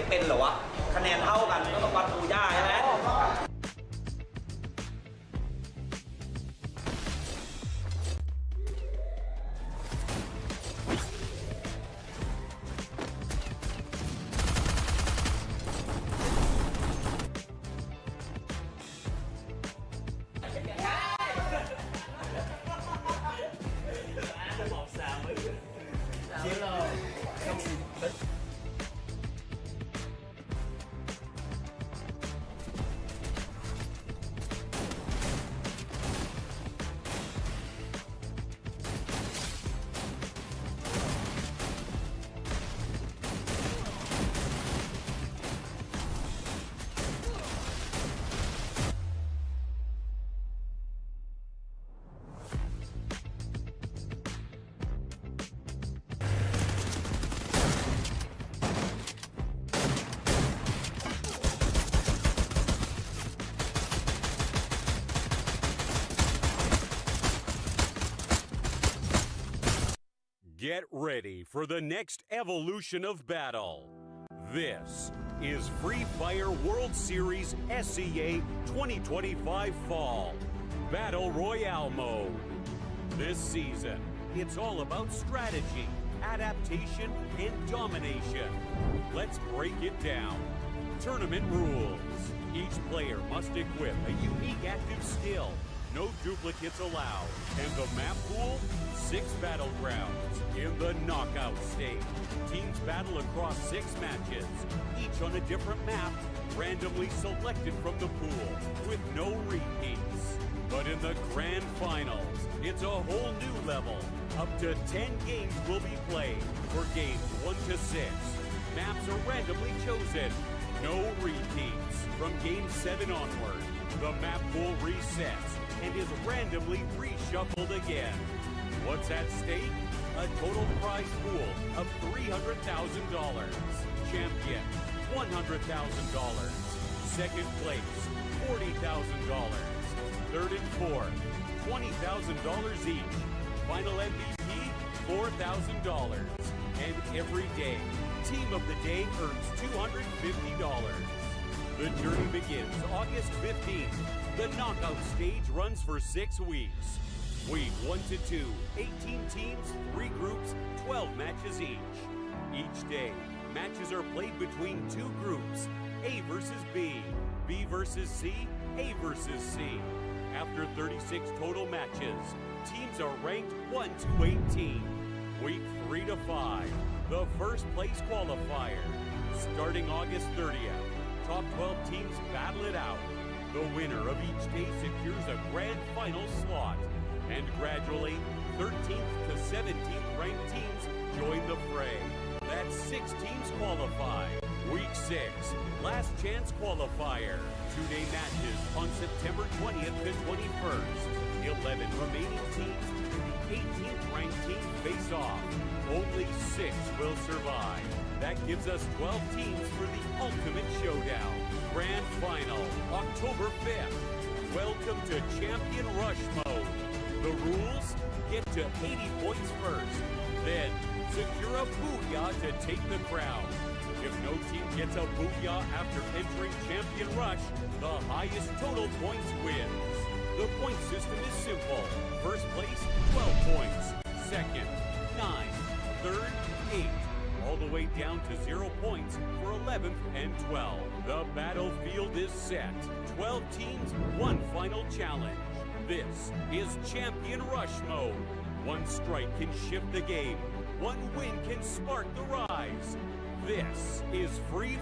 เป็นเหรอวะคะแนนเท่ากันก็ต้องวัดปูย่าใช่ไหมGet ready for the next evolution of battle. This is Free Fire World Series SEA 2025 Fall Battle Royale Mode. This season, it's all about strategy, adaptation, and domination. Let's break it down. Tournament rules. Each player must equip a unique active skill. No duplicates allowed. And the map pool? 6 battlegrounds in the knockout stage. Teams battle across 6 matches, each on a different map, randomly selected from the pool, with no repeats. But in the grand finals, it's a whole new level. Up to 10 games will be played for games 1 to 6. Maps are randomly chosen. No repeats. From game 7 onward, the map pool resets and is randomly reshuffled again. What's at stake? A total prize pool of $300,000. Champion, $100,000. Second place, $40,000. Third and fourth, $20,000 each. Final MVP, $4,000. And every day, Team of the Day earns $250. The journey begins August 15th. The knockout stage runs for 6 weeks. Week 1 to 2, 18 teams, 3 groups, 12 matches each. Each day, matches are played between 2 groups, A versus B, B versus C, A versus C. After 36 total matches, teams are ranked 1 to 18. Week 3 to 5, the first place qualifier. Starting August 30th, top 12 teams battle it out. The winner of each day secures a grand final slot. And gradually, 13th to 17th ranked teams join the fray. That's 6 teams qualify. Week 6, last chance qualifier. 2-day matches on September 20th to 21st. 11 remaining teams and the 18th ranked team face off. Only 6 will survive. That gives us 12 teams for the ultimate showdown. Grand final, October 5th. Welcome to Champion Rush Mode. The rules? Get to 80 points first. Then, secure a booyah to take the crown. If no team gets a booyah after entering Champion Rush, the highest total points wins. The point system is simple. First place, 12 points. Second, 9. Third, 8. All the way down to 0 points for 11th and 12th. The battlefield is set. 12 teams, 1 final challenge. This is Champion Rush Mode. 1 strike can shift the game. 1 win can spark the rise. This is Free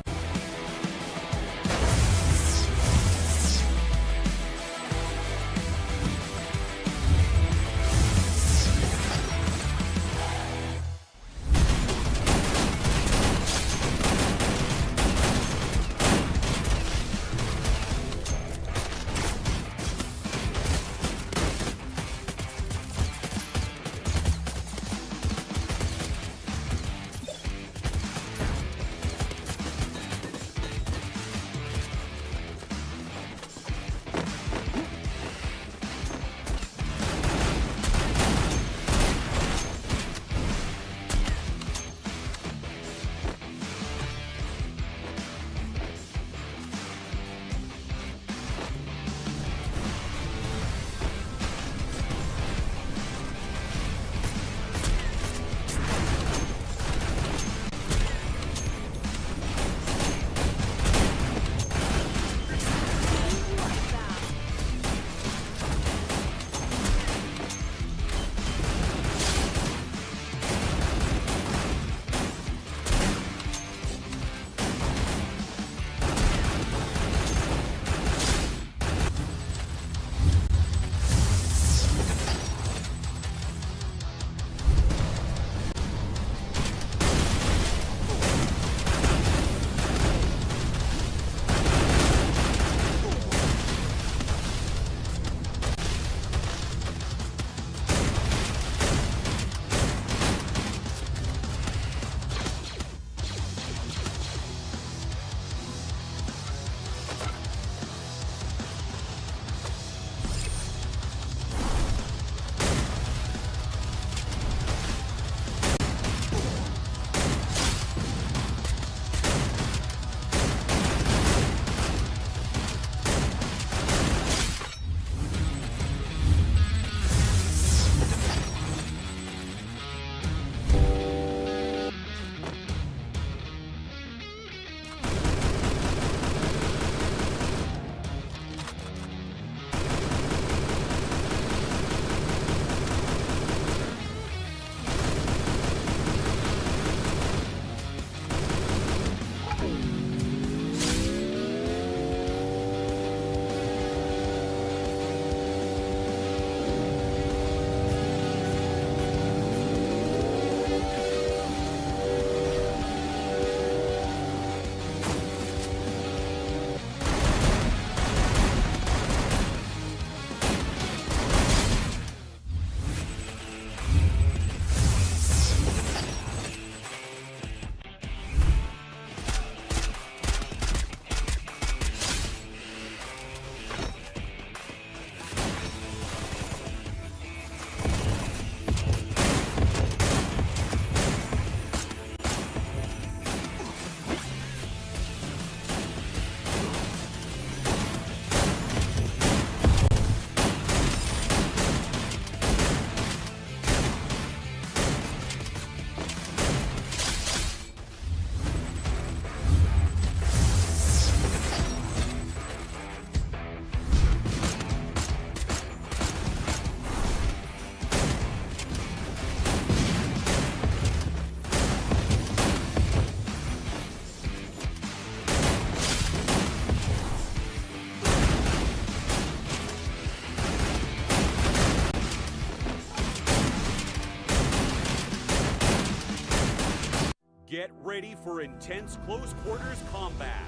Get ready for intense close quarters combat.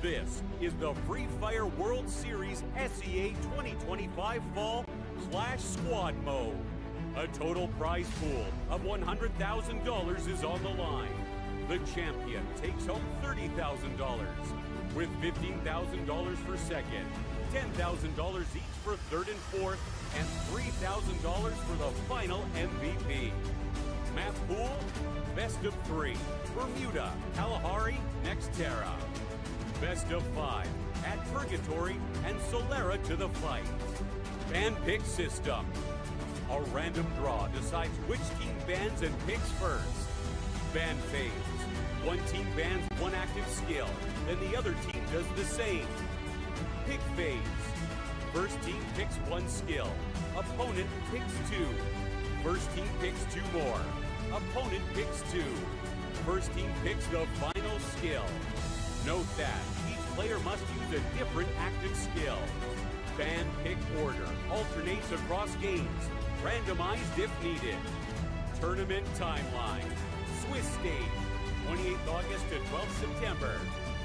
This is the Free Fire World Series SEA 2025 Fall Clash Squad Mode. A total prize pool of $100,000 is on the line. The champion takes home $30,000, with $15,000 for second, $10,000 each for third and fourth, and $3,000 for the final MVP. Map pool, best of 3, Bermuda, Kalahari, Nextera. Best of 5, at Purgatory and Solera to the fight. Ban pick system. A random draw decides which team bans and picks first. Ban phase. One team bans one active skill, then the other team does the same. Pick phase. First team picks one skill. Opponent picks 2. First team picks 2 more. Opponent picks 2. First team picks the final skill. Note that each player must use a different active skill. Ban pick order alternates across games, randomized if needed. Tournament timeline. Swiss stage, 28th August to 12th September.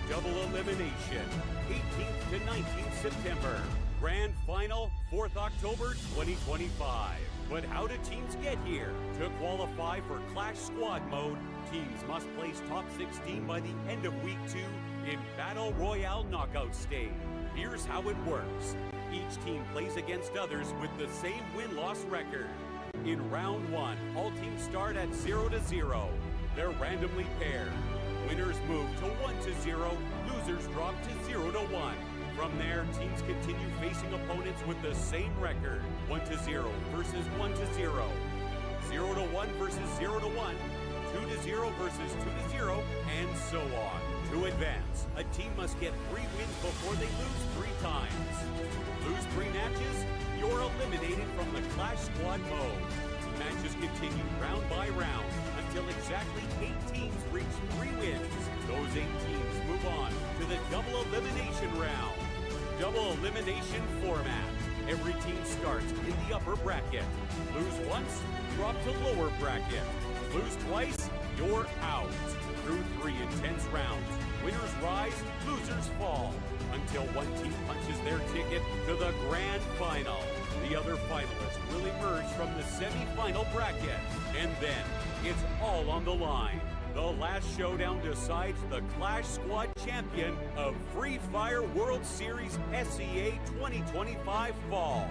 Double elimination, 18th to 19th September. Grand final, 4th October 2025. But how do teams get here? To qualify for Clash Squad Mode, teams must place top 16 by the end of Week 2 in Battle Royale Knockout Stage. Here's how it works. Each team plays against others with the same win-loss record. In Round 1, all teams start at 0-0. They're randomly paired. Winners move to 1-0, losers drop to 0-1. From there, teams continue facing opponents with the same record. 1-0 versus 1-0. 0-1 versus 0-1. 2-0 versus 2-0, and so on. To advance, a team must get 3 wins before they lose 3 times. Lose 3 matches, you're eliminated from the Clash Squad mode. Matches continue round by round until exactly 8 teams reach 3 wins. Those 8 teams move on to the double elimination round. Double elimination format. Every team starts in the upper bracket. Lose once, drop to lower bracket. Lose twice, you're out. Through 3 intense rounds, winners rise, losers fall, until one team punches their ticket to the grand final. The other finalists will emerge from the semi-final bracket, and then it's all on the line. The last showdown decides the Clash Squad champion of Free Fire World Series SEA 2025 Fall.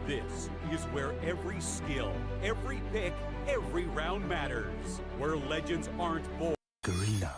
This is where every skill, every pick, every round matters. Where legends aren't born. Garena.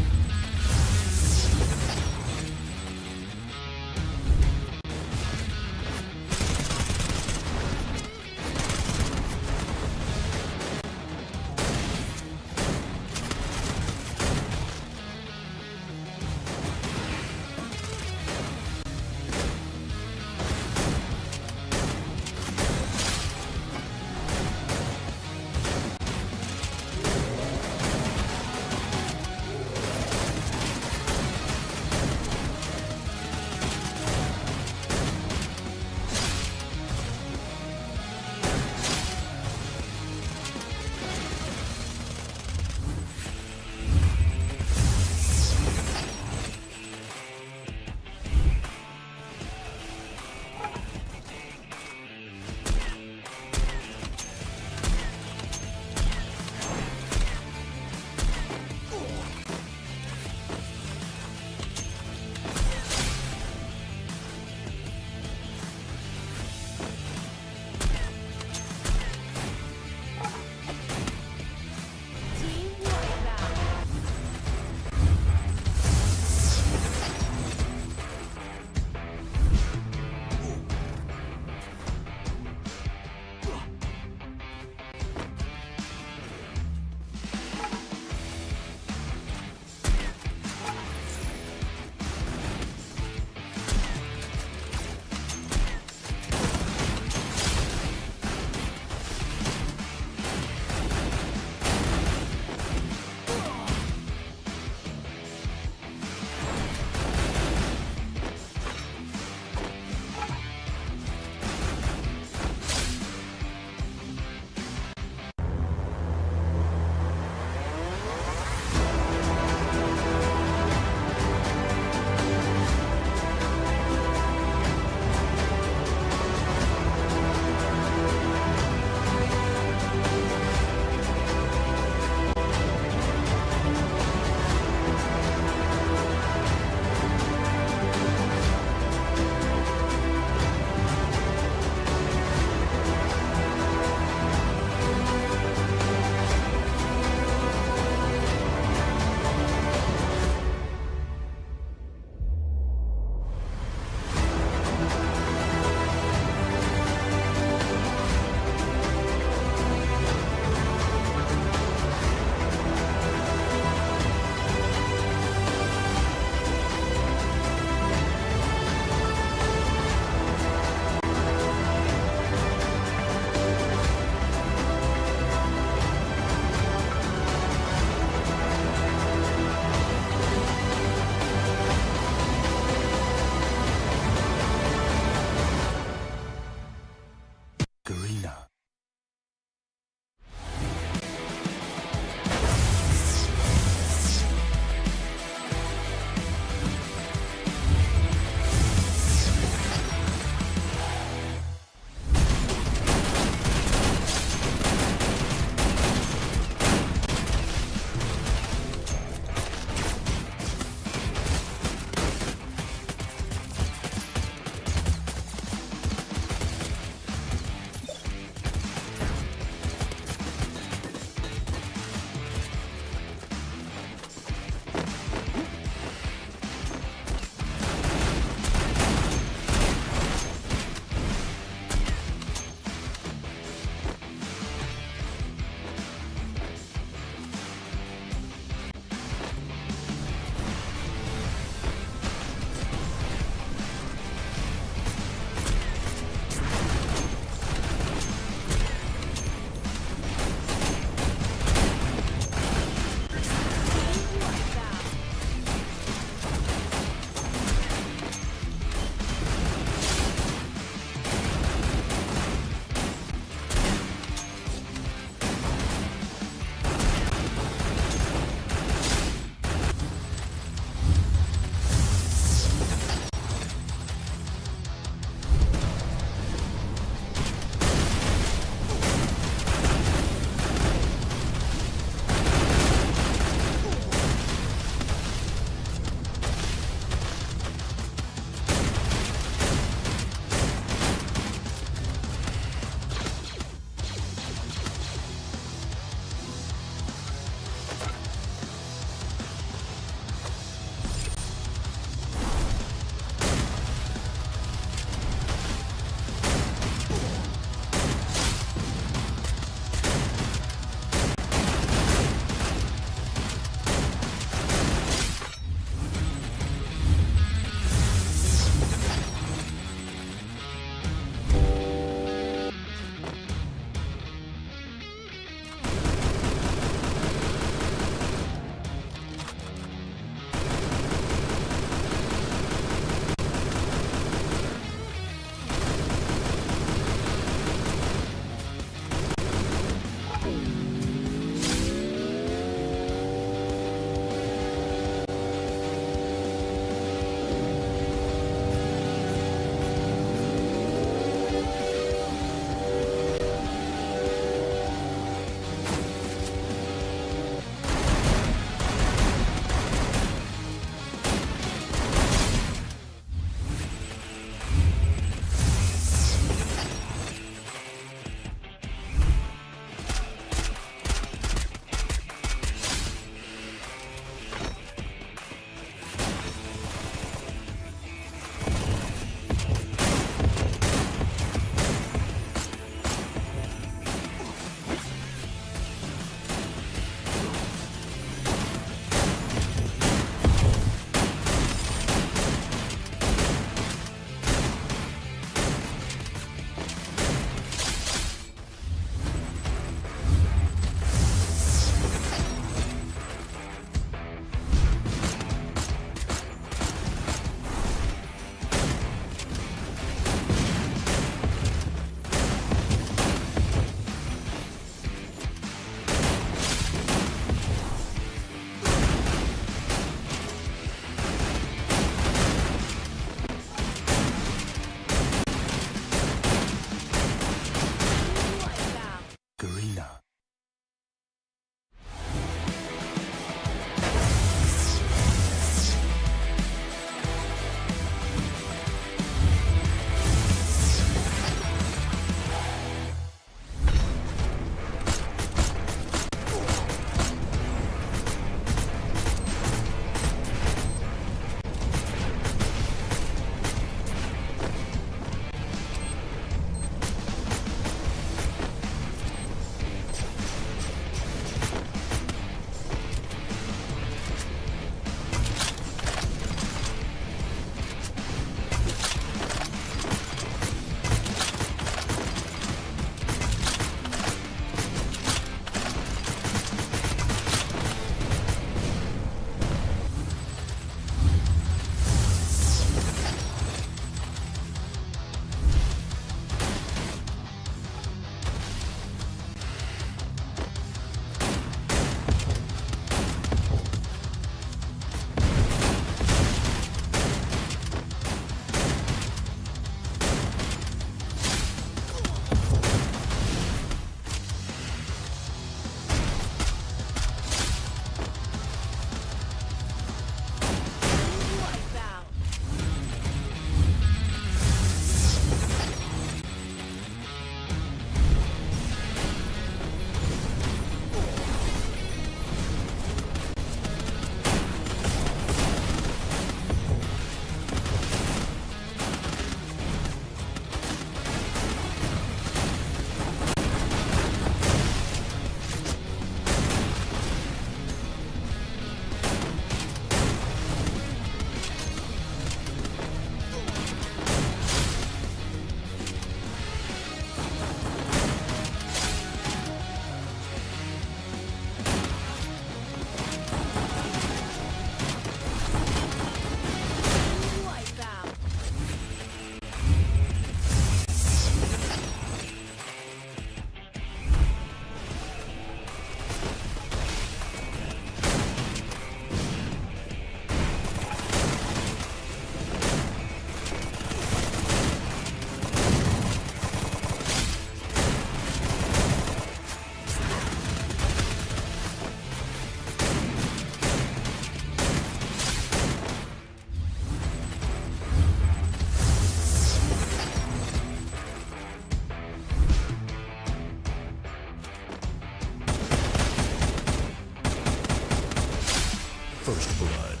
first blood.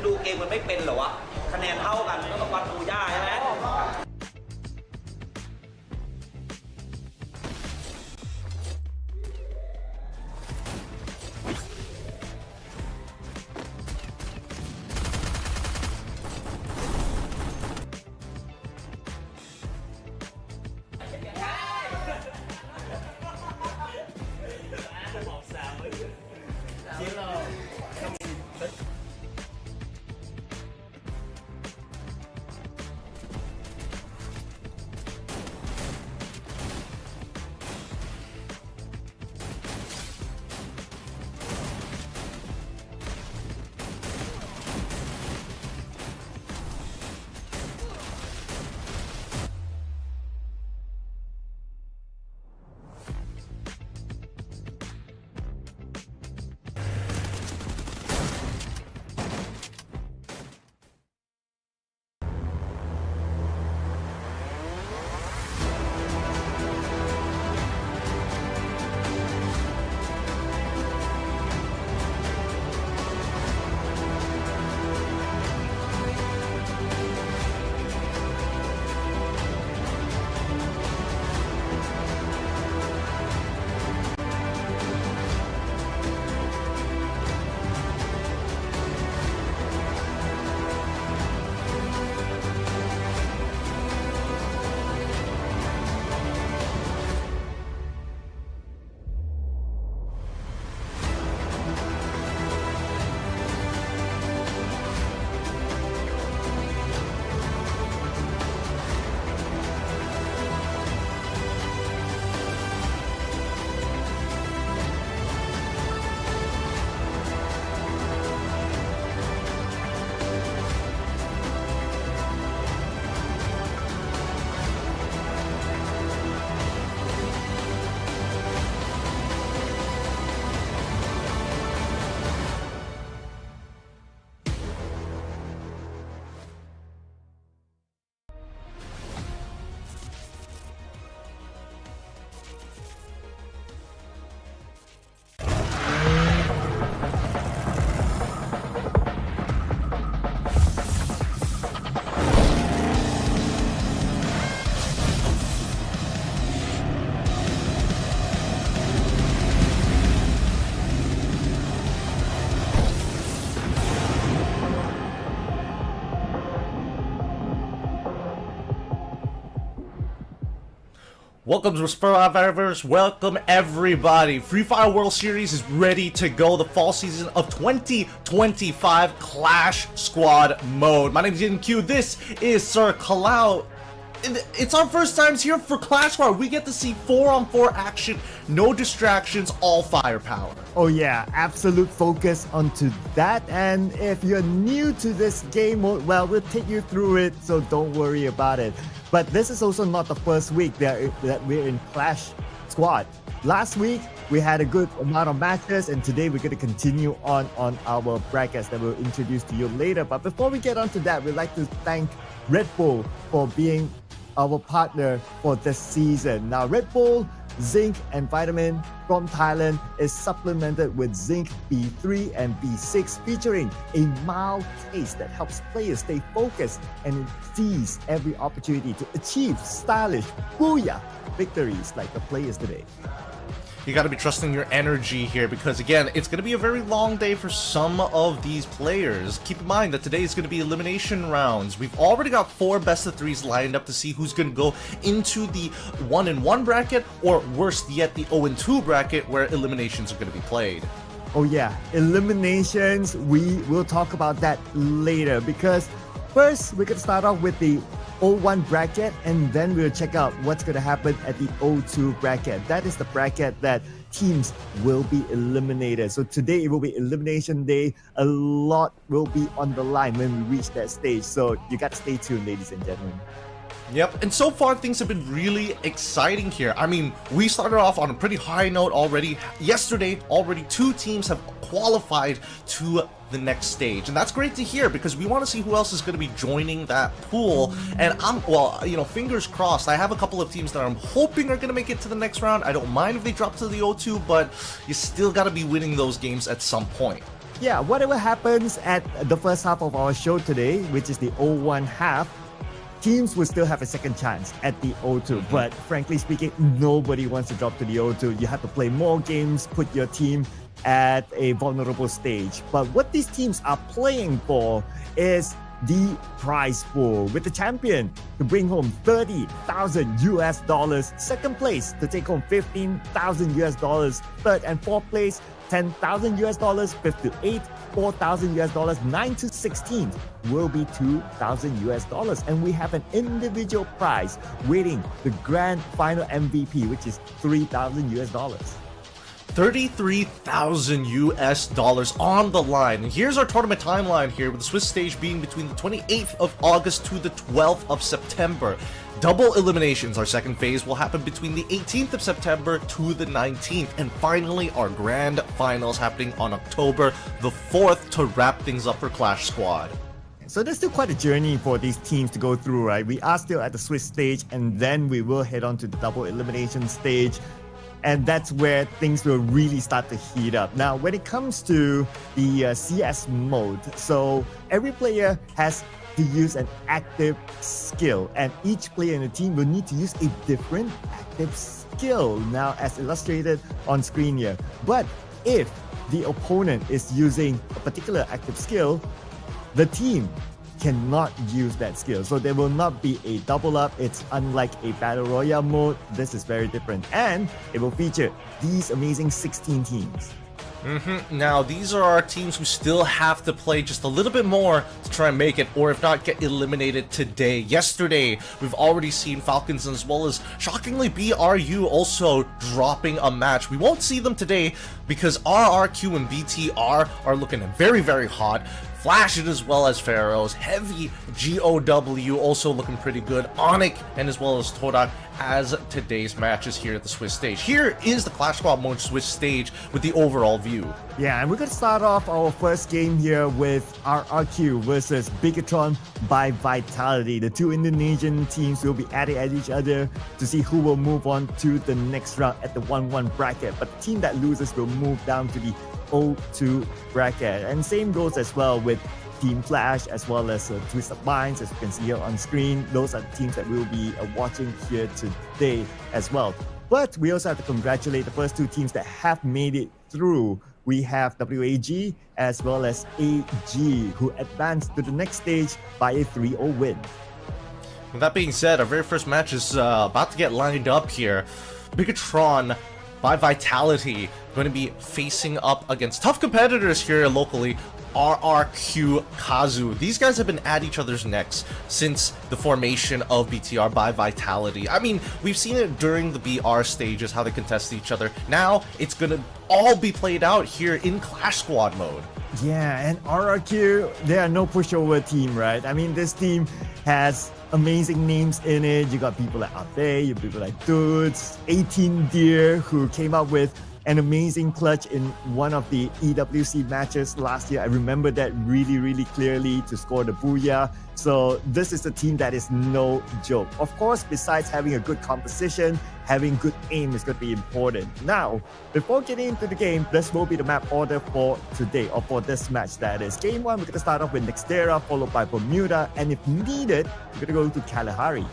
ดูเกมมันไม่เป็นเหรอวะคะแนนเท่ากันก็ต้องวัดดูย่าใช่ไหม Welcome to Mr.RIYAZUL. Welcome everybody. Free Fire World Series is ready to go. The fall season of 2025 Clash Squad mode. My name is Q. This is Sir Kalau. It's our first times here for Clash Squad. We get to see 4-on-4 action, no distractions, all firepower. Oh yeah, absolute focus onto that. And if you're new to this game mode, well, we'll take you through it, so don't worry about it. But this is also not the first week that we're in Clash Squad. Last week, we had a good amount of matches, and today we're going to continue on our brackets that we'll introduce to you later. But before we get on to that, we'd like to thank Red Bull for being our partner for this season. Now, Red Bull Zinc and Vitamin from Thailand is supplemented with Zinc B3 and B6, featuring a mild taste that helps players stay focused and seize every opportunity to achieve stylish booyah victories like the players today. You got to be trusting your energy here because, again, it's going to be a very long day for some of these players. Keep in mind that today is going to be elimination rounds. We've already got 4 best-of-3s lined up to see who's going to go into the 1-1 bracket, or worse yet, the 0-2 bracket where eliminations are going to be played. Oh yeah, eliminations, we will talk about that later, because first we're going to start off with the 0-1 bracket, and then we'll check out what's going to happen at the 0-2 bracket. That is the bracket that teams will be eliminated. So today it will be elimination day. A lot will be on the line when we reach that stage. So you got to stay tuned, ladies and gentlemen. Yep, and so far things have been really exciting here. I mean, we started off on a pretty high note already. Yesterday, already 2 teams have qualified to the next stage, and that's great to hear because we want to see who else is going to be joining that pool. And fingers crossed. I have a couple of teams that I'm hoping are going to make it to the next round. I don't mind if they drop to the 0-2, but you still got to be winning those games at some point. Yeah, whatever happens at the first half of our show today, which is the 0-1 half, teams will still have a second chance at the 0-2, but frankly speaking, nobody wants to drop to the 0-2. You have to play more games, put your team at a vulnerable stage. But what these teams are playing for is the prize pool, with the champion to bring home $30,000, second place to take home $15,000, third and fourth place $10,000, fifth to eighth $4,000, 9 to 16 will be $2,000, and we have an individual prize waiting, the grand final MVP, which is $3,000. $33,000 on the line. And here's our tournament timeline here, with the Swiss stage being between the 28th of August to the 12th of September. Double eliminations, our second phase, will happen between the 18th of September to the 19th. And finally, our grand finals happening on October the 4th to wrap things up for Clash Squad. So there's still quite a journey for these teams to go through, right? We are still at the Swiss stage, and then we will head on to the double elimination stage. And that's where things will really start to heat up. Now, when it comes to the CS mode, so every player has to use an active skill, and each player in the team will need to use a different active skill, now as illustrated on screen here. But if the opponent is using a particular active skill, the team cannot use that skill. So there will not be a double up. It's unlike a Battle Royale mode. This is very different. And it will feature these amazing 16 teams. Now, these are our teams who still have to play just a little bit more to try and make it, or if not, get eliminated today. Yesterday, we've already seen Falcons as well as, shockingly, BRU also dropping a match. We won't see them today because RRQ and BTR are looking very, very hot. Flash as well as Pharaohs, Heavy GOW also looking pretty good, Onyx and as well as Torak as today's matches here at the Swiss stage. Here is the Clash Squad mode Swiss stage with the overall view. Yeah, and we're going to start off our first game here with RRQ versus Bigatron by Vitality. The 2 Indonesian teams will be at each other to see who will move on to the next round at the 1-1 bracket. But the team that loses will move down to the 0-2 bracket. And same goes as well with Team Flash as well as Twisted Minds, as you can see here on screen. Those are the teams that we'll be watching here today as well. But we also have to congratulate the first 2 teams that have made it through. We have WAG as well as AG, who advanced to the next stage by a 3-0 win. With that being said, our very first match is about to get lined up here. Bigatron by Vitality going to be facing up against tough competitors here locally, RRQ Kazu. These guys have been at each other's necks since the formation of BTR by Vitality. I mean, we've seen it during the BR stages, how they contest each other. Now, it's going to all be played out here in Clash Squad mode. Yeah, and RRQ, they are no pushover team, right? I mean, this team has amazing names in it. You got people like Ate, you people like Dudes, 18 Deer, who came up with an amazing clutch in one of the EWC matches last year. I remember that really clearly, to score the booyah. So this is a team that is no joke. Of course, besides having a good composition, having good aim is going to be important. Now, before getting into the game, this will be the map order for today, or for this match that is. Game 1, we're going to start off with Nextera, followed by Bermuda, and if needed, we're going to go to Kalahari.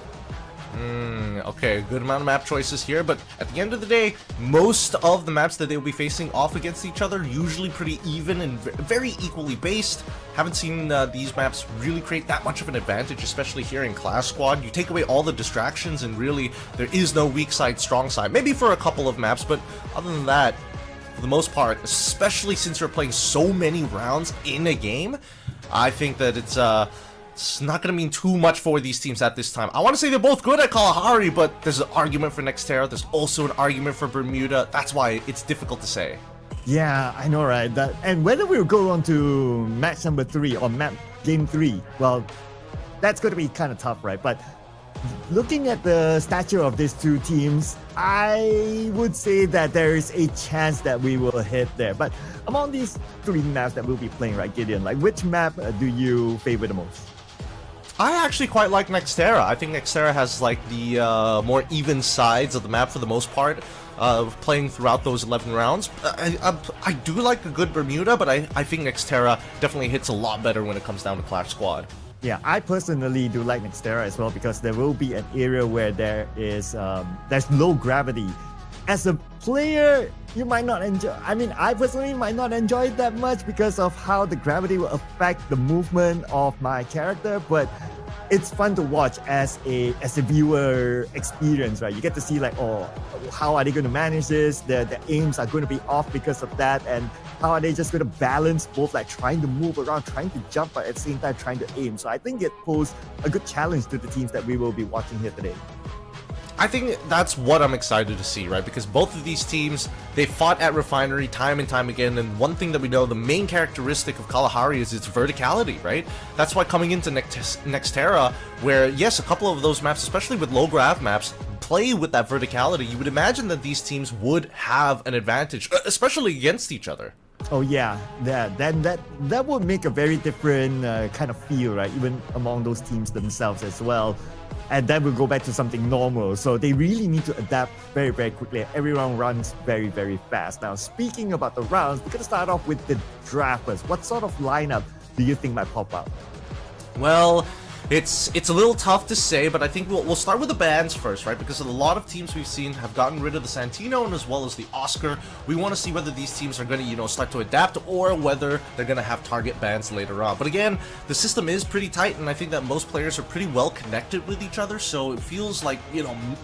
Okay, good amount of map choices here, but at the end of the day, most of the maps that they'll be facing off against each other usually pretty even and very equally based. Haven't seen these maps really create that much of an advantage, especially here in Clash Squad. You take away all the distractions and really there is no weak side, strong side. Maybe for a couple of maps, but other than that, for the most part, especially since you're playing so many rounds in a game, I think that it's not going to mean too much for these teams at this time. I want to say they're both good at Kalahari, but there's an argument for Nextera. There's also an argument for Bermuda. That's why it's difficult to say. Yeah, I know, right? And whether we'll go on to match number 3 or game 3, well, that's going to be kind of tough, right? But looking at the stature of these two teams, I would say that there is a chance that we will hit there. But among these 3 maps that we'll be playing, right, Gideon, like which map do you favor the most? I actually quite like Nextera. I think Nextera has like the more even sides of the map for the most part, playing throughout those 11 rounds. I do like a good Bermuda, but I think Nextera definitely hits a lot better when it comes down to Clash Squad. Yeah, I personally do like Nextera as well, because there will be an area where there is there's low gravity. As a player, you might not enjoy. I mean, I personally might not enjoy it that much because of how the gravity will affect the movement of my character, but it's fun to watch as a viewer experience, right? You get to see like, oh, how are they going to manage this? The aims are going to be off because of that, and how are they just going to balance both like trying to move around, trying to jump, but at the same time trying to aim. So I think it poses a good challenge to the teams that we will be watching here today. I think that's what I'm excited to see, right? Because both of these teams, they fought at Refinery time and time again, and one thing that we know, the main characteristic of Kalahari is its verticality, right? That's why coming into Nextera, where, yes, a couple of those maps, especially with low-grav maps, play with that verticality, you would imagine that these teams would have an advantage, especially against each other. Oh yeah, that would make a very different kind of feel, right? Even among those teams themselves as well. And then we'll go back to something normal. So they really need to adapt very quickly. Every round runs very fast. Now, speaking about the rounds, we're going to start off with the drafters. What sort of lineup do you think might pop up? Well, it's a little tough to say, but I think we'll start with the bans first, right? Because a lot of teams we've seen have gotten rid of the Santino and as well as the Oscar. We want to see whether these teams are going to, start to adapt or whether they're going to have target bans later on. But again, the system is pretty tight, and I think that most players are pretty well connected with each other, so it feels like,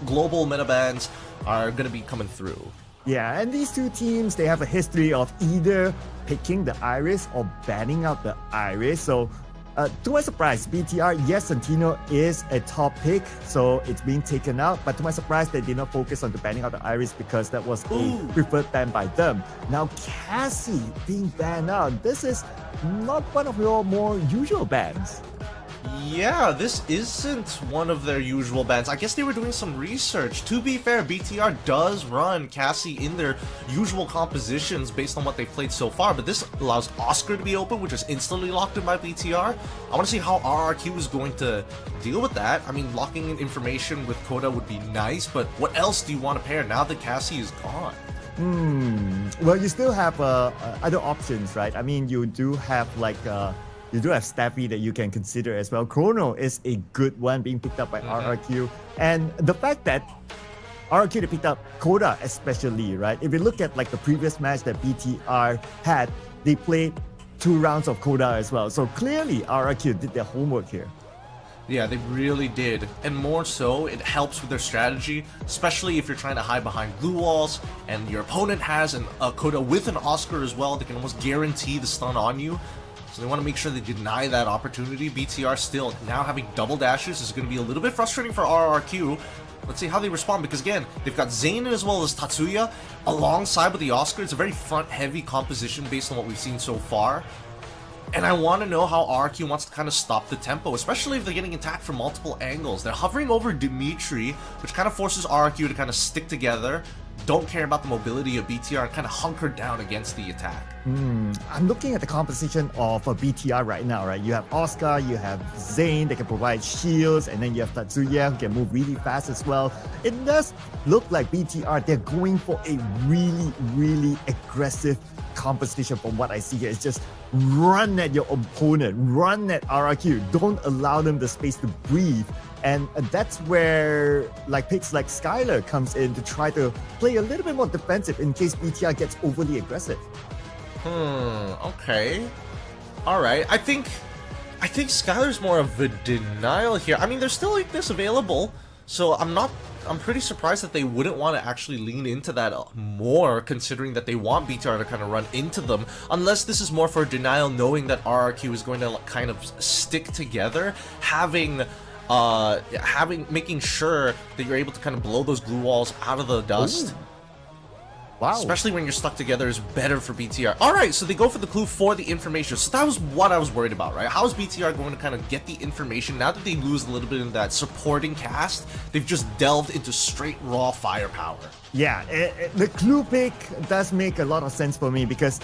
global meta bans are going to be coming through. Yeah, and these two teams, they have a history of either picking the Iris or banning out the Iris. So to my surprise, BTR, yes, Santino is a top pick, so it's being taken out. But to my surprise, they did not focus on the banning out the Iris because that was a preferred ban by them. Now, Cassie being banned out, this is not one of your more usual bans. Yeah, this isn't one of their usual bans. I guess they were doing some research. To be fair, BTR does run Cassie in their usual compositions based on what they've played so far, but this allows Oscar to be open, which is instantly locked in by BTR. I want to see how RRQ is going to deal with that. I mean, locking in information with Coda would be nice, but what else do you want to pair now that Cassie is gone? Well, you still have other options, right? I mean, you do have like... you do have Staffy that you can consider as well. Chrono is a good one being picked up by RRQ. And the fact that RRQ picked up Coda especially, right? If you look at like the previous match that BTR had, they played 2 rounds of Coda as well. So clearly RRQ did their homework here. Yeah, they really did. And more so, it helps with their strategy, especially if you're trying to hide behind glue walls and your opponent has a Coda with an Oscar as well. They can almost guarantee the stun on you. So they want to make sure they deny that opportunity. BTR still now having double dashes is going to be a little bit frustrating for RRQ. Let's see how they respond, because again, they've got Zayn as well as Tatsuya alongside with the Oscar. It's a very front-heavy composition based on what we've seen so far. And I want to know how RRQ wants to kind of stop the tempo, especially if they're getting attacked from multiple angles. They're hovering over Dimitri, which kind of forces RRQ to kind of stick together, don't care about the mobility of BTR, and kind of hunker down against the attack. I'm looking at the composition of a BTR right now, right? You have Oscar, you have Zane, they can provide shields, and then you have Tatsuya, who can move really fast as well. It does look like BTR, they're going for a really, really aggressive composition from what I see here. It's just run at your opponent, run at RRQ, don't allow them the space to breathe. And that's where picks like Skylar comes in to try to play a little bit more defensive in case BTR gets overly aggressive. Okay. Alright, I think Skylar's more of a denial here. I mean, there's still this available, so I'm pretty surprised that they wouldn't want to actually lean into that more, considering that they want BTR to kind of run into them, unless this is more for denial, knowing that RRQ is going to kind of stick together, making sure that you're able to kind of blow those glue walls out of the dust. Ooh. Wow. Especially when you're stuck together is better for BTR. Alright, so they go for the clue for the information. So that was what I was worried about, right? How is BTR going to kind of get the information now that they lose a little bit in that supporting cast? They've just delved into straight raw firepower. Yeah, the clue pick does make a lot of sense for me because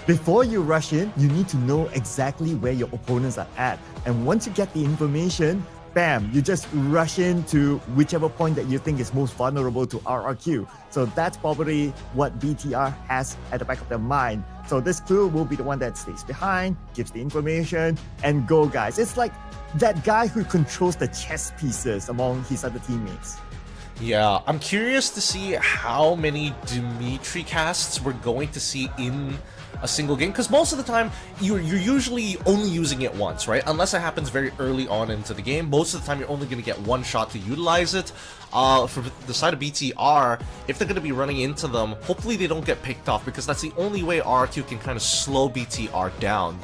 before you rush in, you need to know exactly where your opponents are at. And once you get the information, bam, you just rush into whichever point that you think is most vulnerable to RRQ. So that's probably what BTR has at the back of their mind. So this clue will be the one that stays behind, gives the information, and go guys. It's like that guy who controls the chess pieces among his other teammates. Yeah, I'm curious to see how many Dimitri casts we're going to see in a single game, because most of the time you're usually only using it once, right? Unless it happens very early on into the game, most of the time you're only going to get one shot to utilize it. For the side of BTR, if they're going to be running into them, hopefully they don't get picked off, because that's the only way RRQ can kind of slow BTR down.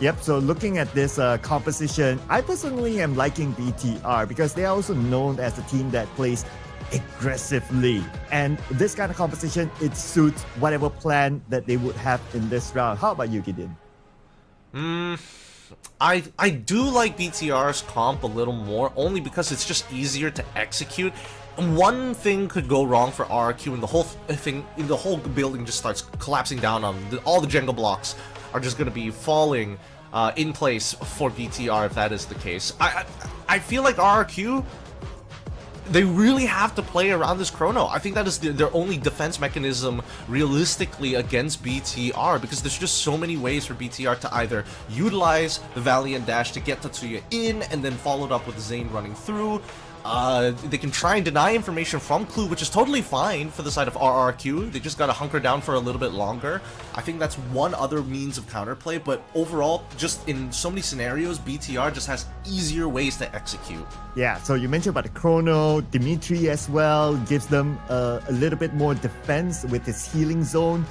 Yep, so looking at this composition, I personally am liking BTR because they are also known as a team that plays aggressively. And this kind of composition, it suits whatever plan that they would have in this round. How about you, Gideon? I do like BTR's comp a little more, only because it's just easier to execute. One thing could go wrong for RRQ and the whole building just starts collapsing down on them. All the Jenga blocks are just going to be falling in place for BTR if that is the case. I feel like RRQ, they really have to play around this chrono. I think that is their only defense mechanism realistically against BTR, because there's just so many ways for BTR to either utilize the Valiant Dash to get Tatsuya in and then followed up with Zane running through. They can try and deny information from Clue, which is totally fine for the side of RRQ. They just gotta hunker down for a little bit longer. I think that's one other means of counterplay, but overall, just in so many scenarios, BTR just has easier ways to execute. Yeah, so you mentioned about the chrono, Dimitri as well, gives them a little bit more defense with his healing zone.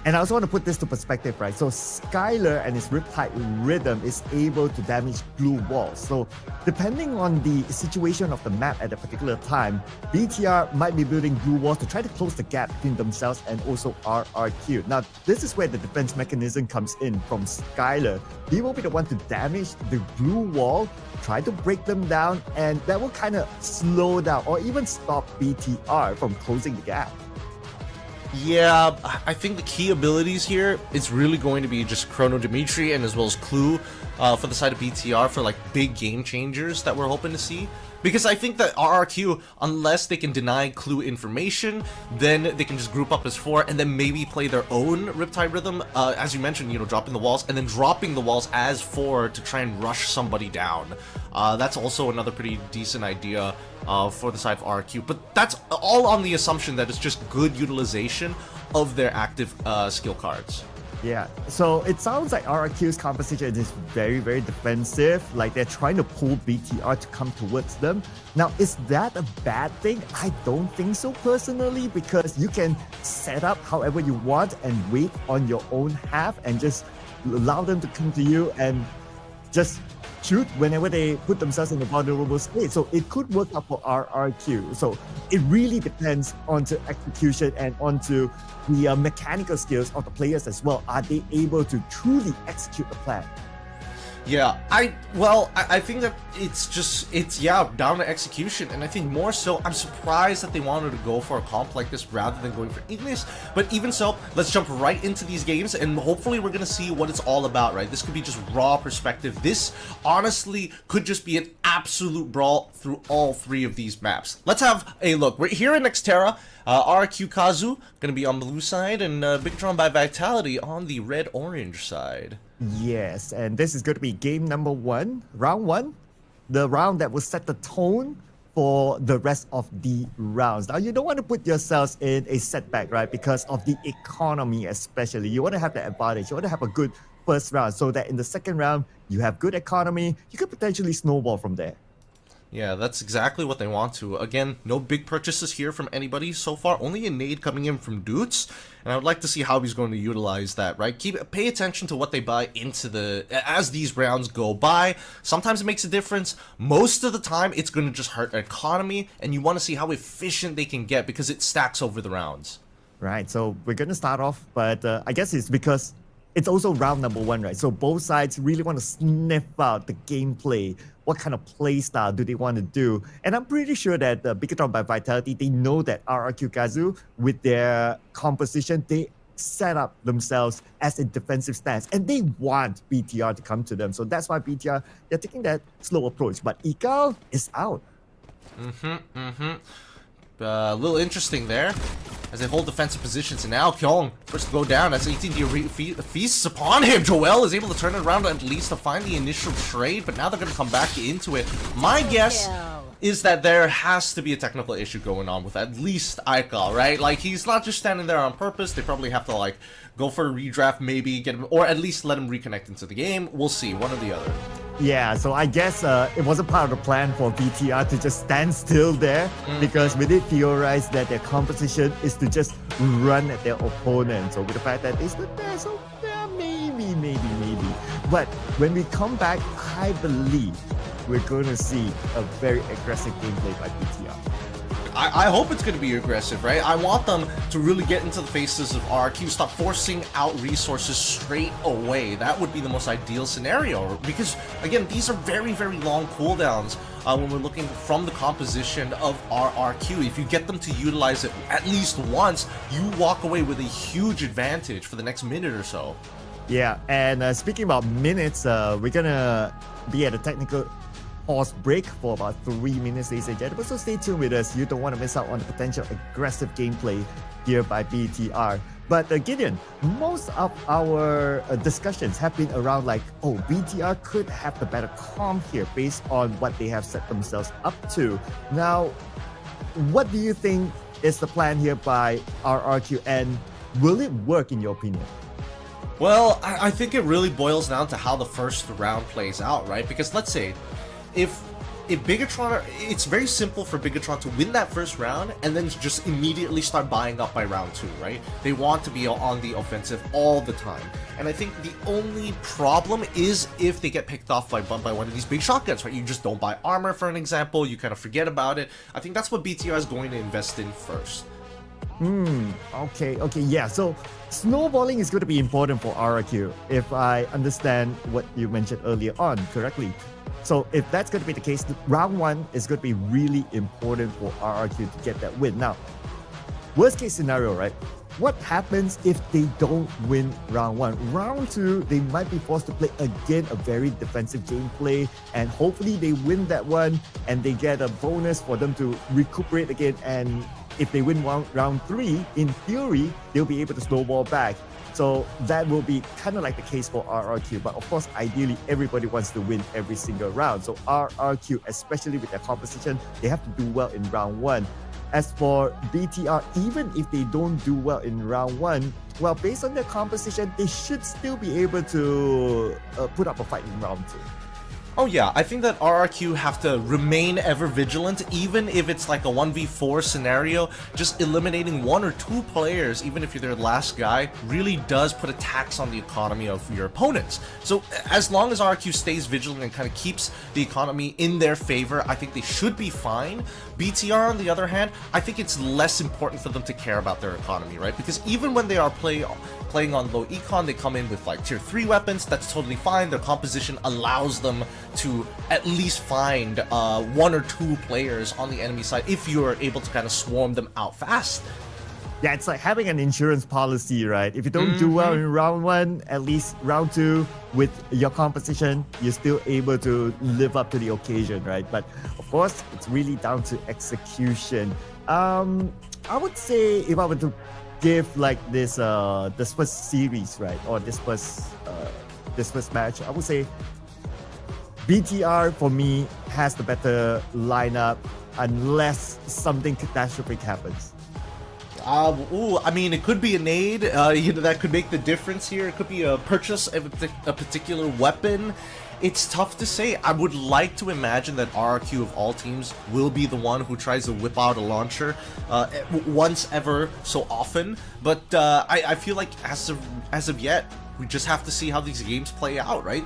And I also want to put this to perspective, right? So Skylar and his Riptide Rhythm is able to damage glue walls. So depending on the situation of the map at a particular time, BTR might be building glue walls to try to close the gap between themselves and also RRQ. Now, this is where the defense mechanism comes in from Skylar. He will be the one to damage the glue wall, try to break them down, and that will kind of slow down or even stop BTR from closing the gap. Yeah, I think the key abilities here is really going to be just Chrono Dimitri and as well as Clue for the side of BTR for like big game changers that we're hoping to see. Because I think that RRQ, unless they can deny Clue information, then they can just group up as 4 and then maybe play their own Riptide Rhythm, as you mentioned, you know, dropping the walls and then dropping the walls as 4 to try and rush somebody down. That's also another pretty decent idea for the side of RRQ, but that's all on the assumption that it's just good utilization of their active skill cards. Yeah, so it sounds like RRQ's composition is very, very defensive, like they're trying to pull BTR to come towards them. Now, is that a bad thing? I don't think so personally, because you can set up however you want and wait on your own half and just allow them to come to you and just shoot whenever they put themselves in a vulnerable state. So it could work out for RRQ. So it really depends onto execution and onto the mechanical skills of the players as well. Are they able to truly execute the plan? Yeah, I think that it's down to execution, and I think more so, I'm surprised that they wanted to go for a comp like this rather than going for Ignis. But even so, let's jump right into these games, and hopefully we're gonna see what it's all about, right? This could be just raw perspective. This honestly could just be an absolute brawl through all three of these maps. Let's have a look. We're here in Xterra. RQ Kazu gonna be on the blue side, and Bigatron by Vitality on the red-orange side. Yes, and this is going to be game number 1, round 1, the round that will set the tone for the rest of the rounds. Now, you don't want to put yourselves in a setback, right? Because of the economy especially. You want to have the advantage. You want to have a good first round so that in the second round, you have good economy. You could potentially snowball from there. Yeah, that's exactly what they want to. Again, no big purchases here from anybody so far. Only a nade coming in from Doots, and I would like to see how he's going to utilize that, right? Pay attention to what they buy into as these rounds go by. Sometimes it makes a difference. Most of the time, it's going to just hurt economy, and you want to see how efficient they can get because it stacks over the rounds. Right, so we're going to start off, but I guess it's because it's also round number 1, right? So both sides really want to sniff out the gameplay. What kind of play style do they want to do? And I'm pretty sure that Bigatron by Vitality, they know that RRQ Kazu, with their composition, they set up themselves as a defensive stance. And they want BTR to come to them. So that's why BTR, they're taking that slow approach. But Ikal is out. A little interesting there as they hold defensive positions, and now Kyung first to go down as 18D feasts upon him. Joel is able to turn it around at least to find the initial trade, but now they're going to come back into it. My guess is that there has to be a technical issue going on with at least Aikal, right? Like, he's not just standing there on purpose. They probably have to, like, go for a redraft, maybe get him, or at least let him reconnect into the game. We'll see, one or the other. Yeah, so I guess it wasn't part of the plan for BTR to just stand still there, because we did theorize that their composition is to just run at their opponent. So with the fact that they stood there, so yeah, maybe. But when we come back, I believe we're going to see a very aggressive gameplay by BTR. I hope it's going to be aggressive, right? I want them to really get into the faces of RQ, stop forcing out resources straight away. That would be the most ideal scenario, because, again, these are very, very long cooldowns when we're looking from the composition of RRQ. If you get them to utilize it at least once, you walk away with a huge advantage for the next minute or so. Yeah, and speaking about minutes, we're going to be at a technical pause break for about 3 minutes, ladies and gentlemen. So stay tuned with us. You don't want to miss out on the potential aggressive gameplay here by BTR. But Gideon, most of our discussions have been around like, oh, BTR could have the better comp here based on what they have set themselves up to. Now, what do you think is the plan here by RRQ, and will it work in your opinion? Well, I think it really boils down to how the first round plays out, right? Because let's say, if Bigatron, it's very simple for Bigatron to win that first round and then just immediately start buying up by round 2, right? They want to be on the offensive all the time. And I think the only problem is if they get picked off by one of these big shotguns, right? You just don't buy armor, for an example, you kind of forget about it. I think that's what BTR is going to invest in first. Okay, yeah. So snowballing is going to be important for RRQ, if I understand what you mentioned earlier on correctly. So if that's going to be the case, round 1 is going to be really important for RRQ to get that win. Now, worst case scenario, right? What happens if they don't win round 1? Round 2, they might be forced to play again a very defensive gameplay, and hopefully they win that one and they get a bonus for them to recuperate again. And if they win round 3, in theory, they'll be able to snowball back. So that will be kind of like the case for RRQ. But of course, ideally, everybody wants to win every single round. So RRQ, especially with their composition, they have to do well in round 1. As for BTR, even if they don't do well in round 1, well, based on their composition, they should still be able to put up a fight in round 2. Oh yeah, I think that RRQ have to remain ever vigilant, even if it's like a 1v4 scenario. Just eliminating 1 or 2 players, even if you're their last guy, really does put a tax on the economy of your opponents. So as long as RRQ stays vigilant and kind of keeps the economy in their favor, I think they should be fine. BTR, on the other hand, I think it's less important for them to care about their economy, right? Because even when they are playing on low econ, they come in with like tier 3 weapons. That's totally fine. Their composition allows them to at least find 1 or 2 players on the enemy side if you're able to kind of swarm them out fast. Yeah, it's like having an insurance policy, right? If you don't do well in round 1, at least round 2 with your composition, you're still able to live up to the occasion, right? But of course, it's really down to execution. I would say if I were to give like this first series, right, or this first match, I would say BTR for me has the better lineup unless something catastrophic happens. I mean, it could be a nade, that could make the difference here. It could be a purchase of a particular weapon. It's tough to say. I would like to imagine that RRQ of all teams will be the one who tries to whip out a launcher once ever so often. But I feel like as of yet, we just have to see how these games play out, right?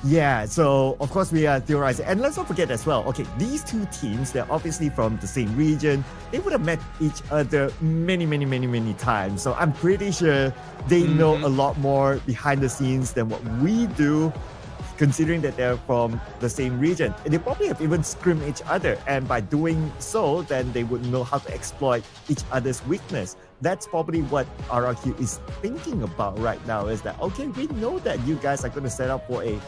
Yeah, so of course we are theorizing. And let's not forget as well, okay, these 2 teams, they're obviously from the same region. They would have met each other many times. So I'm pretty sure they know a lot more behind the scenes than what we do, considering that they're from the same region. And they probably have even scrimmed each other. And by doing so, then they would know how to exploit each other's weakness. That's probably what RRQ is thinking about right now, is that, okay, we know that you guys are going to set up for a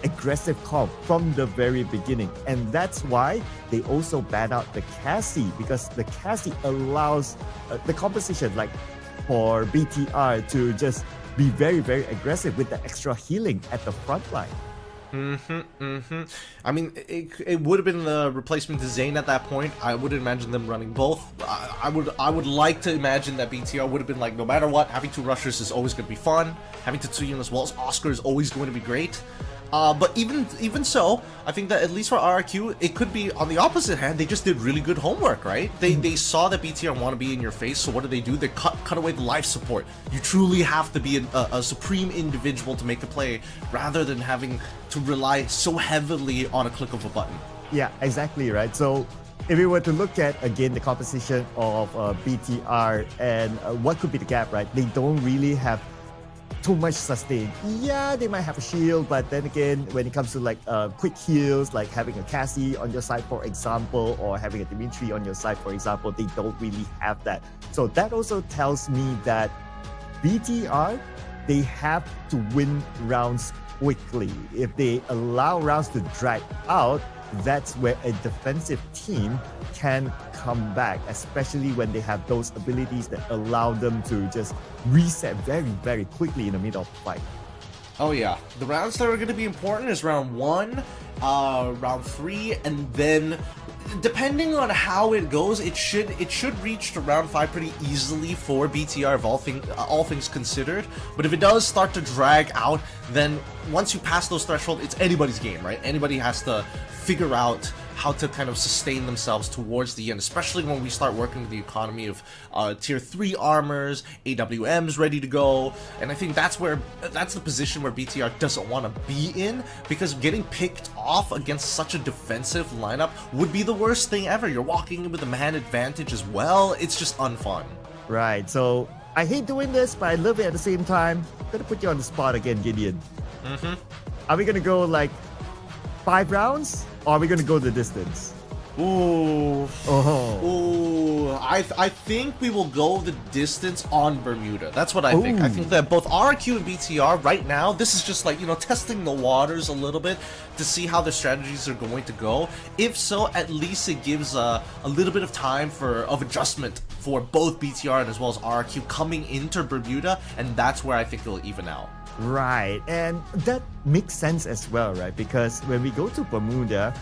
aggressive comp from the very beginning. And that's why they also ban out the Cassie, because the Cassie allows the composition, like for BTR, to just be very aggressive with the extra healing at the front line. I mean, it would have been the replacement to Zane at that point. I would imagine them running both. I would like to imagine that BTR would have been like, no matter what, having 2 rushers is always going to be fun. Having Tetsuya as well as Oscar is always going to be great. But even so, I think that at least for RRQ, it could be on the opposite hand. They just did really good homework, right? They saw that BTR want to be in your face, so what do? They cut away the life support. You truly have to be a supreme individual to make a play, rather than having to rely so heavily on a click of a button. Yeah, exactly, right? So if we were to look at, again, the composition of BTR and what could be the gap, right? They don't really have too much sustain. Yeah, they might have a shield, but then again, when it comes to like quick heals, like having a Cassie on your side, for example, or having a Dimitri on your side, for example, they don't really have that. So that also tells me that BTR, they have to win rounds quickly. If they allow rounds to drag out, that's where a defensive team can come back, especially when they have those abilities that allow them to just reset very quickly in the middle of the fight. Oh yeah, the rounds that are going to be important is round 1, round 3, and then depending on how it goes, it should reach to round 5 pretty easily for BTR of all things considered. But if it does start to drag out, then once you pass those thresholds, it's anybody's game, right? Anybody has to figure out how to kind of sustain themselves towards the end, especially when we start working with the economy of tier 3 armors, AWMs ready to go. And I think that's the position where BTR doesn't want to be in, because getting picked off against such a defensive lineup would be the worst thing ever. You're walking in with a man advantage as well. It's just unfun. Right, so I hate doing this, but I love it at the same time. I'm gonna put you on the spot again, Gideon. Are we gonna go like 5 rounds, or are we gonna go the distance? Ooh. I think we will go the distance on Bermuda. That's what I think. I think that both RQ and BTR right now, this is just like, testing the waters a little bit to see how their strategies are going to go. If so, at least it gives a little bit of time of adjustment for both BTR and as well as RQ coming into Bermuda, and that's where I think it'll even out. Right, and that makes sense as well, right? Because when we go to Bermuda,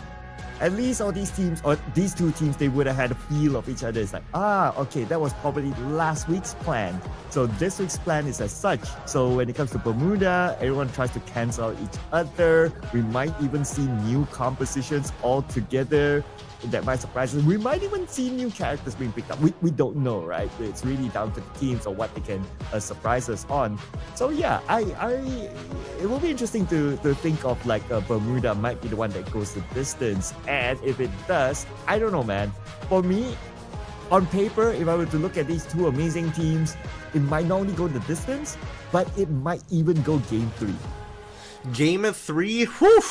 at least all these teams, or these two teams, they would have had a feel of each other. It's like, okay, that was probably last week's plan. So this week's plan is as such. So when it comes to Bermuda, everyone tries to cancel out each other. We might even see new compositions all together that might surprise us. We might even see new characters being picked up. We don't know, right? It's really down to the teams or what they can surprise us on. So yeah, it will be interesting to think of like Bermuda might be the one that goes the distance. And if it does, I don't know, man. For me, on paper, if I were to look at these two amazing teams, it might not only go the distance, but it might even go game 3. Game of 3? Whew!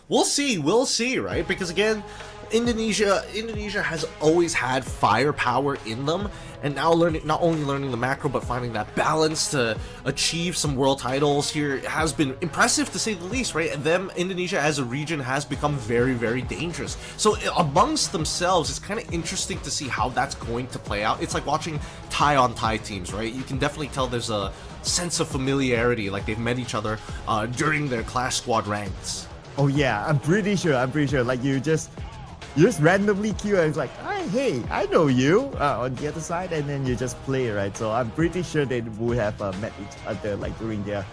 We'll see, right? Because again, Indonesia has always had firepower in them, and now not only learning the macro but finding that balance to achieve some world titles here has been impressive to say the least, right? And them, Indonesia as a region has become very, very dangerous. So amongst themselves, it's kind of interesting to see how that's going to play out. It's like watching Thai on Thai teams, right? You can definitely tell there's a sense of familiarity, like they've met each other during their Clash Squad ranks. Oh yeah, I'm pretty sure. Like you just randomly queue and it's like, hey, I know you on the other side, and then you just play, right? So I'm pretty sure they would have met each other like during their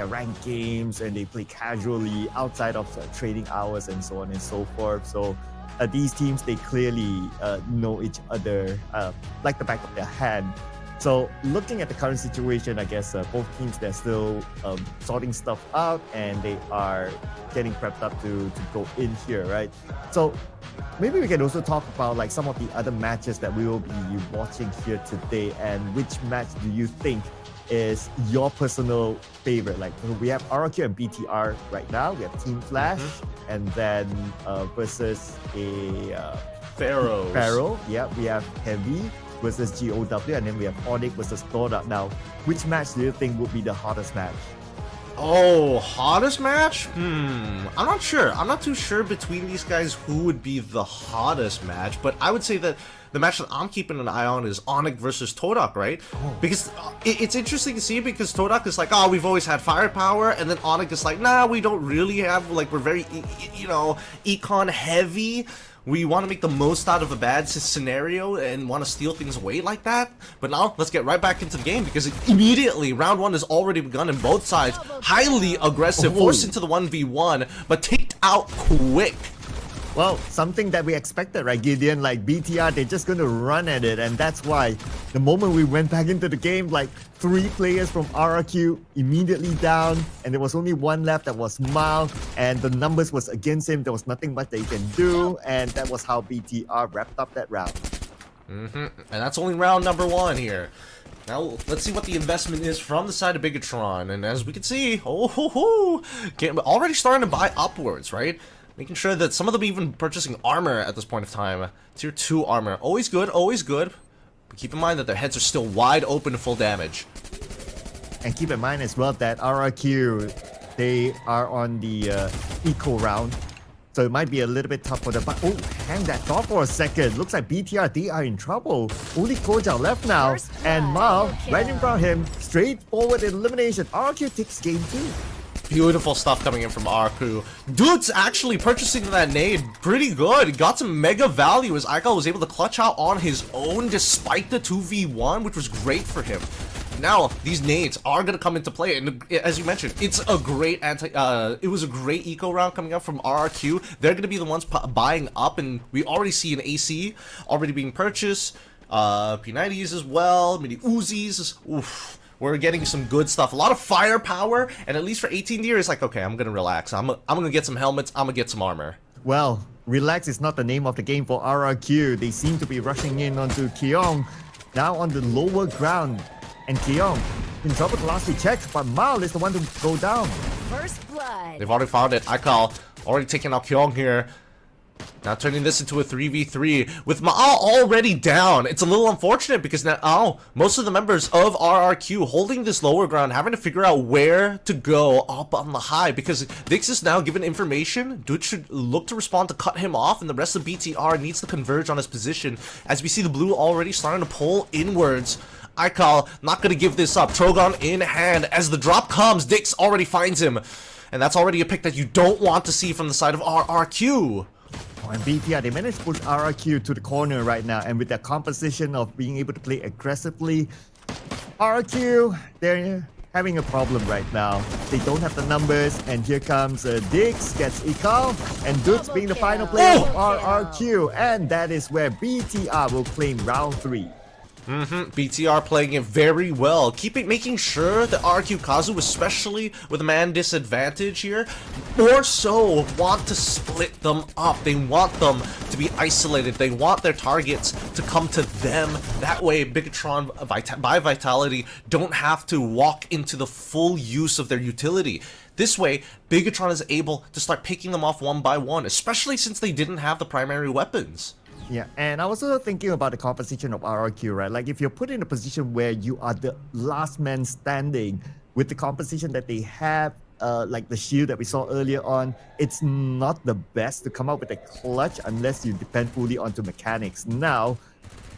ranked games, and they play casually outside of trading hours and so on and so forth. So these teams, they clearly know each other like the back of their hand. So looking at the current situation, I guess both teams, they're still sorting stuff out, and they are getting prepped up to go in here, right? So maybe we can also talk about like some of the other matches that we will be watching here today, and which match do you think is your personal favorite? Like we have RRQ and BTR right now. We have Team Flash, and then versus a Pharaoh. Yeah, we have Heavy versus GOW, and then we have Onyx versus Thora. Now, which match do you think would be the hottest match? Oh, hottest match? I'm not sure. I'm not too sure between these guys who would be the hottest match, but I would say that the match that I'm keeping an eye on is Onyx versus Todak, right? Because it's interesting to see, because Todak is like, oh, we've always had firepower, and then Onyx is like, nah, we don't really have, like, we're very, econ heavy. We want to make the most out of a bad scenario and want to steal things away like that. But now, let's get right back into the game, because immediately, round 1 has already begun, and both sides highly aggressive, forced into the 1v1, but ticked out quick. Well, something that we expected, right, Gideon? Like BTR, they're just going to run at it, and that's why the moment we went back into the game, like 3 players from RRQ immediately down, and there was only one left, that was Mal, and the numbers was against him. There was nothing much that he can do, and that was how BTR wrapped up that round. And that's only round number 1 here. Now, let's see what the investment is from the side of Bigatron, and as we can see, already starting to buy upwards, right? Making sure that some of them even purchasing armor at this point of time. Tier 2 armor. Always good, always good. But keep in mind that their heads are still wide open to full damage. And keep in mind as well that RRQ, they are on the eco round. So it might be a little bit tough for them. But hang that thought for a second. Looks like BTR, they are in trouble. Only Kojal left now. And Mal, right in front of him, straightforward elimination. RRQ takes game 2. Beautiful stuff coming in from RQ. Dude's actually purchasing that nade pretty good. He got some mega value as Aikal was able to clutch out on his own despite the 2v1, which was great for him. Now, these nades are going to come into play, and as you mentioned, it's a great it was a great eco round coming up from RRQ. They're going to be the ones buying up, and we already see an AC already being purchased. P90s as well, mini Uzis. Oof. We're getting some good stuff. A lot of firepower, and at least for 18 years, it's like, okay, I'm gonna relax. I'm gonna get some helmets. I'm gonna get some armor. Well, relax is not the name of the game for RRQ. They seem to be rushing in onto Keong, now on the lower ground. And Keong in trouble the last 2 checks, but Mal is the one to go down. First blood. They've already found it. Aikal already taking out Keong here. Now turning this into a 3v3 with Ma'al already down. It's a little unfortunate because now most of the members of RRQ holding this lower ground, having to figure out where to go up on the high, because Dix is now given information. Dude should look to respond to cut him off, and the rest of BTR needs to converge on his position as we see the blue already starting to pull inwards. Aikal not going to give this up. Trogon in hand. As the drop comes, Dix already finds him. And that's already a pick that you don't want to see from the side of RRQ. Oh, and BTR, they managed to push RRQ to the corner right now, and with their composition of being able to play aggressively, RRQ, they're having a problem right now. They don't have the numbers, and here comes Diggs, gets Ikal, and Dudes being the final player for RRQ, and that is where BTR will claim round 3. BTR playing it very well, making sure that RQ Kazu, especially with a man disadvantage here, more so want to split them up. They want them to be isolated. They want their targets to come to them. That way, Bigatron by Vitality don't have to walk into the full use of their utility. This way, Bigatron is able to start picking them off one by one, especially since they didn't have the primary weapons. Yeah, and I was also thinking about the composition of RRQ, right? Like, if you're put in a position where you are the last man standing with the composition that they have, like the shield that we saw earlier on, it's not the best to come up with a clutch unless you depend fully onto mechanics. Now,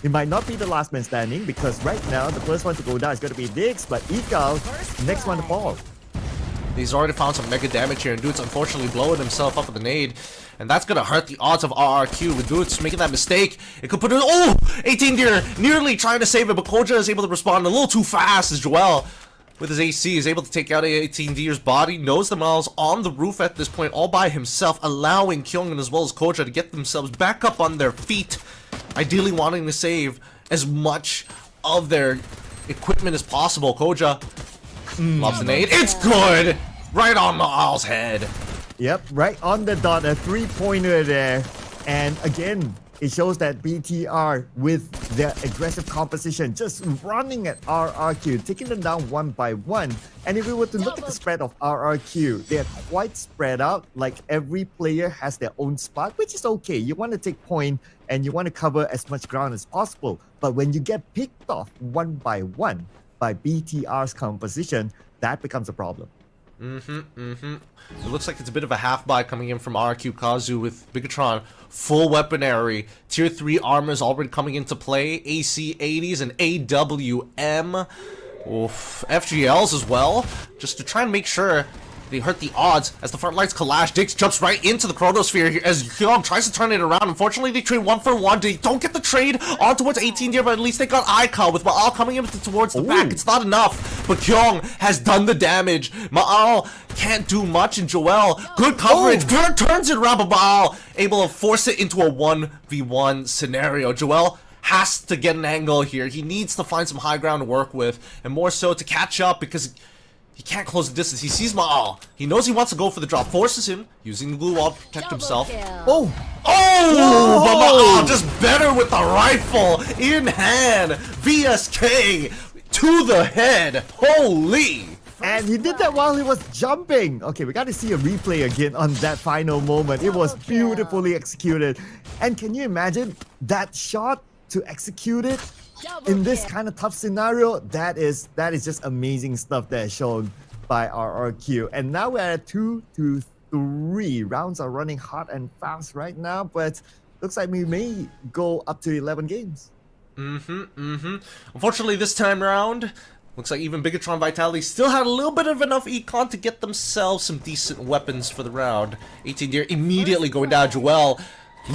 it might not be the last man standing because right now, the first one to go down is going to be Diggs, but Ikal, next one to fall. He's already found some mega damage here, and Dude's unfortunately blowing himself up with a nade. And that's gonna hurt the odds of RRQ with Dude's making that mistake. It could put it. Oh! 18 Deer nearly trying to save it, but Koja is able to respond a little too fast as Joel, with his AC, is able to take out 18 Deer's body. Knows the Miles on the roof at this point all by himself, allowing Kyungin as well as Koja to get themselves back up on their feet. Ideally wanting to save as much of their equipment as possible. Koja loves the nade. It's good! Right on Miles' head. Yep, right on the dot, a 3-pointer there. And again, it shows that BTR, with their aggressive composition, just running at RRQ, taking them down one by one. And if we were to look at the spread of RRQ, they're quite spread out. Like, every player has their own spot, which is okay. You want to take point and you want to cover as much ground as possible. But when you get picked off one by one by BTR's composition, that becomes a problem. It looks like it's a bit of a half buy coming in from RQ Kazu with Bigatron. Full weaponry. Tier 3 armor is already coming into play. AC 80s and AWM. Oof. FGLs as well. Just to try and make sure they hurt the odds as the front lights collapse. Diggs jumps right into the chronosphere here as Kyung tries to turn it around. Unfortunately, they trade 1-for-1. They don't get the trade on towards 18 here, but at least they got Icon with Maal coming in towards the back. It's not enough, but Kyung has done the damage. Maal can't do much, and Joel, good coverage, turns it around, but Maal able to force it into a 1v1 scenario. Joel has to get an angle here. He needs to find some high ground to work with, and more so to catch up because he can't close the distance. He sees Maal. He knows he wants to go for the drop. Forces him, using the glue wall to protect himself. But Maal just better with the rifle in hand. VSK to the head. Holy. And he did that while he was jumping. Okay, we got to see a replay again on that final moment. It was beautifully executed. And can you imagine that shot to execute it in this kind of tough scenario? That is just amazing stuff that is shown by RRQ. And now we're at 2-3. Rounds are running hot and fast right now, but looks like we may go up to 11 games. Unfortunately, this time around, looks like even Bigatron Vitality still had a little bit of enough econ to get themselves some decent weapons for the round. 18 Deer immediately going down. Joel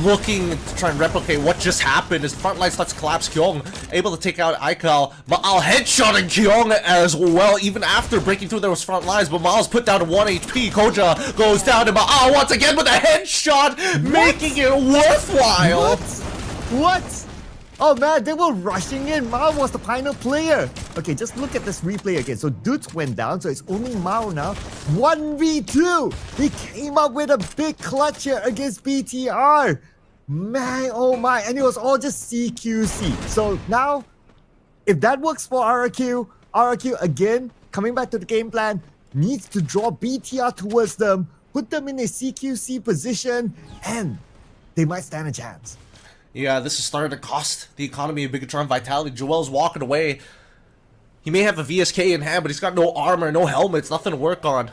looking to try and replicate what just happened as the front line starts to collapse. Kyung able to take out Aikal. Maal headshotting Kyung as well, even after breaking through those front lines. But Maal's put down to 1 HP. Koja goes down, and Maal once again with a headshot, making it worthwhile. What? Oh man, they were rushing in. Mao was the final player. Okay, just look at this replay again. So Dudes went down, so it's only Mao now. 1v2. He came up with a big clutch here against BTR. Man, oh my. And it was all just CQC. So now, if that works for RRQ again, coming back to the game plan, needs to draw BTR towards them, put them in a CQC position, and they might stand a chance. Yeah, this is starting to cost the economy of Bigatron Vitality. Joel's walking away. He may have a VSK in hand, but he's got no armor, no helmets, nothing to work on.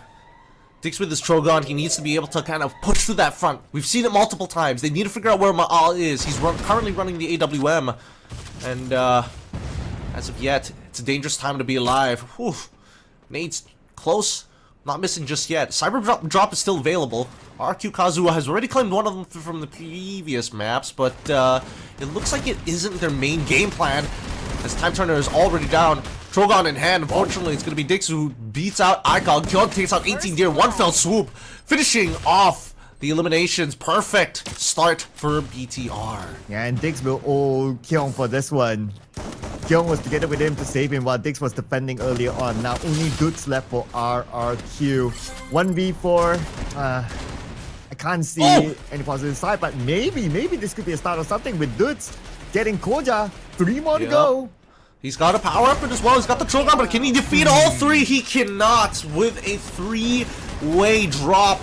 Diggs with his Trogon, he needs to be able to kind of push through that front. We've seen it multiple times. They need to figure out where Maal is. He's currently running the AWM. And as of yet, it's a dangerous time to be alive. Whew. Nade's close. not missing just yet. Cyber drop is still available. RQ Kazuha has already claimed one of them from the previous maps, but it looks like it isn't their main game plan, as Time Turner is already down. Trogon in hand. Unfortunately, it's going to be Dix who beats out Icon. Kyung takes out 18 Deer, one fell swoop, finishing off the eliminations. Perfect start for BTR. Yeah, and Dix will owe Kyung for this one. Kyung was together with him to save him while Dix was defending earlier on. Now only Dudes left for RRQ. 1v4. I can't see any positive side, but maybe this could be a start of something with Dudes getting Koja. 3 more to go. He's got a power up as well. He's got the Trogon, but can he defeat all 3? He cannot with a 3-way drop.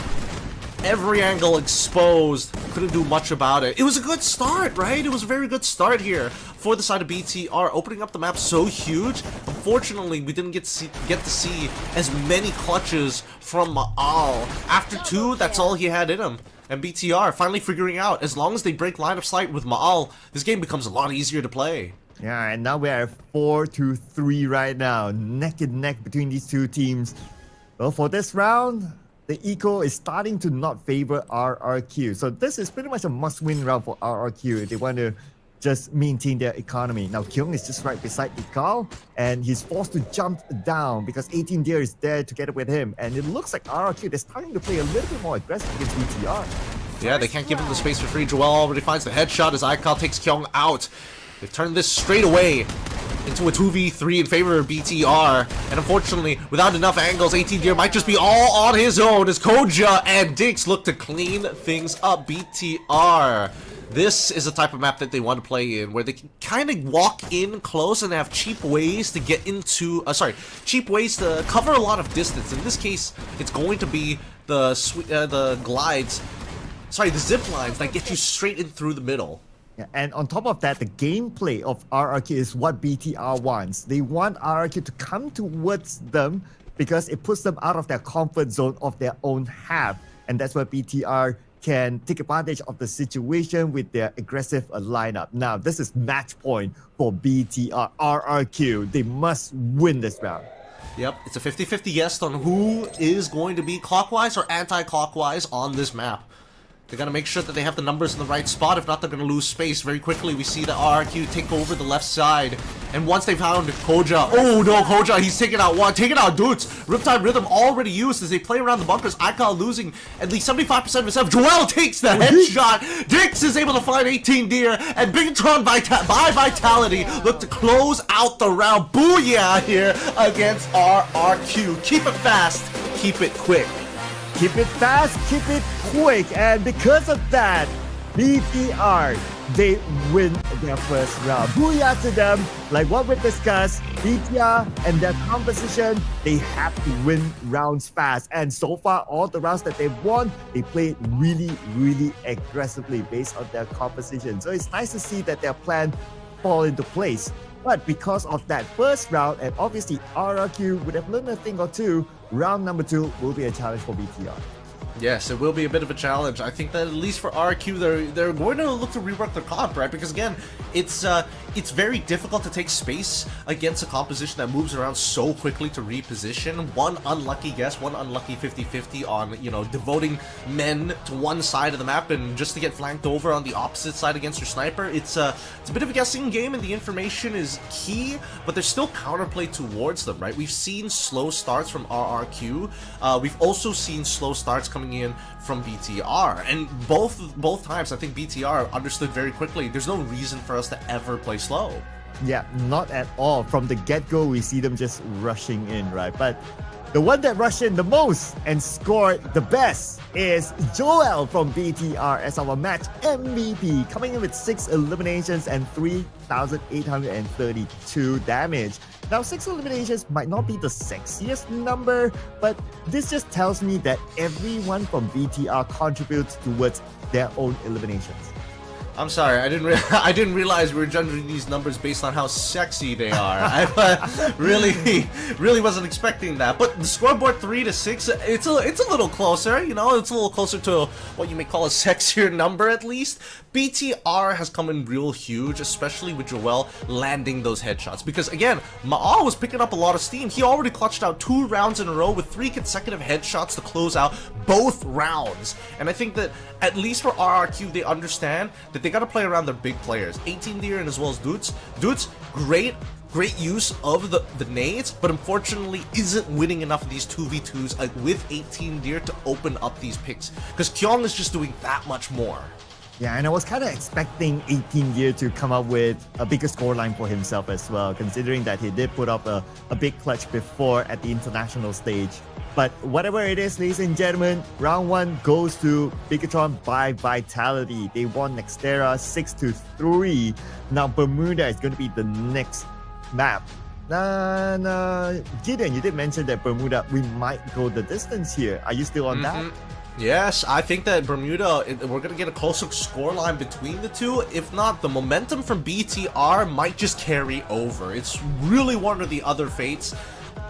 Every angle exposed. Couldn't do much about it. It was a good start, right? It was a very good start here for the side of BTR, opening up the map so huge. Unfortunately, we didn't get to see as many clutches from Maal. After 2, that's all he had in him. And BTR finally figuring out, as long as they break line of sight with Maal, this game becomes a lot easier to play. Yeah, and now we're at 4-3 right now, neck and neck between these two teams. Well, for this round, the eco is starting to not favor RRQ. So this is pretty much a must-win round for RRQ if they want to just maintain their economy. Now Kyung is just right beside Ikal, and he's forced to jump down because 18 Deer is there together with him. And it looks like RRQ, they're starting to play a little bit more aggressive against BTR. Yeah, they can't give him the space for free. Joel already finds the headshot as Ikal takes Kyung out. They've turned this straight away into a 2v3 in favor of BTR. And unfortunately, without enough angles, 18 Deer might just be all on his own as Koja and Dix look to clean things up. BTR. This is the type of map that they want to play in, where they can kind of walk in close and have cheap ways to get into, cheap ways to cover a lot of distance. In this case, it's going to be the zip lines that get you straight in through the middle. Yeah, and on top of that, the gameplay of RRQ is what BTR wants. They want RRQ to come towards them because it puts them out of their comfort zone of their own half. And that's where BTR can take advantage of the situation with their aggressive lineup. Now, this is match point for BTR. RRQ, they must win this round. Yep, it's a 50-50 guess on who is going to be clockwise or anti-clockwise on this map. They gotta make sure that they have the numbers in the right spot. If not, they're gonna lose space very quickly. We see the RRQ take over the left side. And once they found Koja, oh no, Koja, he's taking out one, taking out Dudes. Riptide Rhythm already used as they play around the bunkers. Icon losing at least 75% of himself. Joel takes the headshot. Dix is able to find 18 Deer. And Bigtron by Vitality look to close out the round. Booyah here against RRQ. Keep it fast, keep it quick. Keep it fast, keep it quick, and because of that, BTR, they win their first round. Booyah to them. Like what we discussed, BTR and their composition, they have to win rounds fast. And so far, all the rounds that they've won, they played really, really aggressively based on their composition. So it's nice to see that their plan fall into place. But because of that first round, and obviously RRQ would have learned a thing or two, round number 2 will be a challenge for BTR. Yes, it will be a bit of a challenge. I think that at least for RQ, they're going to look to rework their comp, right? Because again, it's very difficult to take space against a composition that moves around so quickly to reposition. One unlucky guess, one unlucky 50-50 on, devoting men to one side of the map and just to get flanked over on the opposite side against your sniper. It's a bit of a guessing game, and the information is key, but there's still counterplay towards them, right? We've seen slow starts from RRQ. We've also seen slow starts coming in from BTR, and both times I think BTR understood very quickly there's no reason for us to ever play slow. Yeah, not at all. From the get-go, we see them just rushing in, right? But the one that rushed in the most and scored the best is Joel from BTR as our match MVP, coming in with 6 eliminations and 3,832 damage. Now, 6 eliminations might not be the sexiest number, but this just tells me that everyone from BTR contributes towards their own eliminations. I'm sorry, I didn't realize we were judging these numbers based on how sexy they are. I really wasn't expecting that. But the scoreboard 3-6, it's a little closer, you know, it's a little closer to what you may call a sexier number at least. BTR has come in real huge, especially with Joel landing those headshots. Because again, Ma'al was picking up a lot of steam. He already clutched out 2 rounds in a row with 3 consecutive headshots to close out both rounds. And I think that at least for RRQ, they understand that they gotta play around their big players. 18 Deer and as well as Dudes. Dudes, great use of the nades, but unfortunately isn't winning enough of these 2v2s like with 18 Deer to open up these picks. Because Kyong is just doing that much more. Yeah, and I was kind of expecting 18 Year to come up with a bigger scoreline for himself as well, considering that he did put up a big clutch before at the international stage. But whatever it is, ladies and gentlemen, round 1 goes to Bigatron by Vitality. They won Nextera 6-3. Now Bermuda is going to be the next map. Gideon, you did mention that Bermuda, we might go the distance here. Are you still on that? Yes, I think that Bermuda, we're going to get a closer scoreline between the two. If not, the momentum from BTR might just carry over. It's really one or the other fates.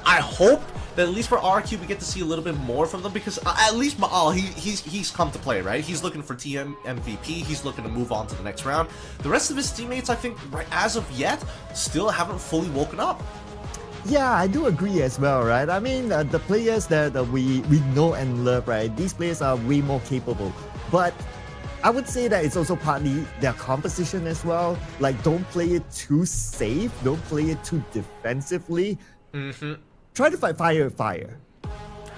I hope that at least for RQ we get to see a little bit more from them, because at least Ma'al, he's come to play, right? He's looking for TM MVP, he's looking to move on to the next round. The rest of his teammates, I think, right as of yet, still haven't fully woken up. Yeah, I do agree as well, right? I mean, the players that we know and love, right? These players are way more capable. But I would say that it's also partly their composition as well. Like, don't play it too safe. Don't play it too defensively. Try to fight fire with fire.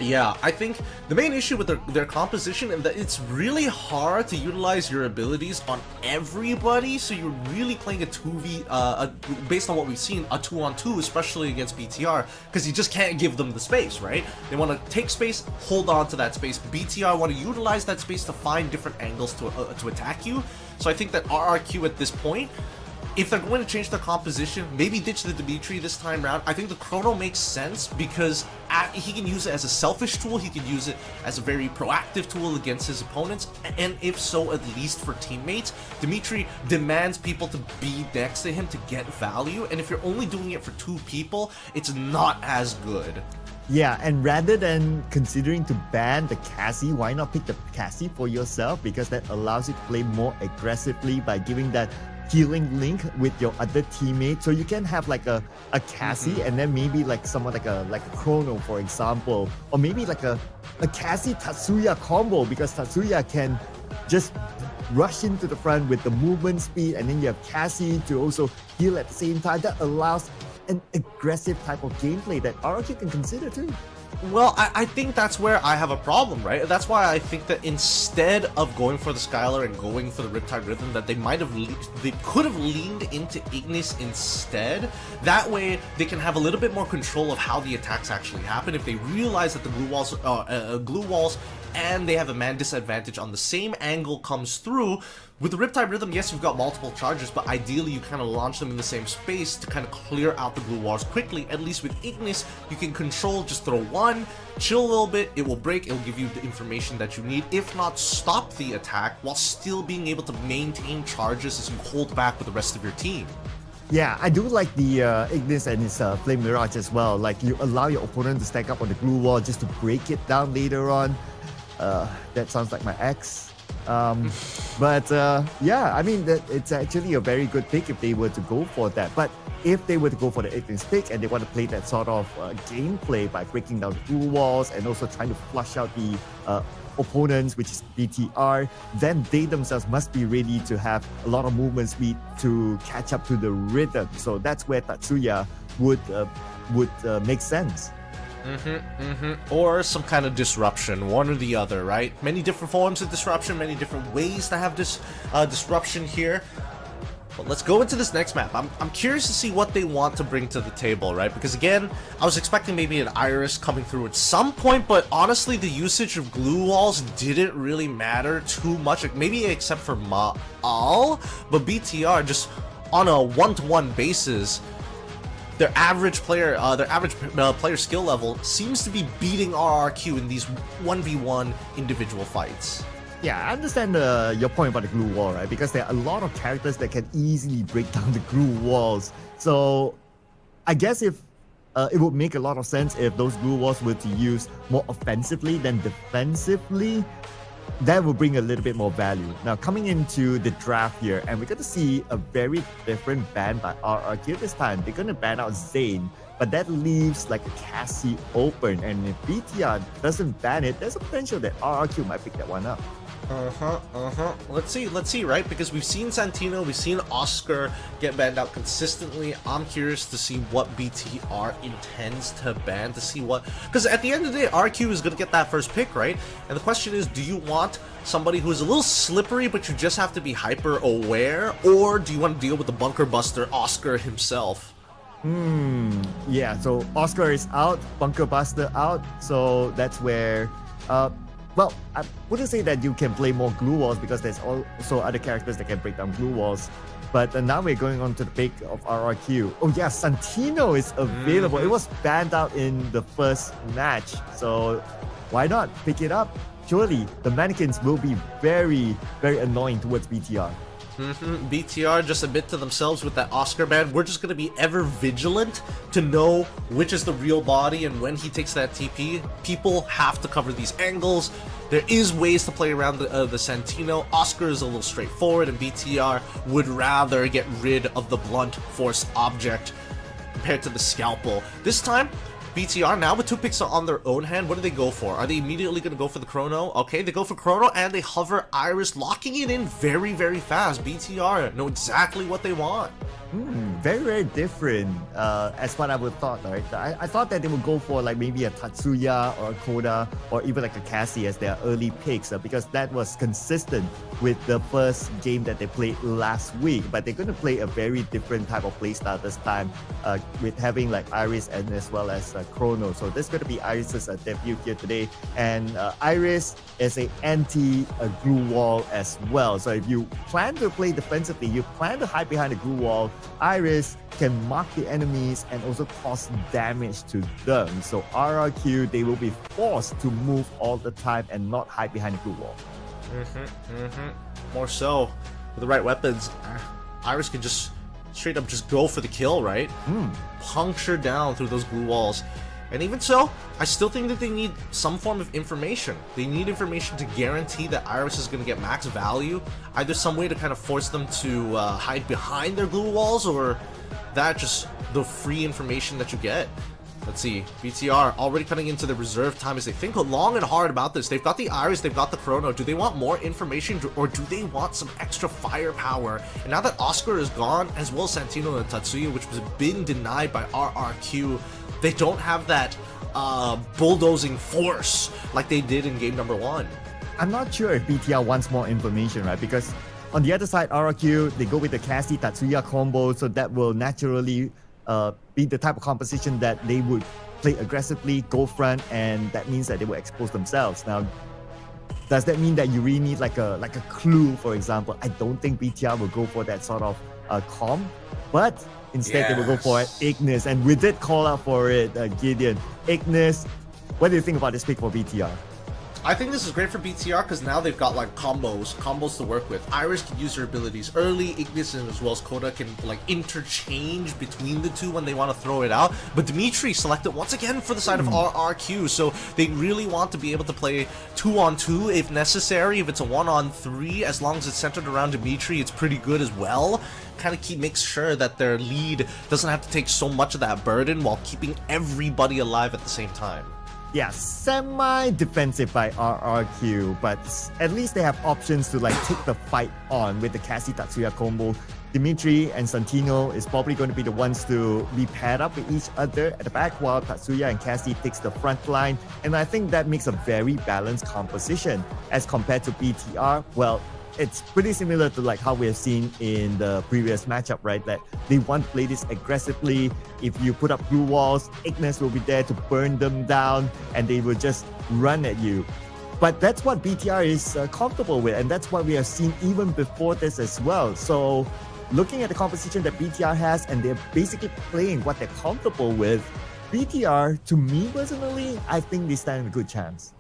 Yeah, I think the main issue with their composition is that it's really hard to utilize your abilities on everybody, so you're really playing a 2v, based on what we've seen, a 2-on-2, especially against BTR, because you just can't give them the space, right? They want to take space, hold on to that space. BTR want to utilize that space to find different angles to attack you, so I think that RRQ at this point, if they're going to change their composition, maybe ditch the Dimitri this time around. I think the Chrono makes sense because he can use it as a selfish tool, he can use it as a very proactive tool against his opponents, and if so, at least for teammates. Dimitri demands people to be next to him to get value, and if you're only doing it for 2 people, it's not as good. Yeah, and rather than considering to ban the Cassie, why not pick the Cassie for yourself? Because that allows you to play more aggressively by giving that healing link with your other teammate, so you can have like a Cassie and then maybe like someone like a Chrono, for example, or maybe like a Cassie Tatsuya combo, because Tatsuya can just rush into the front with the movement speed, and then you have Cassie to also heal at the same time. That allows an aggressive type of gameplay that RRQ can consider too. Well, I think that's where I have a problem, right? That's why I think that instead of going for the Skylar and going for the Riptide Rhythm, that they could have leaned into Ignis instead. That way, they can have a little bit more control of how the attacks actually happen. If they realize that the glue walls and they have a man disadvantage on the same angle comes through. With the Riptide Rhythm, yes, you've got multiple charges, but ideally you kind of launch them in the same space to kind of clear out the glue walls quickly. At least with Ignis, you can control, just throw one, chill a little bit, it will break, it'll give you the information that you need, if not stop the attack, while still being able to maintain charges as you hold back with the rest of your team. Yeah, I do like the Ignis and his Flame Mirage as well. Like, you allow your opponent to stack up on the glue wall just to break it down later on. That sounds like my ex. But yeah, I mean, it's actually a very good pick if they were to go for that. But if they were to go for the Ignis pick and they want to play that sort of gameplay by breaking down the glue walls and also trying to flush out the opponents, which is BTR, then they themselves must be ready to have a lot of movement speed to catch up to the rhythm. So that's where Tatsuya would make sense. Or some kind of disruption, one or the other, right? Many different forms of disruption, many different ways to have this disruption here. But let's go into this next map. I'm curious to see what they want to bring to the table, right? Because again, I was expecting maybe an Iris coming through at some point, but honestly, the usage of glue walls didn't really matter too much, like maybe except for Ma'al, but BTR just on a one-to-one basis, their average player skill level seems to be beating RRQ in these 1v1 individual fights. Yeah, I understand your point about the glue wall, right? Because there are a lot of characters that can easily break down the glue walls. So I guess if it would make a lot of sense if those glue walls were to use more offensively than defensively. That will bring a little bit more value. Now, coming into the draft here, and we're going to see a very different ban by RRQ this time. They're going to ban out Zane, but that leaves like a Cassie open. And if BTR doesn't ban it, there's a potential that RRQ might pick that one up. Let's see, right? Because we've seen Santino, we've seen Oscar get banned out consistently. I'm curious to see what BTR intends to ban, to see what... Because at the end of the day, RQ is going to get that first pick, right? And the question is, do you want somebody who's a little slippery, but you just have to be hyper aware? Or do you want to deal with the bunker buster, Oscar himself? Yeah, so Oscar is out, Bunker Buster out, so that's where... well, I wouldn't say that you can play more glue walls because there's also other characters that can break down glue walls. But now we're going on to the pick of RRQ. Oh yeah, Santino is available. It was banned out in the first match. So why not pick it up? Surely the mannequins will be very, very annoying towards BTR. BTR just admit to themselves with that Oscar ban, we're just going to be ever vigilant to know which is the real body, and when he takes that TP, people have to cover these angles. There is ways to play around the Santino. Oscar is a little straightforward, and BTR would rather get rid of the blunt force object compared to the scalpel. This time, BTR now with 2 picks on their own hand, what do they go for? Are they immediately going to go for the Chrono? Okay, they go for Chrono and they hover Iris, locking it in very, very fast. BTR know exactly what they want. Very, very different as what I would thought, right? I thought that they would go for like maybe a Tatsuya or a Koda or even like a Cassie as their early picks because that was consistent with the first game that they played last week. But they're going to play a very different type of playstyle this time with having like Iris and as well as Chrono. So this is going to be Iris's debut here today. And Iris is an anti-glue wall as well. So if you plan to play defensively, you plan to hide behind the glue wall, Iris can mark the enemies and also cause damage to them. So RRQ, they will be forced to move all the time and not hide behind the glue wall. More so, with the right weapons, Iris can just straight up just go for the kill, right? Puncture down through those glue walls. And even so, I still think that they need some form of information. They need information to guarantee that Iris is going to get max value. Either some way to kind of force them to hide behind their glue walls, or that just the free information that you get. Let's see, BTR already cutting into the reserve time as they think long and hard about this. They've got the Iris, they've got the Chrono. Do they want more information, or do they want some extra firepower? And now that Oscar is gone, as well as Santino and Tatsuya, which was been denied by RRQ, they don't have that bulldozing force like they did in game number 1. I'm not sure if BTR wants more information, right? Because on the other side, RRQ, they go with the Cassie Tatsuya combo, so that will naturally be the type of composition that they would play aggressively, go front, and that means that they will expose themselves. Now, does that mean that you really need like a clue, for example? I don't think BTR will go for that sort of comp, but instead they will go for Ignis, and we did call out for it, Gideon. Ignis, what do you think about this pick for BTR? I think this is great for BTR because now they've got like combos to work with. Iris can use her abilities early, Ignis and as well as Koda can like interchange between the two when they want to throw it out. But Dimitri selected once again for the side of RRQ, so they really want to be able to play 2-on-2 if necessary. If it's a 1-on-3, as long as it's centered around Dimitri, it's pretty good as well. Kind of makes sure that their lead doesn't have to take so much of that burden while keeping everybody alive at the same time. Yeah, semi-defensive by RRQ, but at least they have options to like take the fight on with the Cassie Tatsuya combo. Dimitri and Santino is probably going to be the ones to be paired up with each other at the back, while Tatsuya and Cassie takes the front line. And I think that makes a very balanced composition as compared to BTR. Well, it's pretty similar to like how we have seen in the previous matchup, right? That they want to play this aggressively. If you put up glue walls, Ignis will be there to burn them down and they will just run at you. But that's what BTR is comfortable with, and that's what we have seen even before this as well. So looking at the composition that BTR has, and they're basically playing what they're comfortable with, BTR, to me personally, I think they stand a good chance.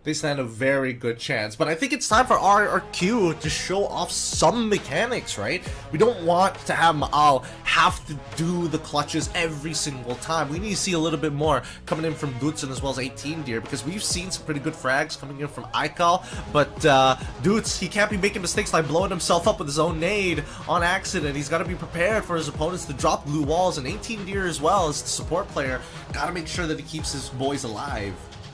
they stand a very good chance. But I think it's time for RRQ to show off some mechanics, right? We don't want to have Maal have to do the clutches every single time. We need to see a little bit more coming in from Dutsen as well as 18 Deer, because we've seen some pretty good frags coming in from Aikal, but Dutz, he can't be making mistakes like blowing himself up with his own nade on accident. He's got to be prepared for his opponents to drop blue walls, and 18 Deer as well as the support player got to make sure that he keeps his boys alive.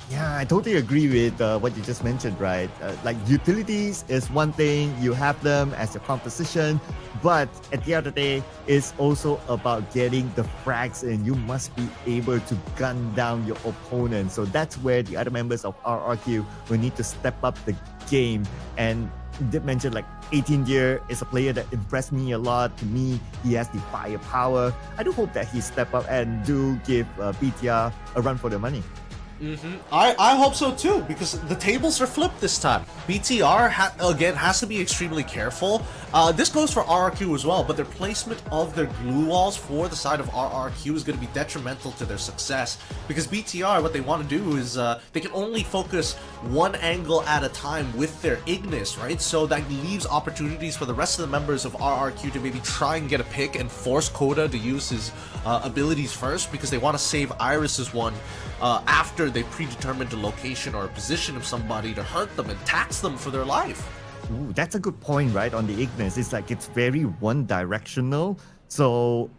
Yeah, I totally agree with what you just mentioned, right? Like utilities is one thing, you have them as your composition, but at the end of the day, it's also about getting the frags in. You must be able to gun down your opponent. So that's where the other members of RRQ will need to step up the game. And you did mention like 18 Year is a player that impressed me a lot. To me, he has the firepower. I do hope that he step up and do give BTR a run for their money. I hope so too, because the tables are flipped this time. BTR again has to be extremely careful. This goes for RRQ as well, but their placement of their glue walls for the side of RRQ is going to be detrimental to their success, because BTR, what they want to do is they can only focus one angle at a time with their Ignis, right? So that leaves opportunities for the rest of the members of RRQ to maybe try and get a pick and force Koda to use his abilities first, because they want to save Iris's one after they predetermined the location or position of somebody to hurt them and tax them for their life. Ooh, that's a good point, right? On the Ignis, it's like it's very one-directional. So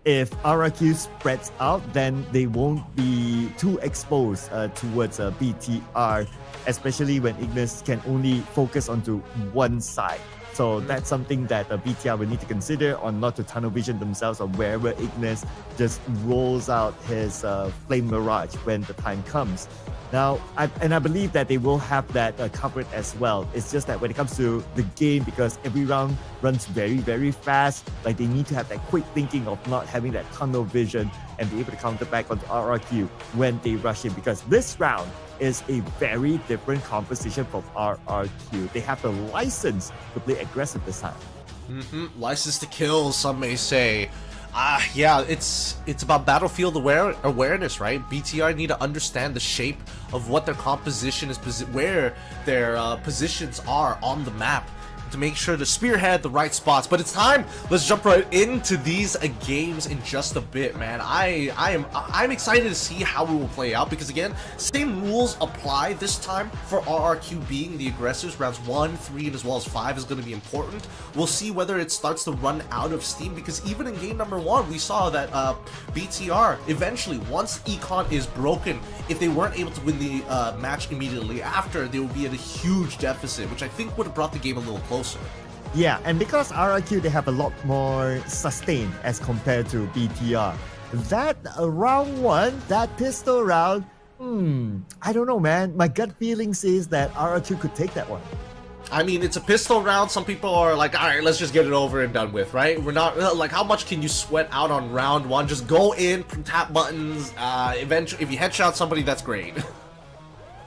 if RRQ spreads out, then they won't be too exposed towards BTR, especially when Ignis can only focus onto one side. So that's something that BTR will need to consider on not to tunnel vision themselves on wherever Ignis just rolls out his Flame Mirage when the time comes. Now, I believe that they will have that covered as well. It's just that when it comes to the game, because every round runs very, very fast, like they need to have that quick thinking of not having that tunnel vision and be able to counter back onto RRQ when they rush in, because this round is a very different composition from RRQ. They have the license to play aggressive this time. License to kill, some may say. Yeah, it's about battlefield awareness, right? BTR need to understand the shape of what their composition is, where their positions are on the map, to make sure to spearhead the right spots. But it's time. Let's jump right into these games in just a bit, man. I'm excited to see how it will play out, because again, same rules apply this time for RRQ being the aggressors. Rounds 1, 3, and as well as 5 is going to be important. We'll see whether it starts to run out of steam, because even in game number 1, we saw that BTR eventually, once Econ is broken, if they weren't able to win the match immediately after, they would be at a huge deficit, which I think would have brought the game a little closer. Yeah, and because RRQ, they have a lot more sustain as compared to BTR. That round 1, that pistol round, I don't know, man. My gut feeling says that RRQ could take that one. I mean, it's a pistol round. Some people are like, all right, let's just get it over and done with, right? We're not, like, how much can you sweat out on round 1? Just go in, tap buttons, eventually, if you headshot somebody, that's great.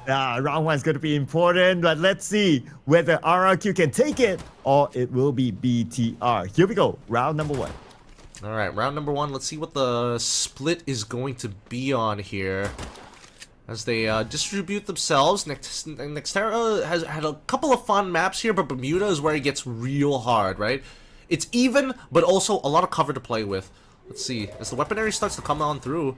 Round 1 is going to be important, but let's see whether RRQ can take it or it will be BTR. Here we go, round number 1. All right, round number 1. Let's see what the split is going to be on here as they distribute themselves. Nextera has had a couple of fun maps here, but Bermuda is where it gets real hard, right? It's even, but also a lot of cover to play with. Let's see, as the weaponry starts to come on through,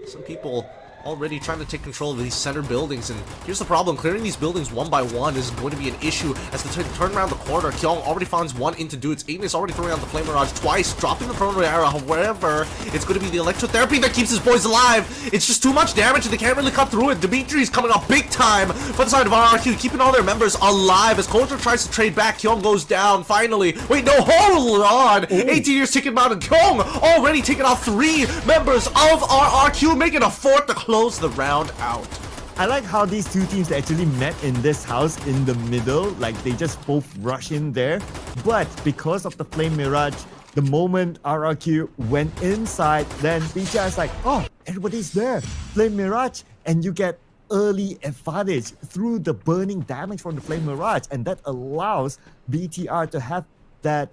some people already trying to take control of these center buildings, and here's the problem: clearing these buildings one by one is going to be an issue. As they turn around the corner, Kyung already finds one into Dudes. Aiden is already throwing out the Flame Mirage twice, dropping the Chrono Arrow. However, it's going to be the electrotherapy that keeps his boys alive. It's just too much damage, and they can't really cut through it. Dimitri's coming off big time for the side of RRQ, keeping all their members alive. As Coulter tries to trade back, Kyung goes down finally. Wait, no, hold on! 18 years taking him out, and Kyung already taking off 3 members of RRQ, making a 4th to close the round out. I like how these two teams actually met in this house in the middle, like they just both rush in there. But because of the Flame Mirage, the moment RRQ went inside, then BTR is like, oh, everybody's there, Flame Mirage, and you get early advantage through the burning damage from the Flame Mirage, and that allows BTR to have that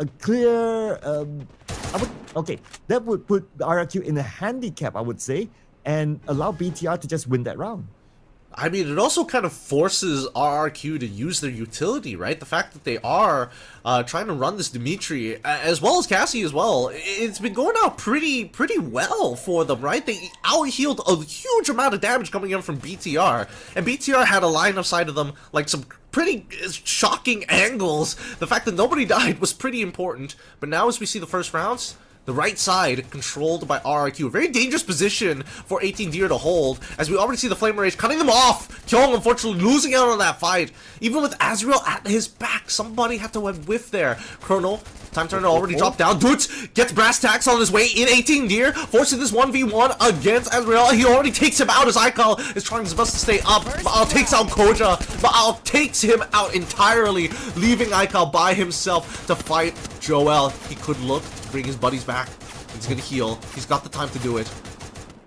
a clear, that would put RRQ in a handicap, I would say, and allow BTR to just win that round. I mean, it also kind of forces RRQ to use their utility, right? The fact that they are trying to run this Dimitri, as well as Cassie as well, it's been going out pretty well for them, right? They out-healed a huge amount of damage coming in from BTR, and BTR had a line of sight of them, like some pretty shocking angles. The fact that nobody died was pretty important, but now as we see the first rounds, the right side controlled by RRQ. A very dangerous position for 18 Deer to hold, as we already see the Flame Rage cutting them off. Kyung unfortunately losing out on that fight. Even with Azrael at his back, somebody had to whiff there. Chrono, Time Turner already dropped down. Doots gets Brass Tacks on his way in 18 Deer, forcing this 1v1 against Azrael. He already takes him out as Aikal is trying his best to stay up. Ma'al takes out Koja. Ma'al takes him out entirely, leaving Aikal by himself to fight Joel. He could look to bring his buddies back. He's gonna heal. He's got the time to do it.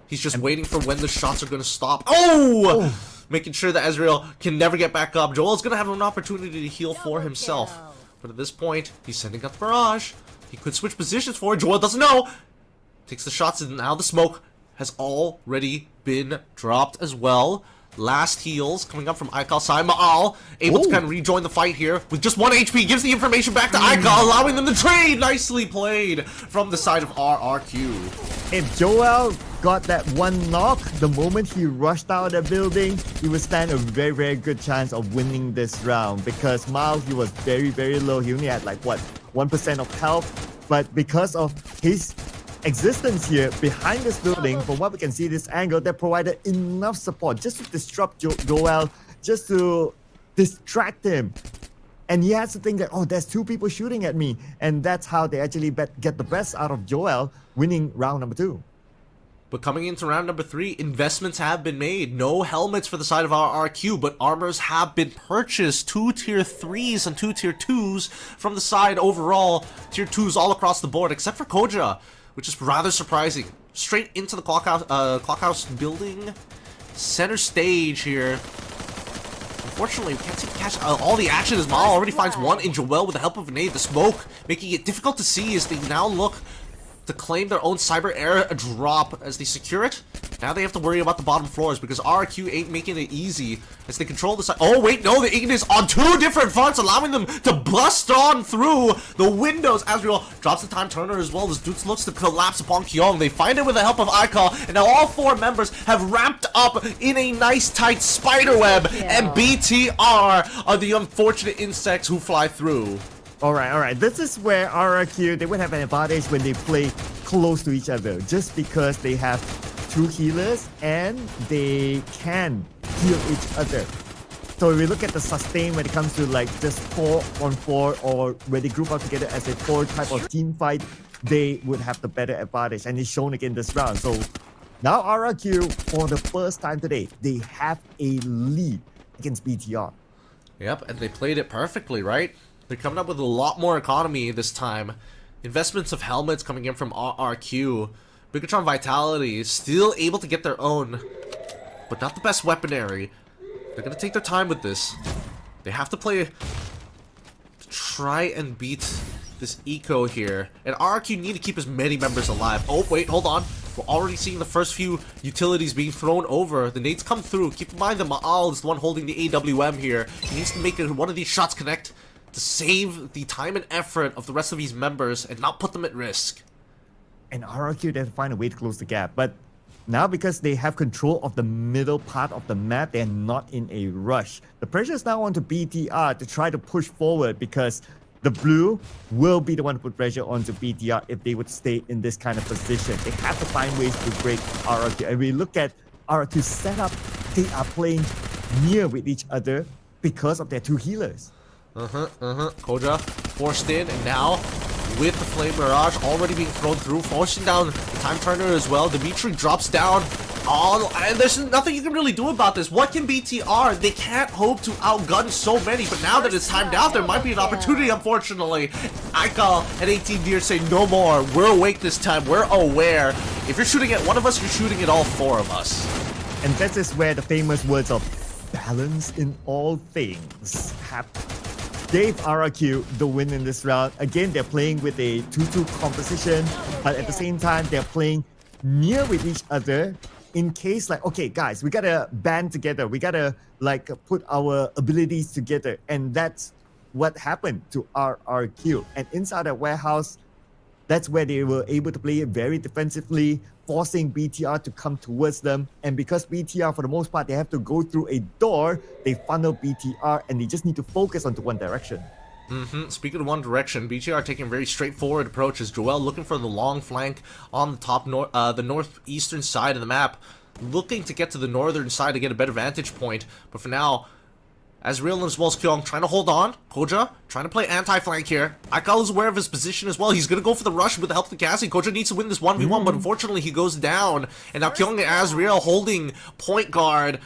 He's just waiting for when the shots are gonna stop. Oh! Making sure that Azrael can never get back up. Joel's gonna have an opportunity to heal for himself. But at this point, he's sending out the barrage. He could switch positions for it. Joel doesn't know. Takes the shots, and now the smoke has already been dropped as well. Last heals coming up from Aikal side. Ma'al able to kind of rejoin the fight here with just 1 HP. Gives the information back to Aikal, allowing them to trade. Nicely played from the side of RRQ. If Joel got that one knock, the moment he rushed out of the building, he would stand a very good chance of winning this round, because Miles, he was very low. He only had like, what, 1% of health, but because of his existence here behind this building, from what we can see this angle, that provided enough support just to disrupt Joel, just to distract him. And he has to think that, oh, there's two people shooting at me. And that's how they actually get the best out of Joel, winning round number 2. But coming into round number 3, investments have been made. No helmets for the side of RRQ, but armors have been purchased. 2 tier 3s and 2 tier 2s from the side overall. Tier 2s all across the board, except for Koja, which is rather surprising. Straight into the clockhouse building. Center stage here. Unfortunately, we can't seem to catch all the action as Ma'al already finds one in Joel with the help of a nade. The smoke making it difficult to see as they now look to claim their own cyber air drop as they secure it. Now they have to worry about the bottom floors because RRQ ain't making it easy as they control the side. Oh wait, no, the Ignis is on 2 different fronts, allowing them to bust on through the windows. Azrael drops the Time Turner as well as Doots looks to collapse upon Kyung. They find it with the help of Aikal, and now all 4 members have wrapped up in a nice tight spider web, and BTR are the unfortunate insects who fly through. Alright. This is where RRQ, they would have an advantage when they play close to each other, just because they have 2 healers and they can heal each other. So if we look at the sustain when it comes to like just 4-on-4, or when they group up together as a 4 type of team fight, they would have the better advantage, and it's shown again this round. So now RRQ, for the first time today, they have a lead against BTR. Yep, and they played it perfectly, right? They're coming up with a lot more economy this time. Investments of helmets coming in from RRQ. Bigatron Vitality is still able to get their own, but not the best weaponry. They're going to take their time with this. They have to play to try and beat this eco here. And RRQ need to keep as many members alive. Oh, wait, hold on. We're already seeing the first few utilities being thrown over. The nades come through. Keep in mind that Ma'al is the one holding the AWM here. He needs to make one of these shots connect to save the time and effort of the rest of these members and not put them at risk. And RRQ, they have to find a way to close the gap. But now, because they have control of the middle part of the map, they're not in a rush. The pressure is now on to BTR to try to push forward, because the blue will be the one to put pressure onto BTR if they would stay in this kind of position. They have to find ways to break RRQ. And we look at RRQ's setup, they are playing near with each other because of their 2 healers. Koja forced in, and now with the Flame Mirage already being thrown through, forcing down the Time Turner as well. Dimitri drops down. And there's nothing you can really do about this. What can BTR? They can't hope to outgun so many, but now that it's timed out, there might be an opportunity, unfortunately. Aikal and 18 Deer say no more. We're awake this time. We're aware. If you're shooting at one of us, you're shooting at all 4 of us. And that is where the famous words of balance in all things gave RRQ the win in this round. Again, they're playing with a 2-2 composition, but at the same time, they're playing near with each other in case like, okay, guys, we gotta band together. We gotta like put our abilities together. And that's what happened to RRQ. And inside that warehouse, that's where they were able to play it very defensively, forcing BTR to come towards them. And because BTR, for the most part, they have to go through a door, they funnel BTR and they just need to focus onto one direction. Speaking of one direction, BTR taking a very straightforward approach as Joel looking for the long flank on the top the northeastern side of the map, looking to get to the northern side to get a better vantage point. But for now, Azrael as well as Kyong trying to hold on. Koja trying to play anti-flank here. Aikal is aware of his position as well. He's going to go for the rush with the help of the Cassie. Koja needs to win this 1v1, but unfortunately he goes down. And now Kyong and Azrael holding point guard,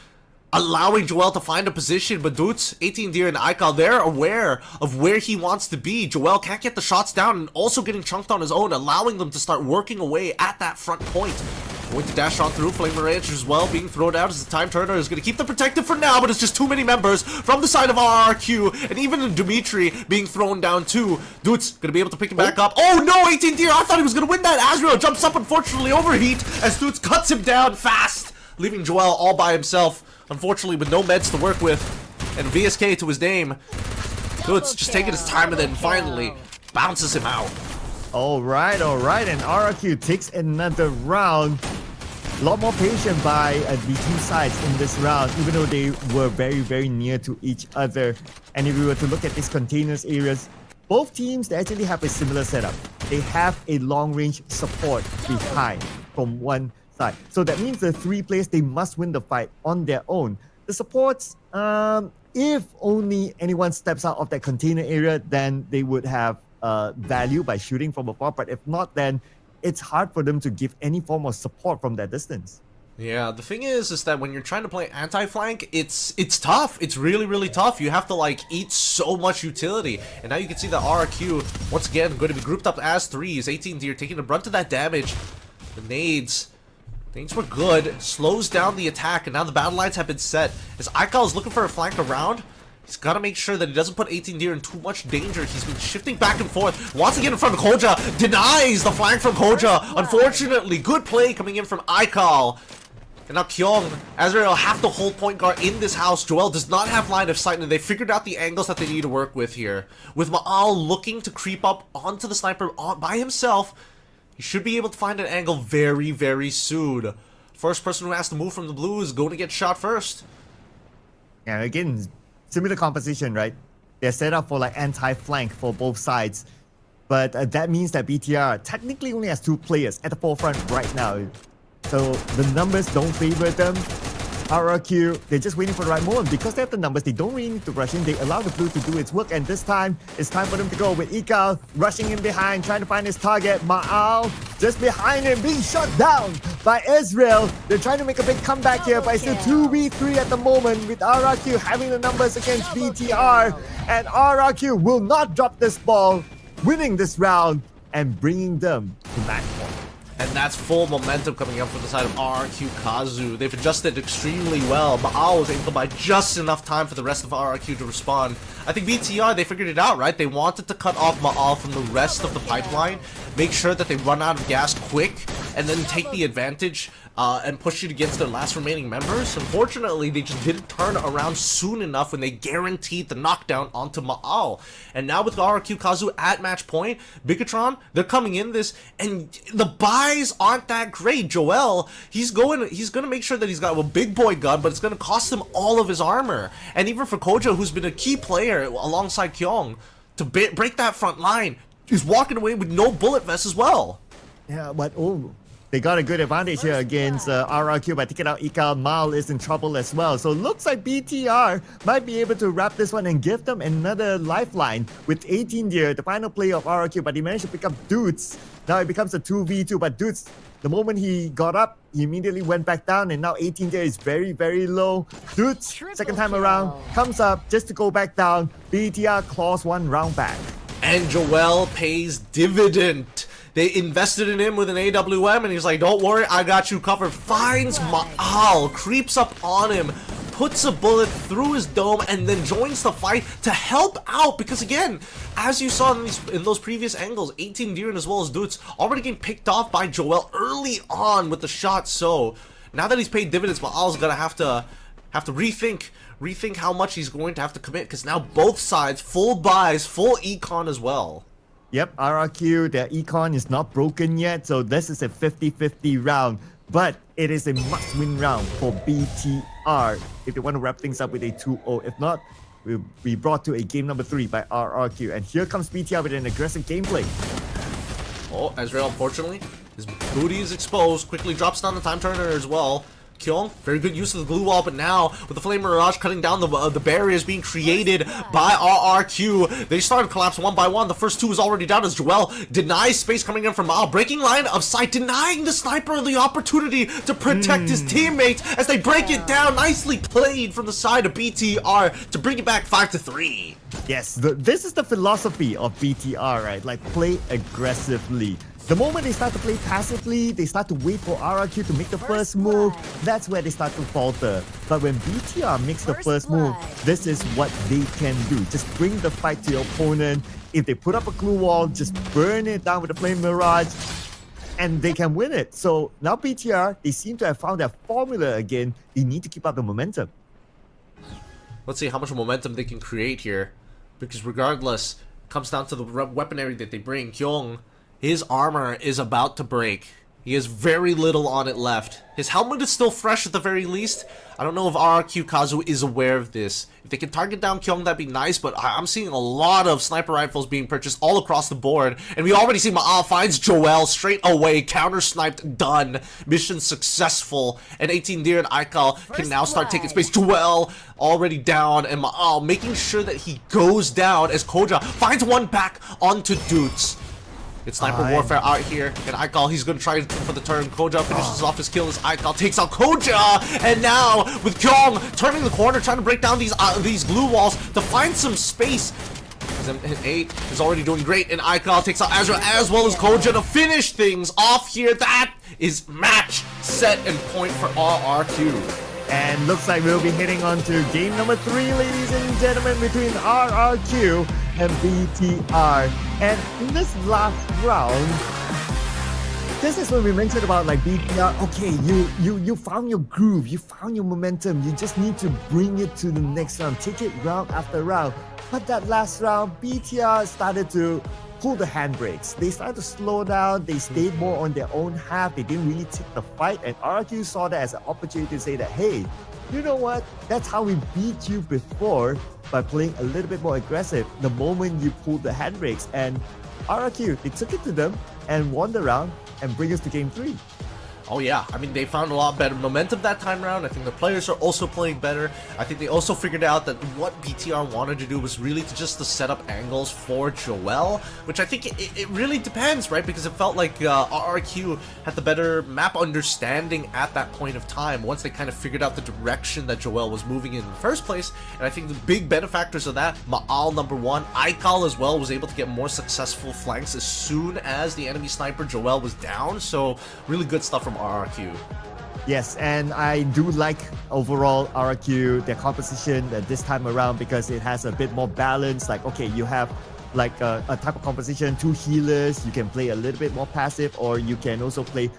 allowing Joel to find a position, but Dutz, 18 Deer, and Aikal, they're aware of where he wants to be. Joel can't get the shots down and also getting chunked on his own, allowing them to start working away at that front point. Going to dash on through, Flame Range as well, being thrown out as the Time Turner is going to keep them protected for now, but it's just too many members from the side of RRQ, and even Dimitri being thrown down too. Dutz going to be able to pick him back up. Oh no, 18 Deer, I thought he was going to win that. Azrael jumps up, unfortunately overheat, as Dutz cuts him down fast, leaving Joel all by himself. Unfortunately, with no meds to work with, and VSK to his name. Dutz just taking his time and then finally bounces him out. All right, and RRQ takes another round. A lot more patient by the two sides in this round, even though they were very, very near to each other. And if we were to look at these containers areas, both teams, they actually have a similar setup. They have a long-range support behind from one side. So that means the three players, they must win the fight on their own. The supports, if only anyone steps out of that container area, then they would have value by shooting from afar. But if not, then it's hard for them to give any form of support from that distance. Yeah, the thing is that when you're trying to play anti-flank, it's tough. It's really, really tough. You have to, like, eat so much utility. And now you can see that RRQ, once again, going to be grouped up as threes. 18 Deer taking the brunt of that damage. The nades were good. Slows down the attack, and now the battle lines have been set. As Aikal is looking for a flank around, he's got to make sure that he doesn't put 18 Deer in too much danger. He's been shifting back and forth. Wants to get in front of Koja. Denies the flank from Koja. Unfortunately, good play coming in from Aikal. And now Kyong, Azrael have to hold point guard in this house. Joel does not have line of sight, and they figured out the angles that they need to work with here. With Maal looking to creep up onto the sniper by himself, he should be able to find an angle very, very soon. First person who has to move from the blue is going to get shot first. And again, similar composition, right? They're set up for like anti-flank for both sides. But that means that BTR technically only has two players at the forefront right now. So the numbers don't favor them. RRQ, they're just waiting for the right moment. Because they have the numbers, they don't really need to rush in. They allow the blue to do its work. And this time, it's time for them to go with Ikal rushing in behind, trying to find his target. Maal just behind him, being shot down by Israel. They're trying to make a big comeback here, but it's still 2v3 at the moment with RRQ having the numbers against BTR. And RRQ will not drop this ball, winning this round and bringing them to match point. And that's full momentum coming up from the side of RRQ Kazu. They've adjusted extremely well. Maal was able to buy just enough time for the rest of RRQ to respond. I think BTR, they figured it out, right? They wanted to cut off Maal from the rest of the pipeline, make sure that they run out of gas quick, and then take the advantage and push it against their last remaining members. Unfortunately, they just didn't turn around soon enough when they guaranteed the knockdown onto Maal. And now with RRQ Kazu at match point, Bigatron, they're coming in this, and the buys aren't that great. Joel, he's gonna make sure that he's got a big boy gun, but it's gonna cost him all of his armor. And even for Koja, who's been a key player alongside Kyong to break that front line, he's walking away with no bullet vest as well. Yeah, but they got a good advantage here against RRQ by taking out Ikal. Maal is in trouble as well. So looks like BTR might be able to wrap this one and give them another lifeline with 18 Deer, the final play of RRQ, but he managed to pick up Dutz. Now it becomes a 2v2, but Dutz, the moment he got up, he immediately went back down, and now 18 Deer is very, very low. Dutz, second time around, comes up just to go back down. BTR claws one round back. And Joel pays dividend. They invested in him with an AWM, and he's like, don't worry, I got you covered. Finds Maal, creeps up on him, puts a bullet through his dome, and then joins the fight to help out. Because again, as you saw in those previous angles, 18 Deer as well as Dutz already getting picked off by Joel early on with the shot. So now that he's paid dividends, Ma'al's gonna have to rethink how much he's going to have to commit, because now both sides full buys, full econ as well. Yep, RRQ, their econ is not broken yet, so this is a 50-50 round. But it is a must-win round for BTR if they want to wrap things up with a 2-0. If not, we'll be brought to a game number 3 by RRQ. And here comes BTR with an aggressive gameplay. Oh, Ezreal, unfortunately, his booty is exposed, quickly drops down the time turner as well. Kyung, very good use of the glue wall, but now with the Flame Mirage cutting down the barriers being created by RRQ, they started collapse one by one. The first 2 is already down as Joel denies space coming in from Ma'al, breaking line of sight, denying the sniper the opportunity to protect his teammates as they break it down. Nicely played from the side of BTR to bring it back 5-3. Yes, this is the philosophy of BTR, right? Like, play aggressively. The moment they start to play passively, they start to wait for RRQ to make the first move, that's where they start to falter. But when BTR makes the first move, this is what they can do. Just bring the fight to your opponent. If they put up a glue wall, just burn it down with a Flame Mirage, and they can win it. So now BTR, they seem to have found their formula again. They need to keep up the momentum. Let's see how much momentum they can create here, because regardless, it comes down to the weaponry that they bring. Kyung, his armor is about to break. He has very little on it left. His helmet is still fresh at the very least. I don't know if RRQ Kazu is aware of this. If they can target down Kyung, that'd be nice, but I'm seeing a lot of sniper rifles being purchased all across the board. And we already see Ma'al finds Joel straight away, counter-sniped, done. Mission successful. And 18 Deer and Aikal can now start taking space. Joel already down, and Ma'al making sure that he goes down as Koja finds one back onto Dutes. It's sniper warfare out here, and Aikal, he's gonna try for the turn. Koja finishes off his kill as Aikal takes out Koja, and now with Kyung turning the corner, trying to break down these glue walls to find some space. His 8 is already doing great, and Aikal takes out Azra as well as Koja to finish things off here. That is match, set, and point for RRQ. And looks like we'll be heading on to game number 3, ladies and gentlemen, between RRQ and BTR. And in this last round, this is when we mentioned about like BTR. Okay, you found your groove, you found your momentum. You just need to bring it to the next round, take it round after round. But that last round, BTR started to pull the handbrakes. They started to slow down. They stayed more on their own half. They didn't really take the fight, and RRQ saw that as an opportunity to say that, hey, you know what? That's how we beat you before, by playing a little bit more aggressive the moment you pulled the handbrakes. And RRQ, they took it to them and won the round and bring us to game 3. Oh yeah, I mean, they found a lot better momentum that time around. I think the players are also playing better. I think they also figured out that what BTR wanted to do was really to just to set up angles for Joel, which I think it really depends, right? Because it felt like RRQ had the better map understanding at that point of time once they kind of figured out the direction that Joel was moving in the first place. And I think the big benefactors of that, Ma'al number 1, Aikal as well was able to get more successful flanks as soon as the enemy sniper Joel was down. So really good stuff from RRQ. Yes, and I do like overall RRQ, their composition this time around, because it has a bit more balance. Like, okay, you have like a type of composition, 2 healers, you can play a little bit more passive, or you can also play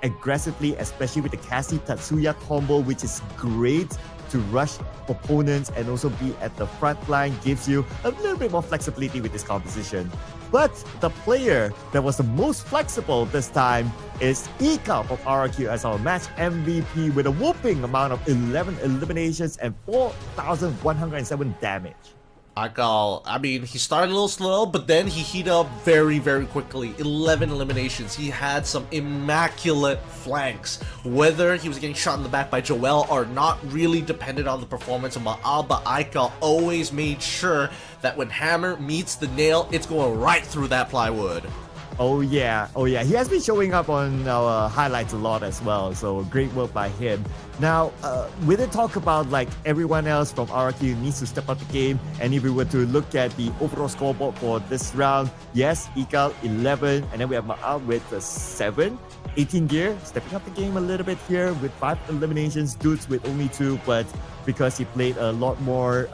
aggressively, especially with the Cassie Tatsuya combo, which is great to rush opponents and also be at the front line, gives you a little bit more flexibility with this composition. But the player that was the most flexible this time is Ika of RRQ as our match MVP with a whooping amount of 11 eliminations and 4,107 damage. Aikal, I mean, he started a little slow, but then he heated up very, very quickly. 11 eliminations. He had some immaculate flanks. Whether he was getting shot in the back by Joel or not really depended on the performance of Ma'al, but Aikal always made sure that when hammer meets the nail, it's going right through that plywood. Oh yeah. He has been showing up on our highlights a lot as well, so great work by him. Now, we did talk about like everyone else from RRQ needs to step up the game, and if we were to look at the overall scoreboard for this round, yes, Ikal 11, and then we have Ma'al with 7. 18 Gear stepping up the game a little bit here with 5 eliminations, Dudes with only 2, but because he played a lot more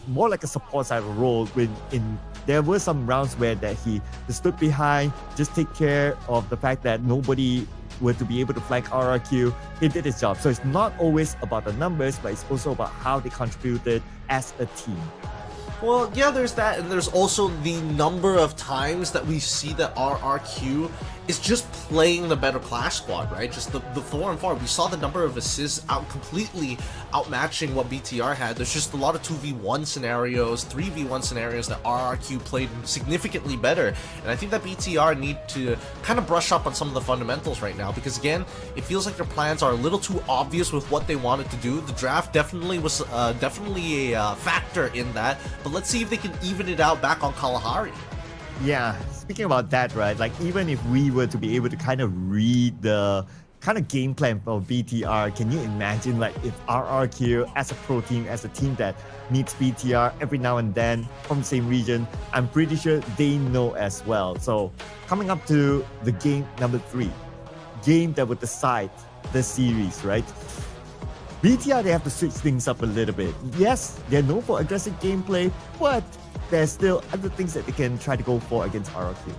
like a support side role there were some rounds where that he stood behind, just take care of the fact that nobody were to be able to flank RRQ, it did its job. So it's not always about the numbers, but it's also about how they contributed as a team. Well, yeah, there's that, and there's also the number of times that we see that RRQ is just playing the better Clash squad, right? Just the 4-on-4. We saw the number of assists completely outmatching what BTR had. There's just a lot of 2v1 scenarios, 3v1 scenarios that RRQ played significantly better. And I think that BTR need to kind of brush up on some of the fundamentals right now, because again, it feels like their plans are a little too obvious with what they wanted to do. The draft definitely was definitely a factor in that, but let's see if they can even it out back on Kalahari. Yeah, speaking about that, right? Like, even if we were to be able to kind of read the kind of game plan of BTR, can you imagine, like, if RRQ as a pro team, as a team that meets BTR every now and then from the same region, I'm pretty sure they know as well. So coming up to the game number 3, game that would decide the series, right? BTR, they have to switch things up a little bit. Yes, they're known for aggressive gameplay, but there's still other things that they can try to go for against RRQ.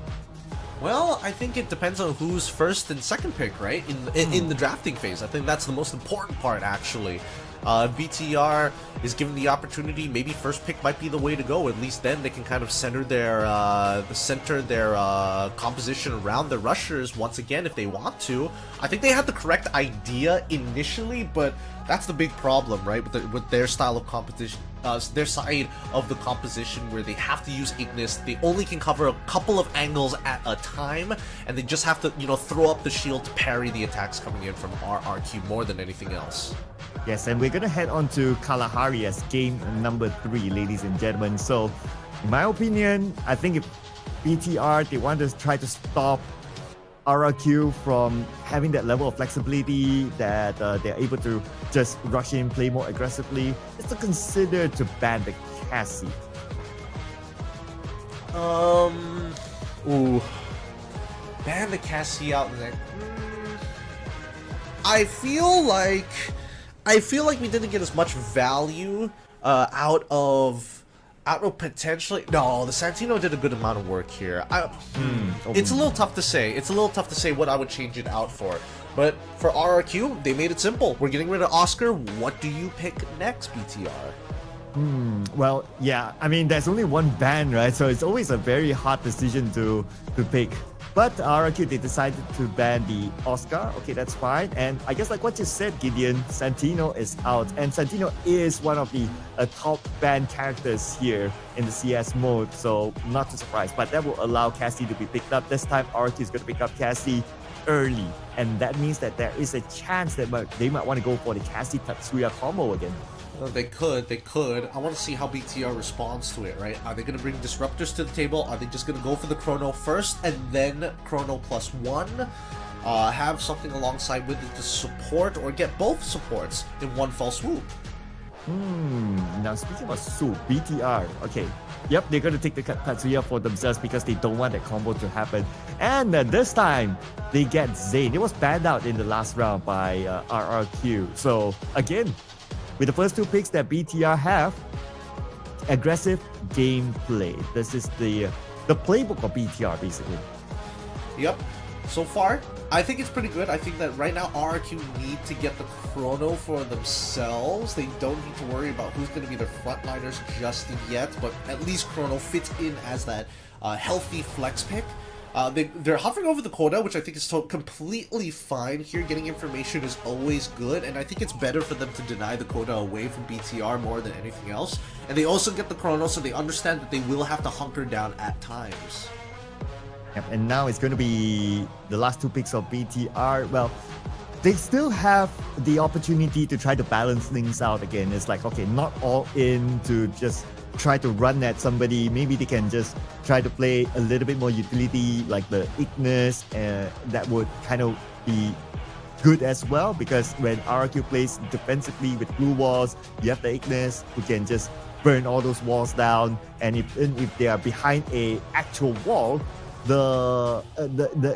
Well, I think it depends on who's first and second pick, right? In the drafting phase. I think that's the most important part, actually. BTR is given the opportunity. Maybe first pick might be the way to go. At least then they can kind of center their composition around the rushers once again if they want to. I think they had the correct idea initially, but that's the big problem, right? With their style of competition, their side of the composition where they have to use Ignis. They only can cover a couple of angles at a time, and they just have to, throw up the shield to parry the attacks coming in from RRQ more than anything else. Yes, and we're going to head on to Kalahari as game number 3, ladies and gentlemen. So, in my opinion, I think if BTR, they want to try to stop RRQ from having that level of flexibility that they're able to just rush in, play more aggressively, is to consider to ban the Cassie. Ban the Cassie out there. I feel like we didn't get as much value out of potentially. No, the Santino did a good amount of work here. It's a little tough to say. It's a little tough to say what I would change it out for. But for RRQ, they made it simple. We're getting rid of Oscar. What do you pick next, BTR? Well, yeah, I mean, there's only one ban, right? So it's always a very hard decision to pick. But RRQ, they decided to ban the Oscar. Okay, that's fine. And I guess like what you said, Gideon, Santino is out. And Santino is one of the top banned characters here in the CS mode. So not too surprised. But that will allow Cassie to be picked up. This time, RRQ is going to pick up Cassie early. And that means that there is a chance that they might want to go for the Cassie Tatsuya combo again. Well, they could. I want to see how BTR responds to it, right? Are they going to bring disruptors to the table? Are they just going to go for the Chrono first and then Chrono +1? Have something alongside with it to support, or get both supports in one fell swoop? Now speaking about swoop, BTR, okay. Yep, they're going to take the Tatsuya for themselves because they don't want that combo to happen. And this time, they get Zane. It was banned out in the last round by RRQ. So again, with the first 2 picks that BTR have, aggressive gameplay. This is the playbook of BTR, basically. Yep. So far, I think it's pretty good. I think that right now RRQ need to get the Chrono for themselves. They don't need to worry about who's going to be their frontliners just yet, but at least Chrono fits in as that healthy flex pick. They're hovering over the quota, which I think is completely fine here. Getting information is always good, and I think it's better for them to deny the quota away from BTR more than anything else. And they also get the Chrono, so they understand that they will have to hunker down at times. Yep, and now it's going to be the last 2 picks of BTR. Well, they still have the opportunity to try to balance things out again. It's like, okay, not all in to just try to run at somebody. Maybe they can just try to play a little bit more utility like the Ignis, that would kind of be good as well, because when RRQ plays defensively with blue walls, you have the Ignis who can just burn all those walls down, and if they are behind a actual wall, the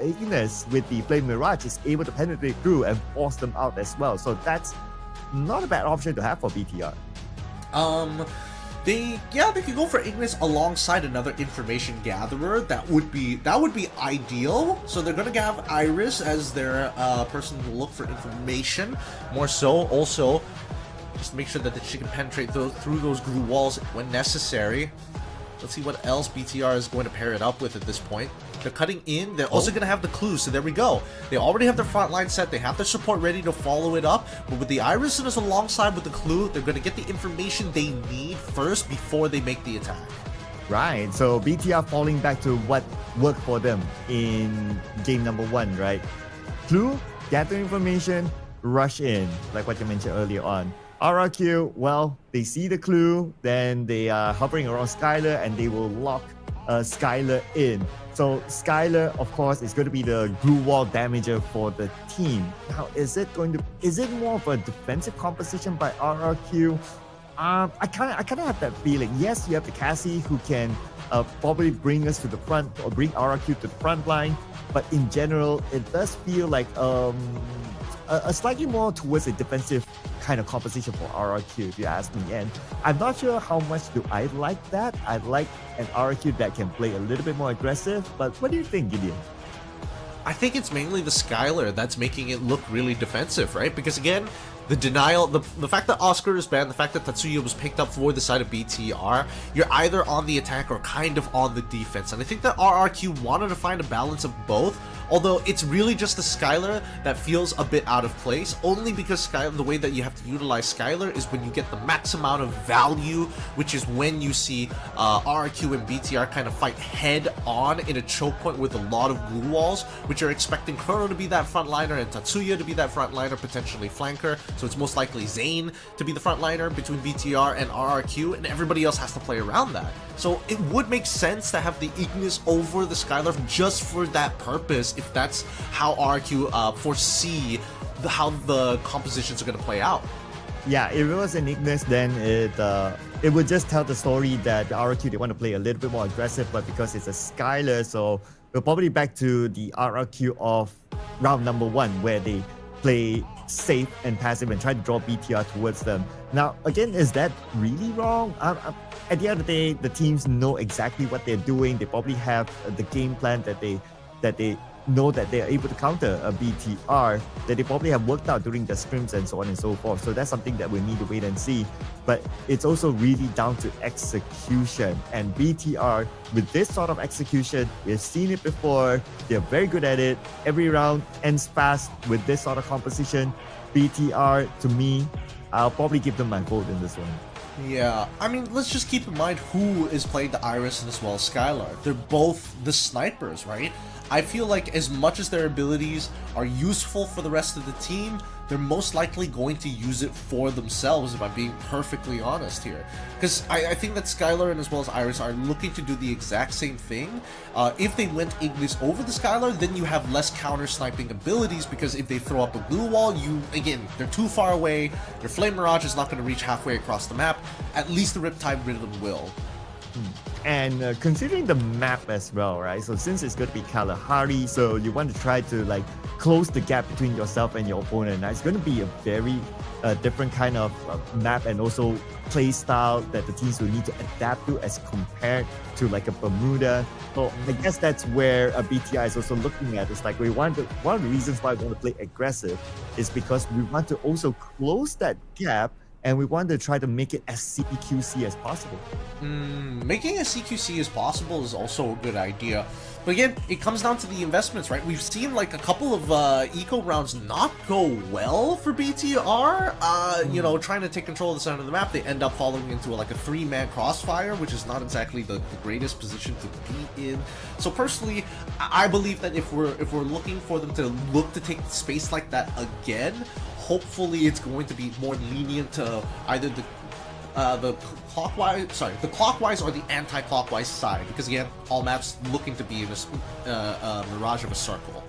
Ignis with the Flame Mirage is able to penetrate through and force them out as well. So that's not a bad option to have for BTR. they could go for Ignis alongside another information gatherer. That would be ideal. So they're gonna have Iris as their person to look for information. More so, also just make sure that she can penetrate through those glue walls when necessary. Let's see what else BTR is going to pair it up with at this point. They're cutting in. They're also going to have the clues. So there we go. They already have their front line set. They have their support ready to follow it up. But with the Iris alongside with the clue, they're going to get the information they need first before they make the attack. Right, so BTR falling back to what worked for them in game number 1, right? Clue, gather information, rush in, like what you mentioned earlier on. RRQ, well, they see the clue, then they are hovering around Skylar and they will lock Skylar in. So Skylar, of course, is going to be the glue wall damager for the team. Now, is it more of a defensive composition by RRQ? I kind of have that feeling. Yes, you have the Cassie who can probably bring us to the front or bring RRQ to the front line, but in general, it does feel like a slightly more towards a defensive kind of composition for RRQ, if you ask me. And I'm not sure how much do I like that. I like an RRQ that can play a little bit more aggressive, but what do you think, Gideon? I think it's mainly the Skylar that's making it look really defensive, right? Because again, the denial, the fact that Oscar is banned, the fact that Tatsuya was picked up for the side of BTR, you're either on the attack or kind of on the defense. And I think that RRQ wanted to find a balance of both, although it's really just the Skylar that feels a bit out of place, only because the way that you have to utilize Skylar is when you get the max amount of value, which is when you see RRQ and BTR kind of fight head on in a choke point with a lot of glue walls, which are expecting Chrono to be that frontliner and Tatsuya to be that frontliner, potentially flanker. So it's most likely Zane to be the frontliner between BTR and RRQ, and everybody else has to play around that. So it would make sense to have the Ignis over the Skylar just for that purpose, if that's how RRQ foresee how the compositions are going to play out. Yeah, if it was an Ignis, then it would just tell the story that the RRQ, they want to play a little bit more aggressive, but because it's a Skylar, so we're probably back to the RRQ of round number 1, where they play safe and passive and try to draw BTR towards them. Now, again, is that really wrong? At the end of the day, the teams know exactly what they're doing. They probably have the game plan that they know that they are able to counter a BTR, that they probably have worked out during the scrims and so on and so forth. So that's something that we need to wait and see. But it's also really down to execution. And BTR, with this sort of execution, we've seen it before. They're very good at it. Every round ends fast with this sort of composition. BTR, to me, I'll probably give them my vote in this one. Yeah, I mean, let's just keep in mind who is playing the Iris and as well as Skylar. They're both the snipers, right? I feel like as much as their abilities are useful for the rest of the team, they're most likely going to use it for themselves, if I'm being perfectly honest here. Because I think that Skylar and as well as Iris are looking to do the exact same thing. If they went Ignis over the Skylar, then you have less counter-sniping abilities, because if they throw up a glue wall, they're too far away, your Flame Mirage is not going to reach halfway across the map. At least the Riptide Rhythm will. And considering the map as well, right? So since it's going to be Kalahari, so you want to try to close the gap between yourself and your opponent. Now, it's going to be a very different kind of map and also play style that the teams will need to adapt to as compared to a Bermuda. So I guess that's where a BTI is also looking at. It's one of the reasons why we want to play aggressive is because we want to also close that gap, and we want to try to make it as CQC as possible. Making a CQC as possible is also a good idea. But again, it comes down to the investments, right? We've seen a couple of eco rounds not go well for BTR. Trying to take control of the center of the map, they end up falling into a 3-man crossfire, which is not exactly the greatest position to be in. So personally, I believe that if we're looking for them to look to take space like that again, hopefully it's going to be more lenient to either the clockwise or the anti-clockwise side, because again, all maps looking to be in a mirage of a circle.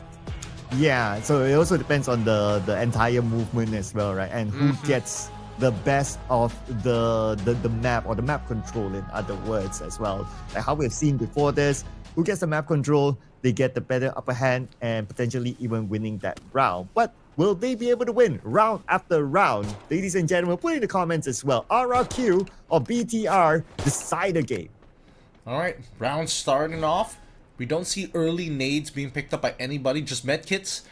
Yeah, so it also depends on the entire movement as well, right? And who gets the best of the map, or the map control, in other words, as well. Like how we've seen before this, who gets the map control, they get the better upper hand and potentially even winning that round. But Will they be able to win round after round? Ladies and gentlemen, put in the comments as well. RRQ or BTR decide the game. Alright, round starting off. We don't see early nades being picked up by anybody, just medkits.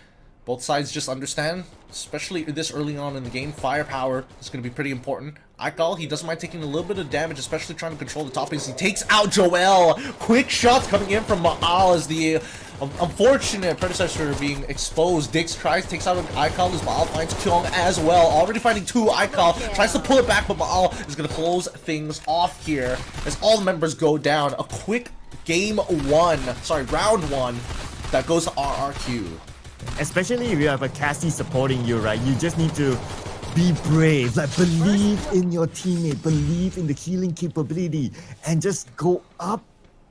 Both sides just understand, especially this early on in the game, firepower is going to be pretty important. Aikal, he doesn't mind taking a little bit of damage, especially trying to control the top base. He takes out Joel. Quick shots coming in from Maal as the unfortunate predecessor being exposed. Dix takes out Aikal as Maal finds Kyung as well. Already finding two. Aikal tries to pull it back, but Maal is going to close things off here as all the members go down. A quick round one that goes to RRQ. Especially if you have a Cassie supporting you, right? You just need to be brave, like believe in your teammate, believe in the healing capability, and just go up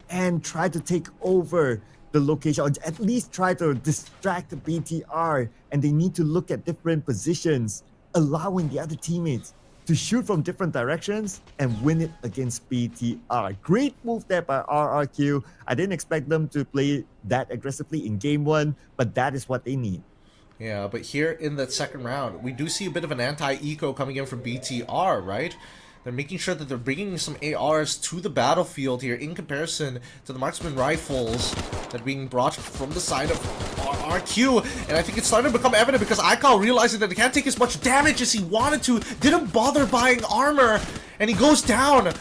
and try to take over the location, or at least try to distract the BTR. And they need to look at different positions, allowing the other teammates to shoot from different directions and win it against BTR. Great move there by RRQ. I didn't expect them to play that aggressively in game one, but that is what they need. Yeah, but here in that second round, we do see a bit of an anti-eco coming in from BTR, right? They're making sure that they're bringing some ARs to the battlefield here in comparison to the marksman rifles that are being brought from the side of RRQ. And I think it's starting to become evident because Aikal, realizing that he can't take as much damage as he wanted to, didn't bother buying armor, and he goes down.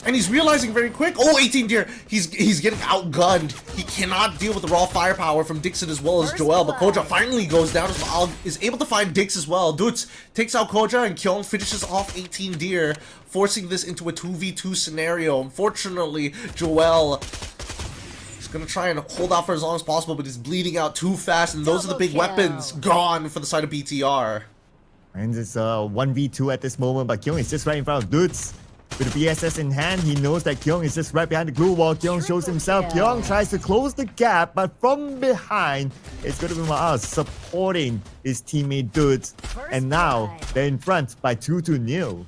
And he's realizing very quick, 18 deer, he's getting outgunned. He cannot deal with the raw firepower from Dixon as well as Joel, but Koja finally goes down as Maal is able to find Dix as well. Dutz takes out Koja and Kyung finishes off 18 deer, forcing this into a 2v2 scenario. Unfortunately, Joel is going to try and hold out for as long as possible, but he's bleeding out too fast, and those are the big weapons gone for the side of BTR. And it's a 1v2 at this moment, but Kyung is just right in front of Dutz. With the BSS in hand, he knows that Kyung is just right behind the glue wall. Kyung shows himself. Kyung tries to close the gap, but from behind, it's going to be Maal supporting his teammate Dudes. And now, they're in front by 2-0.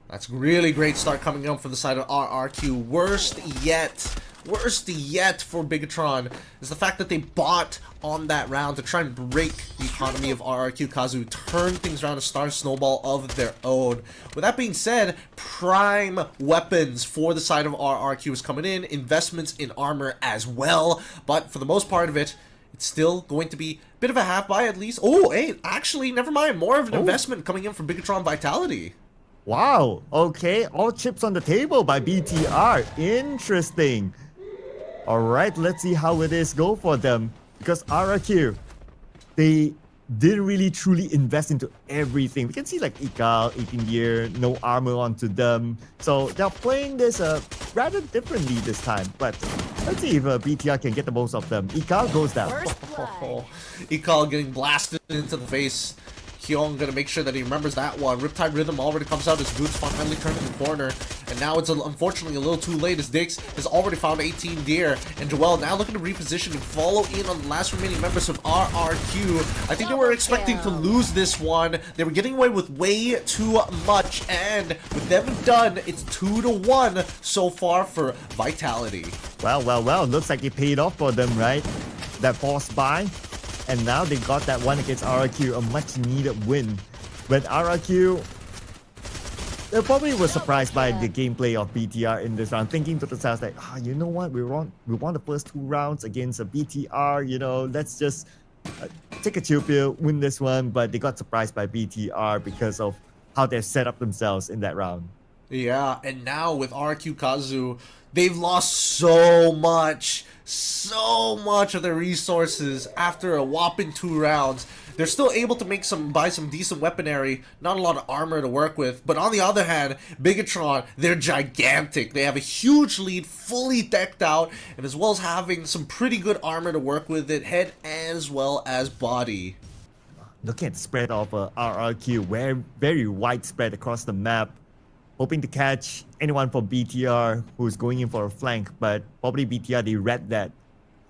That's a really great start coming up from the side of RRQ. Worst yet for Bigatron is the fact that they bought on that round to try and break the economy of RRQ. Kazu turn things around to start a snowball of their own. With that being said, prime weapons for the side of RRQ is coming in, investments in armor as well, but for the most part of it, it's still going to be a bit of a half buy at least. Actually, never mind, more of an investment coming in from Bigatron Vitality. Wow, okay, all chips on the table by BTR. Interesting. Alright, let's see how it is go for them. Because RRQ, they didn't really truly invest into everything. We can see like Ikal, 18 year, no armor onto them. So they're playing this rather differently this time. But let's see if BTR can get the most of them. Ikal goes down. Ikal getting blasted into the face. Kyung gonna make sure that he remembers that one. Riptide Rhythm already comes out as Boots finally turning the corner. And now it's unfortunately a little too late as Dix has already found 18 deer. And Joel now looking to reposition and follow in on the last remaining members of RRQ. I think they were expecting to lose this one. They were getting away with way too much. And with them done, it's 2-1 so far for Vitality. Well. Looks like it paid off for them, right? That forced buy. And now they got that one against RRQ, a much needed win. But RRQ, they probably were surprised by the gameplay of BTR in this round, thinking to themselves like, you know what, we won the first 2 rounds against a BTR, you know, let's just take a chill pill, win this one. But they got surprised by BTR because of how they set up themselves in that round. Yeah, and now with RRQ Kazu, they've lost so much of their resources after a whopping 2 rounds. They're still able to buy some decent weaponry, not a lot of armor to work with. But on the other hand, Bigatron, they're gigantic. They have a huge lead, fully decked out, and as well as having some pretty good armor to work with it, head as well as body. Look at the spread of RRQ, very widespread across the map. Hoping to catch anyone from BTR who's going in for a flank, but probably BTR, they read that.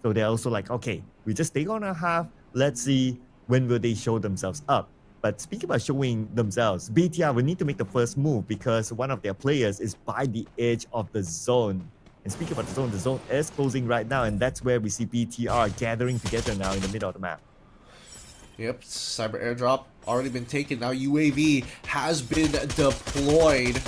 So they're also like, okay, we just take on a half. Let's see when will they show themselves up. But speaking about showing themselves, BTR will need to make the first move because one of their players is by the edge of the zone. And speaking about the zone is closing right now, and that's where we see BTR gathering together now in the middle of the map. Yep, cyber airdrop already been taken. Now UAV has been deployed.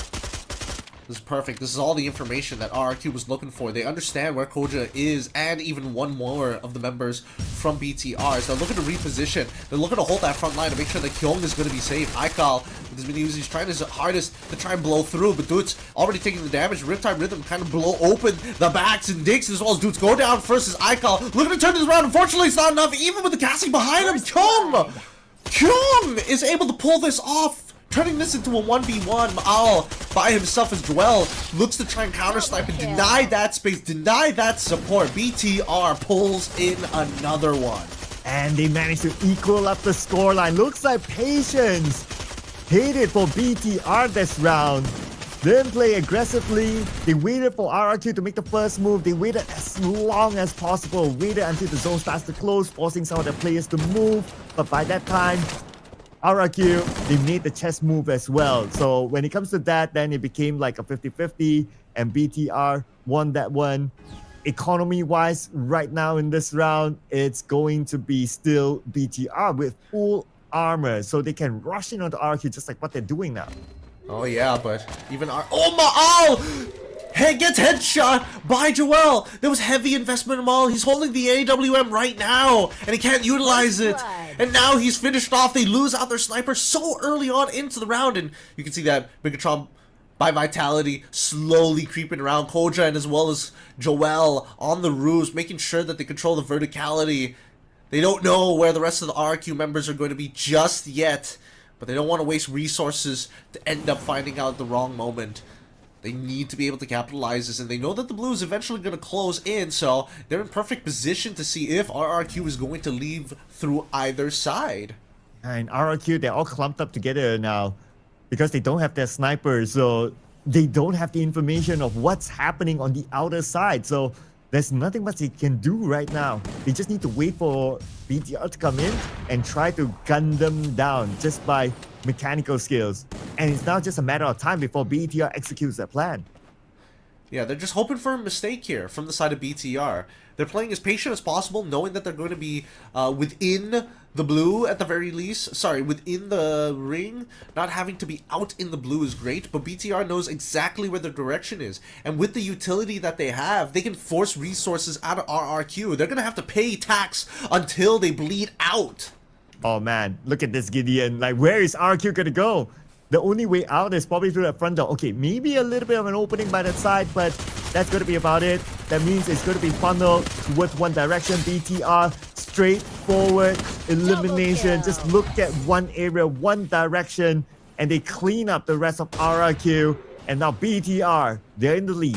This is perfect. This is all the information that RRQ was looking for. They understand where Koja is, and even one more of the members from BTRs. They're looking to reposition. They're looking to hold that front line to make sure that Kyung is going to be safe. Aikal, with his mini he's trying his hardest to try and blow through, but Dudes already taking the damage. Riptide Rhythm kind of blow open the backs, and Dix as well as Dudes go down first as Aikal looking to turn this around. Unfortunately, it's not enough, even with the casting behind him. Kyung is able to pull this off, turning this into a 1v1. Maal by himself as Joel looks to try and counter snipe and deny that space, deny that support. BTR pulls in another one. And they managed to equal up the scoreline. Looks like patience hit it for BTR this round. Didn't play aggressively. They waited for RRQ to make the first move. They waited as long as possible. Waited until the zone starts to close, forcing some of the players to move. But by that time, RRQ, they made the chess move as well. So when it comes to that, then it became like a 50-50 and BTR won that one. Economy-wise, right now in this round, it's going to be still BTR with full armor. So they can rush in onto RRQ just like what they're doing now. Oh yeah, but even oh Maal! Hey, gets headshot by Joel. There was heavy investment in Maal. He's holding the AWM right now, and he can't utilize it. And now he's finished off. They lose out their sniper so early on into the round, and you can see that Megatron by Vitality slowly creeping around Koja and as well as Joel on the roofs, making sure that they control the verticality. They don't know where the rest of the RQ members are going to be just yet, but they don't want to waste resources to end up finding out at the wrong moment. They need to be able to capitalize this, and they know that the blue is eventually going to close in, so they're in perfect position to see if RRQ is going to leave through either side. And RRQ, they're all clumped up together now because they don't have their snipers, so they don't have the information of what's happening on the outer side. So there's nothing much they can do right now. They just need to wait for BTR to come in and try to gun them down just by mechanical skills. And it's now just a matter of time before BTR executes their plan. Yeah, they're just hoping for a mistake here from the side of BTR. They're playing as patient as possible, knowing that they're going to be within the blue at the very least. Sorry, within the ring. Not having to be out in the blue is great, but BTR knows exactly where their direction is. And with the utility that they have, they can force resources out of RRQ. They're going to have to pay tax until they bleed out. Oh man, look at this Gideon. Like, where is RQ gonna go? The only way out is probably through that front door. Okay, maybe a little bit of an opening by that side, but that's gonna be about it. That means it's gonna be funneled towards one direction. BTR, straightforward elimination. Just look at one area, one direction, and they clean up the rest of RRQ. And now BTR, they're in the lead.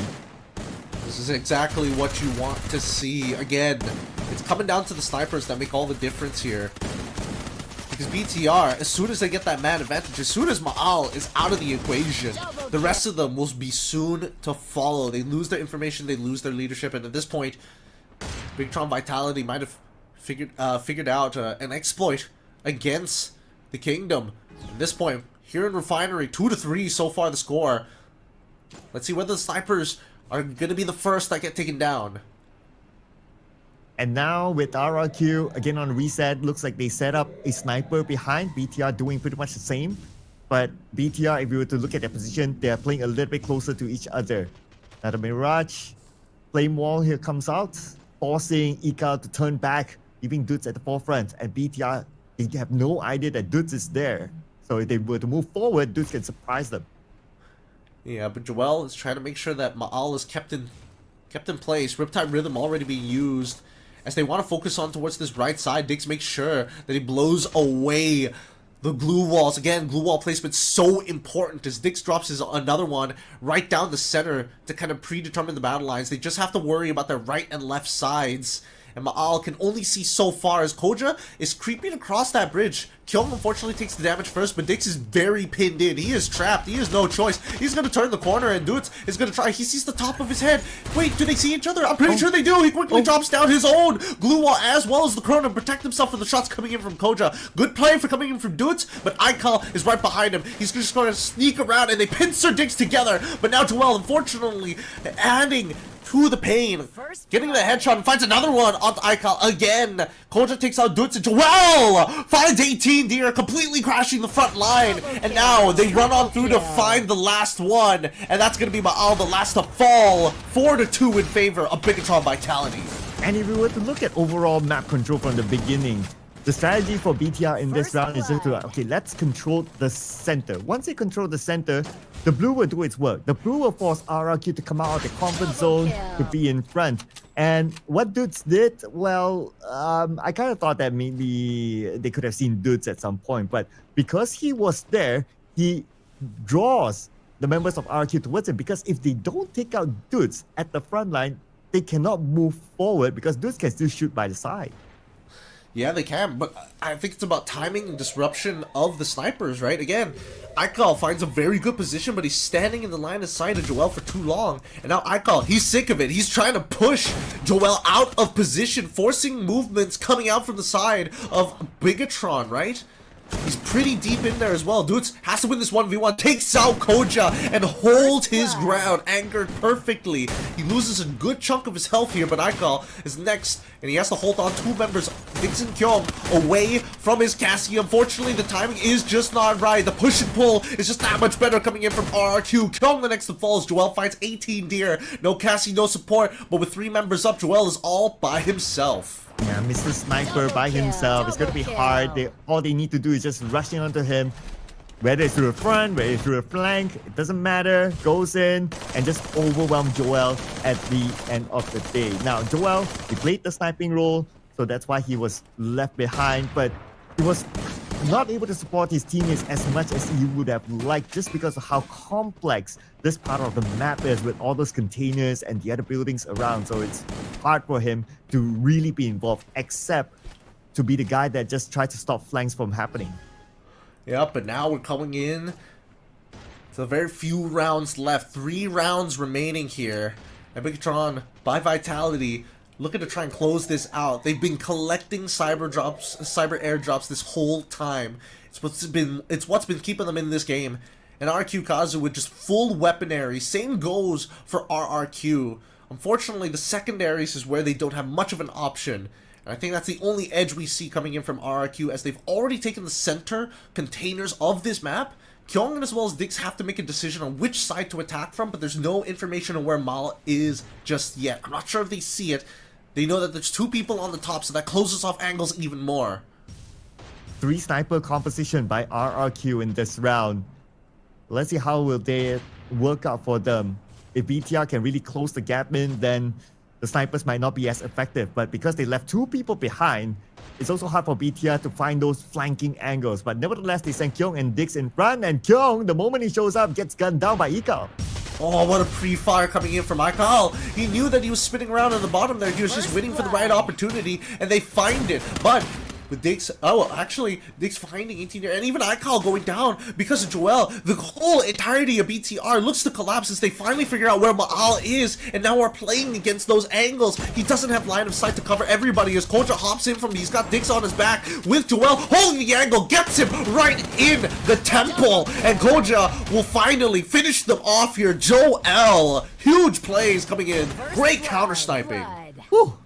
This is exactly what you want to see. Again, it's coming down to the snipers that make all the difference here. Because BTR, as soon as they get that man advantage, as soon as Maal is out of the equation, the rest of them will be soon to follow. They lose their information, they lose their leadership, and at this point, Bigtron Vitality might have figured out an exploit against the Kingdom. At this point, here in Refinery, 2-3 so far the score. Let's see whether the snipers are going to be the first that get taken down. And now with RRQ, again on reset, looks like they set up a sniper behind. BTR doing pretty much the same. But BTR, if you were to look at their position, they are playing a little bit closer to each other. Now the Mirage Flame Wall here comes out, forcing Ika to turn back, leaving Dudes at the forefront. And BTR, they have no idea that Dudes is there. So if they were to move forward, Dudes can surprise them. Yeah, but Joel is trying to make sure that Maal is kept in place. Riptide Rhythm already being used. As they want to focus on towards this right side, Dix makes sure that he blows away the glue walls. Again, glue wall placement so important as Dix drops his another one right down the center to kind of predetermine the battle lines. They just have to worry about their right and left sides. And Maal can only see so far as Koja is creeping across that bridge. Kyung unfortunately takes the damage first, but Dix is very pinned in. He is trapped. He has no choice. He's going to turn the corner and Dudes is going to try. He sees the top of his head. Wait, do they see each other? I'm pretty sure they do. He quickly drops down his own glue wall as well as the Chrono to protect himself from the shots coming in from Koja. Good play for coming in from Dudes, but Aikal is right behind him. He's just going to sneak around and they pin Sir Dix together. But now Joel, unfortunately, adding to the pain. Getting the headshot and finds another one on Aikal again. Koja takes out Dutz and Joel finds 18 deer, completely crashing the front line. And now they run on through to find the last one. And that's going to be Ma'al, the last to fall. 4-2 in favor of Bigatron Vitality. And if we were to look at overall map control from the beginning, the strategy for BTR in this round is just to, okay, let's control the center. Once they control the center, the blue will do its work. The blue will force RRQ to come out of the comfort zone to be in front. And what Dudes did, well, I kind of thought that maybe they could have seen Dudes at some point, but because he was there, he draws the members of RRQ towards him, because if they don't take out Dudes at the front line, they cannot move forward because Dudes can still shoot by the side. Yeah, they can, but I think it's about timing and disruption of the snipers, right? Again, Aikal finds a very good position, but he's standing in the line of sight of Joel for too long. And now Aikal, he's sick of it. He's trying to push Joel out of position, forcing movements coming out from the side of Bigatron, right? He's pretty deep in there as well. Dudes has to win this 1v1, takes out Koja and holds his ground, anchored perfectly. He loses a good chunk of his health here, but Aikal is next, and he has to hold on two members, Dix and Kyung, away from his Cassie. Unfortunately, the timing is just not right. The push and pull is just that much better coming in from RRQ. Kyung the next to falls. Joel finds 18 deer. No Cassie, no support, but with 3 members up, Joel is all by himself. Yeah, Mr. Sniper by himself. It's going to be hard. All they need to do is just rush in onto him. Whether it's through the front, whether it's through the flank, it doesn't matter. Goes in and just overwhelm Joel at the end of the day. Now, Joel, he played the sniping role, so that's why he was left behind. But he was not able to support his teammates as much as he would have liked, just because of how complex this part of the map is with all those containers and the other buildings around. So it's hard for him to really be involved, except to be the guy that just tried to stop flanks from happening. Yep, but now we're coming in to very few rounds left. 3 rounds remaining here. And Bigatron, by Vitality, looking to try and close this out. They've been collecting cyber airdrops this whole time. It's what's been keeping them in this game. And RRQ Kazu with just full weaponry. Same goes for RRQ. Unfortunately, the secondaries is where they don't have much of an option. And I think that's the only edge we see coming in from RRQ, as they've already taken the center containers of this map. Kyung as well as Dix have to make a decision on which side to attack from, but there's no information on where Mal is just yet. I'm not sure if they see it. They know that there's 2 people on the top, so that closes off angles even more. 3 sniper composition by RRQ in this round. Let's see how will they work out for them. If BTR can really close the gap in, then the snipers might not be as effective. But because they left 2 people behind, it's also hard for BTR to find those flanking angles. But nevertheless, they send Kyung and Dix in front, and Kyung, the moment he shows up, gets gunned down by Ikal. Oh, what a pre-fire coming in from Aikal. He knew that he was spinning around at the bottom there. He was just waiting for the right opportunity, and they find it. But with Dix, Dix finding 18 there, and even Aikal going down because of Joel. The whole entirety of BTR looks to collapse as they finally figure out where Ma'al is, and now we're playing against those angles. He doesn't have line of sight to cover everybody as Koja hops in from, he's got Dix on his back with Joel holding the angle, gets him right in the temple, and Koja will finally finish them off here. Joel, huge plays coming in, great counter sniping. Whew.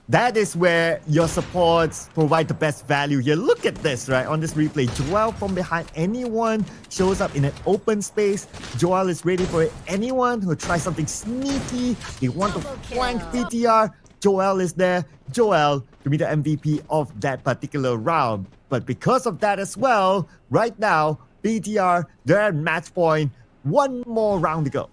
That is where your supports provide the best value here. Look at this, right? On this replay, Joel from behind. Anyone shows up in an open space, Joel is ready for it. Anyone who tries something sneaky, they want to flank BTR, Joel is there. Joel to be the MVP of that particular round. But because of that as well, right now, BTR, they're at match point. 1 more round to go.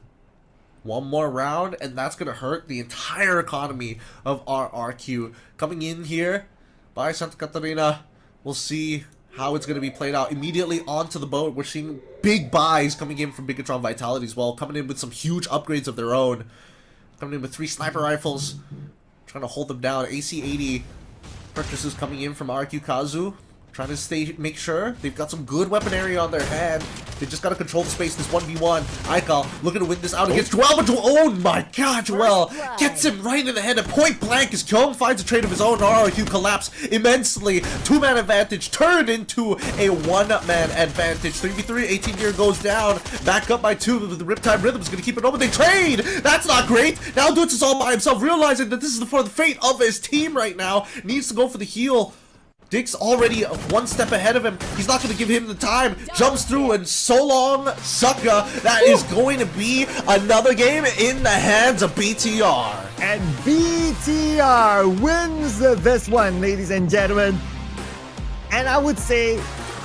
1 more round, and that's going to hurt the entire economy of RRQ. Coming in here by Santa Catarina, we'll see how it's going to be played out. Immediately onto the boat, we're seeing big buys coming in from Bigatron Vitality as well, coming in with some huge upgrades of their own. Coming in with 3 sniper rifles, trying to hold them down. AC-80 purchases coming in from RRQ Kazu. trying to make sure they've got some good weaponry on their hand. They just gotta control the space. This 1v1. Aikal looking to win this out against Joel, but oh my god, Joel gets him right in the head at point blank as Kyung finds a trade of his own. RRQ collapse immensely. 2-man advantage turned into a 1-man advantage. 3v3, 18-year goes down. Back up by 2. The Riptide Rhythm's gonna keep it open. They trade! That's not great! Now Dutz is all by himself, realizing that this is for the fate of his team right now. Needs to go for the heal. Dick's already 1 step ahead of him. He's not going to give him the time. Jumps through, and so long, sucker. That is going to be another game in the hands of BTR. And BTR wins this one, ladies and gentlemen. And I would say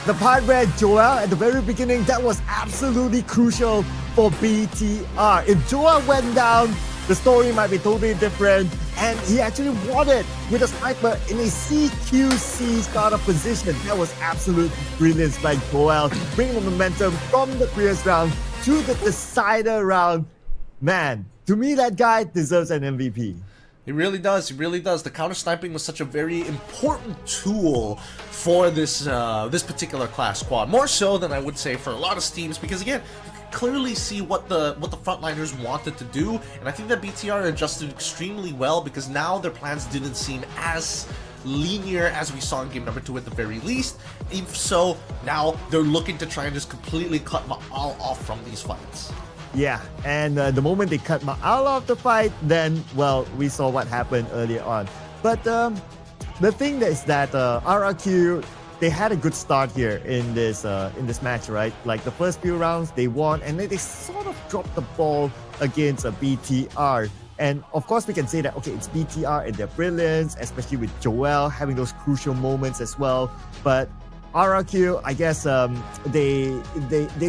the part where Joel at the very beginning, that was absolutely crucial for BTR. If Joel went down, the story might be totally different. And he actually won it with a sniper in a CQC startup position. That was absolute brilliance by Joel, bringing the momentum from the previous round to the decider round. Man, to me, that guy deserves an MVP. He really does. He really does. The counter sniping was such a very important tool for this this particular class squad. More so than I would say for a lot of teams, because again, you can clearly see what the frontliners wanted to do, and I think that BTR adjusted extremely well because now their plans didn't seem as linear as we saw in game number 2 at the very least. If so, now they're looking to try and just completely cut Ma'al off from these fights. Yeah, and the moment they cut Ma'al off the fight, then, well, we saw what happened earlier on. But the thing is that RRQ, they had a good start here in this match, right? Like the first few rounds, they won, and then they sort of dropped the ball against BTR. And of course, we can say that, okay, it's BTR and their brilliance, especially with Joel having those crucial moments as well. But RRQ, I guess they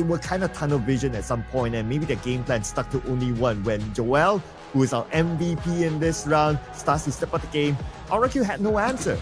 were kind of tunnel vision at some point, and maybe their game plan stuck to only one. When Joel, who is our MVP in this round, starts to step up the game, RRQ had no answer.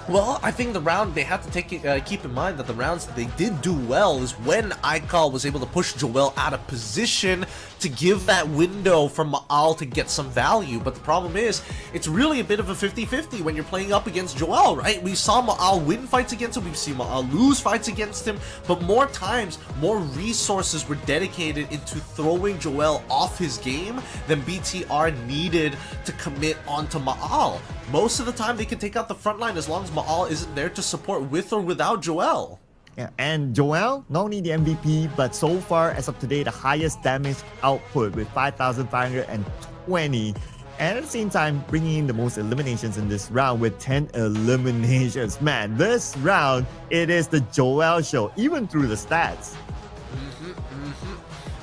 Well, I think the round they have to keep in mind that the rounds that they did do well is when Aikal was able to push Joel out of position to give that window for Ma'al to get some value. But the problem is, it's really a bit of a 50-50 when you're playing up against Joel, right? We saw Ma'al win fights against him, we've seen Ma'al lose fights against him, but more times, more resources were dedicated into throwing Joel off his game than BTR needed to commit onto Ma'al. Most of the time, they can take out the front line as long as Ma'al isn't there to support with or without Joel. Yeah, and Joel, not only the MVP, but so far, as of today, the highest damage output with 5,520. And at the same time, bringing in the most eliminations in this round with 10 eliminations. Man, this round, it is the Joel show, even through the stats.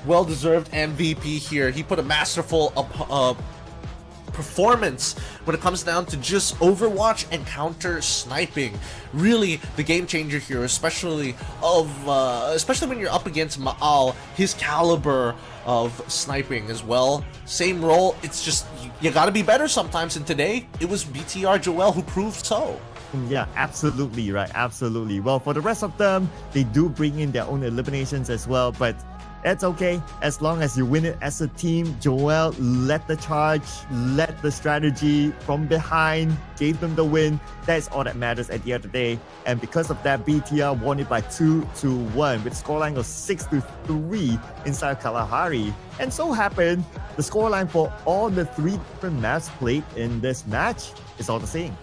Well-deserved MVP here. He put a masterful performance when it comes down to just Overwatch and counter sniping. Really the game changer here, especially when you're up against Ma'al, his caliber of sniping as well. Same role, it's just you gotta be better sometimes, and today it was BTR Joel who proved so. Yeah, absolutely right, absolutely. Well, for the rest of them, they do bring in their own eliminations as well, but that's okay, as long as you win it as a team. Joel led the charge, led the strategy from behind, gave them the win. That's all that matters at the end of the day. And because of that, BTR won it by 2-1 with a scoreline of 6-3 inside Kalahari. And so happened, the scoreline for all the 3 different maps played in this match is all the same.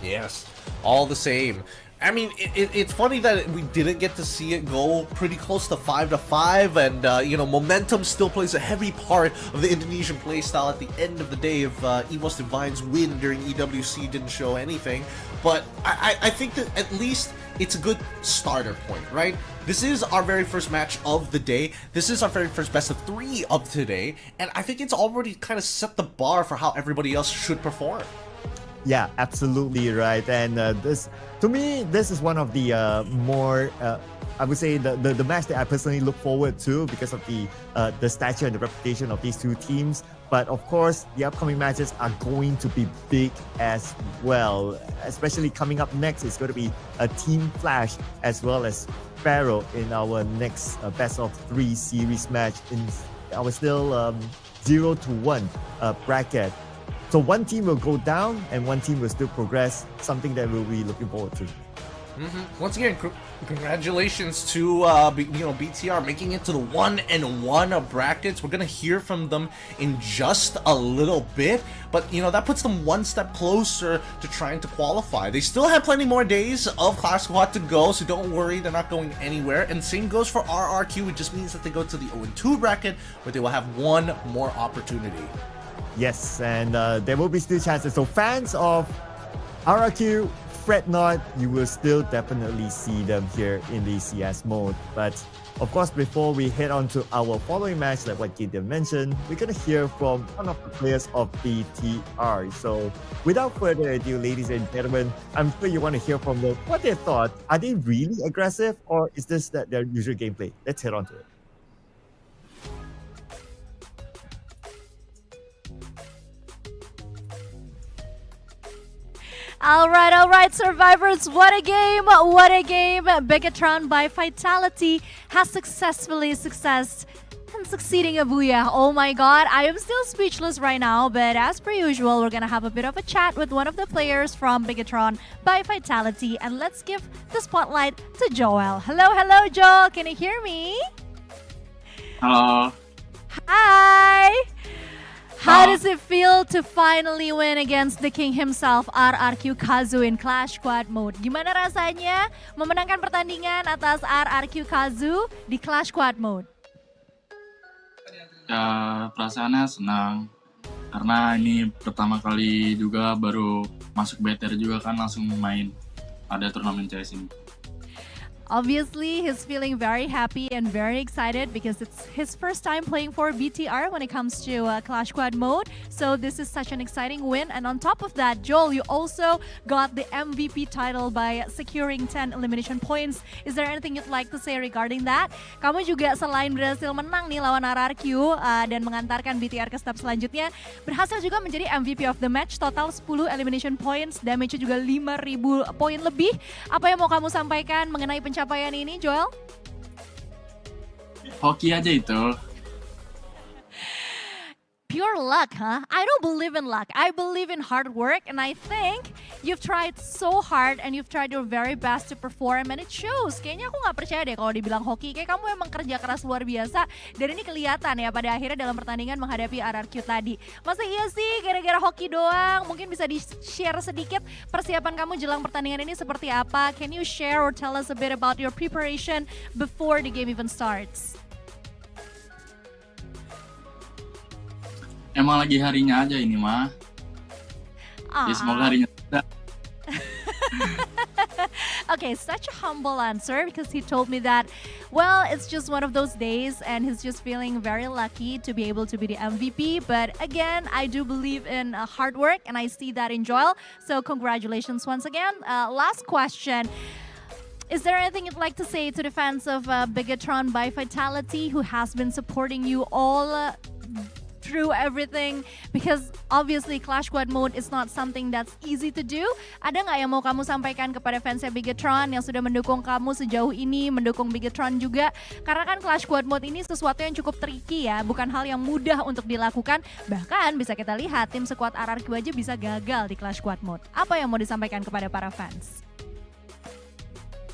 Yes, all the same. I mean, it's funny that we didn't get to see it go pretty close to 5-5, and you know, momentum still plays a heavy part of the Indonesian playstyle. At the end of the day, if EVOS Divine's win during EWC didn't show anything, but I think that at least it's a good starter point, right? This is our very first match of the day. This is our very first best of 3 of today, and I think it's already kind of set the bar for how everybody else should perform. Yeah, absolutely right. And this, to me, this is one of the more, I would say, the match that I personally look forward to because of the stature and the reputation of these 2 teams. But of course, the upcoming matches are going to be big as well. Especially coming up next, it's going to be a Team Flash as well as Pharaoh in our next best of 3 series match in our still 0-1 bracket. So one team will go down and one team will still progress, something that we'll be looking forward to. Once again, congratulations to BTR making it to the 1-1 brackets. We're gonna hear from them in just a little bit, but that puts them one step closer to trying to qualify. They still have plenty more days of Clash Squad to go, so don't worry, they're not going anywhere. And same goes for RRQ. It just means that they go to the 0-2 bracket, where they will have one more opportunity. Yes, and there will be still chances. So fans of RRQ, fret not, you will still definitely see them here in the CS mode. But of course, before we head on to our following match, like what Gideon mentioned, we're gonna hear from one of the players of BTR. So without further ado, ladies and gentlemen, I'm sure you want to hear from them what they thought. Are they really aggressive, or is this their usual gameplay? Let's head on to it. All right, survivors, what a game, what a game. Bigatron by Vitality has successfully succeeding a booyah. Oh my god, I am still speechless right now, but as per usual, we're gonna have a bit of a chat with one of the players from Bigatron by Vitality, and let's give the spotlight to Joel. Hello, Joel, can you hear me? Hello. Hi! How does it feel to finally win against the king himself, RRQ Kazu in Clash Squad mode? Gimana rasanya memenangkan pertandingan atas RRQ Kazu di Clash Squad mode? Ya, perasaannya senang. Karena ini pertama kali juga baru masuk BTR juga kan, langsung main. Ada turnamen CS ini. Obviously, he's feeling very happy and very excited because it's his first time playing for BTR when it comes to Clash Squad mode. So this is such an exciting win. And on top of that, Joel, you also got the MVP title by securing 10 elimination points. Is there anything you'd like to say regarding that? Kamu juga selain berhasil menang nih lawan RRQ dan mengantarkan BTR ke step selanjutnya, berhasil juga menjadi MVP of the match, total 10 elimination points, damage-nya juga 5.000 poin lebih. Apa yang mau kamu sampaikan mengenai pencapaian ini, Joel? Hoki aja itu. Pure luck, huh? I don't believe in luck. I believe in hard work, and I think you've tried so hard and you've tried your very best to perform, and it shows. Kayaknya aku nggak percaya deh kalau dibilang hoki. Kayak kamu emang kerja keras luar biasa, dan ini kelihatan ya pada akhirnya dalam pertandingan menghadapi RRQ tadi. Masa iya sih gara-gara hoki doang? Mungkin bisa di-share sedikit persiapan kamu jelang pertandingan ini seperti apa? Can you share or tell us a bit about your preparation before the game even starts? Emang lagi harinya aja ini mah. Ya semoga harinya tidak. Okay, such a humble answer because he told me that, well, it's just one of those days and he's just feeling very lucky to be able to be the MVP. But again, I do believe in hard work and I see that in Joel. So congratulations once again. Last question. Is there anything you'd like to say to the fans of Bigatron by Vitality who has been supporting you all through everything, because obviously Clash Squad mode is not something that's easy to do. Ada nggak yang mau kamu sampaikan kepada fansnya Bigatron yang sudah mendukung kamu sejauh ini, mendukung Bigatron juga? Karena kan Clash Squad mode ini sesuatu yang cukup tricky ya, bukan hal yang mudah untuk dilakukan. Bahkan bisa kita lihat tim sekuat RRQ aja bisa gagal di Clash Squad mode. Apa yang mau disampaikan kepada para fans?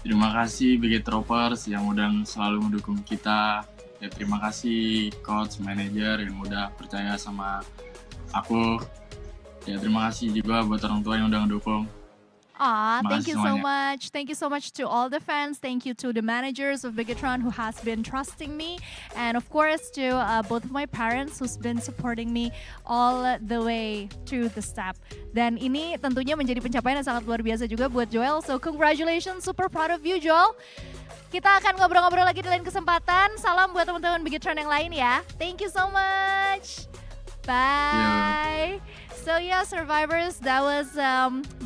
Terima kasih Bigatropers yang udah selalu mendukung kita. Ya, terima kasih coach, manajer yang udah percaya sama aku. Ya, terima kasih juga buat orang tua yang udah ngedukung. Thank you so much. Thank you so much to all the fans. Thank you to the managers of Bigatron who has been trusting me. And of course to both of my parents who's been supporting me all the way to the step. Dan ini tentunya menjadi pencapaian yang sangat luar biasa juga buat Joel. So congratulations, super proud of you, Joel. Kita akan ngobrol-ngobrol lagi di lain kesempatan. Salam buat teman-teman Bigatron yang lain ya. Thank you so much. Bye. So yeah, survivors, that was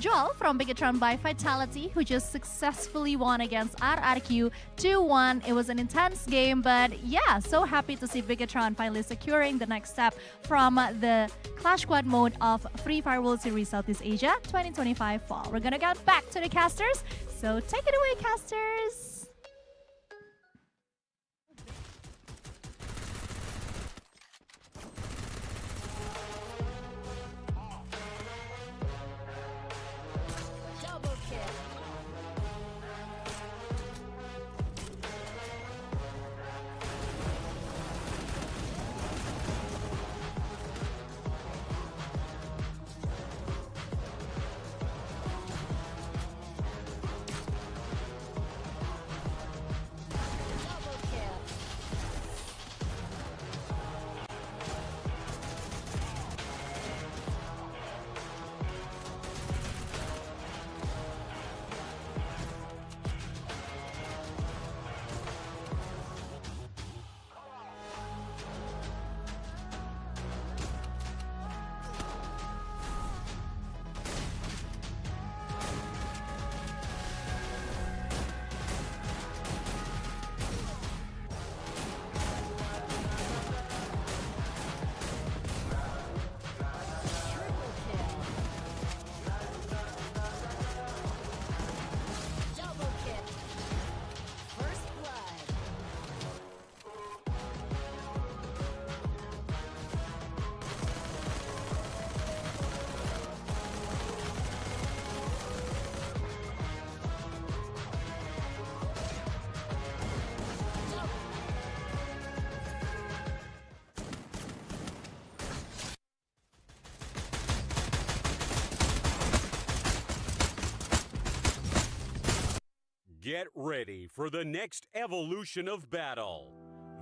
Joel from Bigatron by Vitality who just successfully won against RRQ 2-1. It was an intense game, but yeah, so happy to see Bigatron finally securing the next step from the Clash Squad mode of Free Fire World Series Southeast Asia 2025 Fall. We're gonna get back to the casters, so take it away, casters. Get ready for the next evolution of battle.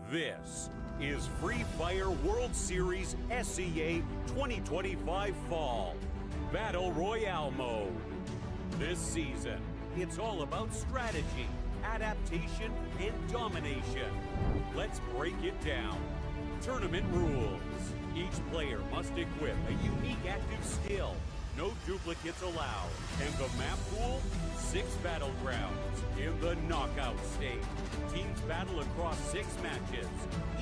This is Free Fire World Series SEA 2025 Fall Battle Royale Mode. This season, it's all about strategy, adaptation, and domination. Let's break it down. Tournament rules. Each player must equip a unique active skill. No duplicates allowed. And the map pool? 6 battlegrounds in the knockout stage. Teams battle across 6 matches,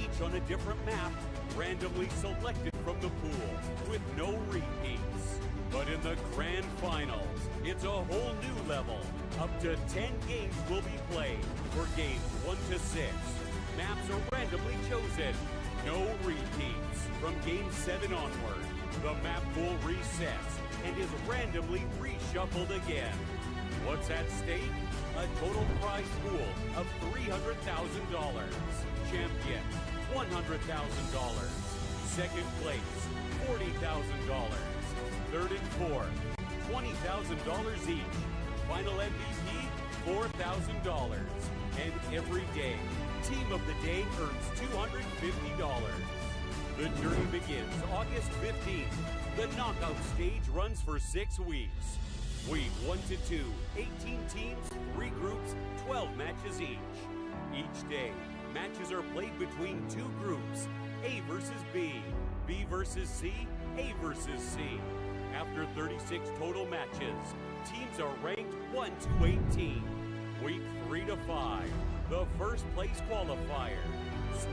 each on a different map, randomly selected from the pool, with no repeats. But in the grand finals, it's a whole new level. Up to 10 games will be played for games 1 to 6. Maps are randomly chosen. No repeats. From game 7 onward, the map pool resets and is randomly reshuffled again. What's at stake? A total prize pool of $300,000. Champion, $100,000. Second place, $40,000. Third and fourth, $20,000 each. Final MVP, $4,000. And every day, Team of the Day earns $250. The journey begins August 15th. The knockout stage runs for 6 weeks. Week 1 to 2, 18 teams, 3 groups, 12 matches each. Each day, matches are played between 2 groups, A versus B, B versus C, A versus C. After 36 total matches, teams are ranked 1 to 18. Week 3 to 5, the first place qualifier.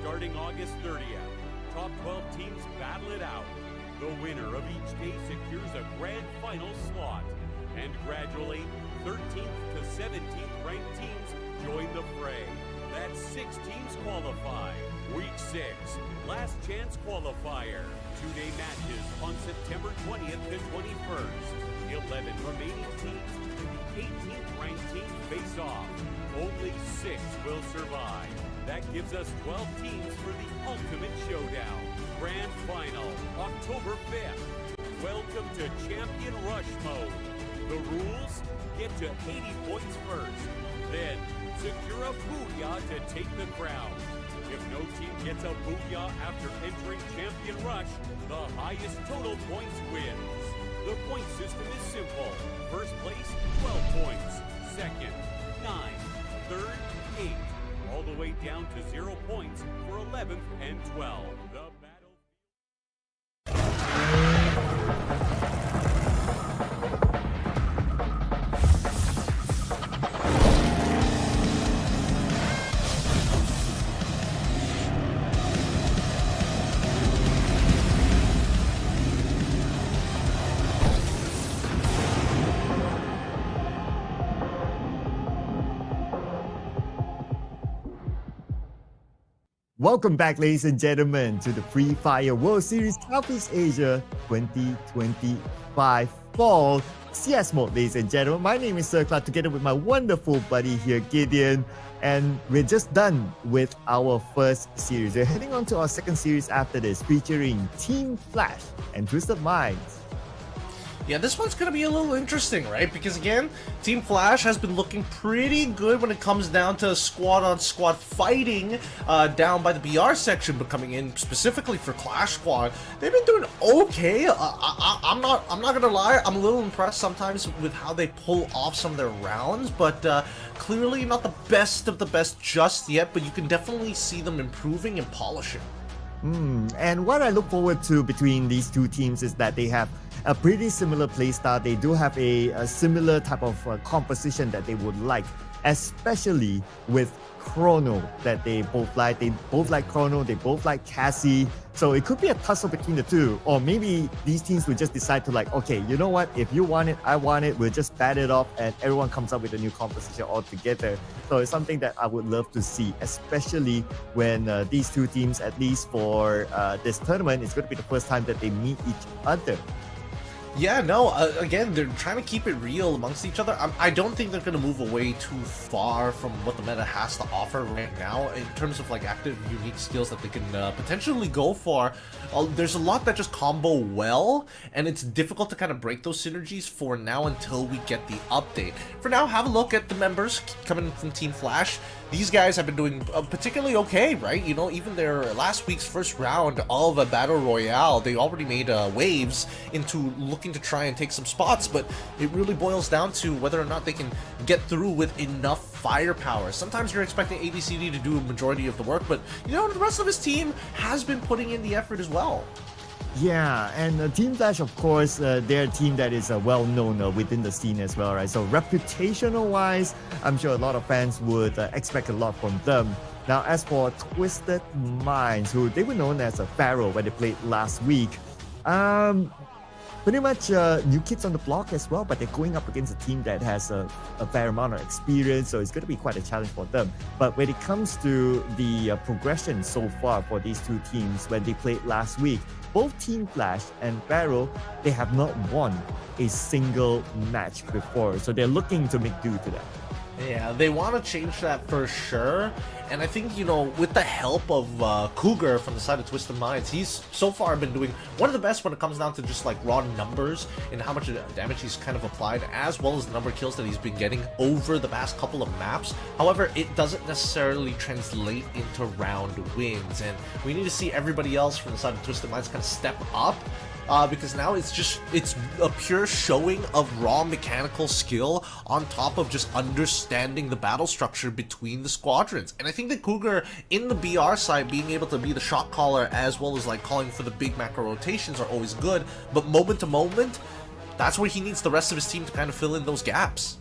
Starting August 30th, top 12 teams battle it out. The winner of each day secures a grand final slot. And gradually, 13th to 17th ranked teams join the fray. That's 6 teams qualify. Week 6, last chance qualifier. 2-day matches on September 20th to 21st. 11 remaining teams to the 18th ranked team face off. Only 6 will survive. That gives us 12 teams for the ultimate showdown. Grand final, October 5th. Welcome to Champion Rush Mode. The rules? Get to 80 points first. Then, secure a booyah to take the crown. If no team gets a booyah after entering Champion Rush, the highest total points wins. The point system is simple. First place, 12 points. Second, 9. Third, 8. All the way down to 0 points for 11th and 12th. The battle. Welcome back, ladies and gentlemen, to the Free Fire World Series Southeast Asia 2025 Fall CS Mode, ladies and gentlemen. My name is Sir Clark, together with my wonderful buddy here, Gideon, and we're just done with our first series. We're heading on to our second series after this, featuring Team Flash and Twisted Minds. Yeah, this one's going to be a little interesting, right? Because again, Team Flash has been looking pretty good when it comes down to squad-on-squad fighting down by the BR section, but coming in specifically for Clash Squad, they've been doing okay. I'm not going to lie, I'm a little impressed sometimes with how they pull off some of their rounds, but clearly not the best of the best just yet, but you can definitely see them improving and polishing. And what I look forward to between these two teams is that they have a pretty similar playstyle. They do have a similar type of composition that they would like, especially with Chrono that they both like. They both like Chrono, they both like Cassie. So it could be a tussle between the two. Or maybe these teams will just decide to like, okay, you know what? If you want it, I want it. We'll just bat it off and everyone comes up with a new composition altogether. So it's something that I would love to see, especially when these two teams, at least for this tournament, it's going to be the first time that they meet each other. Yeah, no, again, they're trying to keep it real amongst each other. I don't think they're going to move away too far from what the meta has to offer right now in terms of like active, unique skills that they can potentially go for. There's a lot that just combo well, and it's difficult to kind of break those synergies for now until we get the update. For now, have a look at the members coming from Team Flash. These guys have been doing particularly okay, right? You know, even their last week's first round of a Battle Royale, they already made waves into looking to try and take some spots, but it really boils down to whether or not they can get through with enough firepower. Sometimes you're expecting ABCD to do a majority of the work, but, you know, the rest of his team has been putting in the effort as well. Yeah, and Team Flash, of course, they're a team that is well known within the scene as well, right? So reputational wise, I'm sure a lot of fans would expect a lot from them. Now, as for Twisted Minds, who they were known as a Pharaoh when they played last week, pretty much new kids on the block as well, but they're going up against a team that has a fair amount of experience, so it's going to be quite a challenge for them. But when it comes to the progression so far for these two teams when they played last week, both Team Flash and Pharaoh, they have not won a single match before, so they're looking to make do to that. Yeah, they want to change that for sure. And I think, you know, with the help of Cougar from the side of Twisted Minds, he's so far been doing one of the best when it comes down to just like raw numbers and how much damage he's kind of applied, as well as the number of kills that he's been getting over the past couple of maps. However, it doesn't necessarily translate into round wins, and we need to see everybody else from the side of Twisted Minds kind of step up. Because now it's a pure showing of raw mechanical skill on top of just understanding the battle structure between the squadrons. And I think that Cougar in the BR side being able to be the shot caller as well as like calling for the big macro rotations are always good, but moment to moment, that's where he needs the rest of his team to kind of fill in those gaps.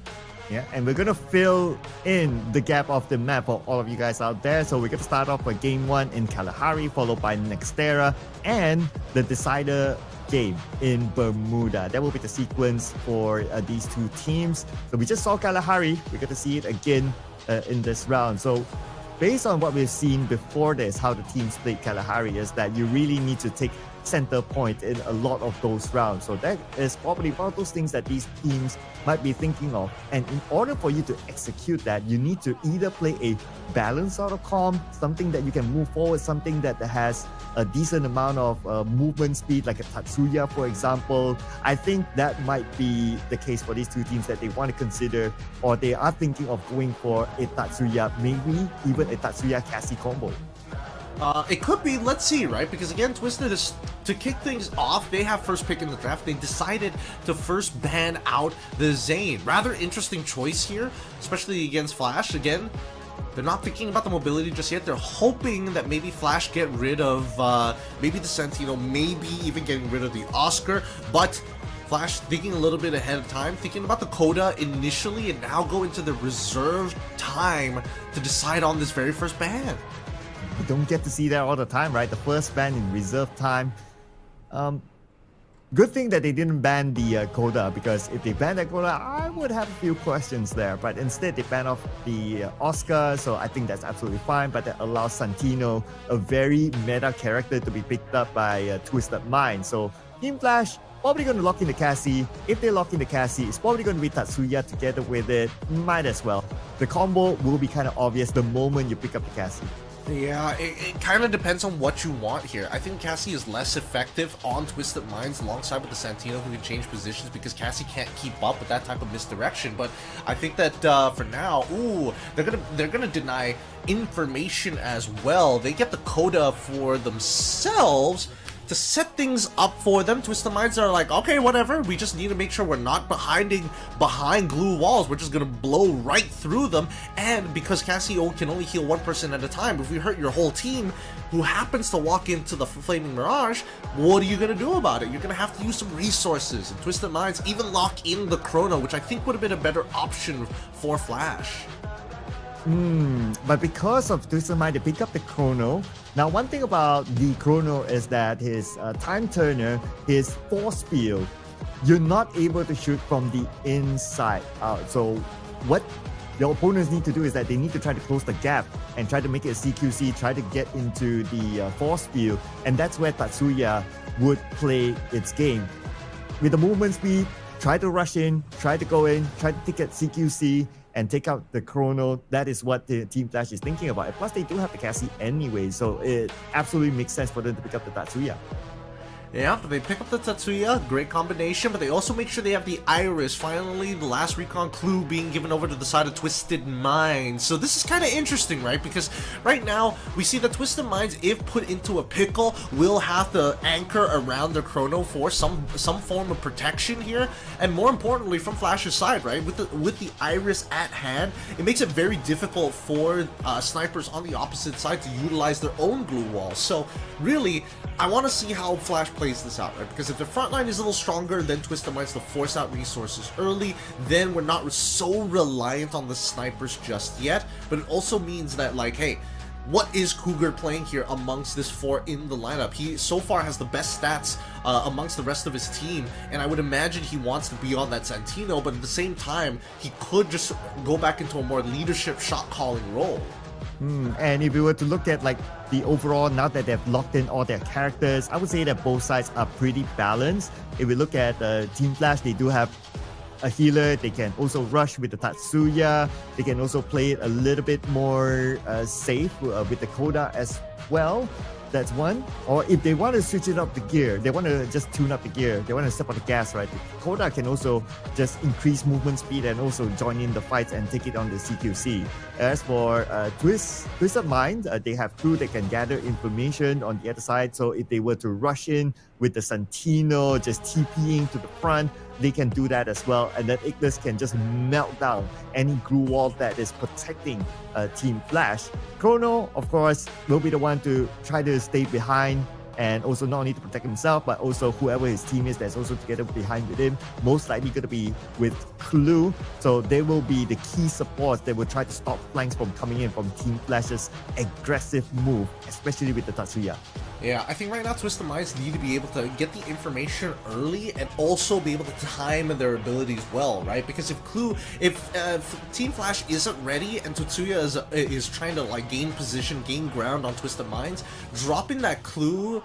Yeah, and we're going to fill in the gap of the map for all of you guys out there. So we're going to start off with Game 1 in Kalahari, followed by Nextera, and the Decider game in Bermuda. That will be the sequence for these two teams. So we just saw Kalahari. We're going to see it again in this round. So based on what we've seen before this, how the teams played Kalahari is that you really need to take center point in a lot of those rounds. So that is probably one of those things that these teams might be thinking of. And in order for you to execute that, you need to either play a balanced sort of comp, something that you can move forward, something that has a decent amount of movement speed, like a Tatsuya, for example. I think that might be the case for these two teams that they want to consider, or they are thinking of going for a Tatsuya, maybe even a Tatsuya Cassie combo. It could be, let's see, right? Because again, Twisted is, to kick things off, they have first pick in the draft. They decided to first ban out the Zane. Rather interesting choice here, especially against Flash. Again, they're not thinking about the mobility just yet. They're hoping that maybe Flash get rid of maybe the Santino, maybe even getting rid of the Oscar, but Flash thinking a little bit ahead of time, thinking about the Coda initially, and now go into the reserved time to decide on this very first ban. You don't get to see that all the time, right? The first ban in reserve time. Good thing that they didn't ban the Coda, because if they banned that Coda, I would have a few questions there. But instead, they banned off the Oscar, so I think that's absolutely fine. But that allows Santino, a very meta character, to be picked up by Twisted Mind. So Team Flash probably going to lock in the Cassie. If they lock in the Cassie, it's probably going to be Tatsuya together with it. Might as well. The combo will be kind of obvious the moment you pick up the Cassie. Yeah, it kind of depends on what you want here. I think Cassie is less effective on Twisted Minds alongside with the Santino, who can change positions, because Cassie can't keep up with that type of misdirection. But I think that for now, they're gonna deny information as well. They get the Coda for themselves to set things up for them. Twisted Minds are like, okay, whatever, we just need to make sure we're not behind glue walls. We're just gonna blow right through them. And because Cassie can only heal one person at a time, if we hurt your whole team who happens to walk into the Flaming Mirage, what are you gonna do about it? You're gonna have to use some resources. And Twisted Minds even lock in the Chrono, which I think would have been a better option for Flash. But because of Twisted Mind, they pick up the Chrono. Now, one thing about the Chrono is that his time turner, his force field, you're not able to shoot from the inside out. So what your opponents need to do is that they need to try to close the gap and try to make it a CQC, try to get into the force field. And that's where Tatsuya would play its game. with the movement speed, try to rush in, try to go in, try to take at CQC and take out the chrono. That is what the Team Flash is thinking about. And plus, they do have the Cassie anyway, so it absolutely makes sense for them to pick up the Tatsuya. Yeah, but they pick up the Tatsuya, great combination, but they also make sure they have the Iris. Finally, the last recon clue being given over to the side of Twisted Minds. So this is kind of interesting, right? Because right now, we see that Twisted Minds, if put into a pickle, will have to anchor around their chrono for some form of protection here. And more importantly, from Flash's side, right? With the Iris at hand, it makes it very difficult for snipers on the opposite side to utilize their own glue walls. So really, I want to see how Flash plays this out, right? Because if the front line is a little stronger, then Twisted Minds to force out resources early, then we're not so reliant on the snipers just yet. But it also means that, like, hey, what is Cougar playing here amongst this four in the lineup? He so far has the best stats amongst the rest of his team, and I would imagine he wants to be on that Santino, but at the same time, he could just go back into a more leadership shot calling role. And if we were to look at like the overall, now that they've locked in all their characters, I would say that both sides are pretty balanced. If we look at Team Flash, they do have a healer. They can also rush with the Tatsuya. They can also play it a little bit more safe with the Koda as well. That's one. Or if they want to switch it up the gear, they want to just tune up the gear, they want to step on the gas, right? Koda can also just increase movement speed and also join in the fights and take it on the CQC. As for Twisted Mind, they have crew that can gather information on the other side. So if they were to rush in with the Santino just TPing to the front, they can do that as well. And then Ignis can just melt down any glue wall that is protecting Team Flash. Chrono, of course, will be the one to try to stay behind and also not only to protect himself, but also whoever his team is that's also together behind with him, most likely going to be with Clue. So they will be the key supports that will try to stop flanks from coming in from Team Flash's aggressive move, especially with the Tatsuya. Yeah, I think right now Twisted Minds need to be able to get the information early and also be able to time their abilities well, right? Because if Team Flash isn't ready and Tatsuya is trying to like gain position, gain ground on Twisted Minds, dropping that clue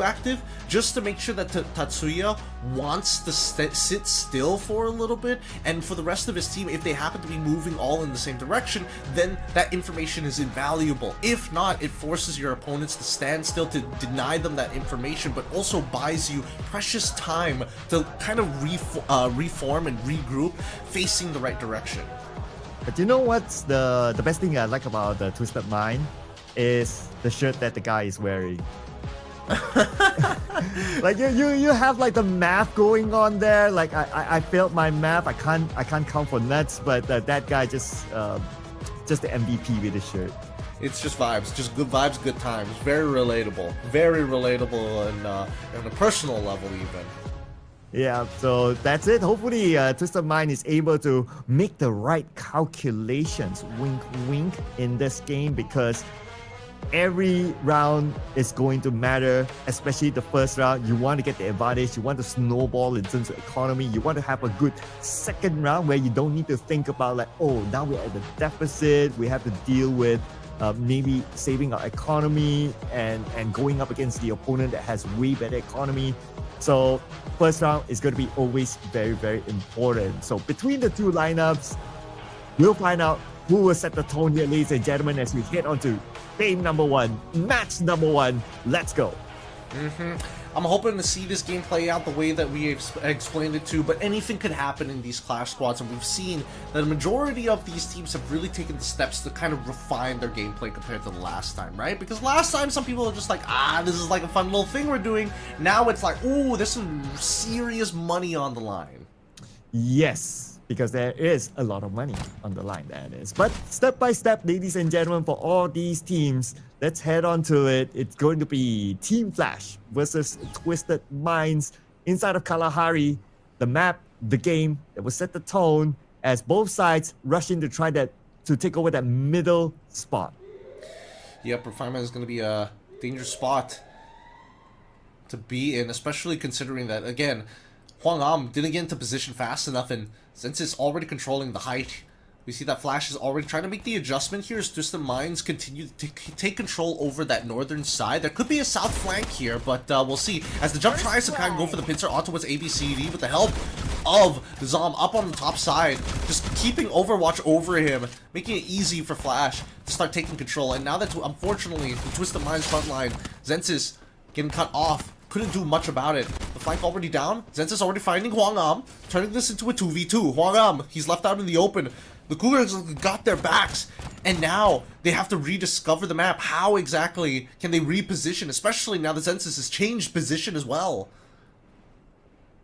active just to make sure that Tatsuya wants to sit still for a little bit, and for the rest of his team, if they happen to be moving all in the same direction, then that information is invaluable. If not, it forces your opponents to stand still to deny them that information, but also buys you precious time to kind of reform and regroup facing the right direction. But you know what's the best thing I like about the Twisted Mind is the shirt that the guy is wearing. Like you have like the math going on there. Like I failed my math. I can't count for nuts. But that guy just the MVP with the shirt. It's just vibes, just good vibes, good times. Very relatable and on a personal level even. Yeah, so that's it. Hopefully, Twisted Mind is able to make the right calculations, wink, wink, in this game, because every round is going to matter, especially the first round. You want to get the advantage, you want to snowball in terms of economy, you want to have a good second round where you don't need to think about like, oh, now we're at the deficit, we have to deal with maybe saving our economy and going up against the opponent that has way better economy. So first round is going to be always very, very important. So between the two lineups, we'll find out who will set the tone here, ladies and gentlemen, as we head on to game number one, match number one. Let's go. I'm hoping to see this game play out the way that we explained it to, but anything could happen in these Clash squads, and we've seen that the majority of these teams have really taken the steps to kind of refine their gameplay compared to the last time, right? Because last time some people are just like, this is like a fun little thing we're doing. Now it's like, ooh, there's some serious money on the line. Yes, because there is a lot of money on the line, that is. But step by step, ladies and gentlemen, for all these teams, let's head on to it. It's going to be Team Flash versus Twisted Minds inside of Kalahari. The map, the game that will set the tone as both sides rush in to try to take over that middle spot. Yep, Refinement is going to be a dangerous spot to be in, especially considering that, again, Hwang Am didn't get into position fast enough, and since it's already controlling the height We see that Flash is already trying to make the adjustment here as Twisted Minds continue to take control over that northern side. There could be a south flank here, but we'll see. As the jump tries to kind of go for the pincer on towards ABCD with the help of Zom up on the top side, just keeping Overwatch over him, making it easy for Flash to start taking control. And now that, unfortunately, the Twisted Minds front line, Zensis getting cut off, couldn't do much about it. The flank already down. Zensis already finding Hwang Am, turning this into a 2v2. Hwang Am, he's left out in the open. The Cougars got their backs, and now they have to rediscover the map. How exactly can they reposition, especially now that Zensis has changed position as well?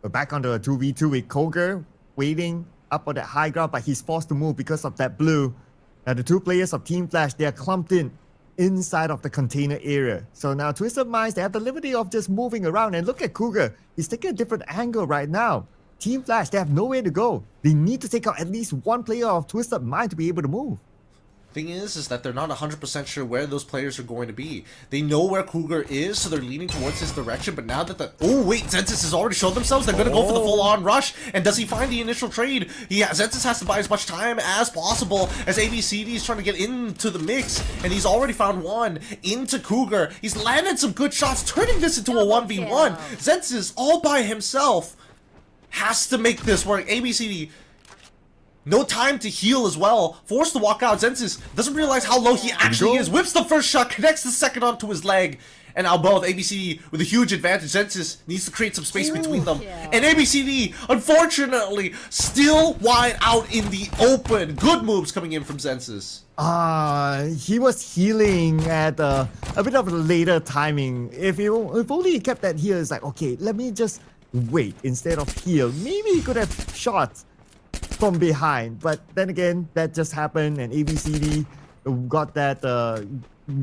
We're back onto a 2v2 with Koger waiting up on that high ground, but he's forced to move because of that blue. Now the two players of Team Flash, they are clumped in inside of the container area. So now Twisted Minds, they have the liberty of just moving around. And look at Cougar. He's taking a different angle right now. Team Flash, they have nowhere to go. They need to take out at least one player of Twisted Mind to be able to move. Thing is that they're not 100% sure where those players are going to be. They know where Cougar is, so they're leaning towards his direction, but now that the... Oh, wait, Zensis has already showed themselves. They're going to go for the full-on rush, and does he find the initial trade? Zensis has to buy as much time as possible as ABCD is trying to get into the mix, and he's already found one into Cougar. He's landed some good shots, turning this into a 1v1. Zensis, all by himself, has to make this work. ABCD... no time to heal as well. Forced to walk out. Zensis doesn't realize how low he actually is. Whips the first shot, connects the second onto his leg. And now both ABCD with a huge advantage. Zensis needs to create some space between them. And ABCD, unfortunately, still wide out in the open. Good moves coming in from Zensis. He was healing at a bit of a later timing. If only he kept that heal, it's like, okay, let me just wait instead of heal. Maybe he could have shot from behind, but then again, that just happened, and ABCD got that,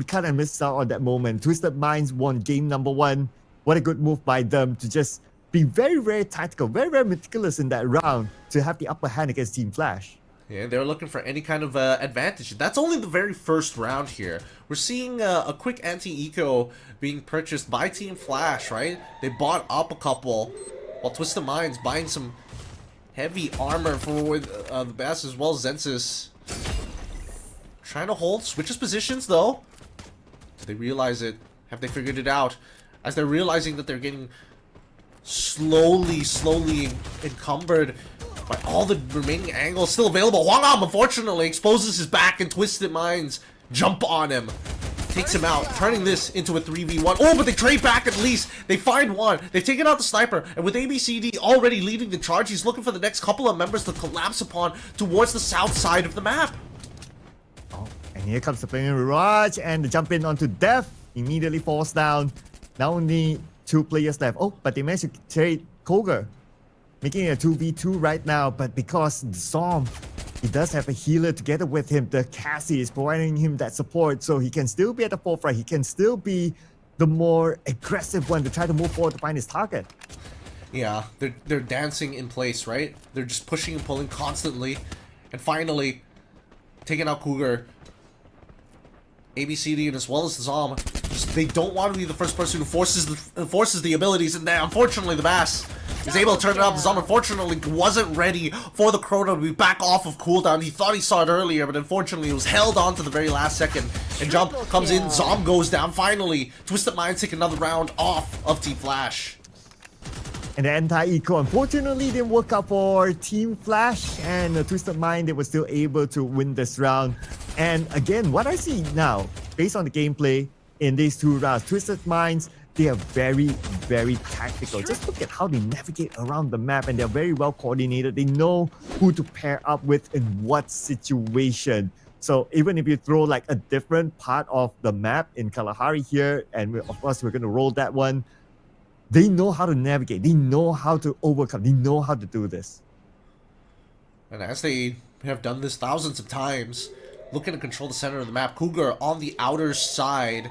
kind of missed out on that moment. Twisted Minds won game number 1. What a good move by them to just be very, very tactical, very, very meticulous in that round to have the upper hand against Team Flash. Yeah, they're looking for any kind of advantage. That's only the very first round here. We're seeing a quick anti-eco being purchased by Team Flash, right? They bought up a couple, while Twisted Minds buying some heavy armor for the best, as well as Zensis. Trying to hold, switches positions though. Do they realize it? Have they figured it out? As they're realizing that they're getting slowly encumbered by all the remaining angles still available. Hwang Am, unfortunately, exposes his back, and Twisted Minds jump on him. Takes him out, turning this into a 3v1. Oh, but they trade back at least. They find one. They've taken out the sniper. And with ABCD already leading the charge, he's looking for the next couple of members to collapse upon towards the south side of the map. Oh, and here comes the player Mirage, and the jump in onto Death immediately falls down. Now only 2 players left. Oh, but they managed to trade Koger, making it a 2v2 right now. But because Zom, he does have a healer together with him, the Cassie is providing him that support, so he can still be at the forefront. He can still be the more aggressive one to try to move forward to find his target. Yeah, they're dancing in place, right? They're just pushing and pulling constantly. And finally, taking out Cougar. ABCD and as well as Zom, they don't want to be the first person who forces the abilities, and then unfortunately the Bass is able to turn it up. Zom unfortunately wasn't ready for the Chrono to be back off of cooldown. He thought he saw it earlier, but unfortunately it was held on to the very last second. And Jump comes in, Zom goes down finally. Twisted Minds take another round off of Team Flash. And the anti-eco unfortunately didn't work out for Team Flash, and Twisted Mind, they were still able to win this round. And again, what I see now, based on the gameplay in these 2 rounds, Twisted Minds, they are very, very tactical. Just look at how they navigate around the map, and they're very well coordinated. They know who to pair up with in what situation. So even if you throw like a different part of the map in Kalahari here, and of course we're going to roll that one, they know how to navigate. They know how to overcome. They know how to do this. And as they have done this thousands of times, looking to control the center of the map, Cougar on the outer side,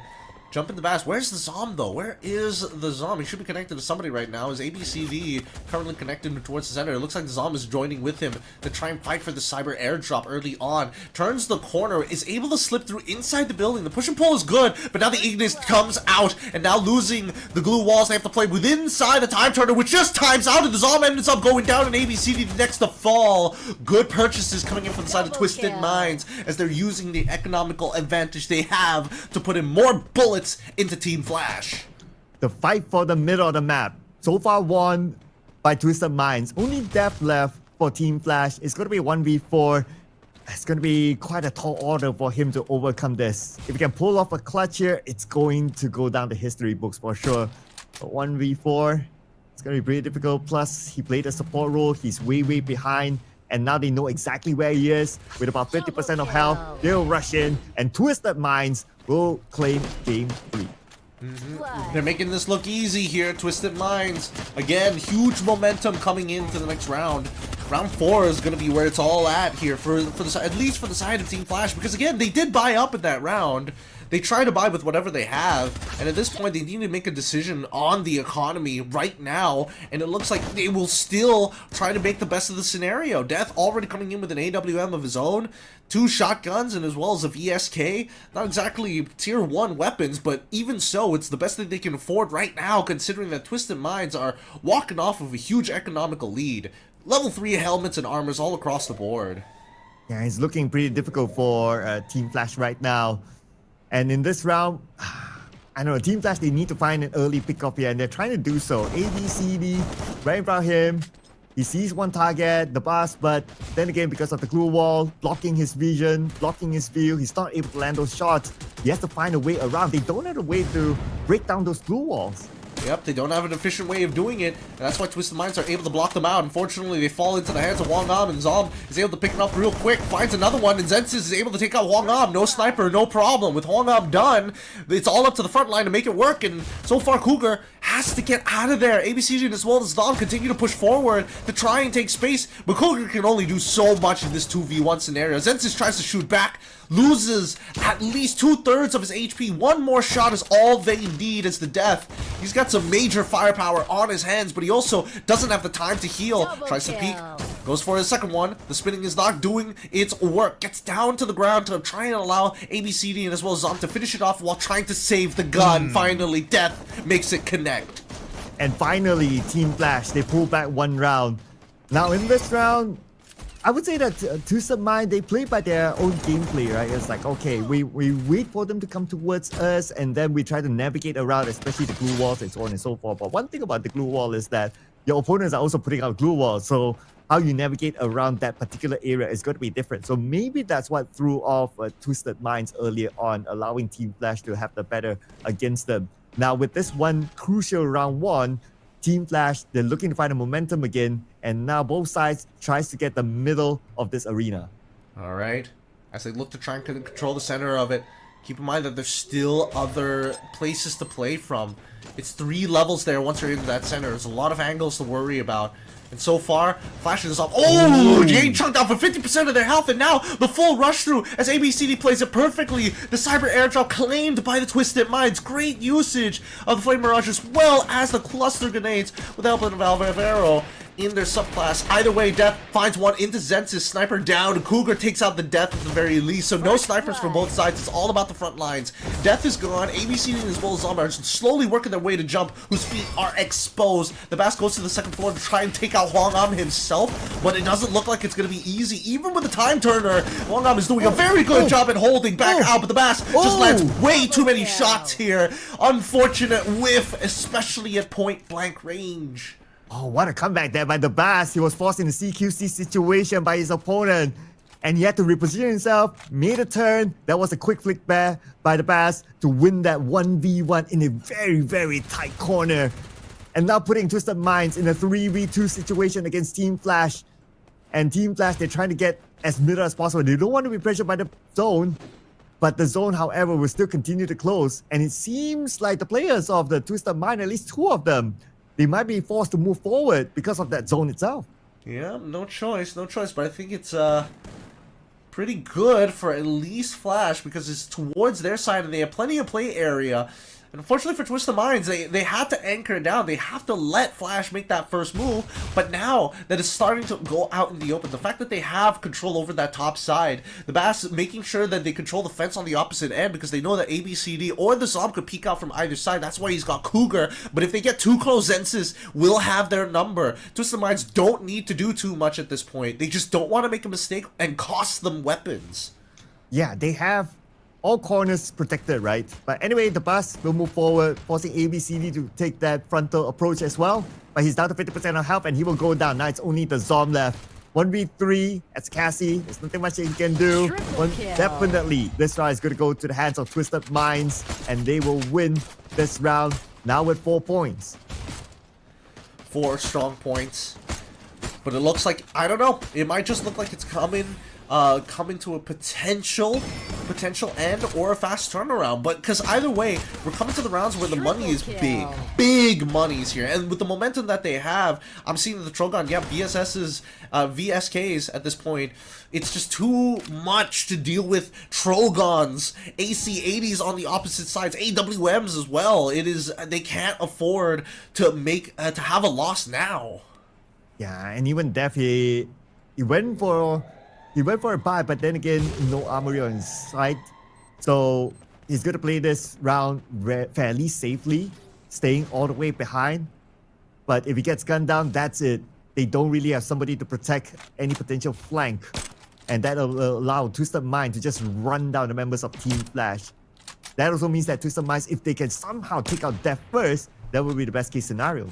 Jump in the bass. Where's the Zom, though? Where is the Zom? He should be connected to somebody right now. Is ABCD currently connected towards the center? It looks like the Zom is joining with him to try and fight for the cyber airdrop early on. Turns the corner, is able to slip through inside the building. The push and pull is good, but now the Ignis comes out, and now losing the glue walls, they have to play with inside the time turner, which just times out, and the Zom ends up going down, and ABCD the next to fall. Good purchases coming in from the side of Twisted Minds, as they're using the economical advantage they have to put in more bullets into Team Flash. The fight for the middle of the map so far won by Twisted Minds. Only death left for Team Flash. It's going to be 1v4. It's going to be quite a tall order for him to overcome this. If he can pull off a clutch here, it's going to go down the history books for sure. But 1v4, it's going to be pretty difficult. Plus, he played a support role. He's way behind. And now they know exactly where he is. With about 50% of health, they'll rush in. And Twisted Minds will claim game 3. They're making this look easy here, Twisted Minds. Again, huge momentum coming into the next round. Round 4 is going to be where it's all at here, for the at least for the side of Team Flash. Because again, they did buy up in that round. They try to buy with whatever they have, and at this point they need to make a decision on the economy right now, and it looks like they will still try to make the best of the scenario. Death already coming in with an AWM of his own, 2 shotguns, and as well as a VSK. Not exactly tier 1 weapons, but even so, it's the best thing they can afford right now, considering that Twisted Minds are walking off of a huge economical lead. Level 3 helmets and armors all across the board. Yeah, it's looking pretty difficult for Team Flash right now. And in this round, I don't know, Team Flash, they need to find an early pickoff here, and they're trying to do so. ABCD, right in front of him. He sees one target, the bus, but then again, because of the glue wall, blocking his vision, blocking his view, he's not able to land those shots. He has to find a way around. They don't have a way to break down those glue walls. Yep, they don't have an efficient way of doing it, and that's why Twisted Minds are able to block them out. Unfortunately, they fall into the hands of Wong Am, and Zom is able to pick it up real quick, finds another one, and Zensis is able to take out Wong Am. No sniper, no problem. With Wong Am done, it's all up to the front line to make it work, and so far Cougar has to get out of there. ABCG as well as Zom continue to push forward to try and take space, but Cougar can only do so much in this 2v1 scenario. Zensis tries to shoot back, loses at least 2/3 of his HP. One more shot is all they need as the death. He's got some major firepower on his hands, but he also doesn't have the time to heal. Tries to peek, goes for his second one. The spinning is not doing its work. Gets down to the ground to try and allow ABCD and as well as Zom to finish it off while trying to save the gun. Finally, death makes it connect. And finally, Team Flash, they pull back one round. Now in this round, I would say that Twisted Mind, they play by their own gameplay, right? It's like, okay, we wait for them to come towards us, and then we try to navigate around, especially the glue walls and so on and so forth. But one thing about the glue wall is that your opponents are also putting out glue walls, so how you navigate around that particular area is going to be different. So maybe that's what threw off Twisted Minds earlier on, allowing Team Flash to have the better against them. Now with this one crucial round 1, Team Flash, they're looking to find a momentum again, and now both sides tries to get the middle of this arena. All right, as they look to try and control the center of it, keep in mind that there's still other places to play from. It's 3 levels there once you're in that center. There's a lot of angles to worry about. And so far, Flash is off. Oh, Jane chunked out for 50% of their health, and now the full rush through as ABCD plays it perfectly. The cyber airdrop claimed by the Twisted Minds. Great usage of the Flame Mirage as well as the cluster grenades with the help of Valvero in their subclass. Either way, Death finds one into Zensis. Sniper down. Cougar takes out the Death at the very least. So no snipers for both sides. It's all about the front lines. Death is gone. ABCD as well as Zom are slowly working their way to jump, whose feet are exposed. The Bass goes to the second floor to try and take out Wong Am himself, but it doesn't look like it's going to be easy. Even with the time turner, Wong Am is doing a very good job at holding back out, but the Bass just lands way too many shots here. Unfortunate whiff, especially at point blank range. Oh, what a comeback there by the Bass. He was forced in a CQC situation by his opponent, and he had to reposition himself, made a turn. That was a quick flick by the Bass to win that 1v1 in a very tight corner. And now putting Twisted Minds in a 3v2 situation against Team Flash. And Team Flash, they're trying to get as middle as possible. They don't want to be pressured by the zone, but the zone, however, will still continue to close. And it seems like the players of the Twisted Mind, at least 2 of them, they might be forced to move forward because of that zone itself. Yeah, no choice, but I think it's pretty good for at least Flash because it's towards their side and they have plenty of play area. And unfortunately for Twisted Minds, they had to anchor it down. They have to let Flash make that first move. But now that it's starting to go out in the open, the fact that they have control over that top side, the Bass making sure that they control the fence on the opposite end because they know that ABCD or the Zob could peek out from either side. That's why he's got Cougar. But if they get too close, Zensis will have their number. Twisted Minds don't need to do too much at this point. They just don't want to make a mistake and cost them weapons. Yeah, they have all corners protected, right? But anyway, the Bus will move forward, forcing ABCD to take that frontal approach as well. But he's down to 50% of health and he will go down. Now it's only the Zom left. 1v3, it's Cassie. There's nothing much he can do. Definitely, this round is going to go to the hands of Twisted Minds and they will win this round now with 4 points. 4 strong points. But it looks like, I don't know, it might just look like it's coming to a potential end or a fast turnaround. But because either way, we're coming to the rounds where the money is big monies here, and with the momentum that they have, I'm seeing the Trogon, yeah, VSS's VSKs at this point. It's just too much to deal with Trogons, AC80s on the opposite sides, AWMs as well. It is, they can't afford to make to have a loss now. Yeah, and even Def, he went for a buy, but then again, no armory on his side. So he's going to play this round fairly safely, staying all the way behind. But if he gets gunned down, that's it. They don't really have somebody to protect any potential flank. And that will allow Twisted Mind to just run down the members of Team Flash. That also means that Twisted Minds, if they can somehow take out Def first, that would be the best case scenario.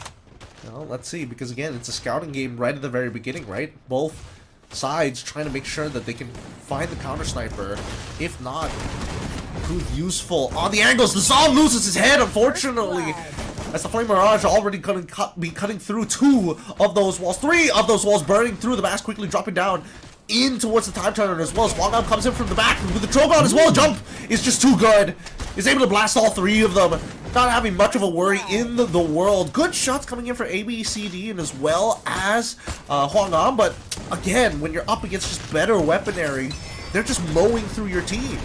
Well, let's see, because again, it's a scouting game right at the very beginning, right? Both sides trying to make sure that they can find the counter sniper. If not, prove useful on the angles. The Zom loses his head, unfortunately, as the Flame Mirage already be cutting through 2 of those walls, 3 of those walls burning through. The Bass quickly dropping down in towards the time turner as well as Wangam comes in from the back with the Trogon as well. Jump is just too good. He's able to blast all 3 of them, not having much of a worry in the world. Good shots coming in for ABCD and as well as Wangam, but again, when you're up against just better weaponry, they're just mowing through your team.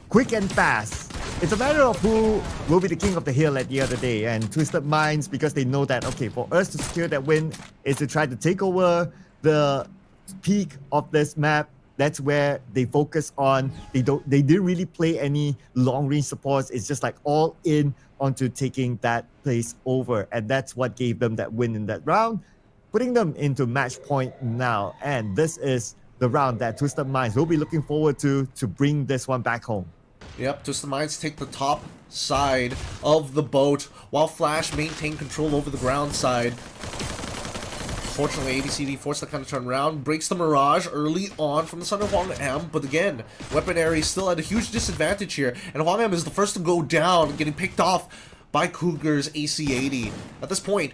Quick and fast. It's a matter of who will be the king of the hill at the other day, and Twisted Minds, because they know that, okay, for us to secure that win is to try to take over the peak of this map. That's where they focus on. They didn't really play any long range supports. It's just like all in onto taking that place over, and that's what gave them that win in that round, putting them into match point now. And this is the round that Twisted Minds will be looking forward to bring this one back home. Yep, Twisted Minds take the top side of the boat while Flash maintain control over the ground side. Fortunately, ABCD forced the kind of turn around, breaks the Mirage early on from the side of Hwang M, but again, weaponry still at a huge disadvantage here, and Hwang M is the first to go down, getting picked off by Cougar's AC80. At this point,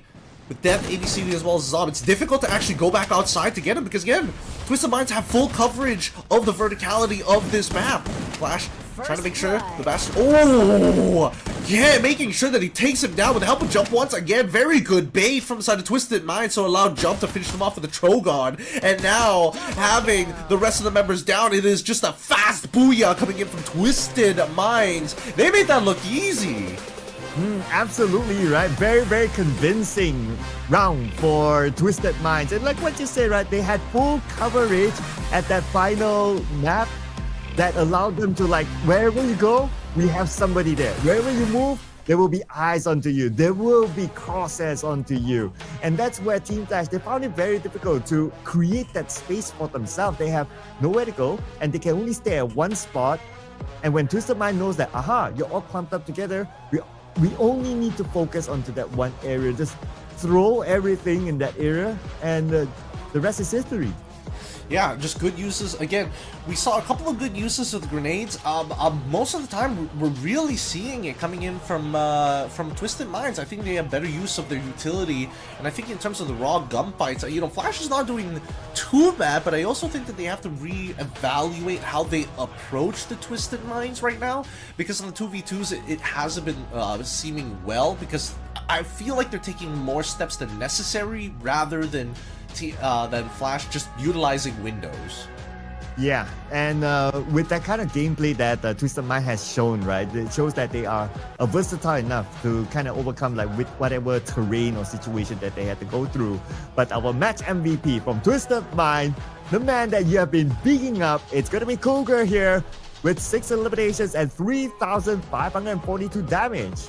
with Death, ABCD as well as Zob, it's difficult to actually go back outside to get him, because again, Twisted Minds have full coverage of the verticality of this map. Flash trying to make sure the bastard. Oh, yeah, making sure that he takes him down with the help of Jump once again. Very good bait from the side of Twisted Minds, so allowed Jump to finish them off with a Trogon. And now, having the rest of the members down, it is just a fast booyah coming in from Twisted Minds. They made that look easy. Absolutely, right? Very, very convincing round for Twisted Minds. And like what you said, right? They had full coverage at that final map that allowed them to, like, wherever you go, we have somebody there. Wherever you move, there will be eyes onto you. There will be crosshairs onto you. And that's where Team Flash, they found it very difficult to create that space for themselves. They have nowhere to go, and they can only stay at one spot. And when Twisted Mind knows that, aha, you're all clumped up together, we only need to focus onto that one area. Just throw everything in that area, and the rest is history. Yeah, just good uses. Again, we saw a couple of good uses of the grenades. Most of the time, we're really seeing it coming in from Twisted Minds. I think they have better use of their utility, and I think in terms of the raw gunfights, you know, Flash is not doing too bad, but I also think that they have to re-evaluate how they approach the Twisted Minds right now, because on the 2v2s, it hasn't been seeming well, because I feel like they're taking more steps than necessary rather than Flash just utilizing windows. Yeah, and with that kind of gameplay that Twisted Mind has shown, right, it shows that they are versatile enough to kind of overcome like with whatever terrain or situation that they had to go through. But our match MVP from Twisted Mind, the man that you have been bigging up, it's gonna be Cougar here with 6 eliminations and 3,542 damage.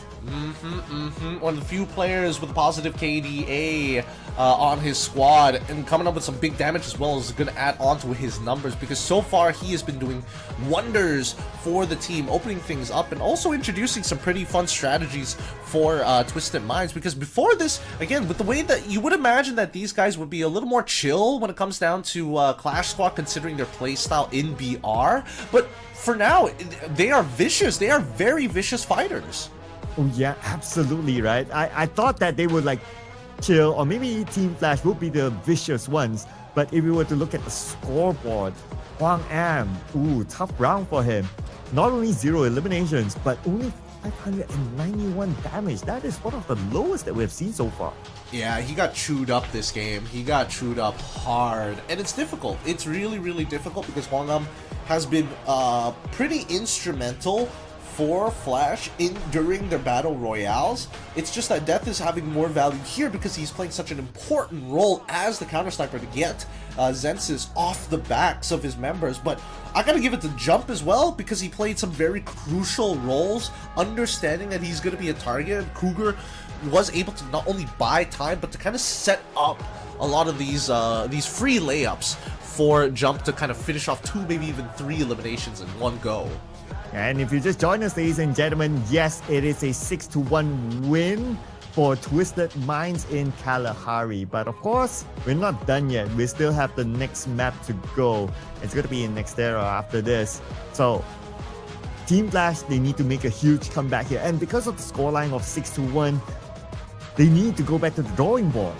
One of the few players with a positive KDA on his squad, and coming up with some big damage as well is going to add on to his numbers, because so far he has been doing wonders for the team, opening things up and also introducing some pretty fun strategies for Twisted Minds. Because before this, again, with the way that you would imagine that these guys would be a little more chill when it comes down to Clash Squad, considering their playstyle in BR, but for now they are vicious. They are very vicious fighters. Oh yeah, absolutely, right? I thought that they would like chill, or maybe Team Flash would be the vicious ones. But if we were to look at the scoreboard, Hwang Am, tough round for him. Not only 0 eliminations, but only 591 damage. That is one of the lowest that we have seen so far. Yeah, he got chewed up this game. He got chewed up hard. And it's difficult. It's really, really difficult because Hwang Am has been pretty instrumental for Flash during their battle royales. It's just that Death is having more value here because he's playing such an important role as the counter sniper to get Zensis off the backs of his members. But I gotta give it to Jump as well, because he played some very crucial roles, understanding that he's gonna be a target. Cougar was able to not only buy time, but to kind of set up a lot of these free layups for Jump to kind of finish off 2, maybe even 3 eliminations in one go. And if you just join us, ladies and gentlemen, yes, it is a 6-1 win for Twisted Minds in Kalahari. But of course, we're not done yet. We still have the next map to go. It's going to be in Nextera after this. So, Team Flash, they need to make a huge comeback here. And because of the scoreline of 6-1, they need to go back to the drawing board.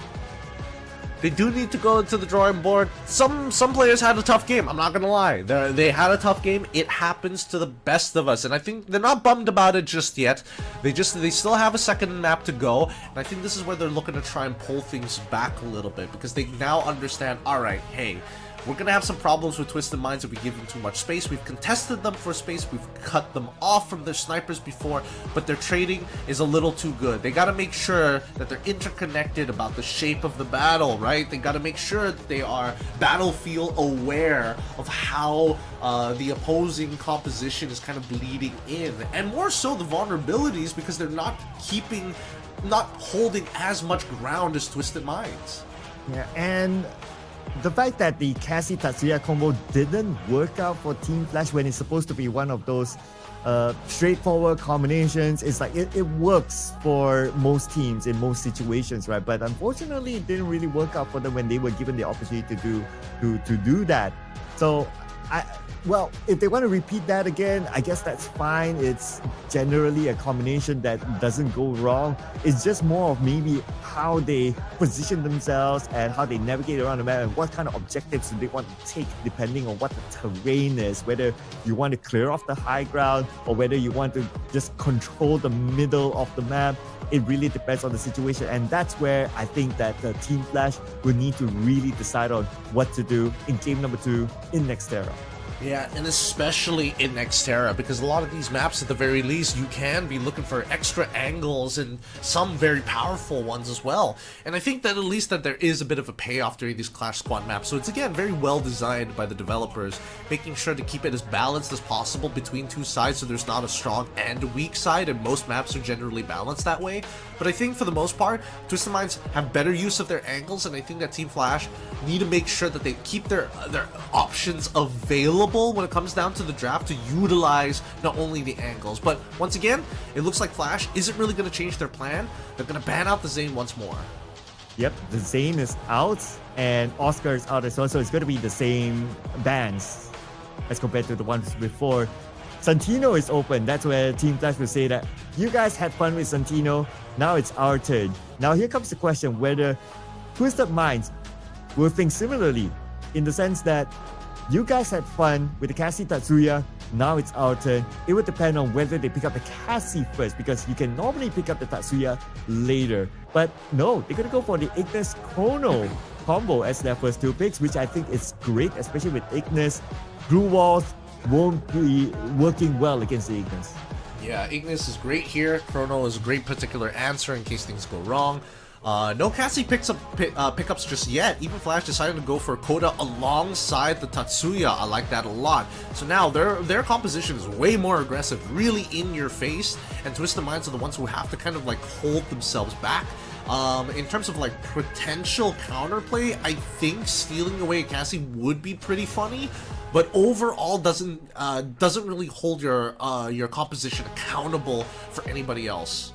They do need to go to the drawing board. Some players had a tough game. I'm not gonna lie. They had a tough game. It happens to the best of us, and I think they're not bummed about it just yet. They still have a second map to go, and I think this is where they're looking to try and pull things back a little bit, because they now understand. All right, hey, we're going to have some problems with Twisted Minds if we give them too much space. We've contested them for space. We've cut them off from their snipers before, but their trading is a little too good. They got to make sure that they're interconnected about the shape of the battle, right? They got to make sure that they are battlefield aware of how the opposing composition is kind of bleeding in. And more so the vulnerabilities, because they're not holding as much ground as Twisted Minds. Yeah, and the fact that the Cassie Tatsuya combo didn't work out for Team Flash when it's supposed to be one of those straightforward combinations, it's like it works for most teams in most situations, right? But unfortunately, it didn't really work out for them when they were given the opportunity to do that. So, well, if they want to repeat that again, I guess that's fine. It's generally a combination that doesn't go wrong. It's just more of maybe how they position themselves and how they navigate around the map and what kind of objectives do they want to take depending on what the terrain is, whether you want to clear off the high ground or whether you want to just control the middle of the map. It really depends on the situation, and that's where I think that Team Flash will need to really decide on what to do in game number 2 in Nextera. Yeah, and especially in Nextera, because a lot of these maps, at the very least, you can be looking for extra angles and some very powerful ones as well. And I think that at least that there is a bit of a payoff during these Clash Squad maps. So it's, again, very well designed by the developers, making sure to keep it as balanced as possible between two sides so there's not a strong and a weak side, and most maps are generally balanced that way. But I think for the most part, Twisted Minds have better use of their angles, and I think that Team Flash need to make sure that they keep their options available when it comes down to the draft to utilize not only the angles. But once again, it looks like Flash isn't really going to change their plan. They're going to ban out the Zane once more. Yep, the Zane is out and Oscar is out as well, so it's going to be the same bans as compared to the ones before. Santino is open. That's where Team Flash will say that you guys had fun with Santino, now it's our turn. Now here comes the question whether Twisted Minds will think similarly, in the sense that you guys had fun with the Cassie Tatsuya, now it's our turn. It would depend on whether they pick up the Cassie first, because you can normally pick up the Tatsuya later. But no, they're going to go for the Ignis Chrono combo as their first 2 picks, which I think is great, especially with Ignis. glue walls won't be working well against the Ignis. Yeah, Ignis is great here. Chrono is a great particular answer in case things go wrong. No Cassie pickups just yet. Even Flash decided to go for Koda alongside the Tatsuya. I like that a lot. So now their composition is way more aggressive, really in your face, and Twisted Minds are the ones who have to kind of like hold themselves back. In terms of like potential counterplay, I think stealing away Cassie would be pretty funny, but overall doesn't really hold your composition accountable for anybody else.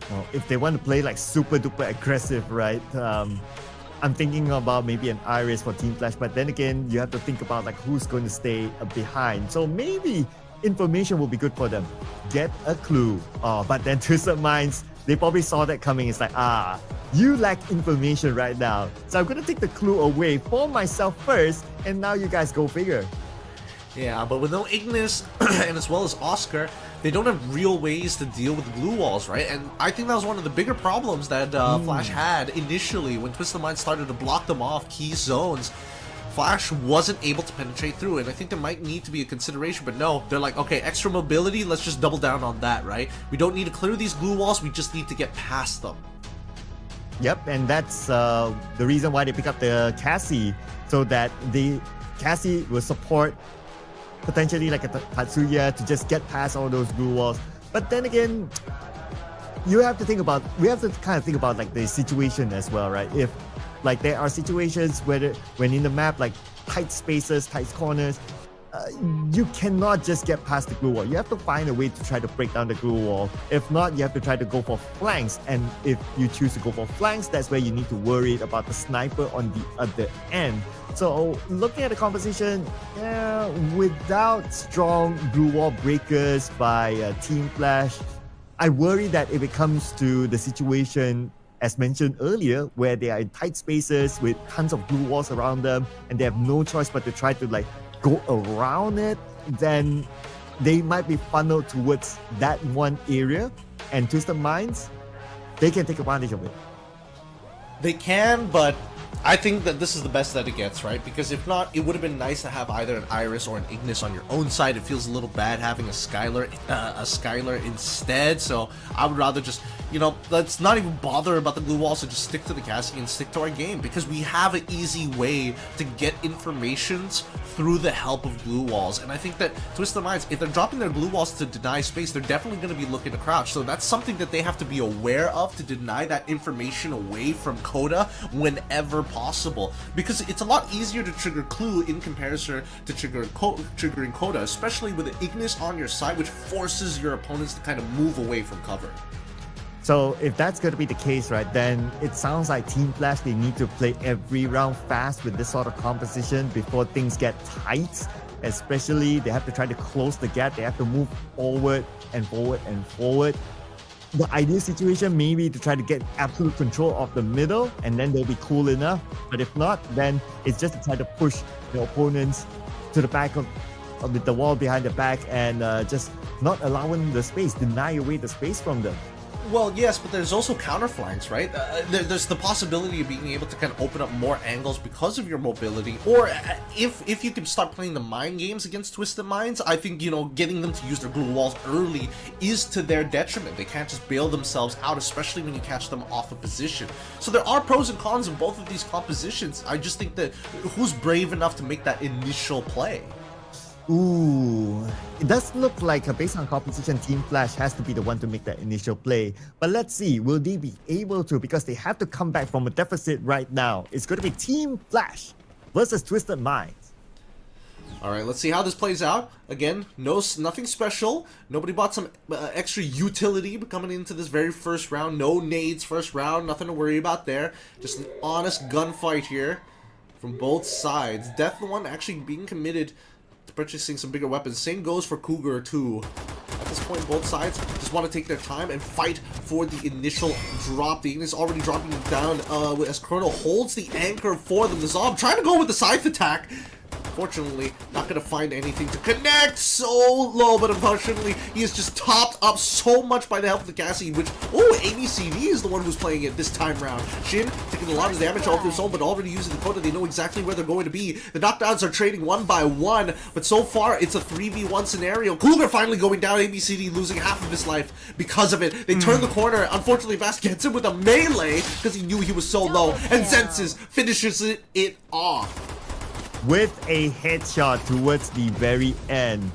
Well, if they want to play like super duper aggressive, right? I'm thinking about maybe an Iris for Team Flash, but then again, you have to think about like who's going to stay behind. So maybe information will be good for them. Get a clue. But then Twisted Minds, they probably saw that coming. It's like, you lack information right now. So I'm going to take the clue away for myself first, and now you guys go figure. Yeah, but with no Ignis and as well as Oscar, they don't have real ways to deal with glue walls, right? And I think that was one of the bigger problems that Flash had initially when Twisted Minds started to block them off key zones. Flash wasn't able to penetrate through, and I think there might need to be a consideration, but no, they're like, okay, extra mobility, let's just double down on that, right? We don't need to clear these glue walls, we just need to get past them. Yep, and that's the reason why they pick up the Cassie, so that the Cassie will support potentially like a Tatsuya to just get past all those glue walls. But then again, we have to kind of think about like the situation as well, right? If like there are situations where when in the map, like tight spaces, tight corners, you cannot just get past the glue wall. You have to find a way to try to break down the glue wall. If not, you have to try to go for flanks. And if you choose to go for flanks, that's where you need to worry about the sniper on the other end. So looking at the composition, without strong glue wall breakers by Team Flash, I worry that if it comes to the situation as mentioned earlier, where they are in tight spaces with tons of glue walls around them, and they have no choice but to try to like go around it, then they might be funneled towards that one area, and Twisted Minds, they can take advantage of it. They can, but I think that this is the best that it gets, right? Because if not, it would have been nice to have either an Iris or an Ignis on your own side. It feels a little bad having a Skylar instead. So I would rather just, let's not even bother about the glue walls and just stick to the Cassie and stick to our game, because we have an easy way to get informations through the help of glue walls. And I think that Twisted Minds, if they're dropping their glue walls to deny space, they're definitely going to be looking to crouch. So that's something that they have to be aware of, to deny that information away from Koda whenever possible, because it's a lot easier to trigger Clue in comparison to triggering Koda, especially with the Ignis on your side, which forces your opponents to kind of move away from cover. So if that's going to be the case, right, then it sounds like Team Flash, they need to play every round fast with this sort of composition before things get tight. Especially, they have to try to close the gap. They have to move forward and forward and forward. The ideal situation may be to try to get absolute control of the middle, and then they'll be cool enough. But if not, then it's just to try to push the opponents to the back of the wall behind the back, and just not allowing the space, deny away the space from them. Well, yes, but there's also counterflanks, right? There's the possibility of being able to kind of open up more angles because of your mobility, or if you can start playing the mind games against Twisted Minds, I think, getting them to use their glue walls early is to their detriment. They can't just bail themselves out, especially when you catch them off a position. So there are pros and cons of both of these compositions. I just think that who's brave enough to make that initial play? Ooh, it does look like based on composition, Team Flash has to be the one to make that initial play. But let's see, will they be able to? Because they have to come back from a deficit right now. It's going to be Team Flash versus Twisted Minds. All right, let's see how this plays out. Again, nothing special. Nobody bought some extra utility coming into this very first round. No nades first round, nothing to worry about there. Just an honest gunfight here from both sides. Death the one actually being committed to purchasing some bigger weapons. Same goes for Cougar too. At this point, both sides just want to take their time and fight for the initial drop. The Ignis already dropping down as Chrono holds the anchor for them. The Zob trying to go with the scythe attack. unfortunately, not going to find anything to connect. So low, but unfortunately, he is just topped up so much by the help of the Cassie, which, oh, ABCD is the one who's playing it this time round. Shin taking a lot of damage off his own, but already using the quota. They know exactly where they're going to be. The knockdowns are trading one by one, but so far, it's a 3v1 scenario. Cougar finally going down, ABCD losing half of his life because of it. They turn the corner. Unfortunately, Bass gets him with a melee because he knew he was so low, and Zensis finishes it off. With a headshot towards the very end.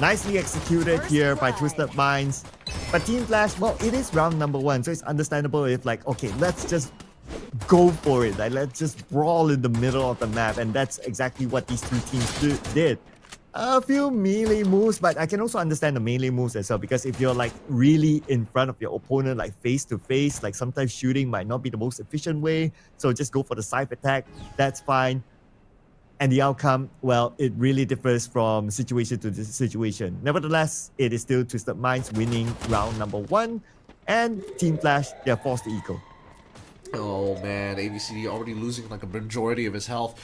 Nicely executed here by Twisted Minds. But Team Flash, well, it is round number 1, so it's understandable if like, okay, let's just go for it. Like, let's just brawl in the middle of the map, and that's exactly what these two teams did. A few melee moves, but I can also understand the melee moves as well, because if you're like really in front of your opponent, like face to face, like sometimes shooting might not be the most efficient way, so just go for the side attack, that's fine. And the outcome, well, it really differs from situation to situation. Nevertheless, it is still Twisted Minds winning round number 1, and Team Flash, they're forced to eco. Oh man, ABCD already losing like a majority of his health.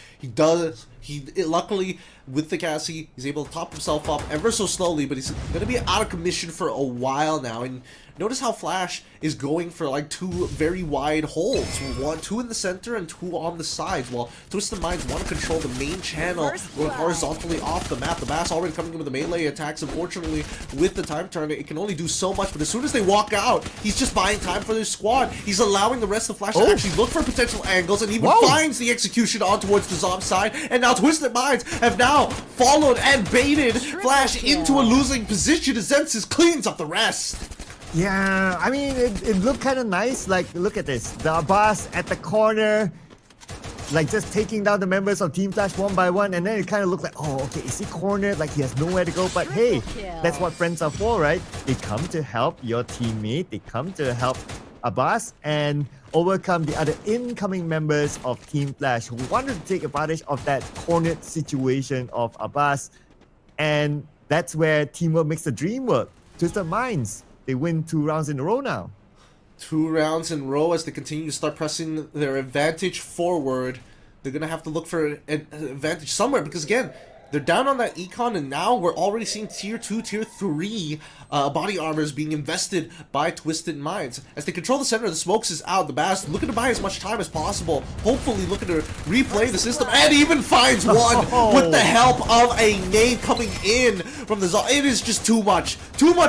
Luckily, with the Cassie, he's able to top himself up ever so slowly, but he's going to be out of commission for a while now. And notice how Flash is going for like 2 very wide holes. 2 in the center and 2 on the sides, while Twisted Minds want to control the main channel going horizontally off the map. The Bass already coming in with the melee attacks. Unfortunately, with the time turn, it can only do so much, but as soon as they walk out, he's just buying time for their squad. He's allowing the rest of Flash to actually look for potential angles, and even finds the execution on towards the Zom side. And now Twisted Minds have now followed and baited Flash into a losing position as Zensis cleans up the rest. Yeah, I mean, it looked kind of nice. Like, look at this. The Abbas at the corner, like just taking down the members of Team Flash one by one. And then it kind of looked like, oh, okay, is he cornered? Like, he has nowhere to go. But hey, that's what friends are for, right? They come to help your teammate. They come to help Abbas and overcome the other incoming members of Team Flash who wanted to take advantage of that cornered situation of Abbas. And that's where teamwork makes the dream work. Twisted Minds, they win 2 rounds in a row now. 2 rounds in a row as they continue to start pressing their advantage forward. They're going to have to look for an advantage somewhere because, again, they're down on that econ, and now we're already seeing tier 2, tier 3 body armors being invested by Twisted Minds. As they control the center, the smokes is out. The Bass looking to buy as much time as possible. Hopefully looking to replay the system, and even finds one with the help of a nade coming in from the Zol. It is just too much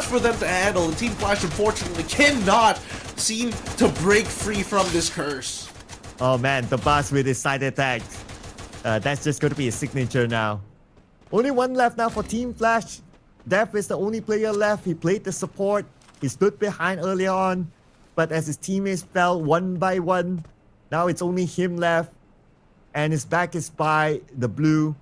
for them to handle. And Team Flash, unfortunately, cannot seem to break free from this curse. Oh man, the Bass with his side attack. That's just going to be a signature now. Only 1 left now for Team Flash. Def is the only player left. He played the support. He stood behind earlier on. But as his teammates fell one by one, now it's only him left. And his back is by the blue.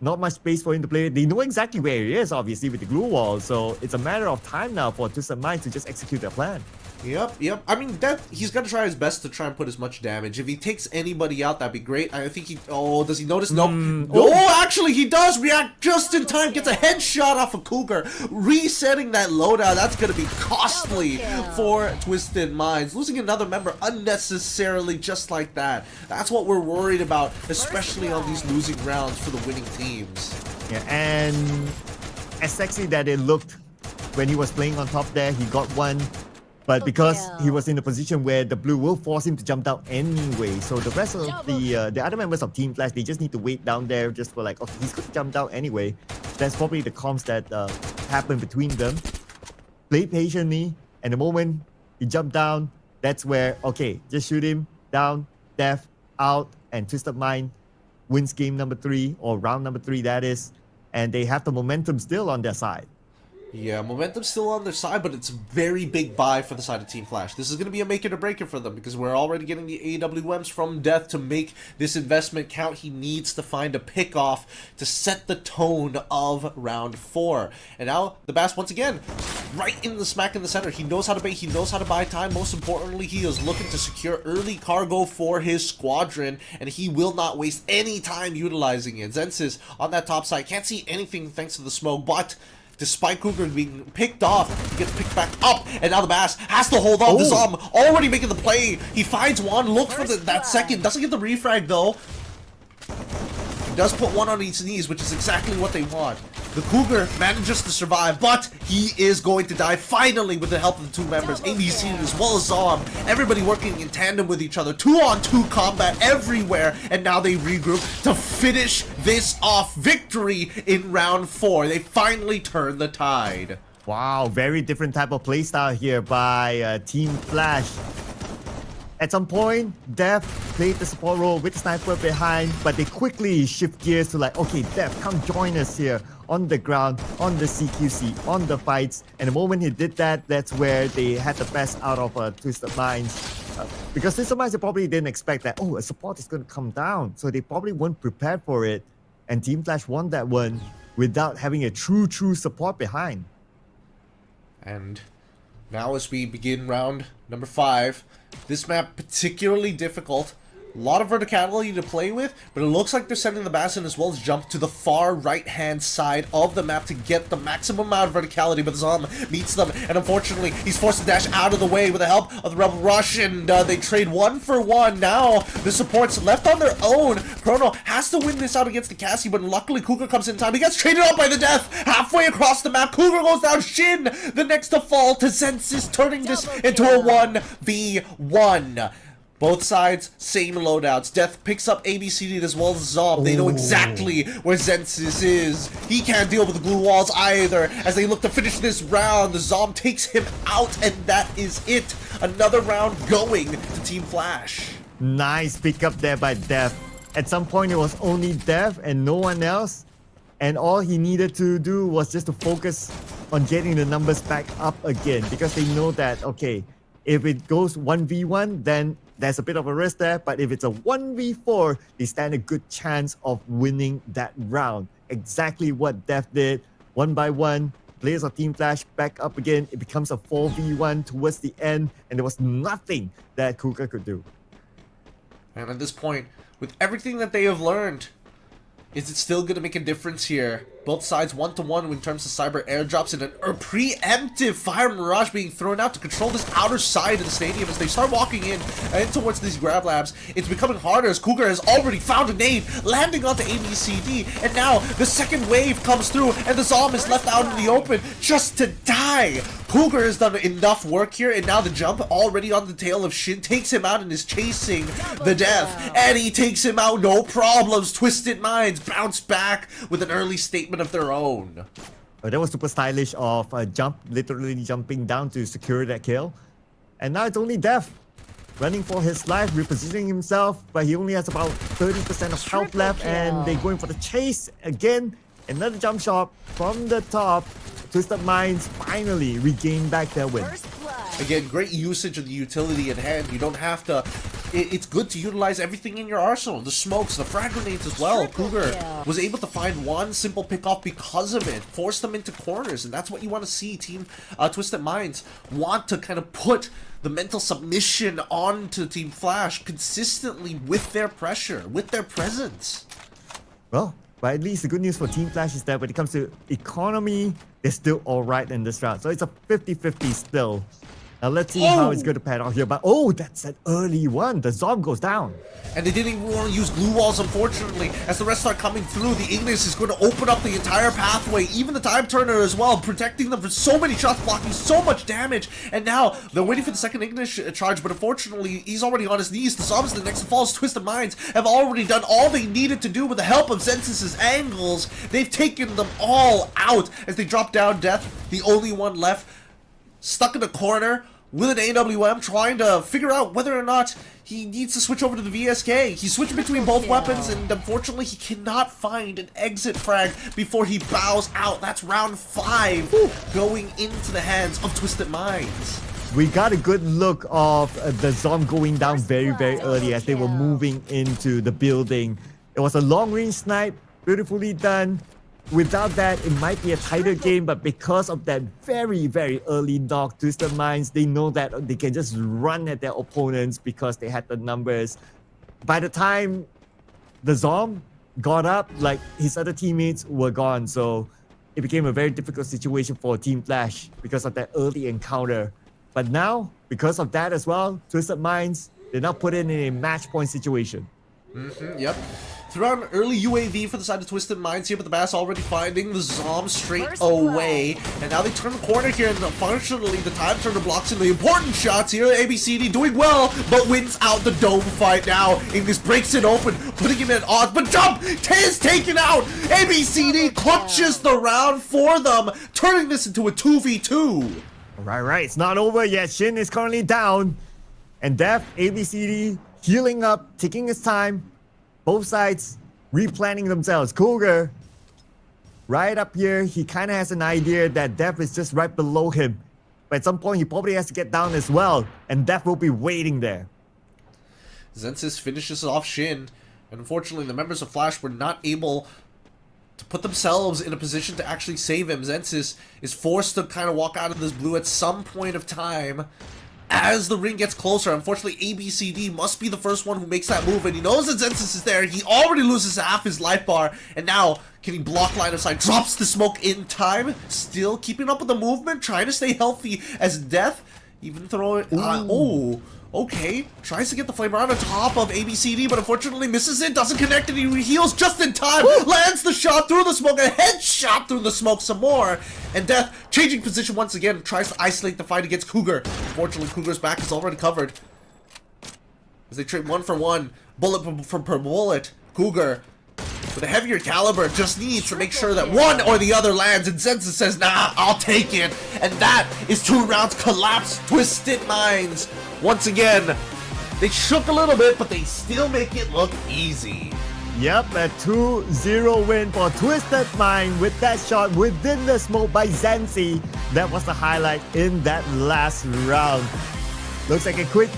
Not much space for him to play. They know exactly where he is, obviously, with the glue wall. So it's a matter of time now for Twisted Minds to just execute their plan. Yep. I mean, he's gonna try his best to try and put as much damage. If he takes anybody out, that'd be great. I think he... Oh, does he notice? Nope. Oh, actually, he does react just in time. Gets a headshot off of Cougar. Resetting that loadout. That's gonna be costly for Twisted Minds. Losing another member unnecessarily just like that. That's what we're worried about, especially on these losing rounds for the winning teams. Yeah, and as sexy that it looked when he was playing on top there, he got one. But because he was in a position where the blue will force him to jump down anyway, so the rest of the other members of Team Flash, they just need to wait down there just for like, okay, he's going to jump down anyway. That's probably the comms that happened between them. Play patiently, and the moment he jumped down, that's where, okay, just shoot him down, Def out, and Twisted Mind wins game number 3, or round number 3 that is, and they have the momentum still on their side. Yeah, momentum's still on their side, but it's a very big buy for the side of Team Flash. This is going to be a make it or break it for them because we're already getting the AWMs from Death to make this investment count. He needs to find a pick-off to set the tone of round 4. And now the Bass, once again, right in the smack in the center. He knows how to bait. He knows how to buy time. Most importantly, he is looking to secure early cargo for his squadron, and he will not waste any time utilizing it. Zensis on that top side. Can't see anything thanks to the smoke, but despite Cougar being picked off, he gets picked back up, and now the Bass has to hold on. The Zom already making the play. He finds one, looks for that second, doesn't get the refrag though. He does put one on his knees, which is exactly what they want. The Cougar manages to survive, but he is going to die finally with the help of the two members, ABC as well as Zom. Everybody working in tandem with each other. 2-on-2 combat everywhere, and now they regroup to finish this off. Victory in round 4. They finally turn the tide. Wow, very different type of playstyle here by Team Flash. At some point, Dev played the support role with the sniper behind, but they quickly shift gears to like, okay, Dev, come join us here on the ground, on the CQC, on the fights. And the moment he did that, that's where they had the best out of Twisted Minds. Because Twisted Minds, they probably didn't expect that, oh, a support is going to come down. So they probably weren't prepared for it. And Team Flash won that one without having a true support behind. And now as we begin round number 5, this map particularly difficult. A lot of verticality to play with, but it looks like they're sending the Bastion as well as Jump to the far right-hand side of the map to get the maximum amount of verticality, but Zom meets them, and unfortunately, he's forced to dash out of the way with the help of the Rebel Rush, and they trade 1 for 1. Now, the supports left on their own. Chrono has to win this out against the Cassie, but luckily Cougar comes in time. He gets traded out by the Death halfway across the map. Cougar goes down. Shin, the next to fall to Zensis, turning this into a 1v1. Both sides, same loadouts. Death picks up ABCD as well as Zom. They know exactly where Zensis is. He can't deal with the glue walls either. As they look to finish this round, the Zom takes him out, and that is it. Another round going to Team Flash. Nice pick up there by Dev. At some point, it was only Dev and no one else. And all he needed to do was just to focus on getting the numbers back up again. Because they know that, okay, if it goes 1v1, then there's a bit of a risk there, but if it's a 1v4, they stand a good chance of winning that round. Exactly what Dev did. 1 by 1, players of Team Flash back up again. It becomes a 4v1 towards the end, and there was nothing that Cougar could do. And at this point, with everything that they have learned, is it still going to make a difference here? Both sides 1-to-1 in terms of cyber airdrops and a preemptive fire mirage being thrown out to control this outer side of the stadium as they start walking in towards these grab labs. It's becoming harder as Cougar has already found a nade landing onto ABCD, and now the second wave comes through and the Zom is left out in the open just to die. Cougar has done enough work here, and now the Jump already on the tail of Shin takes him out and is chasing the Death, and he takes him out, no problems. Twisted Minds bounce back with an early statement of their own. That was super stylish of Jump literally jumping down to secure that kill. And now it's only Dev running for his life, repositioning himself, but he only has about 30% of health left, and they're going for the chase again. Another jump shot from the top. Twisted Minds finally regain back their win. Again, great usage of the utility at hand. You don't have to... It's good to utilize everything in your arsenal. The smokes, the frag grenades as well. Cougar was able to find one simple pick-off because of it. Force them into corners, and that's what you want to see. Team Twisted Minds want to kind of put the mental submission onto Team Flash consistently with their pressure, with their presence. Well, but at least the good news for Team Flash is that when it comes to economy, they're still alright in this round. So it's a 50-50 still. Now let's see how it's going to pan out here. But oh, that's an early one. The Zom goes down. And they didn't even want to use glue walls, unfortunately. As the rest start coming through, the Ignis is going to open up the entire pathway, even the Time Turner as well, protecting them for so many shots, blocking so much damage. And now they're waiting for the second Ignis charge, but unfortunately, he's already on his knees. The Zom's the next to fall. Twisted Minds have already done all they needed to do with the help of Zensis' angles. They've taken them all out as they drop down. Death, the only one left, stuck in a corner with an AWM, trying to figure out whether or not he needs to switch over to the VSK. He's switching between both weapons, and unfortunately he cannot find an exit frag before he bows out. That's round 5 going into the hands of Twisted Minds. We got a good look of the Zom going down very early as they were moving into the building. It was a long-range snipe, beautifully done. Without that, it might be a tighter game, but because of that very early knock, Twisted Minds, they know that they can just run at their opponents because they had the numbers. By the time the Zom got up, like his other teammates were gone, so it became a very difficult situation for Team Flash because of that early encounter. But now, because of that as well, Twisted Minds, they're now put in a match point situation. Yep. Threw out an early UAV for the side of Twisted Minds here, but the Bass already finding the Zom straight away. And now they turn the corner here, and unfortunately the Time Turner blocks in the important shots here. ABCD doing well, but wins out the dome fight now. Ignis breaks it open, putting him at odds, but Jump is taken out. ABCD clutches the round for them, turning this into a 2v2. Right, it's not over yet. Shin is currently down. And Def, ABCD, healing up, taking his time. Both sides replanning themselves. Cougar, right up here, he kind of has an idea that Def is just right below him. But at some point, he probably has to get down as well. And Def will be waiting there. Zensis finishes off Shin. And unfortunately, the members of Flash were not able to put themselves in a position to actually save him. Zensis is forced to kind of walk out of this blue at some point of time. As the ring gets closer, unfortunately, ABCD must be the first one who makes that move, and he knows that Zensis is there. He already loses half his life bar, and now can he block line of sight? Drops the smoke in time, still keeping up with the movement, trying to stay healthy as Death even throwing. Okay, tries to get the flamer on top of ABCD, but unfortunately misses it, doesn't connect, and he heals just in time. Lands the shot through the smoke, a headshot through the smoke some more. And Death, changing position once again, tries to isolate the fight against Cougar. Unfortunately, Cougar's back is already covered. As they trade 1 for 1, bullet per bullet. Cougar, with a heavier caliber, just needs to make sure that one or the other lands, and Zensis says, nah, I'll take it. And that is 2 rounds collapse. Twisted Minds. Once again, they shook a little bit, but they still make it look easy. Yep, a 2-0 win for Twisted Mind with that shot within the smoke by Zensi. That was the highlight in that last round. Looks like a quick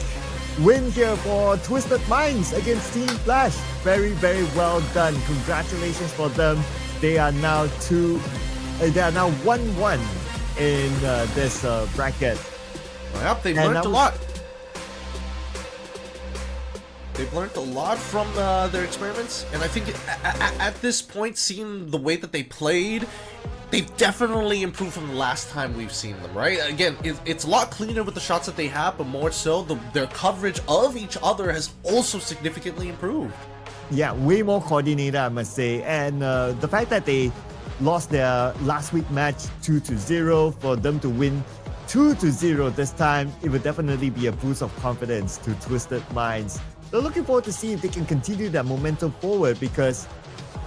win here for Twisted Minds against Team Flash. Very, very well done. Congratulations for them. They are now 1-1 in this bracket. Yep, they've learned a lot. They've learned a lot from their experiments, and I think at this point, seeing the way that they played, they've definitely improved from the last time we've seen them, right? Again, it's a lot cleaner with the shots that they have, but more so, their coverage of each other has also significantly improved. Yeah, way more coordinated, I must say. And the fact that they lost their last week match 2-0, for them to win 2-0 this time, it would definitely be a boost of confidence to Twisted Minds. So looking forward to see if they can continue that momentum forward, because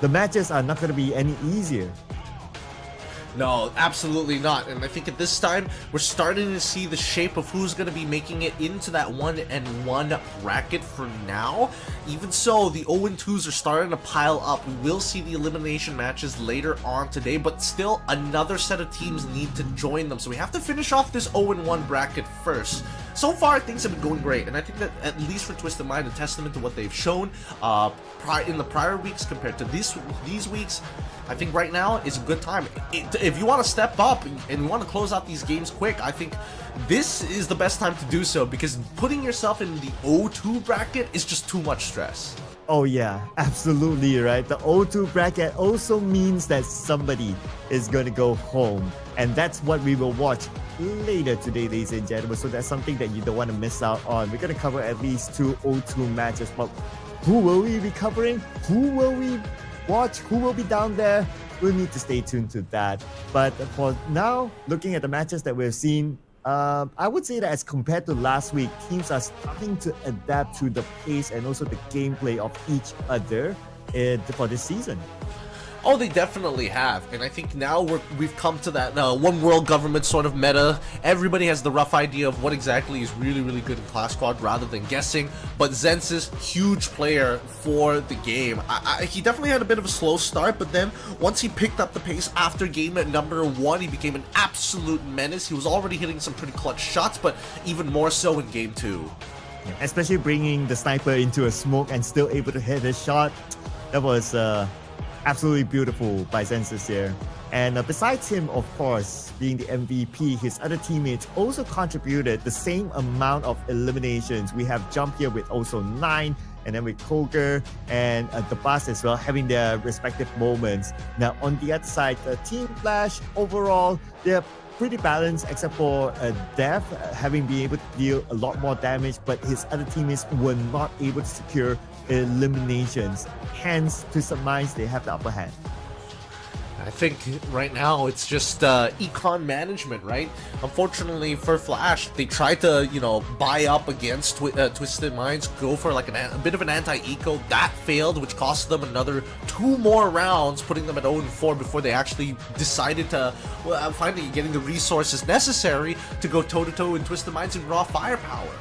the matches are not going to be any easier. No, absolutely not. And I think at this time, we're starting to see the shape of who's going to be making it into that 1-1 bracket for now. Even so, the 0-2s are starting to pile up. We will see the elimination matches later on today, but still another set of teams need to join them. So we have to finish off this 0-1 bracket first. So far, things have been going great, and I think that at least for Twisted Mind, a testament to what they've shown in the prior weeks compared to these weeks, I think right now is a good time. If you want to step up and you want to close out these games quick, I think this is the best time to do so, because putting yourself in the 0-2 bracket is just too much stress. Oh yeah, absolutely right. The 0-2 bracket also means that somebody is going to go home. And that's what we will watch later today, ladies and gentlemen. So that's something that you don't want to miss out on. We're going to cover at least 2 0-2 matches. But who will we be covering? Who will we watch? Who will be down there? We'll need to stay tuned to that. But for now, looking at the matches that we've seen, I would say that as compared to last week, teams are starting to adapt to the pace and also the gameplay of each other for this season. Oh, they definitely have, and I think now we've come to that one world government sort of meta. Everybody has the rough idea of what exactly is really, really good in Clash Squad rather than guessing, but Zensis, huge player for the game. He definitely had a bit of a slow start, but then once he picked up the pace after game at number 1, he became an absolute menace. He was already hitting some pretty clutch shots, but even more so in game 2. Especially bringing the sniper into a smoke and still able to hit his shot. That was absolutely beautiful by Zensis here. And besides him, of course, being the MVP, his other teammates also contributed the same amount of eliminations. We have Jump here with also 9, and then with Koger and the Bus as well, having their respective moments. Now, on the other side, Team Flash, overall, they're pretty balanced except for Dev having been able to deal a lot more damage, but his other teammates were not able to secure eliminations. Hence, Twisted Minds, they have the upper hand. I think right now it's just econ management, right? Unfortunately for Flash, they tried to, buy up against Twisted Minds, go for like a bit of an anti-eco. That failed, which cost them another 2 more rounds, putting them at 0-4 before they actually decided to, finally getting the resources necessary to go toe-to-toe with Twisted Minds and raw firepower.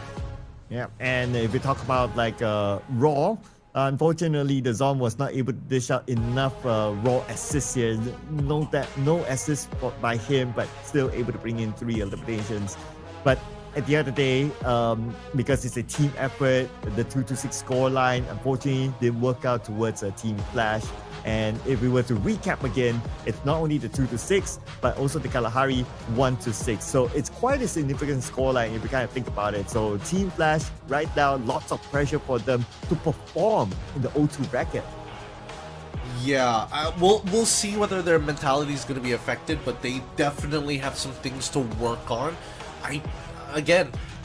Yeah, and if we talk about like Raw, unfortunately, the Zon was not able to dish out enough raw assists here. Note that no assists by him, but still able to bring in 3 eliminations. But at the end of the day, because it's a team effort, the 2-6 scoreline unfortunately didn't work out towards a Team Flash. And if we were to recap again, it's not only the 2-6, but also the Kalahari 1-6. So it's quite a significant scoreline if you kind of think about it. So Team Flash, right now, lots of pressure for them to perform in the O2 bracket. Yeah, we'll see whether their mentality is going to be affected, but they definitely have some things to work on.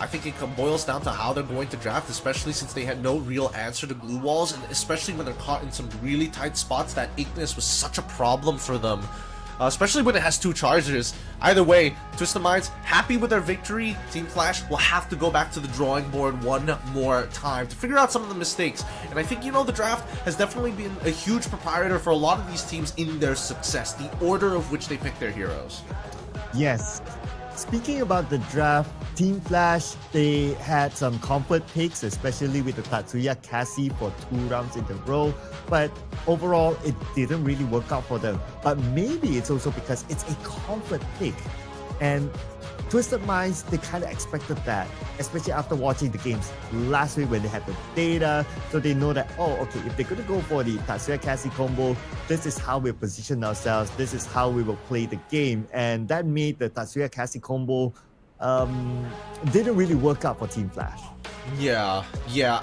I think it boils down to how they're going to draft, especially since they had no real answer to glue walls, and especially when they're caught in some really tight spots. That Ignis was such a problem for them, especially when it has 2 chargers. Either way, Twisted Minds, happy with their victory. Team Flash will have to go back to the drawing board one more time to figure out some of the mistakes. And I think, the draft has definitely been a huge proprietor for a lot of these teams in their success, the order of which they pick their heroes. Yes. Speaking about the draft, Team Flash, they had some comfort picks, especially with the Tatsuya Cassie for 2 rounds in a row. But overall, it didn't really work out for them. But maybe it's also because it's a comfort pick. And Twisted Minds, they kind of expected that, especially after watching the games last week when they had the data. So they know that, if they're going to go for the Tatsuya Cassie combo, this is how we position ourselves. This is how we will play the game. And that made the Tatsuya Cassie combo didn't really work out for Team Flash. Yeah,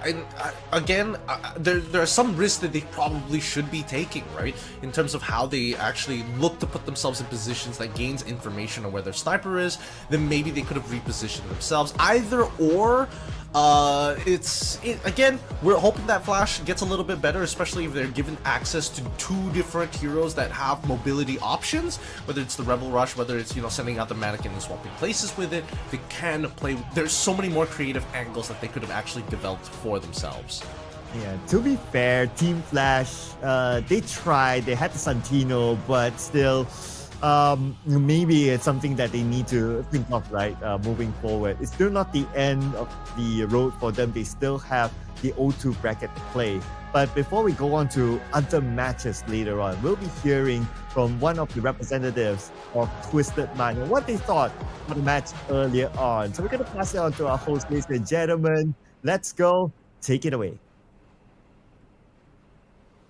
and again, there are some risks that they probably should be taking, right? In terms of how they actually look to put themselves in positions that gains information on where their sniper is. Then maybe they could have repositioned themselves. Either or, again, we're hoping that Flash gets a little bit better, especially if they're given access to 2 different heroes that have mobility options. Whether it's the Rebel Rush, whether it's sending out the mannequin and swapping places with it, they can play. There's so many more creative angles that they could have actually developed for themselves. Yeah, to be fair, Team Flash, they tried, they had the Santino, but still, maybe it's something that they need to think of, right, moving forward. It's still not the end of the road for them. They still have the O2 bracket to play. But before we go on to other matches later on, we'll be hearing from one of the representatives of Twisted Mind and what they thought of the match earlier on. So we're going to pass it on to our host, ladies and gentlemen. Let's go. Take it away.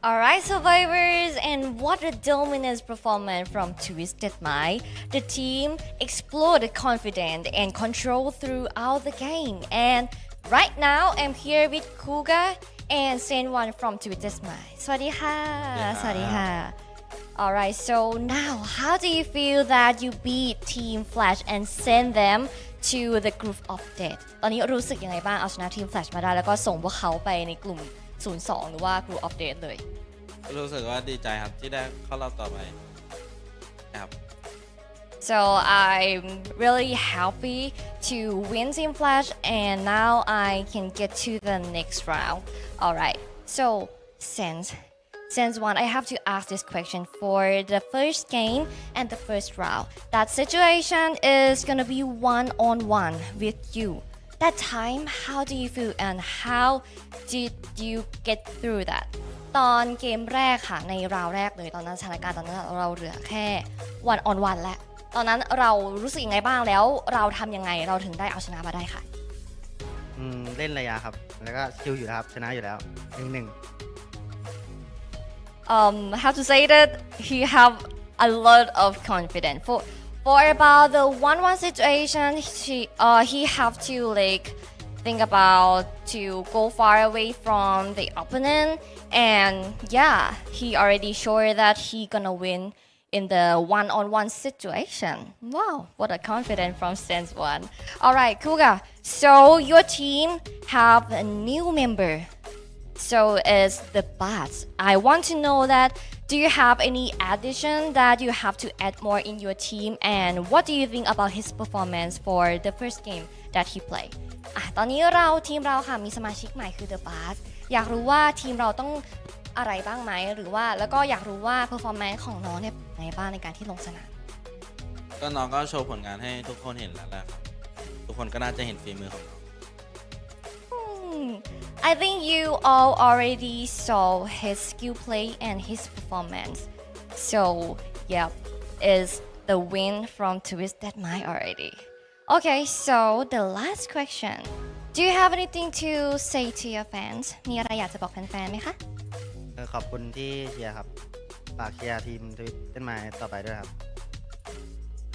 Alright, survivors, and what a dominant performance from Twisted Mind. The team exploded confident and control throughout the game. And right now, I'm here with Kuga and Sen One from Twisted Mind. สวัสดีค่ะ สวัสดีค่ะ Alright, so now, how do you feel that you beat Team Flash and send them to the group of death? ตอนนี้รู้สึกยังไงบ้างเอาชนะทีม Flash มาได้แล้วก็ส่งพวกเขาไปในกลุ่ม 02 หรือว่า group of death เลย รู้สึกว่าดีใจครับที่ได้เข้ารอบต่อไปครับ So I'm really happy to win Team Flash and now I can get to the next round. Alright, so since one, I have to ask this question for the first game and the first round. That situation is gonna be one-on-one with you. That time, how do you feel and how did you get through that? ตอนเกมแรกค่ะในราวแรกเลยตอนนั้นสถานการณ์ตอนนั้นเราเหลือแค่ one on one แล้วตอนนั้นเรารู้สึกยังไงบ้างแล้วเราทำยังไงเราถึงได้เอาชนะมาได้ค่ะเล่นระยะครับแล้วก็ชิลอยู่แล้วครับชนะอยู่แล้ว1-1 how to say that he have a lot of confidence for about the 1-1 situation he have to like think about to go far away from the opponent and yeah he already sure that he gonna win in the one-on-one situation. Wow, what a confidence from Sense One. All right, Kuga. So your team have a new member. So it's the bots. I want to know that do you have any addition that you have to add more in your team, and what do you think about his performance for the first game that he played? ตอนนี้ทีมเราค่ะมีสมาชิกใหม่คือ The Boss อยากรู้ว่าทีมเราต้องอะไรบ้างไหมหรือว่าแล้วก็อยากรู้ว่า performance ของน้องเนี่ยเป็นไงบ้างในการที่ลงสนาม ก็น้องก็โชว์ผลงานให้ทุกคนเห็นแล้วแหละครับทุกคนก็น่าจะเห็นฝีมือของน้อง I think you all already saw his skill play and his performance. So, yep, is the win from Twisted Mind already. Okay, so the last question. Do you have anything to say to your fans? มีอะไรอยากจะบอกแฟนๆไหมคะ ขอบคุณที่เชียร์ครับฝากเชียร์ทีมทวิตเต้นมาต่อไปด้วยครับ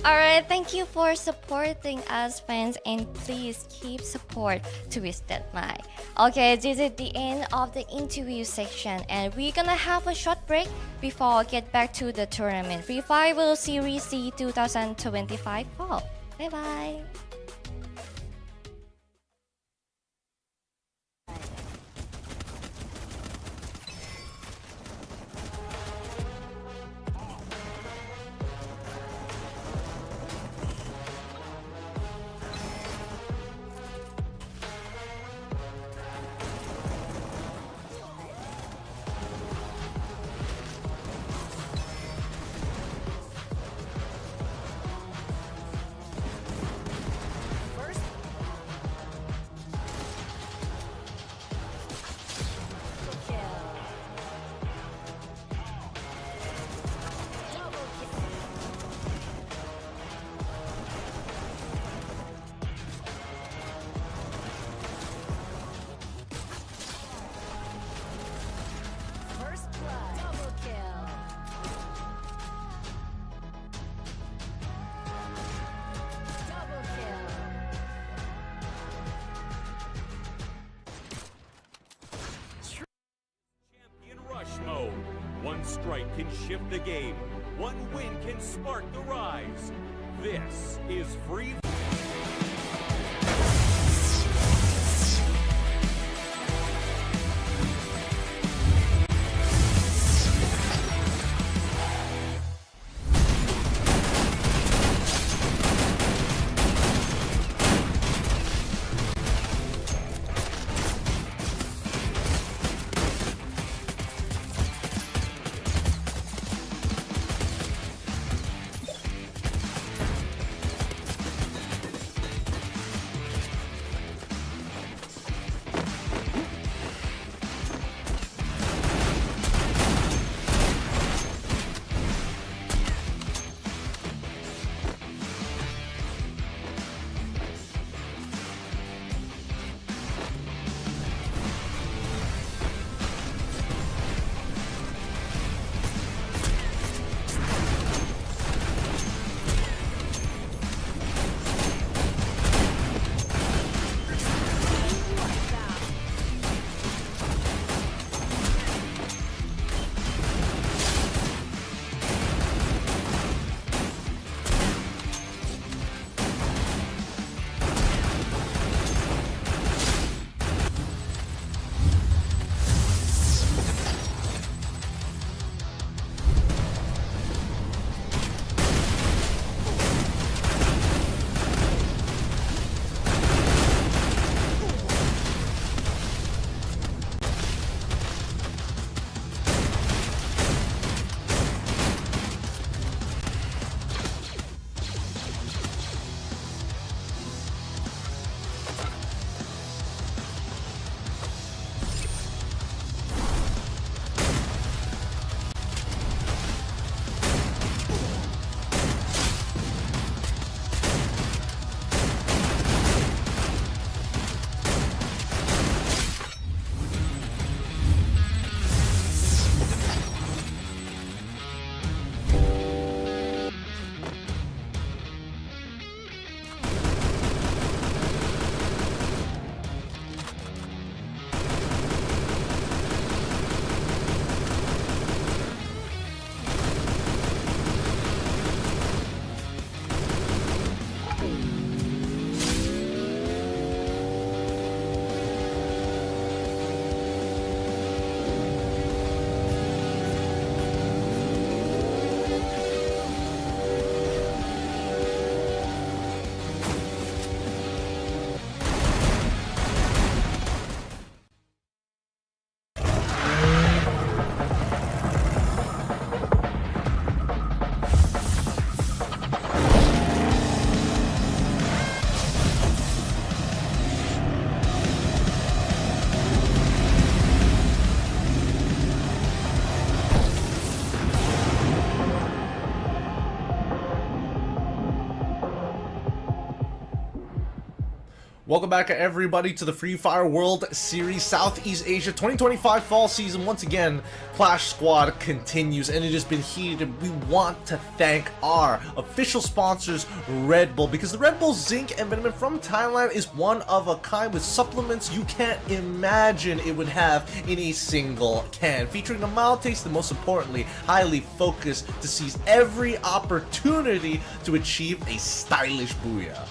Alright, thank you for supporting us fans, and please keep support Twisted Mind. Okay, this is the end of the interview section, and we're gonna have a short break before I get back to the tournament. Free Fire World Series SEA 2025 fall. Bye bye. Mode. One strike can shift the game. One win can spark the rise. This is Free Welcome back, everybody, to the Free Fire World Series Southeast Asia 2025 fall season. Once again, Clash Squad continues, and it has been heated. We want to thank our official sponsors, Red Bull, because the Red Bull Zinc and Vitamin from Thailand is one of a kind with supplements you can't imagine it would have in a single can, featuring a mild taste and, most importantly, highly focused to seize every opportunity to achieve a stylish booyah.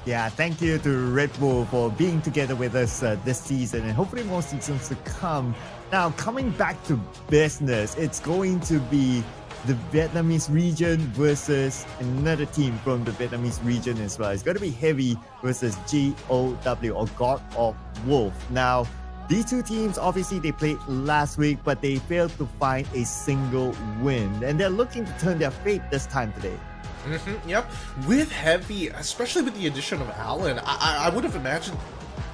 Yeah, thank you to Red Bull for being together with us this season and hopefully more seasons to come. Now, coming back to business, it's going to be the Vietnamese region versus another team from the Vietnamese region as well. It's going to be Heavy versus GOW, or God of Wolf. Now, these two teams, obviously, they played last week, but they failed to find a single win. And they're looking to turn their fate this time today. Yep. With Heavy, especially with the addition of Allen, I would have imagined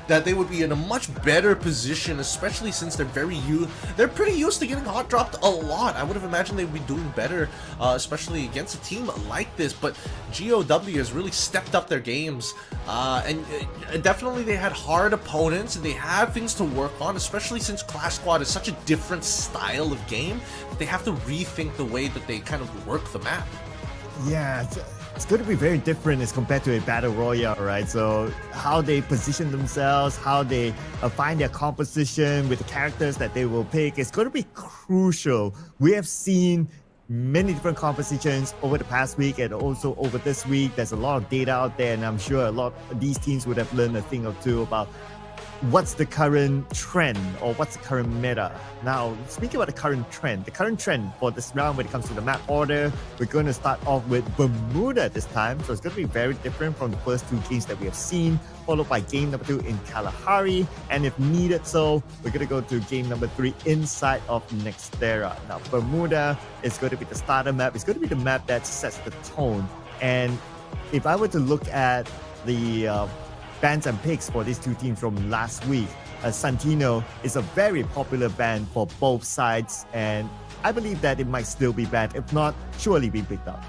that they would be in a much better position, especially since they're pretty used to getting hot dropped a lot. I would have imagined they'd be doing better, especially against a team like this. But GOW has really stepped up their games, and definitely they had hard opponents and they have things to work on, especially since Clash Squad is such a different style of game that they have to rethink the way that they kind of work the map. Yeah, it's going to be very different as compared to a battle royale, right? So how they position themselves, how they find their composition with the characters that they will pick, it's going to be crucial. We have seen many different compositions over the past week and also over this week. There's a lot of data out there, and I'm sure a lot of these teams would have learned a thing or two about what's the current trend or what's the current meta. Now, speaking about the current trend for this round when it comes to the map order, we're going to start off with Bermuda this time. So it's going to be very different from the first two games that we have seen, followed by game number 2 in Kalahari. And if needed so, we're going to go to game number 3 inside of Nextera. Now, Bermuda is going to be the starter map. It's going to be the map that sets the tone. And if I were to look at the bans and picks for these two teams from last week, Santino is a very popular ban for both sides, and I believe that it might still be banned, if not, surely be picked up.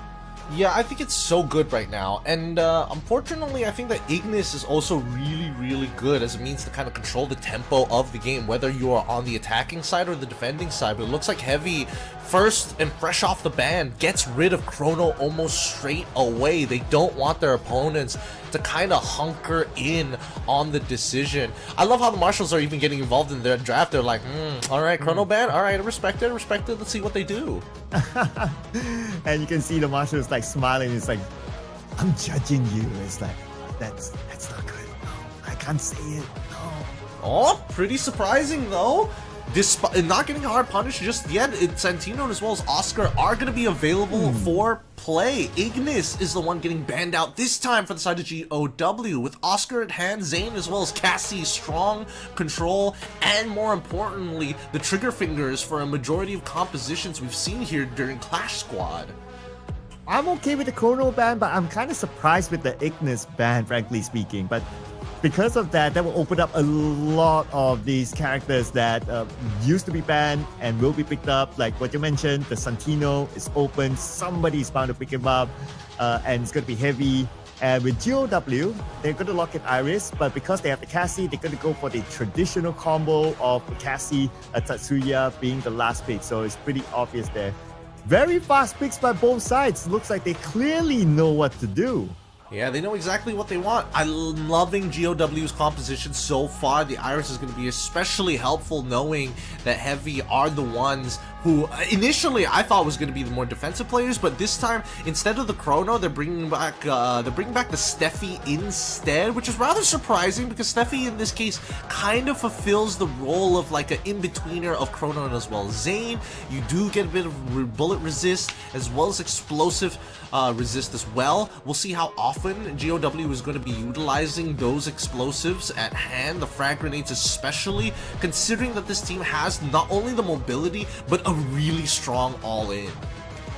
Yeah, I think it's so good right now, and unfortunately I think that Ignis is also really good as a means to kind of control the tempo of the game, whether you are on the attacking side or the defending side. But it looks like Heavy, first and fresh off the ban, gets rid of Chrono almost straight away. They don't want their opponents to kind of hunker in on the decision. I love how the marshals are even getting involved in their draft. They're like, alright, Chrono ban, alright, respect it, let's see what they do. And you can see the marshals like smiling. It's like, I'm judging you. It's like, that's not good. No, I can't say it. No. Oh, pretty surprising though. Despite not getting hard punished just yet, Santino as well as Oscar are going to be available for play. Ignis is the one getting banned out this time for the side of GOW, with Oscar at hand, Zane as well as Cassie strong control, and more importantly, the trigger fingers for a majority of compositions we've seen here during Clash Squad. I'm okay with the Chrono ban, but I'm kind of surprised with the Ignis ban, frankly speaking. But because of that, that will open up a lot of these characters that used to be banned and will be picked up. Like what you mentioned, the Santino is open. Somebody is bound to pick him up, and it's going to be Heavy. And with GOW, they're going to lock in Iris, but because they have the Cassie, they're going to go for the traditional combo of Cassie, Tatsuya being the last pick. So it's pretty obvious there. Very fast picks by both sides. Looks like they clearly know what to do. Yeah, they know exactly what they want. I'm loving GOW's composition so far. The Iris is going to be especially helpful, knowing that Heavy are the ones who initially I thought was going to be the more defensive players, but this time instead of the Chrono, they're bringing back the Steffi instead, which is rather surprising because Steffi in this case kind of fulfills the role of like an in-betweener of Chrono and as well as Zane. You do get a bit of bullet resist as well as explosive resist as well. We'll see how often GOW is going to be utilizing those explosives at hand, the frag grenades especially, considering that this team has not only the mobility but a really strong all-in.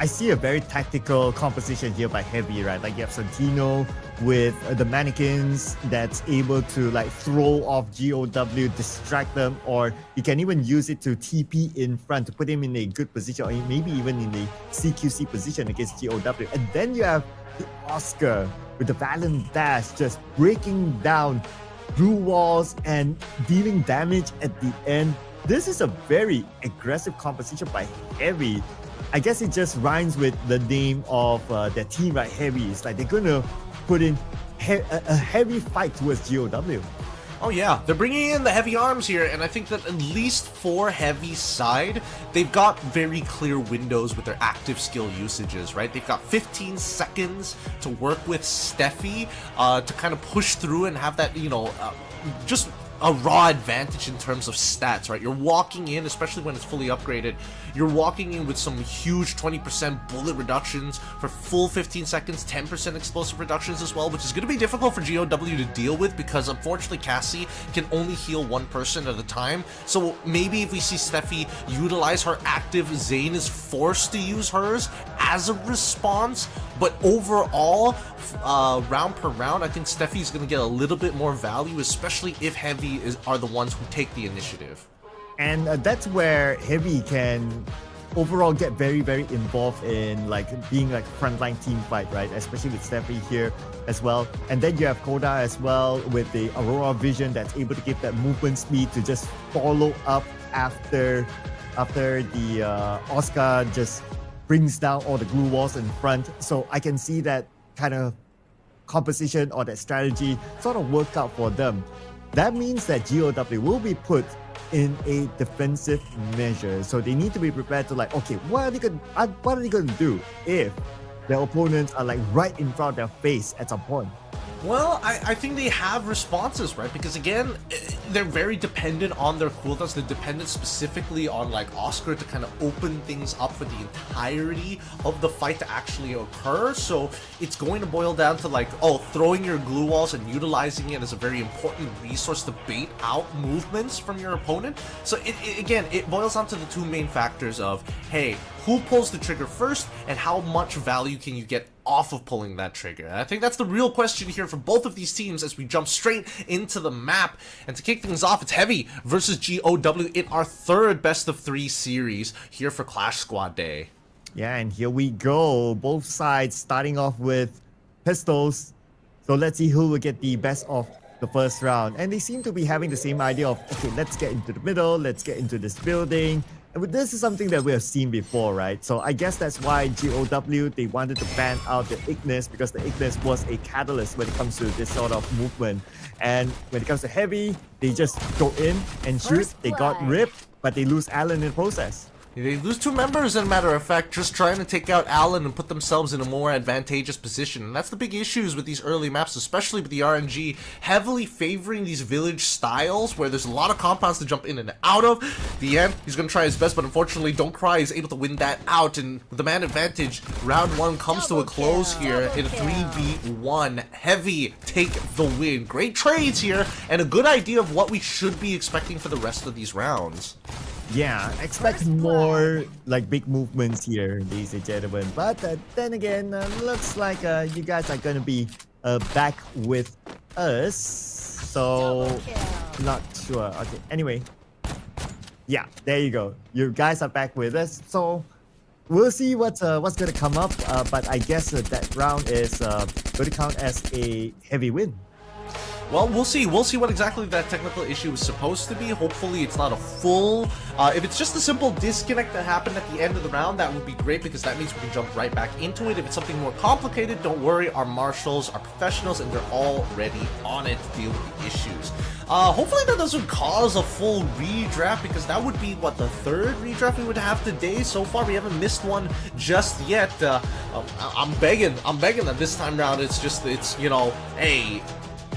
I see a very tactical composition here by Heavy, right? Like you have Santino with the mannequins that's able to like throw off GOW, distract them, or you can even use it to TP in front to put him in a good position, or maybe even in a CQC position against GOW. And then you have the Oscar with the Valiant Dash just breaking down blue walls and dealing damage at the end. This is a very aggressive composition by Heavy. I guess it just rhymes with the name of their team, right? Heavy. It's like they're gonna put in a heavy fight towards GOW. Oh yeah, they're bringing in the heavy arms here, and I think that at least for Heavy's side, they've got very clear windows with their active skill usages, right? They've got 15 seconds to work with Steffi to kind of push through and have that, just a raw advantage in terms of stats, right? You're walking in, especially when it's fully upgraded, you're walking in with some huge 20% bullet reductions for full 15 seconds, 10% explosive reductions as well, which is going to be difficult for GOW to deal with because unfortunately Cassie can only heal one person at a time. So maybe if we see Steffi utilize her active, Zane is forced to use hers as a response, but overall, round per round, I think Steffi's going to get a little bit more value, especially if Heavy are the ones who take the initiative. And that's where Heavy can overall get very, very involved in like being like frontline team fight, right? Especially with Steffi here as well. And then you have Koda as well with the Aurora Vision that's able to give that movement speed to just follow up after the Oscar just brings down all the glue walls in front. So I can see that kind of composition or that strategy sort of work out for them. That means that GOW will be put in a defensive measure. So they need to be prepared to like, okay, what are they going to do if their opponents are like right in front of their face at some point? Well, I think they have responses, right? Because again, they're very dependent on their cooldowns. They're dependent specifically on like Oscar to kind of open things up for the entirety of the fight to actually occur. So it's going to boil down to like, throwing your glue walls and utilizing it as a very important resource to bait out movements from your opponent. So it boils down to the two main factors of, hey, who pulls the trigger first and how much value can you get off of pulling that trigger? And I think that's the real question here for both of these teams as we jump straight into the map. And to kick things off, it's Heavy versus GOW in our third best of 3 series here for Clash Squad Day. Yeah, and here we go. Both sides starting off with pistols. So let's see who will get the best of the first round. And they seem to be having the same idea of, okay, let's get into the middle, let's get into this building. And this is something that we have seen before, right? So I guess that's why GOW, they wanted to ban out the Ignis, because the Ignis was a catalyst when it comes to this sort of movement. And when it comes to Heavy, they just go in and shoot. They got ripped, but they lose Alan in the process. They lose 2 members, as a matter of fact, just trying to take out Alan and put themselves in a more advantageous position. And that's the big issues with these early maps, especially with the RNG heavily favoring these village styles where there's a lot of compounds to jump in and out of. The end, he's going to try his best, but unfortunately, Don't Cry is able to win that out. And with the man advantage, round 1 comes to a close here in a 3v1. Heavy take the win. Great trades here, and a good idea of what we should be expecting for the rest of these rounds. Yeah, expect more like big movements here, ladies and gentlemen. But then again, looks like you guys are gonna be back with us. So not sure. Okay. Anyway, yeah, there you go. You guys are back with us. So we'll see what's gonna come up. But I guess that round is gonna count as a heavy win. Well, we'll see. We'll see what exactly that technical issue is supposed to be. Hopefully, it's not a full... if it's just a simple disconnect that happened at the end of the round, that would be great because that means we can jump right back into it. If it's something more complicated, don't worry. Our marshals are professionals and they're already on it to deal with the issues. Hopefully, that doesn't cause a full redraft because that would be, what, the 3rd redraft we would have today? So far, we haven't missed one just yet. I'm begging that this time around, hey...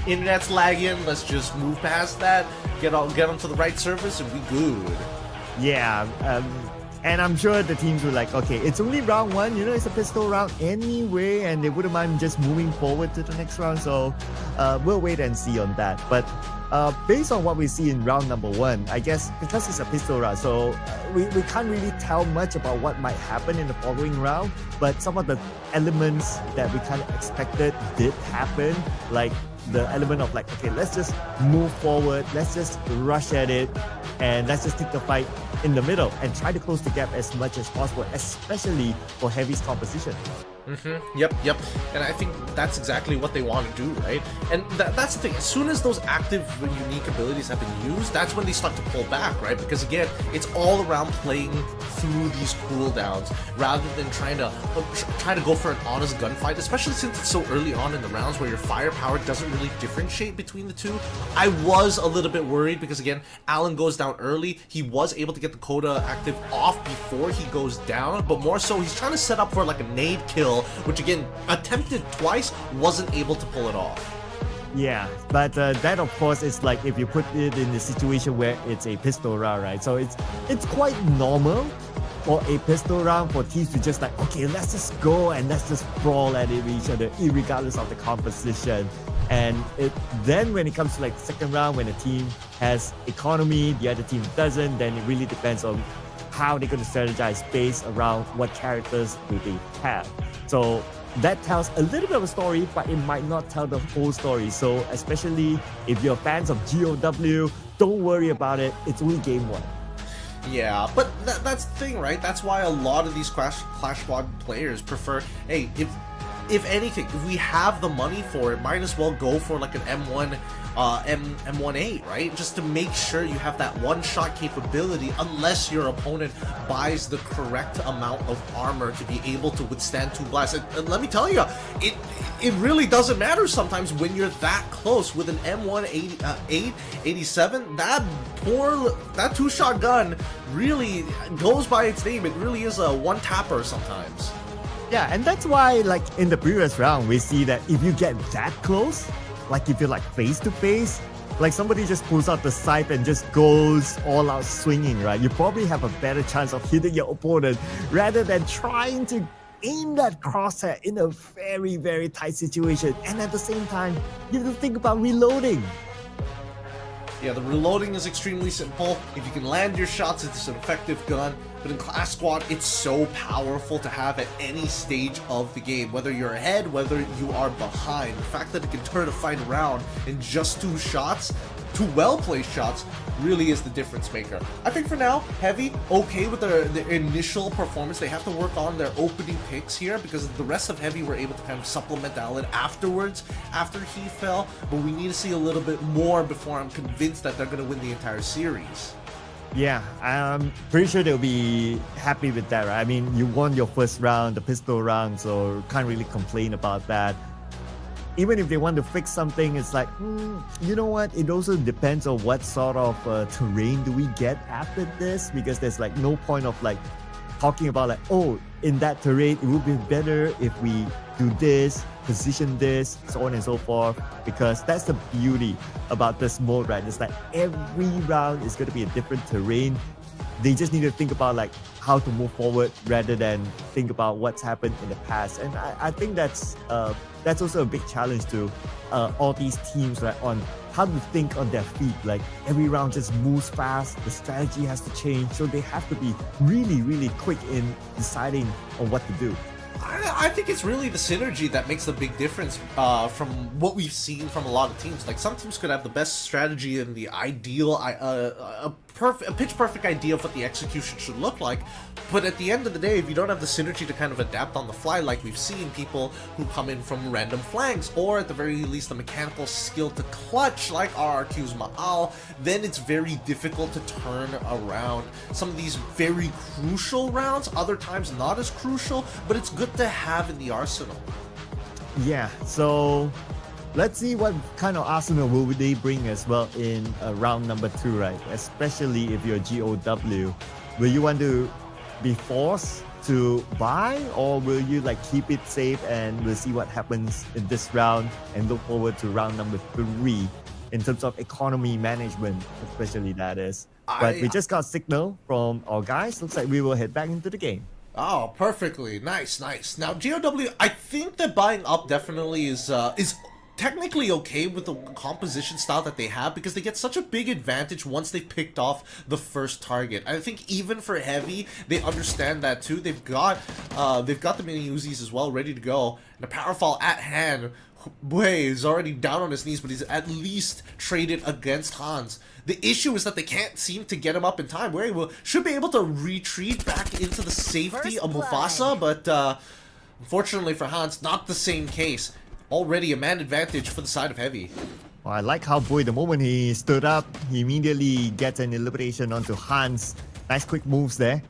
Internet's lagging, let's just move past that, get onto the right surface, and we good. Yeah, and I'm sure the teams were like, okay, it's only round 1, it's a pistol round anyway, and they wouldn't mind just moving forward to the next round, so we'll wait and see on that. But based on what we see in round number 1, I guess because it's a pistol round, so we can't really tell much about what might happen in the following round, but some of the elements that we kind of expected did happen, like the element of like, okay, let's just move forward, let's just rush at it, and let's just take the fight in the middle and try to close the gap as much as possible, especially for Heavy's composition. Yep. And I think that's exactly what they want to do, right? And that's the thing. As soon as those active, unique abilities have been used, that's when they start to pull back, right? Because again, it's all around playing through these cooldowns rather than trying to go for an honest gunfight, especially since it's so early on in the rounds where your firepower doesn't really differentiate between the two. I was a little bit worried because again, Alan goes down early. He was able to get the Coda active off before he goes down, but more so he's trying to set up for like a nade kill, which again, attempted twice, wasn't able to pull it off. Yeah, but that of course is like if you put it in the situation where it's a pistol round, right? So it's quite normal for a pistol round for teams to just like, okay, let's just go and let's just brawl at each other, regardless of the composition. And then when it comes to like second round, when a team has economy, the other team doesn't, then it really depends on how they're going to strategize based around what characters do they have. So that tells a little bit of a story, but it might not tell the whole story. So especially if you're fans of GOW, don't worry about it. It's only game one. Yeah, but that's the thing, right? That's why a lot of these Clash Squad players prefer, hey, if anything, if we have the money for it, might as well go for like an M1 M18, right? Just to make sure you have that one-shot capability unless your opponent buys the correct amount of armor to be able to withstand 2 blasts. And let me tell you, it really doesn't matter sometimes when you're that close with an M187. That 2-shot gun really goes by its name. It really is a one-tapper sometimes. Yeah, and that's why, like in the previous round, we see that if you get that close, like if you're like face to face, like somebody just pulls out the scythe and just goes all out swinging, right? You probably have a better chance of hitting your opponent rather than trying to aim that crosshair in a very, very tight situation. And at the same time, you have to think about reloading. Yeah, the reloading is extremely simple. If you can land your shots, it's an effective gun. But in Clash Squad, it's so powerful to have at any stage of the game. Whether you're ahead, whether you are behind. The fact that it can turn a fight around in just 2 shots, 2 well-placed shots, really is the difference maker. I think for now, Heavy, okay with their initial performance. They have to work on their opening picks here because the rest of Heavy were able to kind of supplement Alan afterwards, after he fell. But we need to see a little bit more before I'm convinced that they're going to win the entire series. Yeah, I'm pretty sure they'll be happy with that, right? I mean, you won your first round, the pistol round, so can't really complain about that. Even if they want to fix something, it's like, you know what? It also depends on what sort of terrain do we get after this, because there's like no point of like talking about like, oh, in that terrain, it would be better if we do this, position this, so on and so forth, because that's the beauty about this mode, right? It's like every round is going to be a different terrain. They just need to think about like how to move forward rather than think about what's happened in the past. And I think that's also a big challenge to all these teams, right? On how to think on their feet. Like every round just moves fast, the strategy has to change, so they have to be really, really quick in deciding on what to do. I think it's really the synergy that makes the big difference from what we've seen from a lot of teams. Like some teams could have the best strategy and the ideal, a pitch perfect idea of what the execution should look like, but at the end of the day, if you don't have the synergy to kind of adapt on the fly, like we've seen people who come in from random flanks, or at the very least the mechanical skill to clutch like RRQ's Ma'al, then it's very difficult to turn around some of these very crucial rounds. Other times not as crucial, but it's good to have in the arsenal. Yeah, so let's see what kind of arsenal will they bring as well in round number 2, right? Especially if you're GOW. Will you want to be forced to buy, or will you like keep it safe and we'll see what happens in this round and look forward to round number 3 in terms of economy management, especially that is. But we just got signal from our guys. Looks like we will head back into the game. Oh, perfectly. Nice. Now, GOW, I think that buying up definitely is technically okay with the composition style that they have, because they get such a big advantage once they've picked off the first target. I think even for Heavy, they understand that too. They've got the mini Uzis as well ready to go, and the Powerfall at hand. Bui is already down on his knees, but he's at least traded against Hans. The issue is that they can't seem to get him up in time. Bui should be able to retreat back into the safety of Mufasa, but Unfortunately for Hans, not the same case. Already a man advantage for the side of Heavy. Well, I like how Boy, the moment he stood up, he immediately gets an elimination onto Hans. Nice quick moves there.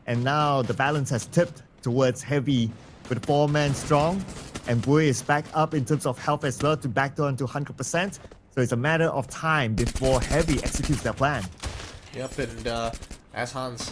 And now the balance has tipped towards Heavy with 4-man strong. And Boy is back up in terms of health as well to back down to 100%. So it's a matter of time before Heavy executes their plan. Yep, and as Hans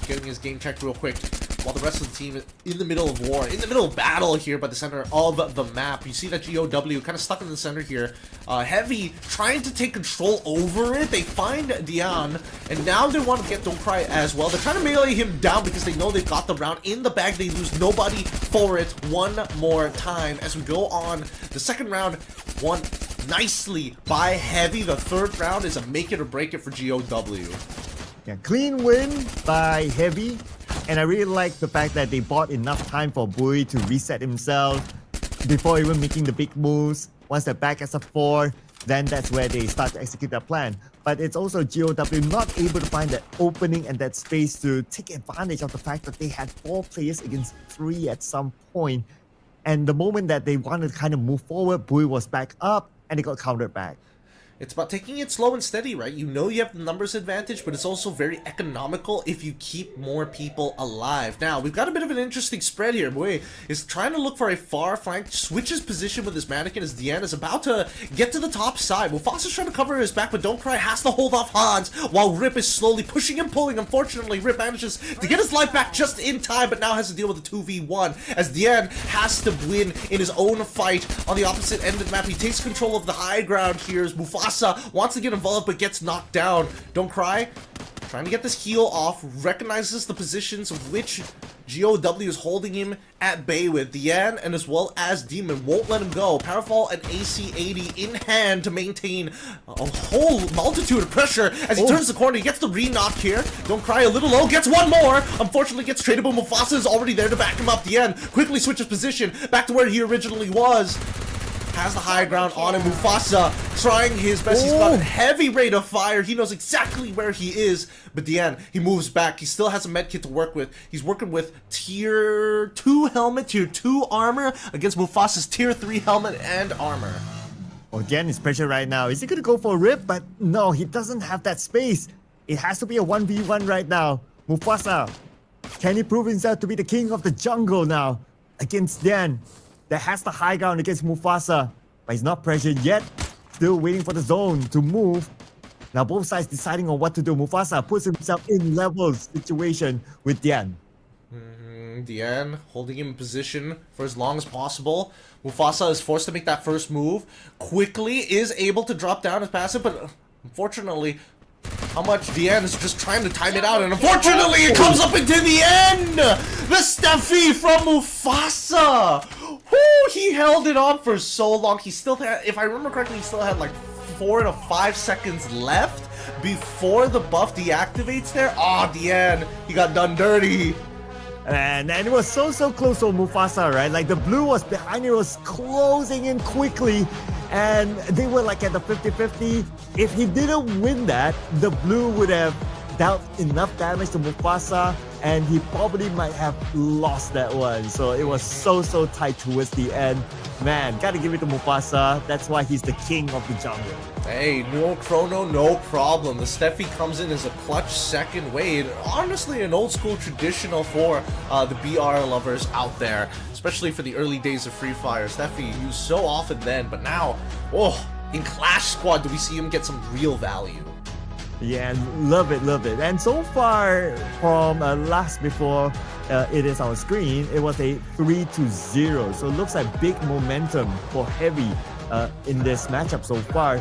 getting his game checked real quick, while the rest of the team is in the middle of war, in the middle of battle here by the center of the map. You see that GOW kind of stuck in the center here. Heavy trying to take control over it. They find Dian, and now they want to get Don't Cry as well. They're trying to melee him down because they know they've got the round in the bag. They lose nobody for it one more time as we go on. The second round won nicely by Heavy. The third round is a make it or break it for GOW. Yeah, clean win by Heavy. And I really like the fact that they bought enough time for Bui to reset himself before even making the big moves. Once they're back as a 4, then that's where they start to execute their plan. But it's also GOW not able to find that opening and that space to take advantage of the fact that they had 4 players against 3 at some point. And the moment that they wanted to kind of move forward, Bui was back up and they got countered back. It's about taking it slow and steady, right? You know you have the numbers advantage, but it's also very economical if you keep more people alive. Now, we've got a bit of an interesting spread here. Bui is trying to look for a far flank, switches position with his mannequin as Dian is about to get to the top side. Mufasa's trying to cover his back, but Don't Cry has to hold off Hans while Rip is slowly pushing and pulling. Unfortunately, Rip manages to get his life back just in time, but now has to deal with a 2v1 as Dian has to win in his own fight on the opposite end of the map. He takes control of the high ground here as Mufasa wants to get involved but gets knocked down. Don't Cry trying to get this heal off, recognizes the positions of which GOW is holding him at bay with. Dian and as well as Demon won't let him go. Powerfall and AC80 in hand to maintain a whole multitude of pressure as he turns the corner. He gets the re-knock here. Don't Cry a little low, gets one more. Unfortunately gets traded, but Mufasa is already there to back him up. Dian quickly switches position back to where he originally was. Has the high ground on him. Mufasa trying his best. He's got a heavy rate of fire. He knows exactly where he is. But Dian, he moves back. He still has a medkit to work with. He's working with tier 2 helmet, tier 2 armor against Mufasa's tier 3 helmet and armor. Oh, Dian is pressure right now. Is he going to go for a rip? But no, he doesn't have that space. It has to be a 1v1 right now. Mufasa, can he prove himself to be the king of the jungle now against Dian? That has the high ground against Mufasa, but he's not pressured yet. Still waiting for the zone to move. Now both sides deciding on what to do. Mufasa puts himself in level situation with Dian. Dian holding him in position for as long as possible. Mufasa is forced to make that first move. Quickly is able to drop down his passive, but unfortunately, how much Dian is just trying to time it out, and unfortunately it comes up into the end! The Steffi from Mufasa! Whoo, he held it on for so long. He still had, if I remember correctly, he still had like 4 to 5 seconds left before the buff deactivates there. Aw, Dian, he got done dirty. And it was so close to Mufasa, right? Like the blue was behind, it was closing in quickly. And they were like at the 50-50. If he didn't win that, the blue would have dealt enough damage to Mufasa and he probably might have lost that one. So it was so tight towards the end. Man, gotta give it to Mufasa. That's why he's the king of the jungle. Hey, no chrono, no problem. The Steffi comes in as a clutch second wave. Honestly, an old school traditional for the BR lovers out there, especially for the early days of Free Fire. Steffi used so often then, but now, in Clash Squad, do we see him get some real value? Yeah, love it. And so far from last before it is on screen, it was a 3-0. So it looks like big momentum for Heavy in this matchup so far.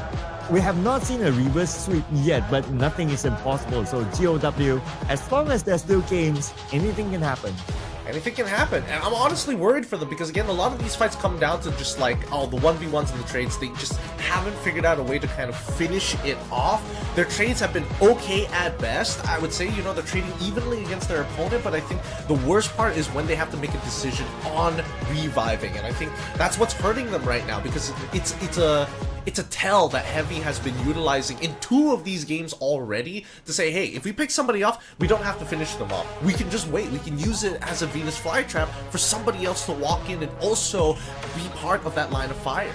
We have not seen a reverse sweep yet, but nothing is impossible. So GOW, as long as there's still games, anything can happen. Anything can happen, and I'm honestly worried for them because again, a lot of these fights come down to just like, the 1v1s and the trades, they just haven't figured out a way to kind of finish it off. Their trades have been okay at best. I would say, they're trading evenly against their opponent, but I think the worst part is when they have to make a decision on reviving, and I think that's what's hurting them right now because it's it's a tell that Heavy has been utilizing in 2 of these games already to say, hey, if we pick somebody off, we don't have to finish them off. We can just wait. We can use it as a Venus flytrap for somebody else to walk in and also be part of that line of fire.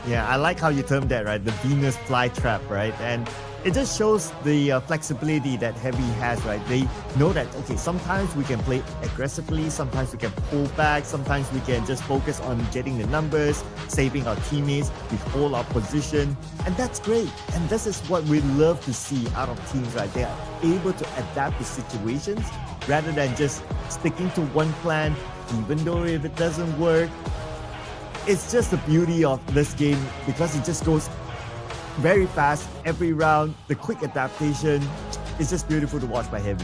Yeah, I like how you termed that, right? The Venus flytrap, right? And it just shows the flexibility that Heavy has, right? They know that, okay, sometimes we can play aggressively, sometimes we can pull back, sometimes we can just focus on getting the numbers, saving our teammates, we hold our position, and that's great. And this is what we love to see out of teams, right? They are able to adapt to situations rather than just sticking to one plan, even though if it doesn't work. It's just the beauty of this game because it just goes very fast every round. The quick adaptation is just beautiful to watch by Heavy.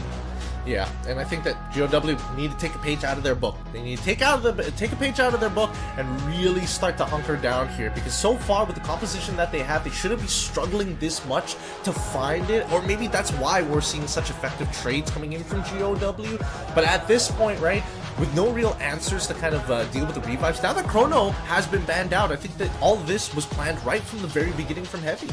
Yeah, and I think that GOW need to take a page out of their book. They need to take a page out of their book and really start to hunker down here, because so far with the composition that they have, they shouldn't be struggling this much to find it, or maybe that's why we're seeing such effective trades coming in from GOW. But at this point, right, with no real answers to kind of deal with the revives, now that Chrono has been banned out, I think that all this was planned right from the very beginning from Heavy.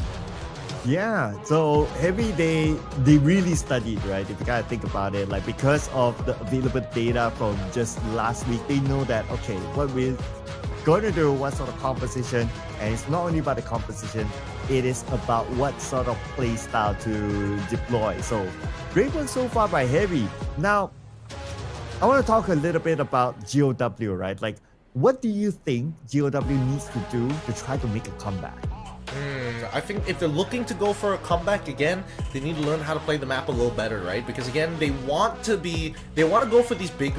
Yeah, so Heavy, they really studied, right? If you gotta think about it, like because of the available data from just last week, they know that, okay, what we're going to do, what sort of composition, and it's not only about the composition, it is about what sort of play style to deploy. So great work so far by Heavy. Now, I want to talk a little bit about GOW, right? Like, what do you think GOW needs to do to try to make a comeback? I think if they're looking to go for a comeback again, they need to learn how to play the map a little better, right? Because again, they want to go for these big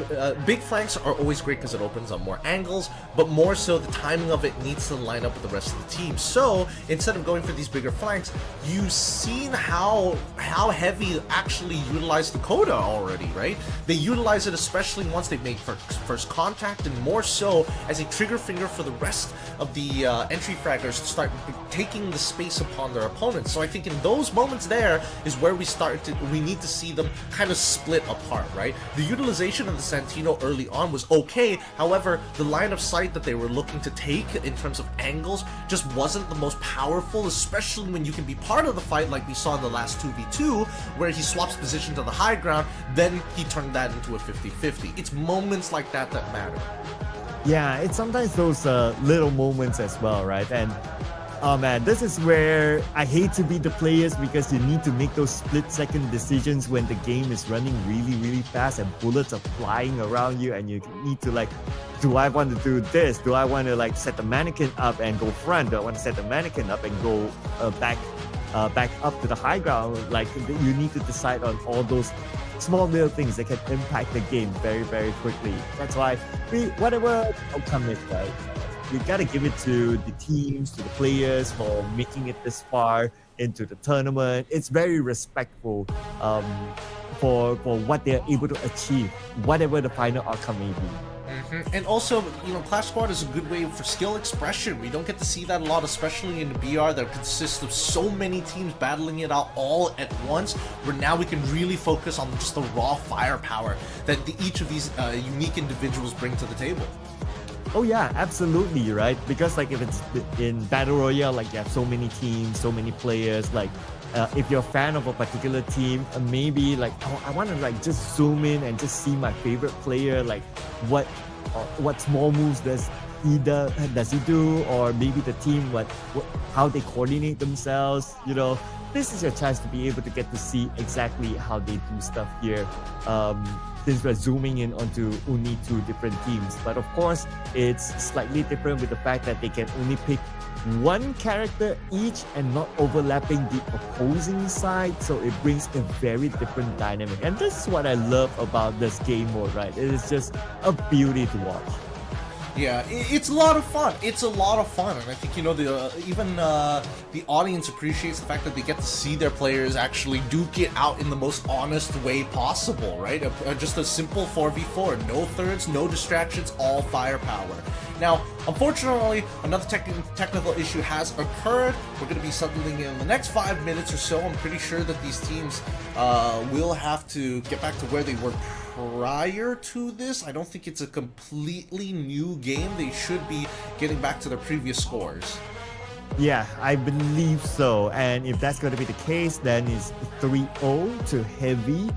flanks are always great because it opens up more angles, but more so the timing of it needs to line up with the rest of the team. So instead of going for these bigger flanks, you've seen how Heavy actually utilized the coda already, right? They utilize it especially once they make first contact, and more so as a trigger finger for the rest of the entry fraggers to start taking the space upon their opponents. So I think in those moments there is where we need to see them kind of split apart, right? The utilization of the Santino early on was okay, however, the line of sight that they were looking to take in terms of angles just wasn't the most powerful, especially when you can be part of the fight like we saw in the last 2v2, where he swaps position to the high ground, then he turned that into a 50-50. It's moments like that that matter. Yeah, it's sometimes those little moments as well, right? And oh man, this is where I hate to be the players, because you need to make those split-second decisions when the game is running really, really fast and bullets are flying around you, and you need to like, do I want to do this? Do I want to like set the mannequin up and go front? Do I want to set the mannequin up and go back up to the high ground? Like, you need to decide on all those small little things that can impact the game very, very quickly. That's why whatever outcome is, right, we gotta give it to the teams, to the players for making it this far into the tournament. It's very respectful for what they're able to achieve, whatever the final outcome may be. And also, you know, Clash Squad is a good way for skill expression. We don't get to see that a lot, especially in the BR that consists of so many teams battling it out all at once, where now we can really focus on just the raw firepower that each of these unique individuals bring to the table. Oh yeah, absolutely, right? Because like if it's in Battle Royale, like you have so many teams, so many players, like if you're a fan of a particular team, maybe like, oh, I want to like just zoom in and just see my favorite player, like what small moves does he do, or maybe the team, how they coordinate themselves, you know. This is your chance to be able to get to see exactly how they do stuff here. Since we're zooming in onto only 2 different teams. But of course, it's slightly different with the fact that they can only pick 1 character each and not overlapping the opposing side. So it brings a very different dynamic. And this is what I love about this game mode, right? It is just a beauty to watch. Yeah, it's a lot of fun. It's a lot of fun, and I think, you know, even the audience appreciates the fact that they get to see their players actually duke it out in the most honest way possible, right? Just a simple 4v4, no thirds, no distractions, all firepower. Now, unfortunately, another technical issue has occurred. We're going to be settling in the next 5 minutes or so. I'm pretty sure that these teams will have to get back to where they were prior to this. I don't think it's a completely new game. They should be getting back to their previous scores. Yeah, I believe so. And if that's going to be the case, then it's 3-0 to Heavy.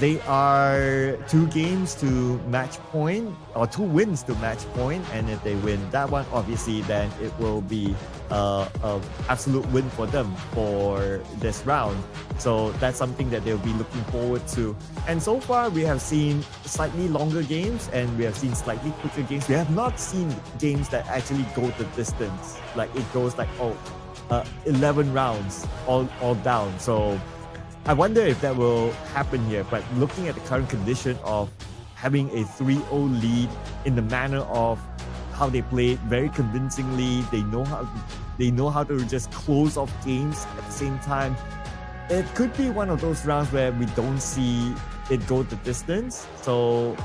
They are 2 games to match point, or 2 wins to match point. And if they win that one, obviously, then it will be an absolute win for them for this round. So that's something that they'll be looking forward to. And so far, we have seen slightly longer games and we have seen slightly quicker games. We have not seen games that actually go the distance. Like it goes like, 11 rounds all down. So I wonder if that will happen here, but looking at the current condition of having a 3-0 lead in the manner of how they played very convincingly, they know how to just close off games at the same time. It could be one of those rounds where we don't see it go the distance. So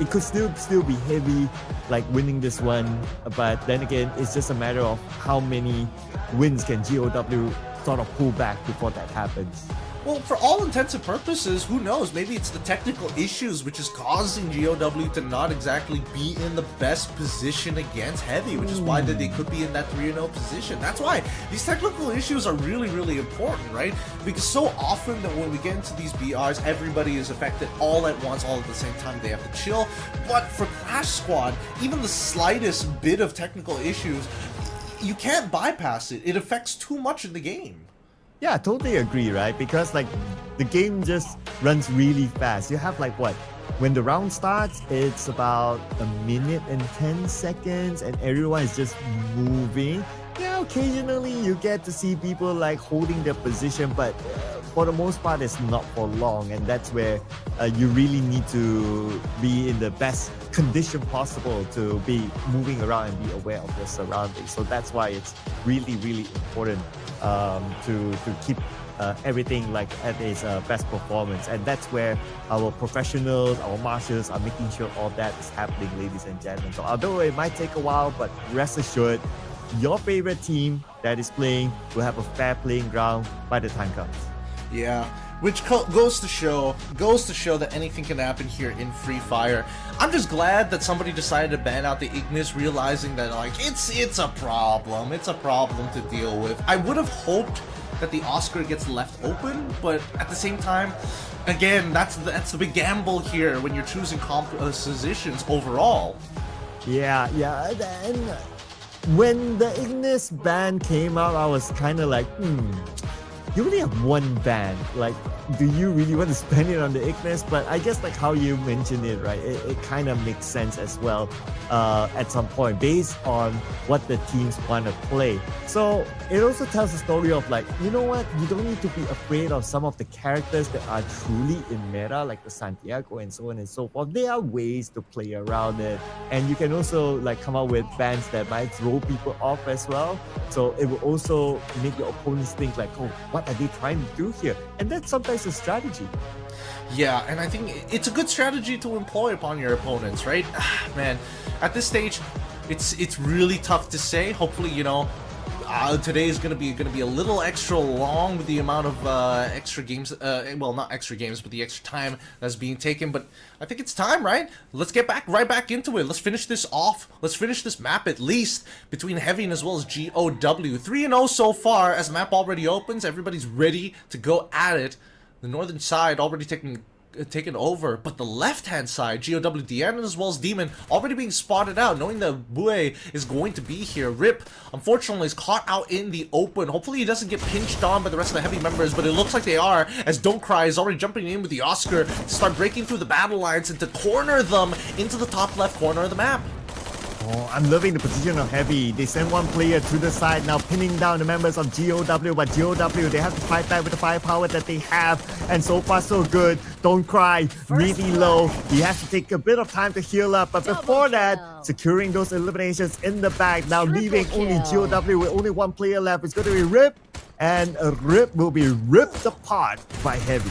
it could still be Heavy like winning this one, but then again, it's just a matter of how many wins can GOW sort of pull back before that happens. Well, for all intents and purposes, who knows? Maybe it's the technical issues which is causing GOW to not exactly be in the best position against Heavy, which is why they could be in that 3-0 position. That's why these technical issues are really, really important, right? Because so often that when we get into these BRs, everybody is affected all at once, all at the same time. They have to chill. But for Clash Squad, even the slightest bit of technical issues, you can't bypass it. It affects too much in the game. Yeah, I totally agree, right? Because like the game just runs really fast. You have like what? When the round starts, it's about 1 minute and 10 seconds and everyone is just moving. Yeah, occasionally you get to see people like holding their position, but for the most part, it's not for long. And that's where you really need to be in the best condition possible to be moving around and be aware of your surroundings. So that's why it's really, really important to keep everything like at its best performance. And that's where our professionals, our marshals are making sure all that is happening, ladies and gentlemen. So although it might take a while, but rest assured, your favorite team that is playing will have a fair playing ground by the time comes. Yeah, which goes to show that anything can happen here in Free Fire. I'm just glad that somebody decided to ban out the Ignis, realizing that like it's a problem. It's a problem to deal with. I would have hoped that the Oscar gets left open, but at the same time, again, that's the big gamble here when you're choosing compositions overall. Yeah. And when the Ignis ban came out, I was kind of like, you only have one ban. Like, do you really want to spend it on the Ignis? But I guess like how you mentioned it, right? It kind of makes sense as well at some point based on what the teams want to play. So it also tells a story of like, you know what? You don't need to be afraid of some of the characters that are truly in meta, like the Santiago and so on and so forth. There are ways to play around it. And you can also like come up with bans that might throw people off as well. So it will also make your opponents think like, oh, what are they trying to do here? And that's sometimes a strategy. Yeah, and I think it's a good strategy to employ upon your opponents, right? Man, at this stage, it's really tough to say. Hopefully, you know, today is gonna be a little extra long with the amount of extra games. Well, not extra games, but the extra time that's being taken. But I think it's time, right? Let's get right back into it. Let's finish this off. Let's finish this map at least between Heavy and as well as GOW. 3-0 so far as the map already opens. Everybody's ready to go at it. The northern side already taken over, but the left-hand side, GOW, Deanna as well as Demon, already being spotted out, knowing that Bue is going to be here. Rip, unfortunately, is caught out in the open. Hopefully he doesn't get pinched on by the rest of the Heavy members, but it looks like they are, as Don't Cry is already jumping in with the Oscar to start breaking through the battle lines and to corner them into the top left corner of the map. Oh, I'm loving the position of Heavy. They send one player to the side, now pinning down the members of GOW, but GOW, they have to fight back with the firepower that they have, and so far so good. Don't Cry, really low. He has to take a bit of time to heal up, but before that, securing those eliminations in the bag, now leaving only GOW with only one player left. It's going to be Rip, and Rip will be ripped apart by Heavy.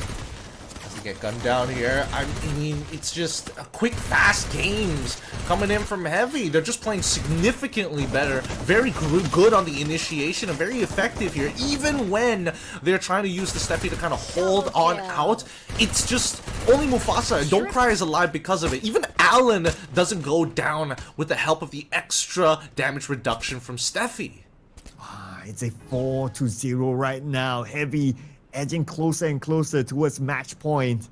Get gunned down here. I mean, it's just quick, fast games coming in from Heavy. They're just playing significantly better. Very good on the initiation and very effective here. Even when they're trying to use the Steffi to kind of hold on out, it's just only Mufasa and Don't Cry is alive because of it. Even Alan doesn't go down with the help of the extra damage reduction from Steffi. It's a 4-0 right now. Heavy edging closer and closer towards match point.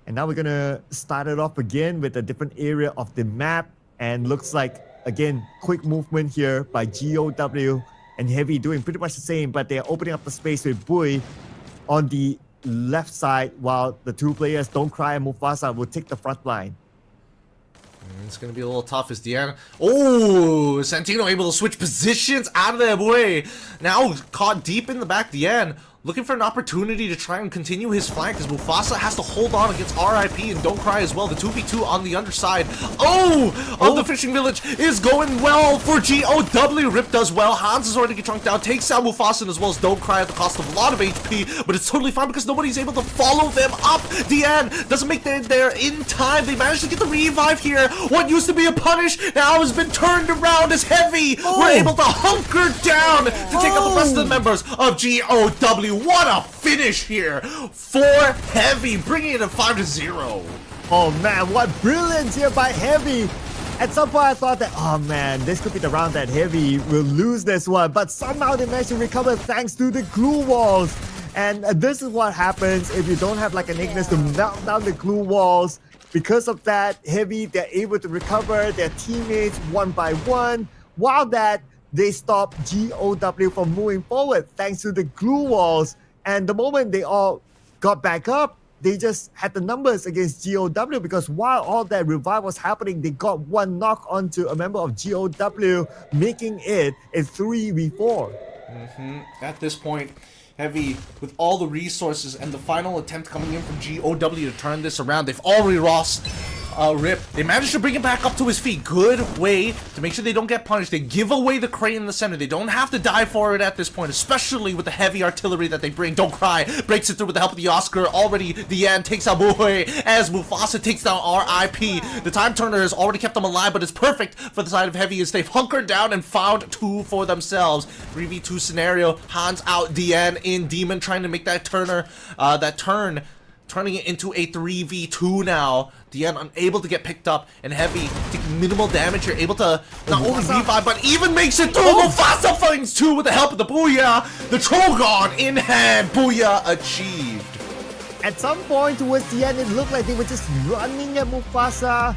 And now we're gonna start it off again with a different area of the map. And looks like, again, quick movement here by GOW. And Heavy doing pretty much the same, but they're opening up the space with Bui on the left side, while the two players, Don't Cry and Mufasa, will take the front line. It's going to be a little tough as Deanna. Oh, Santino able to switch positions out of their way. Now caught deep in the back. Deanna looking for an opportunity to try and continue his flank as Mufasa has to hold on against RIP and Don't Cry as well. The 2v2 on the underside. Oh, the fishing village is going well for GOW. Rip does well. Hans is already getting chunked down. Takes out Mufasa as well as Don't Cry at the cost of a lot of HP, but it's totally fine because nobody's able to follow them up. Deanna doesn't make it there in time. They managed to get the revive here. What used to be a punish now has been turned around as Heavy were able to hunker down to take out the rest of the members of GOW. What a finish here for Heavy, bringing it to 5-0. Oh man, what brilliance here by Heavy. At some point I thought that, oh man, this could be the round that Heavy will lose this one, but somehow they managed to recover thanks to the glue walls. And this is what happens if you don't have like an Ignis to melt down the glue walls. Because of that, Heavy, they're able to recover their teammates one by one. While that, they stop GOW from moving forward thanks to the glue walls. And the moment they all got back up, they just had the numbers against GOW, because while all that revive was happening, they got one knock onto a member of GOW, making it a 3v4. At this point, Heavy, with all the resources and the final attempt coming in from GOW to turn this around, they've already lost Rip. They managed to bring him back up to his feet. Good way to make sure they don't get punished. They give away the crate in the center. They don't have to die for it at this point, especially with the heavy artillery that they bring. Don't Cry breaks it through with the help of the Oscar. Already, Deanna takes out Boy as Mufasa takes down RIP. The time turner has already kept them alive, but it's perfect for the side of Heavy as they've hunkered down and found two for themselves. 3v2 scenario. Hans out, Deanna in, Demon trying to make that turner, turning it into a 3v2 now. Deanna unable to get picked up, and Heavy taking minimal damage here, able to not only revive, but even makes it through. Mufasa finds two with the help of the Booyah. The Trogon in hand. Booyah achieved. At some point towards the end, it looked like they were just running at Mufasa.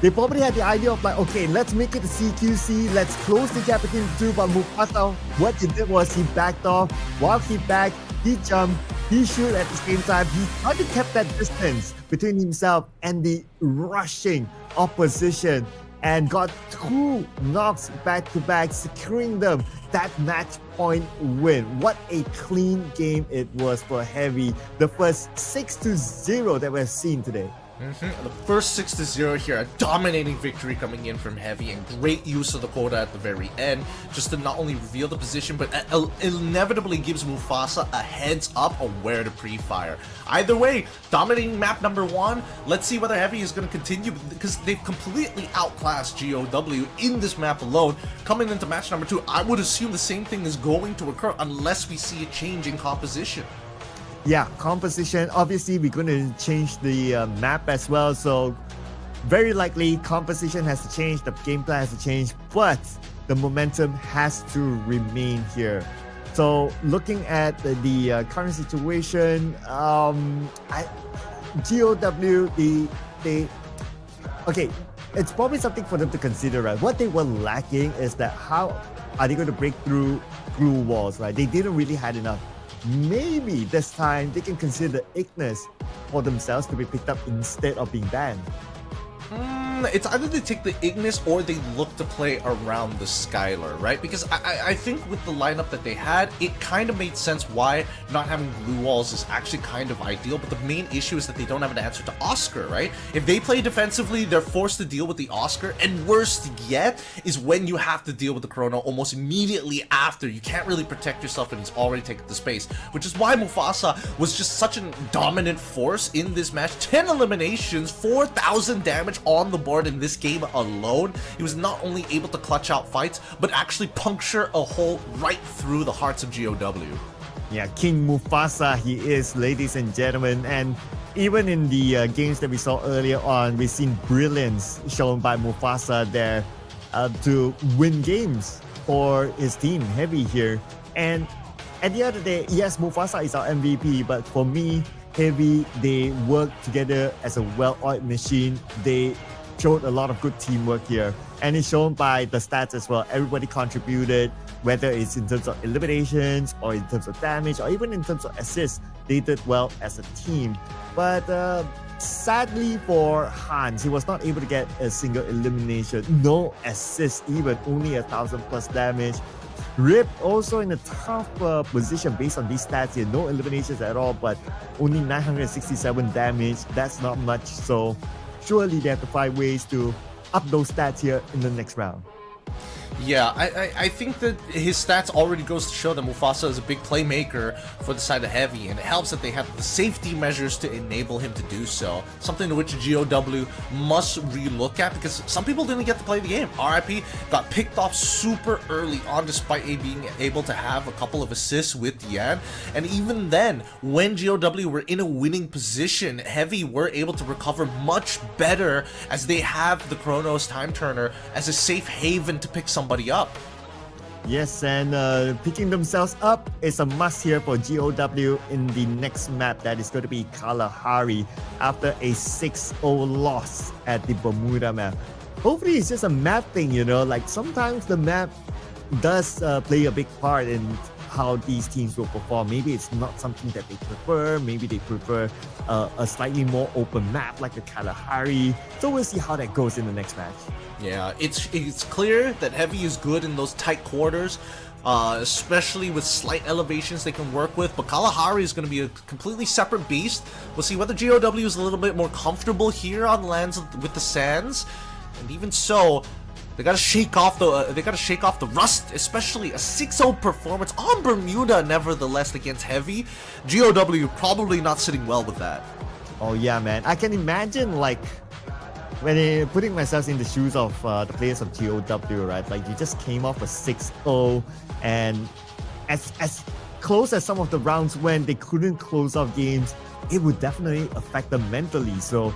They probably had the idea of like, okay, let's make it a CQC, let's close the gap between the two, but Mufasa, what he did was he backed off. While he backed, he jumped, he shoot at the same time. He kind of kept that distance between himself and the rushing opposition and got two knocks back to back, securing them that match point win. What a clean game it was for Heavy. The first 6-0 that we've seen today. The first 6-0 here, a dominating victory coming in from Heavy, and great use of the quota at the very end, just to not only reveal the position, but inevitably gives Mufasa a heads up on where to pre-fire. Either way, dominating map number 1. Let's see whether Heavy is going to continue, because they've completely outclassed GOW in this map alone. Coming into match number 2, I would assume the same thing is going to occur unless we see a change in composition. Yeah, composition. Obviously, we're going to change the map as well. So very likely composition has to change, the game plan has to change, but the momentum has to remain here. So looking at the current situation, GOW, okay, it's probably something for them to consider, right? What they were lacking is that how are they going to break through glue walls, right? They didn't really had enough. Maybe this time they can consider Ignis for themselves to be picked up instead of being banned. It's either they take the Ignis or they look to play around the Skylar, right? Because I think with the lineup that they had, it kind of made sense why not having glue walls is actually kind of ideal, but the main issue is that they don't have an answer to Oscar, right? If they play defensively, they're forced to deal with the Oscar, and worst yet is when you have to deal with the Chrono almost immediately after. You can't really protect yourself and he's already taken the space, which is why Mufasa was just such a dominant force in this match. 10 eliminations, 4,000 damage on the board in this game alone. He was not only able to clutch out fights, but actually puncture a hole right through the hearts of GOW. Yeah, King Mufasa he is, ladies and gentlemen. And even in the games that we saw earlier on, we've seen brilliance shown by Mufasa there to win games for his team, Heavy here. And at the end of the day, yes, Mufasa is our MVP, but for me, Heavy, they work together as a well-oiled machine. They showed a lot of good teamwork here, and it's shown by the stats as well. Everybody contributed, whether it's in terms of eliminations or in terms of damage or even in terms of assists. They did well as a team. But sadly for Hans, he was not able to get a single elimination, no assist even, only 1,000 plus damage. Rip also in a tough position based on these stats here, no eliminations at all, but only 967 damage. That's not much, so surely they have to find ways to up those stats here in the next round. Yeah, I think that his stats already goes to show that Mufasa is a big playmaker for the side of Heavy, and it helps that they have the safety measures to enable him to do so. Something to which GOW must relook at, because some people didn't get to play the game. RIP got picked off super early on despite being able to have a couple of assists with Yan, and even then, when GOW were in a winning position, Heavy were able to recover much better as they have the Chronos Time Turner as a safe haven to pick somebody up. Yes, and picking themselves up is a must here for GOW in the next map. That is going to be Kalahari after a 6-0 loss at the Bermuda map. Hopefully it's just a map thing, you know, like sometimes the map does play a big part in how these teams will perform. Maybe it's not something that they prefer. Maybe they prefer a slightly more open map like a Kalahari. So we'll see how that goes in the next match. Yeah, it's clear that Heavy is good in those tight quarters, especially with slight elevations they can work with, but Kalahari is going to be a completely separate beast. We'll see whether GOW is a little bit more comfortable here on lands with the sands, and even so, they gotta shake off the rust, especially a 6-0 performance on Bermuda, nevertheless, against Heavy. GOW probably not sitting well with that. Oh yeah, man. I can imagine, like, when putting myself in the shoes of the players of GOW, right? Like, you just came off a 6-0, and as close as some of the rounds went, they couldn't close off games. It would definitely affect them mentally. So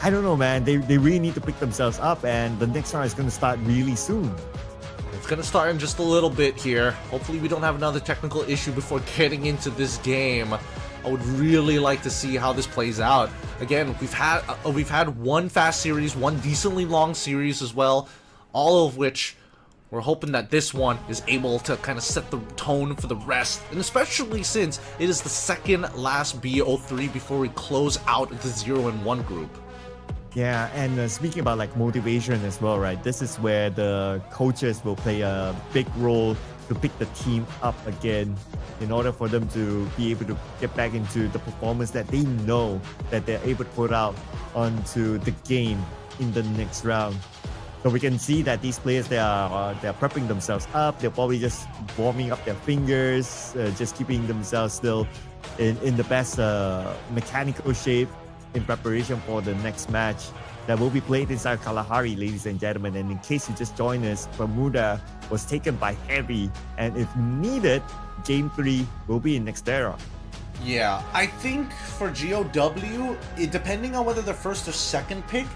I don't know, man. They really need to pick themselves up, and the next round is going to start really soon. It's going to start in just a little bit here. Hopefully we don't have another technical issue before getting into this game. I would really like to see how this plays out. Again, we've had one fast series, one decently long series as well, all of which we're hoping that this one is able to kind of set the tone for the rest, and especially since it is the second last BO3 before we close out the 0-1 group. Yeah, and speaking about like motivation as well, right? This is where the coaches will play a big role to pick the team up again in order for them to be able to get back into the performance that they know that they're able to put out onto the game in the next round. So we can see that these players, they're prepping themselves up. They're probably just warming up their fingers, just keeping themselves still in the best mechanical shape in preparation for the next match that will be played inside Kalahari, ladies and gentlemen. And in case you just joined us, Bermuda was taken by Heavy, and if needed, Game 3 will be in Nextera. Yeah, I think for GOW, depending on whether they're first or second pick,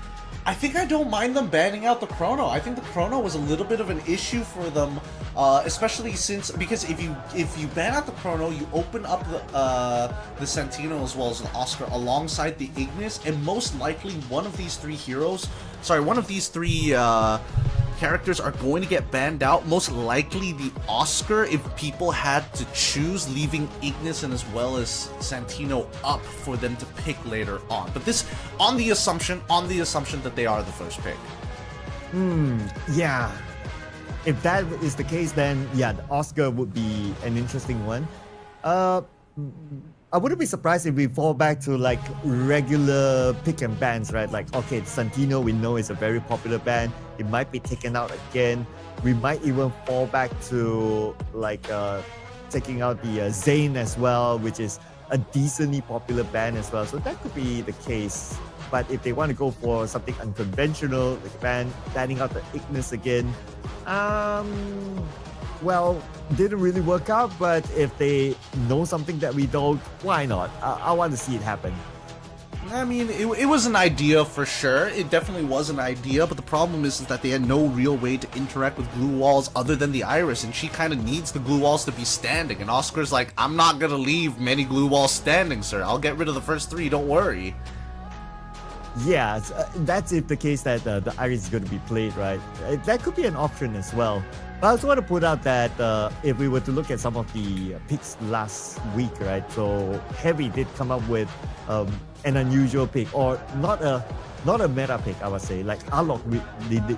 I think I don't mind them banning out the Chrono. I think the Chrono was a little bit of an issue for them, especially because if you ban out the Chrono, you open up the Santino as well as the Oscar alongside the Ignis, and most likely one of these three characters are going to get banned out. Most likely the Oscar, if people had to choose, leaving Ignis and as well as Santino up for them to pick later on. But this on the assumption that they are the first pick. Yeah. If that is the case, then yeah, the Oscar would be an interesting one. I wouldn't be surprised if we fall back to like regular pick and bans, right? Like, okay, Santino we know is a very popular ban. It might be taken out again. We might even fall back to like taking out the Zane as well, which is a decently popular ban as well. So that could be the case. But if they want to go for something unconventional, like banning out the Ignis again, well, didn't really work out, but if they know something that we don't, why not? I want to see it happen. I mean, it was an idea for sure. It definitely was an idea, but the problem is that they had no real way to interact with glue walls other than the Iris, and she kind of needs the glue walls to be standing. And Oscar's like, I'm not gonna leave many glue walls standing, sir. I'll get rid of the first 3, don't worry. Yeah, that's if the case that the Iris is going to be played, right? That could be an option as well. But I also want to put out that if we were to look at some of the picks last week, right? So Heavy did come up with an unusual pick, or not a meta pick, I would say. Like Alok,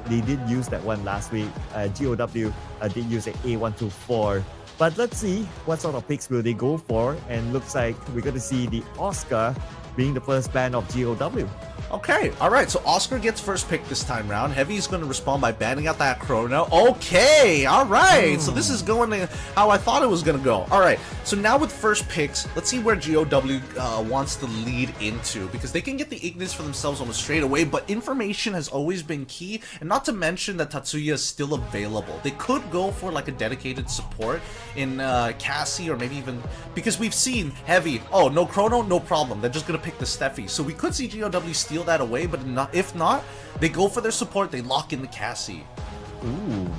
they did use that one last week. GOW did use an A124. But let's see what sort of picks will they go for. And looks like we're going to see the Oscar being the first ban of GOW. Okay, alright, so Oscar gets first pick this time round. Heavy is going to respond by banning out that Chrono. Okay, alright, so this is going how I thought it was going to go. Alright, so now with first picks, let's see where GOW wants to lead into, because they can get the Ignis for themselves almost straight away, but information has always been key, and not to mention that Tatsuya is still available. They could go for like a dedicated support in Cassie, or maybe even, because we've seen Heavy, oh, no Chrono, no problem, they're just going to pick the Steffi, so we could see GOW steal that away, but if not, they go for their support, they lock in the Cassie. Ooh,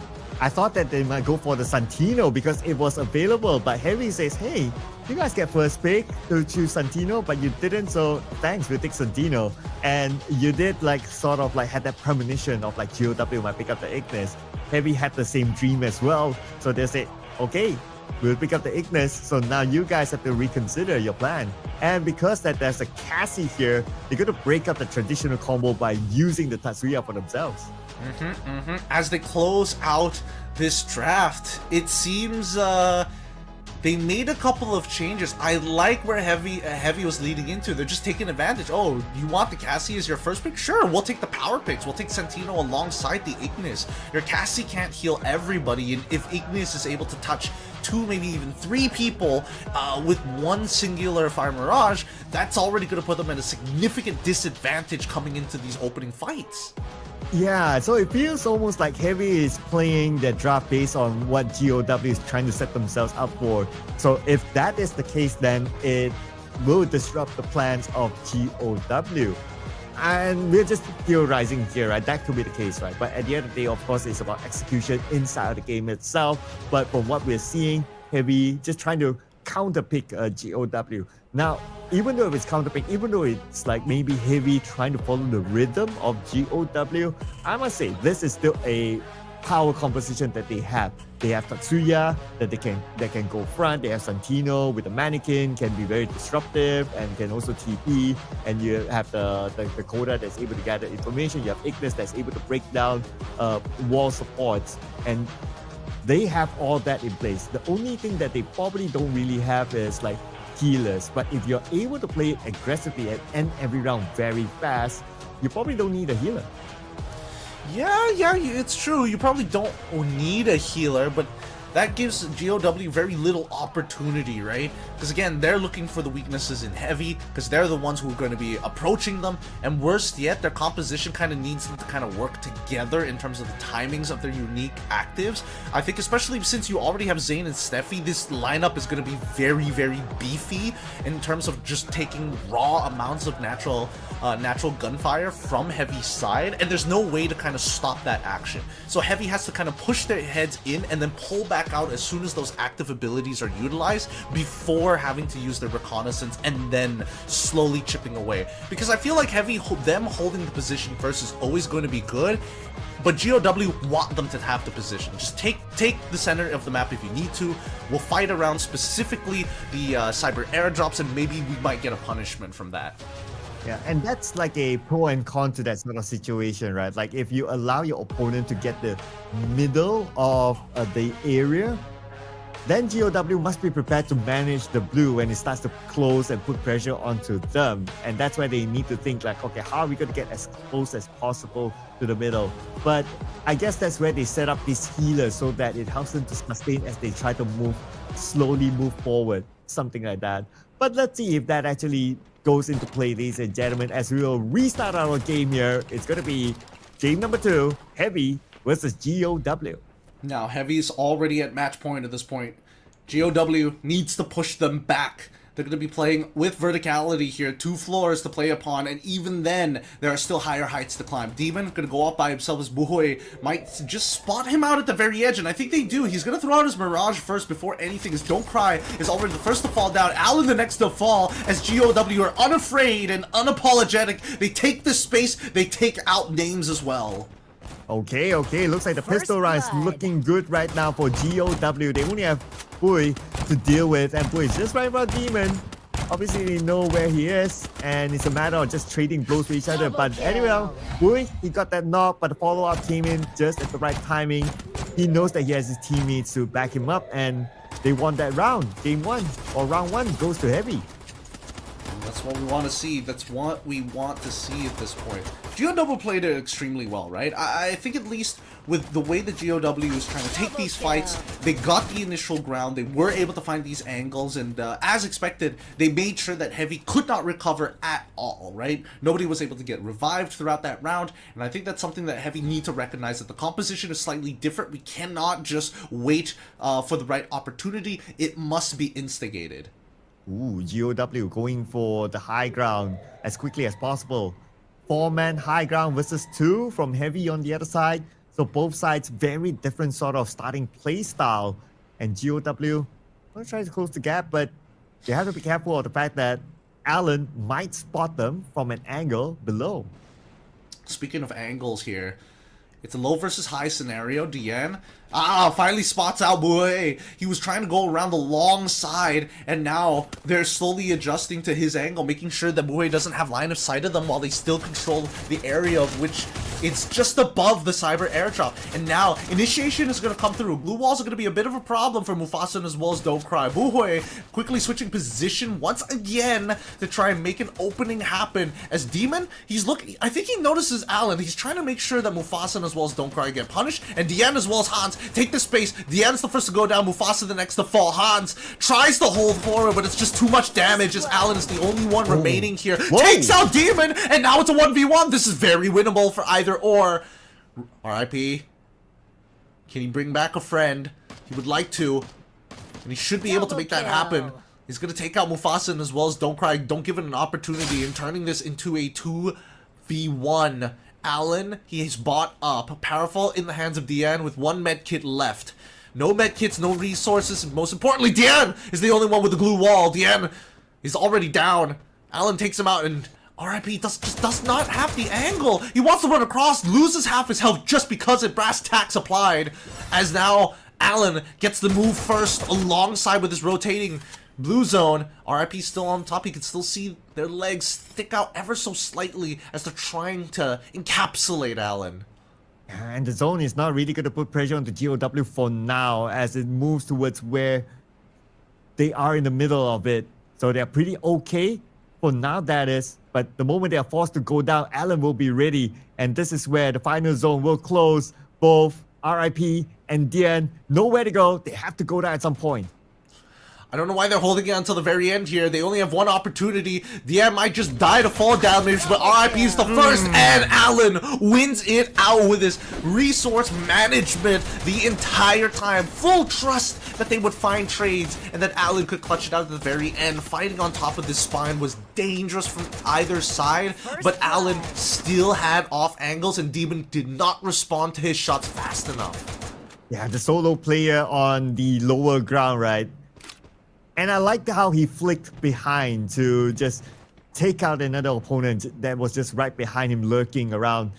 I thought that they might go for the Santino because it was available, but Heavy says, hey, you guys get first pick to choose Santino, but you didn't, so thanks, we'll take Santino. And you did like sort of like had that premonition of like GOW might pick up the Ignis. Heavy had the same dream as well, so they said, okay, we'll pick up the Ignis, so now you guys have to reconsider your plan. And because that there's a Cassie here, they're going to break up the traditional combo by using the Tatsuya for themselves. As they close out this draft, it seems they made a couple of changes. I like where Heavy was leading into. They're just taking advantage. Oh, you want the Cassie as your first pick? Sure, we'll take the power picks. We'll take Santino alongside the Ignis. Your Cassie can't heal everybody, and if Ignis is able to touch 2, maybe even 3 people with one singular Fire Mirage, that's already going to put them at a significant disadvantage coming into these opening fights. Yeah, so it feels almost like Heavy is playing their draft based on what GOW is trying to set themselves up for. So if that is the case, then it will disrupt the plans of GOW. And we're just theorizing here, right? That could be the case, right? But at the end of the day, of course, it's about execution inside of the game itself. But from what we're seeing, Heavy just trying to counterpick GOW. Now, even though it's counterpick, even though it's like maybe Heavy trying to follow the rhythm of GOW, I must say this is still a power composition that they have. They have Tatsuya that they can go front. They have Santino with the mannequin, can be very disruptive and can also TP. And you have the Coda that's able to gather information. You have Ignis that's able to break down wall supports. And they have all that in place. The only thing that they probably don't really have is like healers. But if you're able to play it aggressively and end every round very fast, you probably don't need a healer. Yeah, it's true. You probably don't need a healer, but that gives GOW very little opportunity, right? Because again, they're looking for the weaknesses in Heavy, because they're the ones who are going to be approaching them, and worst yet, their composition kind of needs them to kind of work together in terms of the timings of their unique actives. I think especially since you already have Zane and Steffi, this lineup is going to be very, very beefy in terms of just taking raw amounts of natural gunfire from Heavy's side, and there's no way to kind of stop that action. So Heavy has to kind of push their heads in and then pull back out as soon as those active abilities are utilized before having to use their reconnaissance and then slowly chipping away. Because I feel like Heavy, them holding the position first is always going to be good, but GOW want them to have the position. Just take the center of the map if you need to. We'll fight around specifically the cyber airdrops, and maybe we might get a punishment from that. Yeah, and that's like a pro and con to that sort of situation, right? Like if you allow your opponent to get the middle of the area, then GOW must be prepared to manage the blue when it starts to close and put pressure onto them. And that's why they need to think like, okay, how are we going to get as close as possible to the middle? But I guess that's where they set up these healers so that it helps them to sustain as they try to slowly move forward, something like that. But let's see if that actually goes into play, ladies and gentlemen, as we will restart our game here. It's going to be game number 2, Heavy versus GOW. Now, Heavy's already at match point at this point. GOW needs to push them back. They're going to be playing with verticality here. 2 floors to play upon, and even then, there are still higher heights to climb. Demon going to go up by himself as Buhoy might just spot him out at the very edge, and I think they do. He's going to throw out his Mirage first before anything, as Don't Cry is already the first to fall down. Allen the next to fall, as GOW are unafraid and unapologetic. They take the space, they take out names as well. Okay, looks like the pistol round is looking good right now for GOW. They only have Bui to deal with, and Bui is just right about Demon. Obviously, they know where he is, and it's a matter of just trading blows with each other. But anyway, Bui, he got that knock, but the follow-up came in just at the right timing. He knows that he has his teammates to back him up, and they won that round. Game 1, or round 1, goes to Heavy. That's what we want to see. That's what we want to see at this point. GOW played it extremely well, right? I think at least with the way the GOW is trying to take these fights, they got the initial ground, they were able to find these angles, and as expected, they made sure that Heavy could not recover at all, right? Nobody was able to get revived throughout that round, and I think that's something that Heavy need to recognize, that the composition is slightly different. We cannot just wait for the right opportunity. It must be instigated. Ooh, GOW going for the high ground as quickly as possible. 4-man high ground versus 2 from Heavy on the other side. So both sides very different sort of starting play style. And GOW will try to close the gap, but they have to be careful of the fact that Allen might spot them from an angle below. Speaking of angles here, it's a low versus high scenario. Dian finally spots out Bue. He was trying to go around the long side, and now they're slowly adjusting to his angle, making sure that Bue doesn't have line of sight of them while they still control the area of which it's just above the cyber airdrop. And now initiation is going to come through. Blue walls are going to be a bit of a problem for Mufasa as well as Don't Cry. Bue quickly switching position once again to try and make an opening happen. As Demon, he's looking, I think he notices Allen. He's trying to make sure that Mufasa as well as Don't Cry get punished, and Dian as well as Hans take the space. Dian's the first to go down, Mufasa the next to fall. Hans tries to hold forward, but it's just too much damage as Allen is the only one remaining here. Takes out Demon, and now it's a 1v1. This is very winnable for either or. RIP. Can he bring back a friend? He would like to, and he should be able to make that happen. He's going to take out Mufasa as well as Don't Cry. Don't give it an opportunity in turning this into a 2v1. Allen, he is bought up. Powerful in the hands of Dian with 1 medkit left. No medkits, no resources, and most importantly, Dian is the only one with the glue wall. Dian is already down. Allen takes him out, and RIP just does not have the angle. He wants to run across, loses half his health just because it brass tacks applied. As now, Allen gets the move first alongside with his rotating blue zone. RIP still on top. You can still see their legs stick out ever so slightly as they're trying to encapsulate Allen. And the zone is not really going to put pressure on the GOW for now as it moves towards where they are in the middle of it. So they're pretty okay for now, that is. But the moment they are forced to go down, Allen will be ready. And this is where the final zone will close. Both RIP and Dian, nowhere to go. They have to go down at some point. I don't know why they're holding it until the very end here. They only have 1 opportunity. Dian might just die to fall damage, but RIP is the first, and Allen wins it out with his resource management the entire time. Full trust that they would find trades, and that Allen could clutch it out at the very end. Fighting on top of this spine was dangerous from either side, but Allen still had off angles, and Demon did not respond to his shots fast enough. Yeah, the solo player on the lower ground, right? And I liked how he flicked behind to just take out another opponent that was just right behind him lurking around.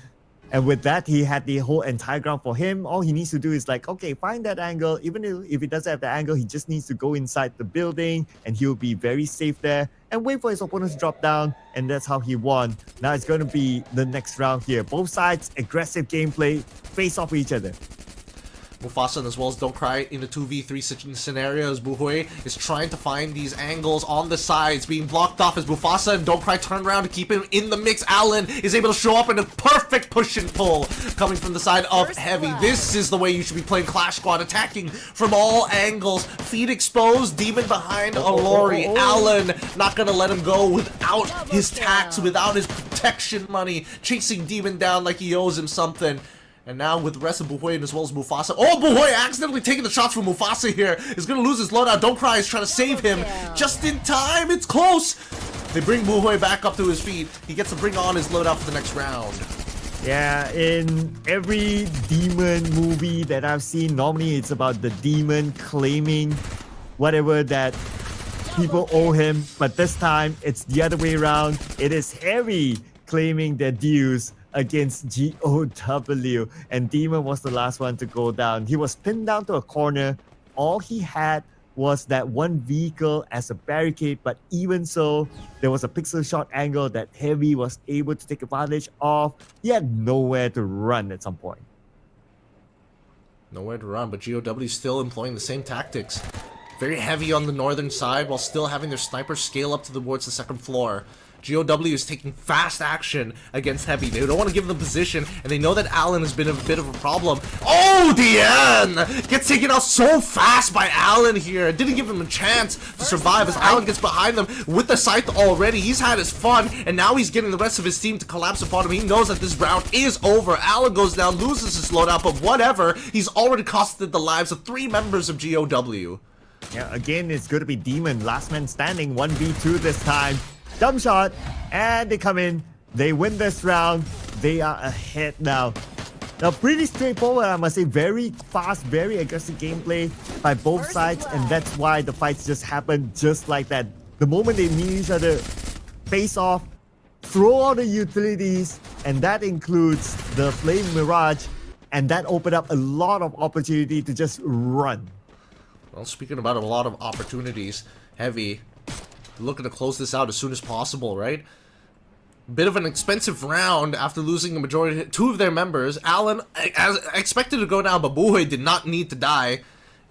And with that, he had the whole entire ground for him. All he needs to do is like, okay, find that angle. Even if he doesn't have the angle, he just needs to go inside the building and he'll be very safe there and wait for his opponent to drop down. And that's how he won. Now it's going to be the next round here. Both sides, aggressive gameplay, face off each other. Mufasa as well as Don't Cry in the 2v3 scenarios. Buhoy is trying to find these angles on the sides, being blocked off as Mufasa and Don't Cry turn around to keep him in the mix. Allen is able to show up in a perfect push and pull coming from the side of Heavy. This is the way you should be playing Clash Squad, attacking from all angles. Feet exposed, Demon behind Alori. Allen not gonna let him go without his tax, without his protection money, chasing Demon down like he owes him something. And now with the rest of Buhui as well as Mufasa. Oh, Buhui accidentally taking the shots from Mufasa here. Is going to lose his loadout. Don't Cry is trying to save him. Just in time. It's close. They bring Buhui back up to his feet. He gets to bring on his loadout for the next round. Yeah, in every demon movie that I've seen, normally it's about the demon claiming whatever that people owe him. But this time, it's the other way around. It is Heavy claiming their dues against GOW. And Demon was the last one to go down. He was pinned down to a corner. All he had was that one vehicle as a barricade, but even so, there was a pixel shot angle that Heavy was able to take advantage of. He had nowhere to run at some point. Nowhere to run, but GOW is still employing the same tactics. Very heavy on the northern side while still having their snipers scale up towards the second floor. GOW is taking fast action against Heavy. They don't want to give them position, and they know that Allen has been a bit of a problem. Oh, DN gets taken out so fast by Allen here. Didn't give him a chance to survive as Allen gets behind them with the scythe already. He's had his fun, and now he's getting the rest of his team to collapse upon him. He knows that this round is over. Allen goes down, loses his loadout, but whatever. He's already costed the lives of 3 members of GOW. Yeah, again, it's going to be Demon. Last man standing, 1v2 this time. Dumb shot, and they come in. They win this round. They are ahead now. Now, pretty straightforward, I must say. Very fast, very aggressive gameplay by both sides, and that's why the fights just happen just like that. The moment they meet each other, face off, throw all the utilities, and that includes the Flame Mirage, and that opened up a lot of opportunity to just run. Well, speaking about a lot of opportunities, Heavy looking to close this out as soon as possible, right? Bit of an expensive round after losing the majority, 2 of their members. Allen, as expected to go down, but Buhui did not need to die.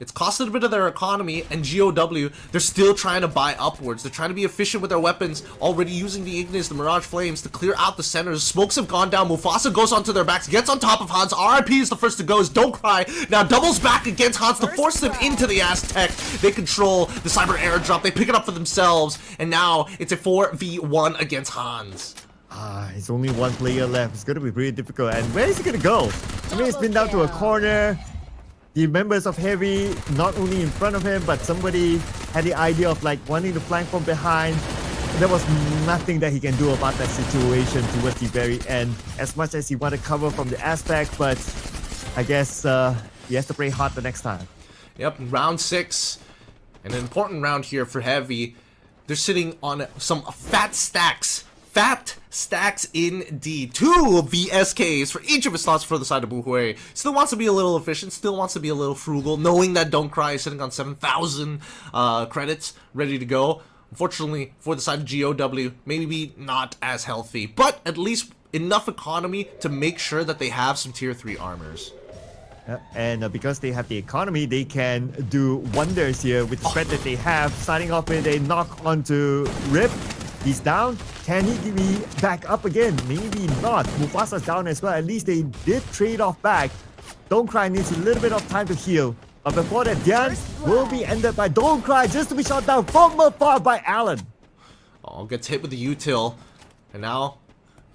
It's costed a bit of their economy, and GOW, they're still trying to buy upwards. They're trying to be efficient with their weapons, already using the Ignis, the Mirage Flames, to clear out the centers. Smokes have gone down. Mufasa goes onto their backs, gets on top of Hans. RIP is the first to go, as Don't Cry now doubles back against Hans to force them into the Aztec. They control the cyber airdrop. They pick it up for themselves, and now it's a 4v1 against Hans. It's only one player left. It's going to be pretty difficult. And where is he going to go? I mean, it's been down to a corner. The members of Heavy, not only in front of him, but somebody had the idea of like wanting to flank from behind. There was nothing that he can do about that situation towards the very end. As much as he wanted to cover from the aspect, but I guess he has to play hard the next time. Yep, round 6. An important round here for Heavy. They're sitting on some fat stacks. Fat stacks indeed. 2 VSKs for each of his slots for the side of Buhui. Still wants to be a little efficient, still wants to be a little frugal, knowing that Don't Cry is sitting on 7,000 credits ready to go. Unfortunately, for the side of GOW, maybe not as healthy, but at least enough economy to make sure that they have some tier 3 armors. And because they have the economy, they can do wonders here with the spread that they have. Starting off with a knock onto Rip. He's down. Can he be back up again? Maybe not. Mufasa's down as well. At least they did trade off back. Don't Cry needs a little bit of time to heal. But before that, Dian will be ended by Don't Cry just to be shot down from afar by Allen. Oh, gets hit with the util. And now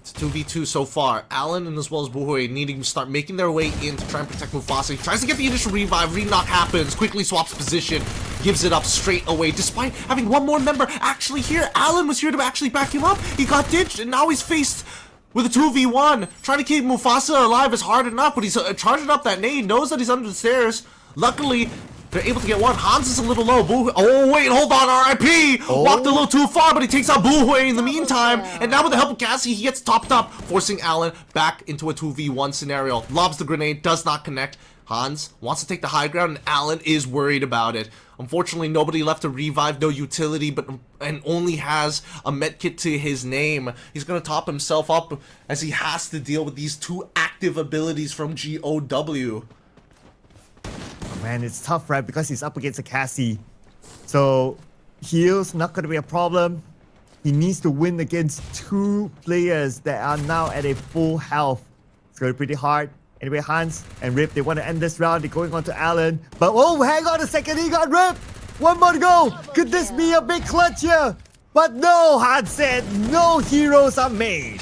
it's 2v2 so far. Allen and as well as Buhui needing to start making their way in to try and protect Mufasa. He tries to get the initial revive. Re-knock happens. Quickly swaps position. Gives it up straight away, despite having one more member actually here. Allen was here to actually back him up. He got ditched, and now he's faced with a 2v1. Trying to keep Mufasa alive is hard enough, but he's charging up that nade. Knows that he's under the stairs. Luckily, they're able to get one. Hans is a little low. Oh, wait, hold on, RIP! Walked a little too far, but he takes out Buhui in the meantime. And now with the help of Cassie, he gets topped up, forcing Allen back into a 2v1 scenario. Lobs the grenade, does not connect. Hans wants to take the high ground, and Allen is worried about it. Unfortunately, nobody left to revive, no utility, and only has a medkit to his name. He's going to top himself up as he has to deal with these 2 active abilities from GOW. Oh man, it's tough, right? Because he's up against a Cassie. So, heal's not going to be a problem. He needs to win against 2 players that are now at a full health. It's going to be pretty hard. Anyway, Hans and Rip, they want to end this round. They're going on to Allen. But, oh, hang on a second. He got Rip. 1 more to go. Could this be a big clutch here? But no, Hans said, no heroes are made.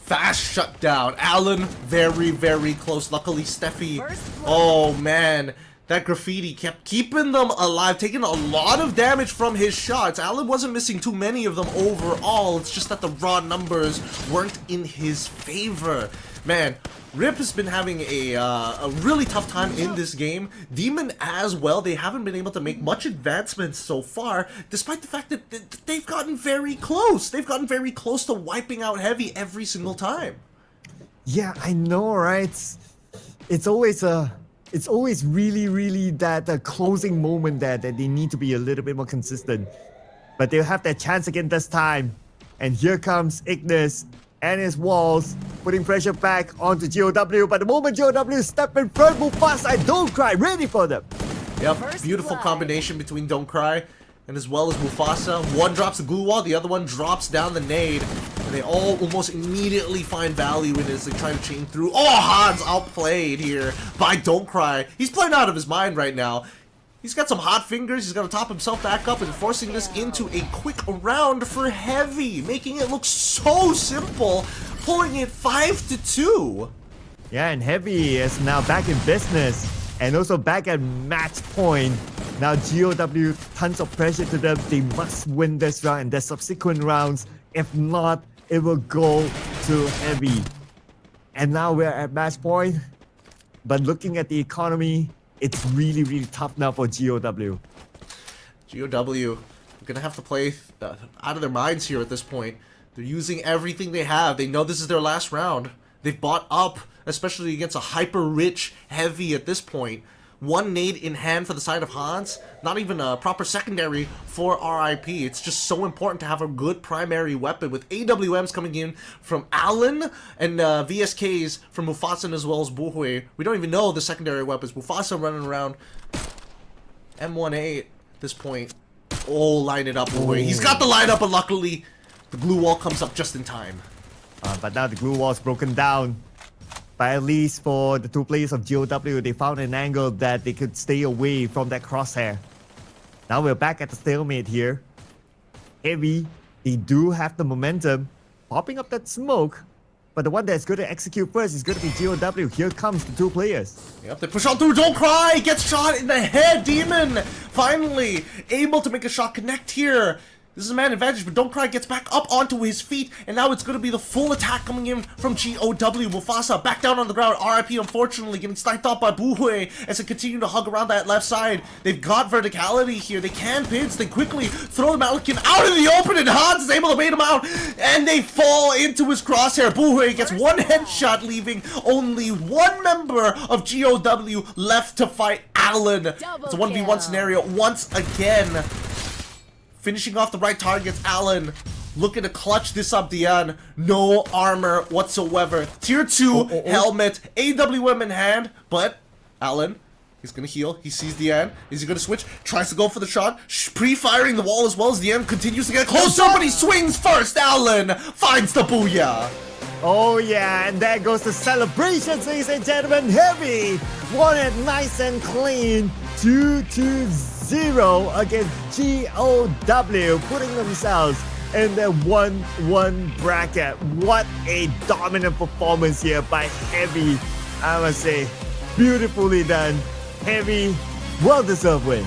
Fast shutdown. Alan, very, very close. Luckily, Steffi. Oh, man. That graffiti kept keeping them alive, taking a lot of damage from his shots. Alan wasn't missing too many of them overall. It's just that the raw numbers weren't in his favor. Man, Rip has been having a really tough time in this game. Demon as well. They haven't been able to make much advancements so far, despite the fact that they've gotten very close. They've gotten very close to wiping out Heavy every single time. Yeah, I know, right? It's always really that closing moment that they need to be a little bit more consistent. But they'll have their chance again this time. And here comes Ignis and his walls, putting pressure back onto GOW. But the moment GOW step in front, Mufasa and Don't Cry ready for them. Yep, beautiful combination between Don't Cry and as well as Mufasa. One drops the glue wall, the other one drops down the nade. And they all almost immediately find value in it as they try to chain through. Oh, Hans outplayed here by Don't Cry. He's playing out of his mind right now. He's got some hot fingers. He's going to top himself back up and forcing this into a quick round for Heavy, making it look so simple, pulling it 5-2. Yeah, and Heavy is now back in business and also back at match point. Now GOW, tons of pressure to them. They must win this round and their subsequent rounds. If not, it will go to Heavy. And now we're at match point. But looking at the economy, it's really tough now for GOW. GOW are gonna have to play out of their minds here at this point. They're using everything they have. They know this is their last round. They've bought up, especially against a hyper-rich Heavy at this point. One nade in hand for the side of Hans. Not even a proper secondary for RIP. It's just so important to have a good primary weapon with AWMs coming in from Alan and VSKs from Mufasa as well as Buhui. We don't even know the secondary weapons. Mufasa running around M18 at this point. Oh, line it up Buhui. He's got the lineup, but luckily the glue wall comes up just in time. But now the glue wall's broken down. But at least for the two players of GOW, they found an angle that they could stay away from that crosshair. Now we're back at the stalemate here. Heavy, they do have the momentum, popping up that smoke. But the one that's going to execute first is going to be GOW. Here comes the two players. Yep, they push on through. Don't Cry! Gets shot in the head. Demon finally able to make a shot connect here. This is a man advantage, but Don't Cry gets back up onto his feet, and now it's going to be the full attack coming in from GOW. Mufasa back down on the ground. RIP, unfortunately, getting sniped up by Buhui as they continue to hug around that left side. They've got verticality here. They can pinch. They quickly throw the Malikan out in the open, and Hans is able to bait him out, and they fall into his crosshair. Buhui gets one headshot, leaving only one member of GOW left to fight Alan. It's a 1v1 scenario once again. Finishing off the right targets, Alan looking to clutch this up, Dian. No armor whatsoever. Tier 2 helmet, AWM in hand, but Alan, he's gonna heal. He sees Dian. Is he gonna switch? Tries to go for the shot. Pre-firing the wall as well as Dian continues to get closer, but he swings first. Alan finds the booyah. Oh yeah, and there goes the celebrations, ladies and gentlemen. Heavy won it nice and clean. 2-0 against GOW, putting themselves in the 1-1 bracket. What a dominant performance here by Heavy. I must say, beautifully done. Heavy, well-deserved win.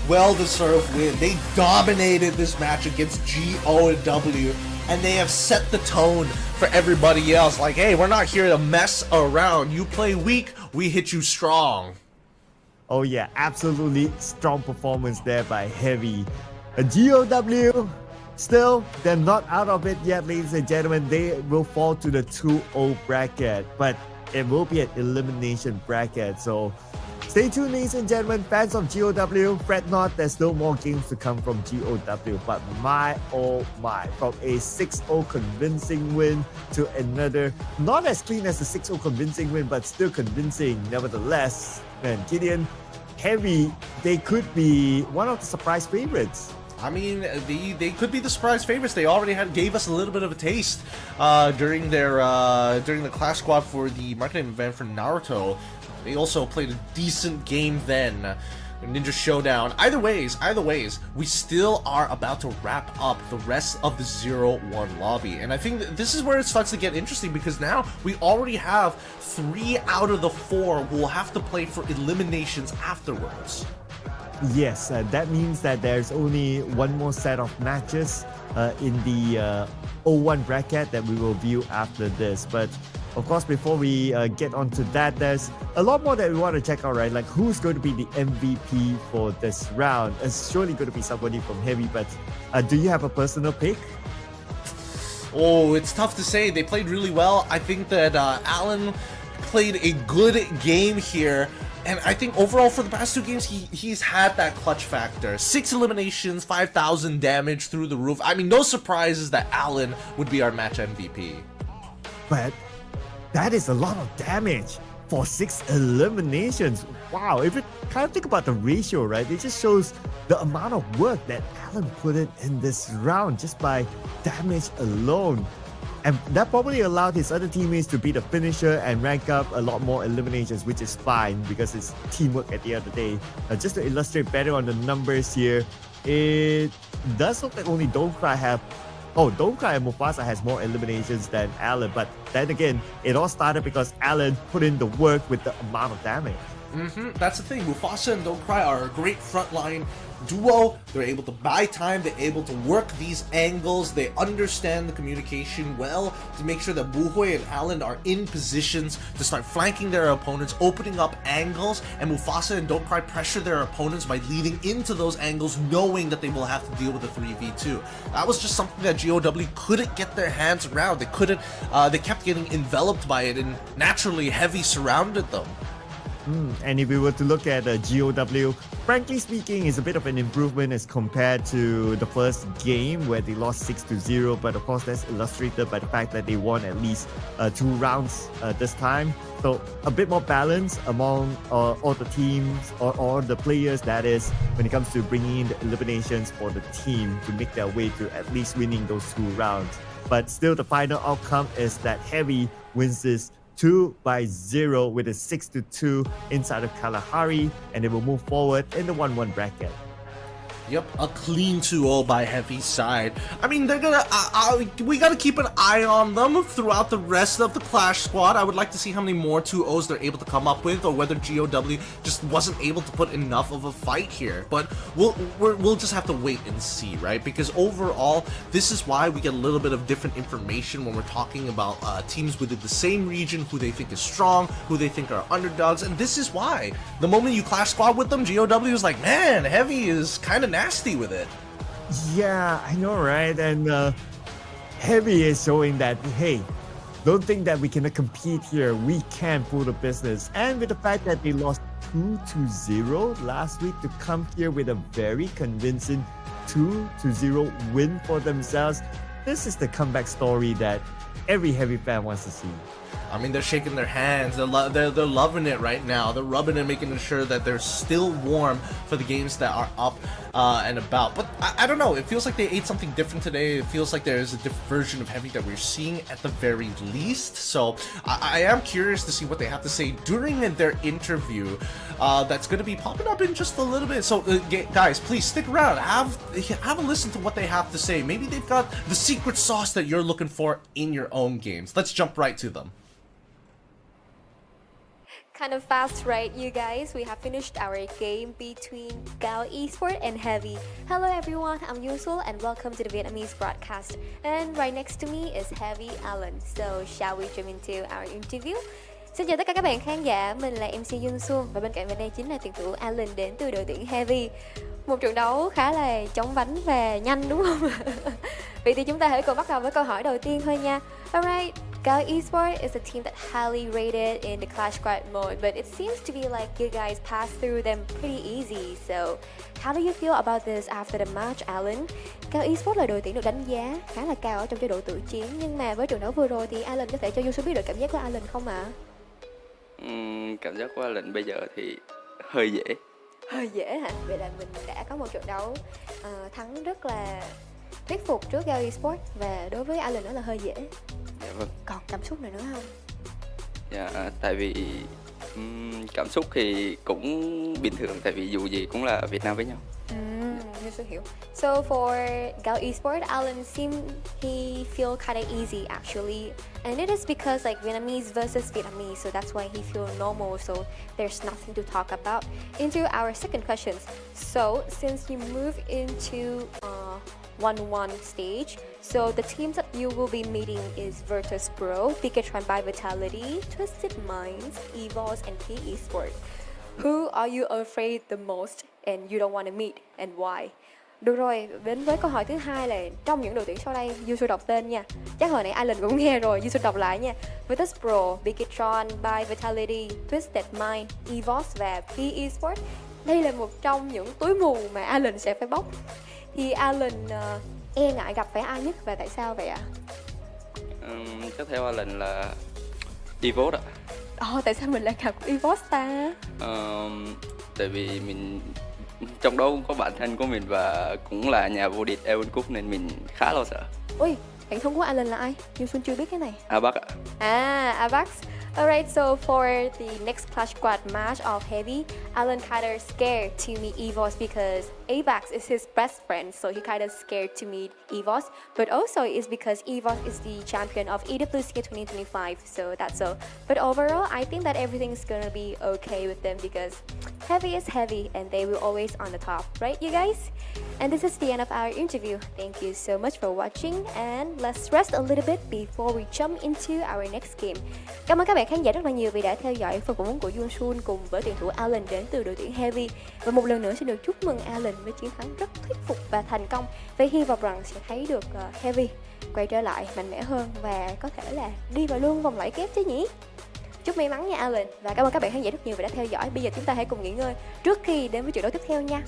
Well-deserved win. They dominated this match against GOW, and they have set the tone for everybody else. Like, hey, we're not here to mess around. You play weak, we hit you strong. Oh yeah, absolutely strong performance there by Heavy. GOW, still, they're not out of it yet, ladies and gentlemen. They will fall to the 2-0 bracket, but it will be an elimination bracket. So stay tuned, ladies and gentlemen, fans of GOW. Fret not, there's no more games to come from GOW. But my, oh my, from a 6-0 convincing win to another, not as clean as the 6-0 convincing win, but still convincing nevertheless. Man, Gideon, Heavy, they could be one of the surprise favorites. I mean, they could be the surprise favorites. They already gave us a little bit of a taste during the class squad for the marketing event for Naruto. They also played a decent game then. Ninja Showdown. Either ways, we still are about to wrap up the rest of the 0-1 lobby. And I think this is where it starts to get interesting, because now we already have 3 out of the 4 who will have to play for eliminations afterwards. Yes, that means that there's only one more set of matches in the 0-1 bracket that we will view after this. But of course, before we get onto that, there's a lot more that we want to check out, right? Like, who's going to be the MVP for this round? It's surely going to be somebody from Heavy, but do you have a personal pick? Oh, it's tough to say. They played really well. I think that Alan played a good game here. And I think overall for the past 2 games, he's had that clutch factor. 6 eliminations, 5,000 damage through the roof. I mean, no surprises that Alan would be our match MVP. But that is a lot of damage for 6 eliminations. Wow, if you kind of think about the ratio, right? It just shows the amount of work that Alan put in this round just by damage alone. And that probably allowed his other teammates to be the finisher and rank up a lot more eliminations, which is fine because it's teamwork at the end of the day. Just to illustrate better on the numbers here, it does look like only Don't Cry and Mufasa has more eliminations than Alan. But then again, it all started because Alan put in the work with the amount of damage. That's the thing. Mufasa and Don't Cry are a great frontline duo. They're able to buy time. They're able to work these angles. They understand the communication well to make sure that Buhui and Alan are in positions to start flanking their opponents, opening up angles, and Mufasa and Don't Cry pressure their opponents by leading into those angles, knowing that they will have to deal with a 3v2. That was just something that GOW couldn't get their hands around. They couldn't. They kept getting enveloped by it, and naturally Heavy surrounded them. And if we were to look at GOW, frankly speaking, it's a bit of an improvement as compared to the first game where they lost 6-0. But of course, that's illustrated by the fact that they won at least 2 rounds this time. So a bit more balance among all the teams or all the players, that is, when it comes to bringing in the eliminations for the team to make their way to at least winning those 2 rounds. But still, the final outcome is that Heavy wins this 2-0 with a 6-2 inside of Kalahari, and they will move forward in the 1-1 bracket. Yep, a clean 2-0 by Heavy side. I mean, they're gonna. We gotta keep an eye on them throughout the rest of the Clash squad. I would like to see how many more 2-0s they're able to come up with, or whether GOW just wasn't able to put enough of a fight here. But we'll just have to wait and see, right? Because overall, this is why we get a little bit of different information when we're talking about teams within the same region, who they think is strong, who they think are underdogs, and this is why the moment you Clash squad with them, GOW is like, man, Heavy is kind of nasty with it. Yeah, I know, right? And Heavy is showing that, hey, don't think that we cannot compete here. We can pull the business. And with the fact that they lost 2-0 last week to come here with a very convincing 2-0 win for themselves, this is the comeback story that every Heavy fan wants to see. I mean, they're shaking their hands. They're loving it right now. They're rubbing it, making sure that they're still warm for the games that are up and about. But I don't know. It feels like they ate something different today. It feels like there's a different version of Heavy that we're seeing at the very least. So I am curious to see what they have to say during their interview. That's going to be popping up in just a little bit. So guys, please stick around. Have a listen to what they have to say. Maybe they've got the secret sauce that you're looking for in your own games. Let's jump right to them. Kind of fast, right, you guys? We have finished our game between Gao Esports and Heavy. Hello everyone, I'm Yusul and welcome to the Vietnamese broadcast. And right next to me is Heavy Alan. So shall we jump into our interview? Xin chào tất cả các bạn khán giả, mình là MC Yusul và bên cạnh mình đây chính là tuyển thủ Alan đến từ đội tuyển Heavy. Một trận đấu khá là chóng vánh và nhanh đúng không? Vậy thì chúng ta hãy cùng bắt đầu với câu hỏi đầu tiên thôi nha. Alright, Gao Esports is a team that highly rated in the Clash Squad mode, but it seems to be like you guys passed through them pretty easy. So, how do you feel about this after the match, Alan? Gao Esports là đội tuyển được đánh giá khá là cao ở trong chế độ tự chiến, nhưng mà với trận đấu vừa rồi thì Alan có thể cho Yusu biết được cảm giác của Alan không ạ? Cảm giác của Alan bây giờ thì hơi dễ. Hơi dễ hả? Vậy là mình đã có một trận đấu thắng rất là thuyết phục trước Gao Esports và đối với Alan đó là hơi dễ. Dạ vâng. Còn cảm xúc nào nữa không? Dạ, tại vì Cảm xúc thì cũng bình thường tại vì dù gì cũng là Việt Nam với nhau. Như sự hiểu. So for Gao Esports, Alan seemed he feel kind of easy actually, and it is because like Vietnamese versus Vietnamese, so that's why he feel normal. So there's nothing to talk about. Into our second questions. So since you move into 1-1 stage, so the teams that you will be meeting is Virtus Pro, Bigatron by Vitality, Twisted Minds, EVOS, and P Esports. Who are you afraid the most and you don't want to meet and why? Được rồi, đến với câu hỏi thứ hai là trong những đội tuyển sau đây, Yusu đọc tên nha. Chắc hồi nãy Alan cũng nghe rồi, Yusu đọc lại nha. Virtus Pro, Bigatron, by Vitality, Twisted Mind, EVOS và P Esports. Đây là một trong những túi mù mà Alan sẽ phải bóc. Thì Alan e ngại gặp phải ai nhất và tại sao vậy ạ? Chắc theo Alan là EVOS ạ. Tại sao mình lại gặp EVOS ta? Tại vì mình trong đó cũng có bạn thân của mình và cũng là nhà vô địch Evan Cup nên mình khá lo sợ. Ui, bạn thân của Alan là ai? Như Xuân chưa biết cái này. Abax ạ. Abax. Alright, so for the next Clash Squad match of Heavy, Alan kinda scared to meet EVOS because Abax is his best friend, so he kinda scared to meet EVOS. But also it's because EVOS is the champion of EWC 2025, so that's all. But overall, I think that everything's gonna be okay with them because Heavy is Heavy and they will always on the top, right you guys? And this is the end of our interview. Thank you so much for watching and let's rest a little bit before we jump into our next game. Cảm ơn các bạn khán giả rất là nhiều vì đã theo dõi phần phỏng vấn của Yunsun cùng với tuyển thủ Alan đến từ đội tuyển Heavy. Và một lần nữa xin được chúc mừng Alan với chiến thắng rất thuyết phục và thành công. Và hy vọng rằng sẽ thấy được Heavy quay trở lại mạnh mẽ hơn và có thể là đi vào luôn vòng loại kép chứ nhỉ? Chúc may mắn nha Alan và cảm ơn các bạn khán giả rất nhiều vì đã theo dõi. Bây giờ chúng ta hãy cùng nghỉ ngơi trước khi đến với trận đấu tiếp theo nha.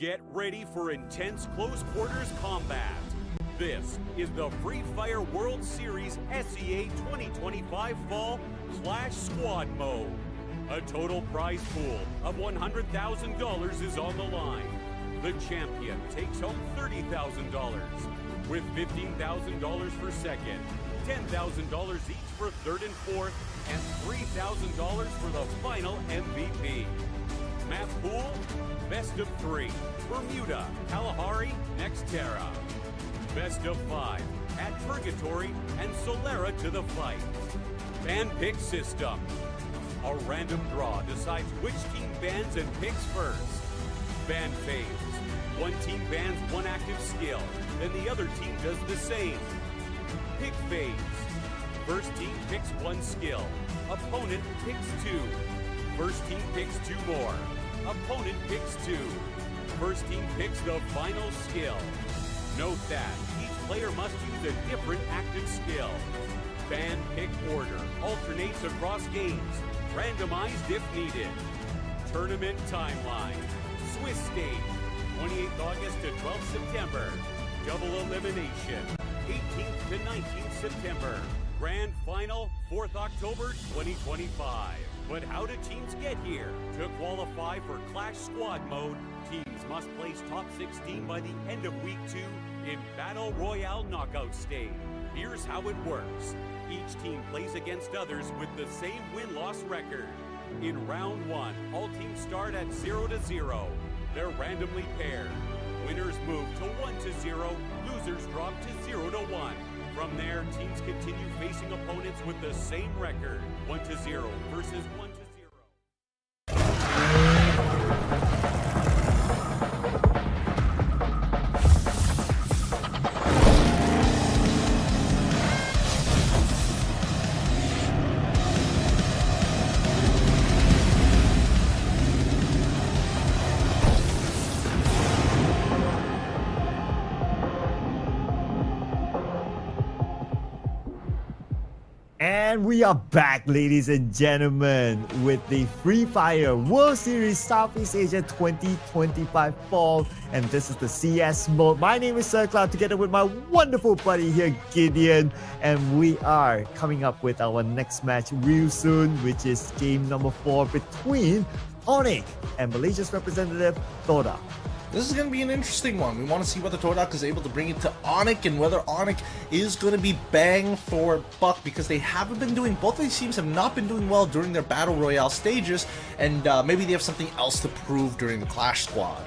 Get ready for intense close quarters combat. This is the Free Fire World Series SEA 2025 Fall Clash Squad Mode. A total prize pool of $100,000 is on the line. The champion takes home $30,000, with $15,000 for second, $10,000 each for third and fourth, and $3,000 for the final MVP. Map pool, best of 3, Bermuda, Kalahari, Nextera. Best of 5, at Purgatory and Solera to the fight. Ban pick system. A random draw decides which team bans and picks first. Ban phase. One team bans one active skill, then the other team does the same. Pick phase. First team picks one skill. Opponent picks two. First team picks two more. Opponent picks two. First team picks the final skill. Note that each player must use a different active skill. Ban pick order alternates across games, randomized if needed. Tournament timeline. Swiss stage, 28th August to 12th September. Double elimination, 18th to 19th September. Grand final, 4th October 2025. But how do teams get here? To qualify for Clash Squad mode, teams must place top 16 by the end of week 2 in Battle Royale knockout stage. Here's how it works. Each team plays against others with the same win-loss record. In round 1, all teams start at 0-0. They're randomly paired. Winners move to 1-0, losers drop to 0-1. From there, teams continue facing opponents with the same record, 1-0 versus 1-0. And we are back, ladies and gentlemen, with the Free Fire World Series Southeast Asia 2025 Fall. And this is the CS mode. My name is SirCloud, together with my wonderful buddy here, Gideon. And we are coming up with our next match real soon, which is game number 4 between Onyx and Malaysia's representative, Toda. This is going to be an interesting one. We want to see whether Todak is able to bring it to Onyx and whether Onyx is going to be bang for buck, because they haven't been doing, both of these teams have not been doing well during their Battle Royale stages, and maybe they have something else to prove during the Clash Squad.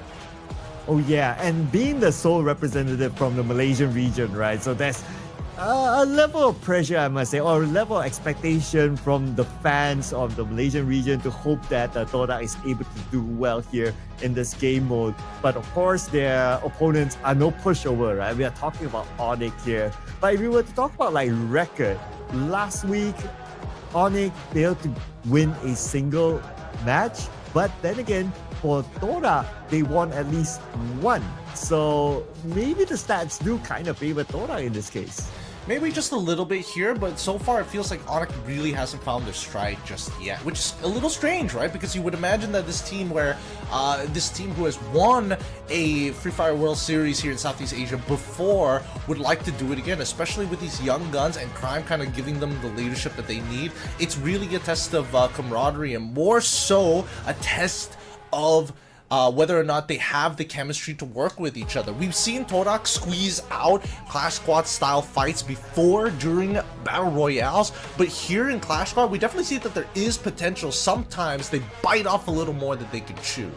Oh yeah, and being the sole representative from the Malaysian region, right? So there's a level of pressure, I must say, or a level of expectation from the fans of the Malaysian region to hope that Toda is able to do well here in this game mode. But of course, their opponents are no pushover, right? We are talking about Onyx here. But if we were to talk about like record, last week, Onyx failed to win a single match. But then again, for Toda, they won at least one. So maybe the stats do kind of favor Toda in this case. Maybe just a little bit here, but so far it feels like Onyx really hasn't found their stride just yet, which is a little strange, right? Because you would imagine that this team this team who has won a Free Fire World Series here in Southeast Asia before would like to do it again, especially with these young guns and Crime kind of giving them the leadership that they need. It's really a test of camaraderie, and more so a test of whether or not they have the chemistry to work with each other. We've seen Todak squeeze out Clash Squad style fights before during Battle Royales, but here in Clash Squad, we definitely see that there is potential. Sometimes they bite off a little more than they can chew.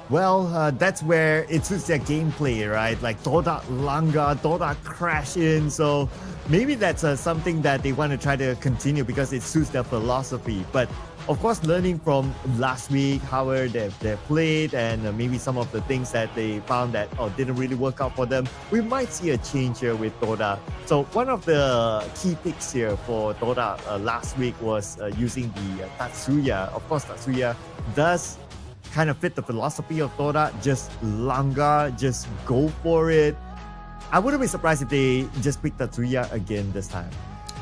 Well, that's where it suits their gameplay, right? Like Toda Langa, Toda crash in, so maybe that's something that they want to try to continue because it suits their philosophy. But of course, learning from last week, how they've played, and maybe some of the things that they found that didn't really work out for them, we might see a change here with Toda. So one of the key picks here for Toda last week was using the Tatsuya. Of course, Tatsuya does kind of fit the philosophy of Toda, just Langa, just go for it. I wouldn't be surprised if they just picked Tatsuya again this time.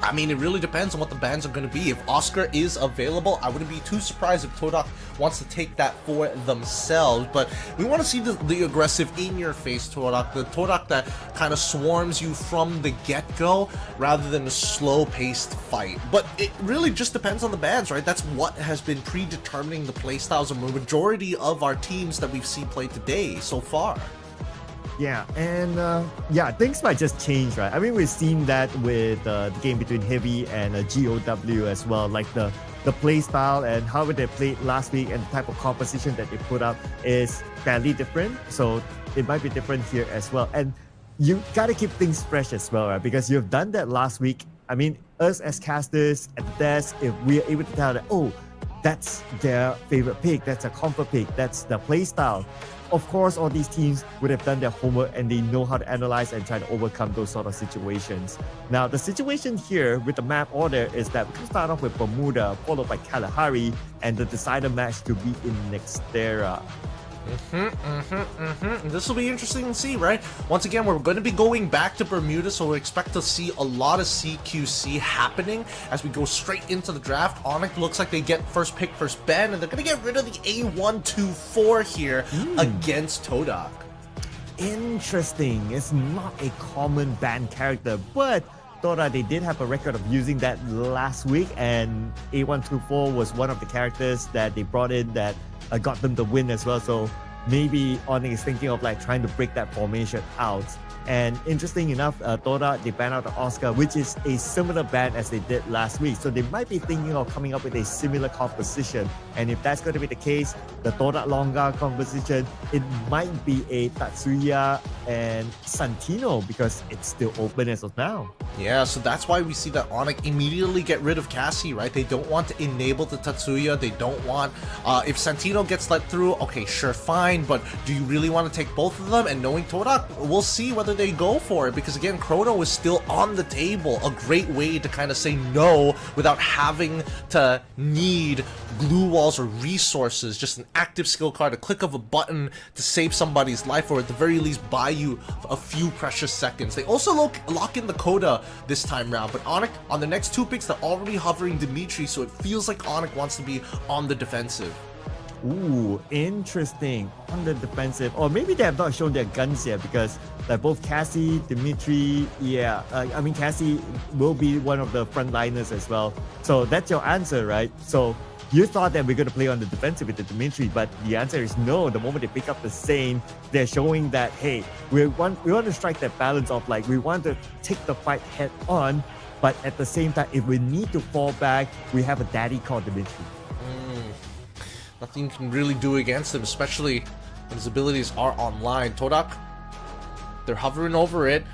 I mean, it really depends on what the bans are going to be. If Oscar is available, I wouldn't be too surprised if Todak wants to take that for themselves. But we want to see the aggressive, in-your-face Todak, the Todak that kind of swarms you from the get-go rather than a slow-paced fight. But it really just depends on the bans, right? That's what has been predetermining the playstyles of the majority of our teams that we've seen play today so far. Yeah, and things might just change, right? I mean, we've seen that with the game between Heavy and GOW as well. Like the play style and how they played last week and the type of composition that they put up is fairly different. So it might be different here as well. And you got to keep things fresh as well, right? Because you've done that last week. I mean, us as casters at the desk, if we are able to tell that, oh, that's their favorite pick, that's a comfort pick, that's the play style. Of course, all these teams would have done their homework and they know how to analyze and try to overcome those sort of situations. Now, the situation here with the map order is that we can start off with Bermuda, followed by Kalahari, and the decider match to be in Nextera. This will be interesting to see, right? Once again, we're going to be going back to Bermuda, so we expect to see a lot of CQC happening as we go straight into the draft. Onyx looks like they get first pick, first ban, and they're going to get rid of the A124 here against Todak. Interesting. It's not a common ban character, but Todak, they did have a record of using that last week, and A124 was one of the characters that they brought in that got them the win as well. So maybe Onyx is thinking of like trying to break that formation out. And interesting enough, Todak, they banned out the Oscar, which is a similar ban as they did last week. So they might be thinking of coming up with a similar composition. And if that's going to be the case, the Todak Longa composition, it might be a Tatsuya and Santino because it's still open as of now. Yeah, so that's why we see that Onyx immediately get rid of Cassie, right? They don't want to enable the Tatsuya. They don't want... if Santino gets let through, okay, sure, fine. But do you really want to take both of them? And knowing Todak, we'll see whether they go for it. Because again, Chrono is still on the table. A great way to kind of say no without having to need glue walls or resources. Just an active skill card, a click of a button to save somebody's life, or at the very least buy you a few precious seconds. They also lock in the Coda this time round, but Onyx on the next two picks, they're already hovering Dimitri, so it feels like Onyx wants to be on the defensive. Ooh, interesting. On the defensive, or maybe they have not shown their guns yet, because like both Cassie, Dimitri, I mean Cassie will be one of the frontliners as well. So that's your answer, right? So you thought that we're going to play on the defensive with the Dimitri, but the answer is no. The moment they pick up the Zane, they're showing that, hey, we want to strike that balance of like, we want to take the fight head on, but at the same time, if we need to fall back, we have a daddy called Dimitri. Nothing you can really do against him, especially when his abilities are online. Todak, they're hovering over it.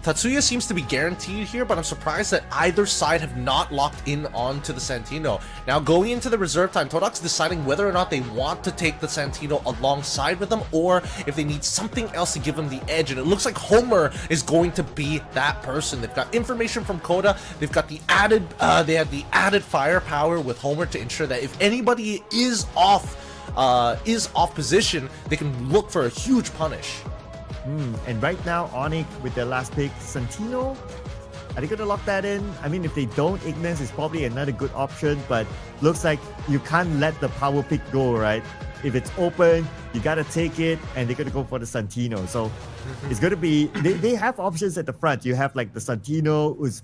Tatsuya seems to be guaranteed here, but I'm surprised that either side have not locked in onto the Santino. Now, going into the reserve time, Todak's deciding whether or not they want to take the Santino alongside with them, or if they need something else to give them the edge. And it looks like Homer is going to be that person. They've got information from Coda. They've got the added, they have the added firepower with Homer to ensure that if anybody is off position, they can look for a huge punish. And right now, Onyx with their last pick, Santino, are they going to lock that in? I mean, if they don't, Ignis is probably another good option, but looks like you can't let the power pick go, right? If it's open, you got to take it, and they're going to go for the Santino. So it's going to be, they have options at the front. You have like the Santino, who's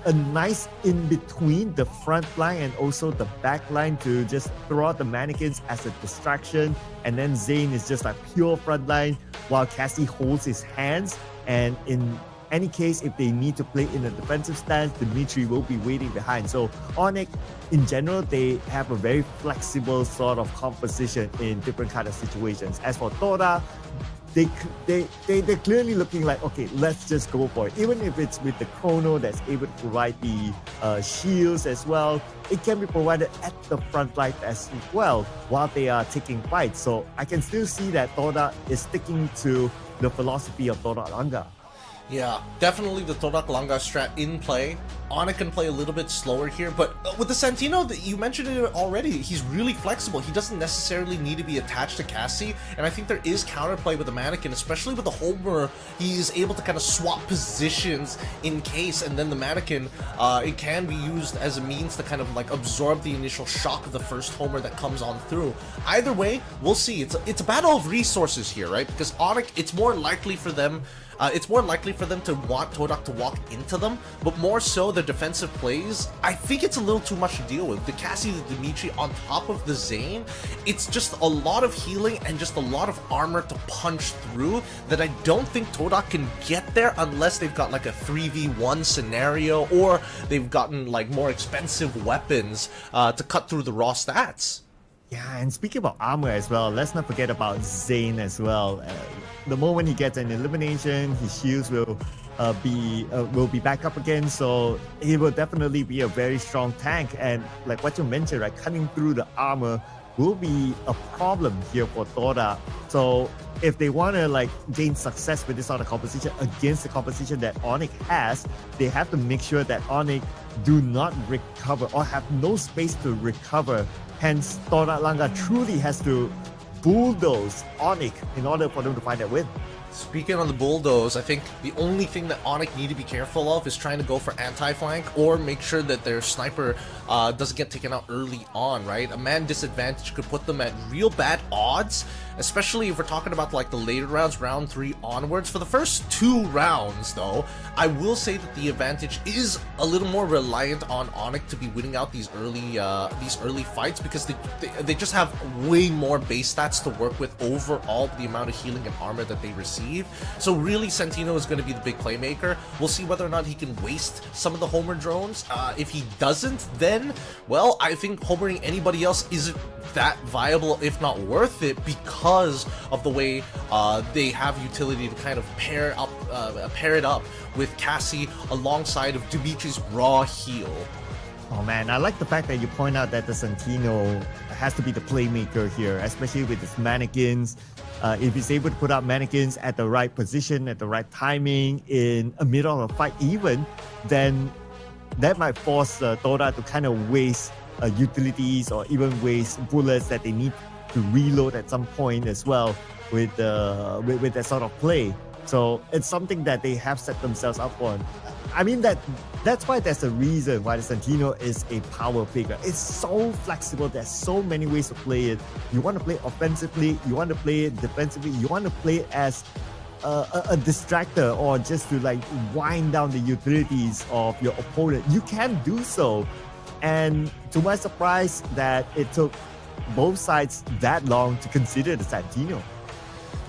a nice in between the front line and also the back line to just throw out the mannequins as a distraction. And then Zane is just like pure front line while Cassie holds his hands. And in any case, if they need to play in a defensive stance, Dimitri will be waiting behind. So Onyx, in general, they have a very flexible sort of composition in different kind of situations. As for Toda, they're clearly looking like, okay, let's just go for it. Even if it's with the Chrono that's able to provide the shields as well, it can be provided at the front line as well while they are taking fights. So I can still see that Toda is sticking to the philosophy of Todak Langa. Yeah, definitely the Todak Langa strat in play. Onyx can play a little bit slower here, but with the Santino, you mentioned it already, he's really flexible. He doesn't necessarily need to be attached to Cassie, and I think there is counterplay with the mannequin, especially with the Homer. He's able to kind of swap positions in case, and then the mannequin, it can be used as a means to kind of like absorb the initial shock of the first Homer that comes on through. Either way, we'll see. It's a battle of resources here, right? Because Onyx, it's more likely for them to want Todak to walk into them, but more so the defensive plays, I think it's a little too much to deal with. The Cassie, the Dimitri on top of the Zane, it's just a lot of healing and just a lot of armor to punch through that I don't think Todak can get there unless they've got like a 3v1 scenario or they've gotten like more expensive weapons to cut through the raw stats. Yeah, and speaking about armor as well, let's not forget about Zane as well. The moment he gets an elimination, his shields will will be back up again. So he will definitely be a very strong tank. And like what you mentioned, right, cutting through the armor will be a problem here for Tora. So if they want to like gain success with this sort of composition against the composition that Onyx has, they have to make sure that Onyx do not recover or have no space to recover. Hence, Tora Langa truly has to bulldoze Onyx in order for them to find that win. Speaking on the bulldoze, I think the only thing that Onyx need to be careful of is trying to go for anti-flank or make sure that their sniper doesn't get taken out early on, right? A man disadvantage could put them at real bad odds, especially if we're talking about like the later rounds, round 3 onwards. For the first 2 rounds, though, I will say that the advantage is a little more reliant on Onyx to be winning out these early fights, because they just have way more base stats to work with overall the amount of healing and armor that they receive. So really, Santino is going to be the big playmaker. We'll see whether or not he can waste some of the Homer drones. If he doesn't, then, well, I think homering anybody else isn't that viable, if not worth it, because of the way they have utility to kind of pair it up with Cassie alongside of Dimitri's raw heal. Oh man, I like the fact that you point out that the Santino has to be the playmaker here, especially with his mannequins. If he's able to put out mannequins at the right position, at the right timing, in a middle of a fight even, then that might force Tora to kind of waste utilities or even waste bullets that they need to reload at some point as well with that sort of play. So it's something that they have set themselves up on. I mean, that's why there's a reason why the Santino is a power figure. It's so flexible. There's so many ways to play it. You want to play offensively, you want to play it defensively, you want to play it as a distractor or just to like wind down the utilities of your opponent. You can do so. And to my surprise, that it took both sides that long to consider the Santino.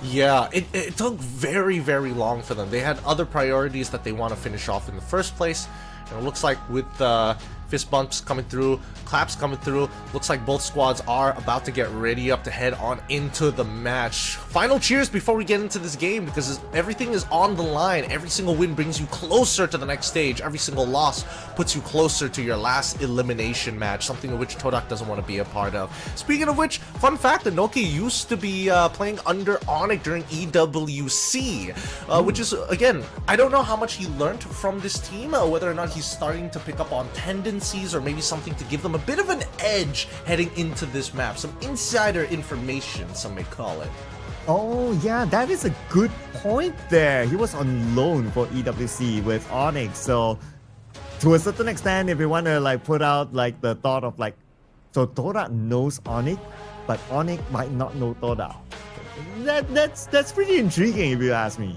Yeah, it took very, very long for them. They had other priorities that they want to finish off in the first place. And it looks like with fist bumps coming through, claps coming through, looks like both squads are about to get ready up to head on into the match. Final cheers before we get into this game, because everything is on the line. Every single win brings you closer to the next stage. Every single loss puts you closer to your last elimination match, something of which Todak doesn't want to be a part of. Speaking of which, fun fact, Inoki used to be playing under Onyx during EWC, which is, again, I don't know how much he learned from this team, whether or not he's starting to pick up on tendencies or maybe something to give them a bit of an edge heading into this map. Some insider information, some may call it. Oh yeah, that is a good point there. He was on loan for EWC with Onyx. So to a certain extent, if you want to like put out like the thought of like, so Tora knows Onyx, but Onyx might not know Tora. That's pretty intriguing if you ask me.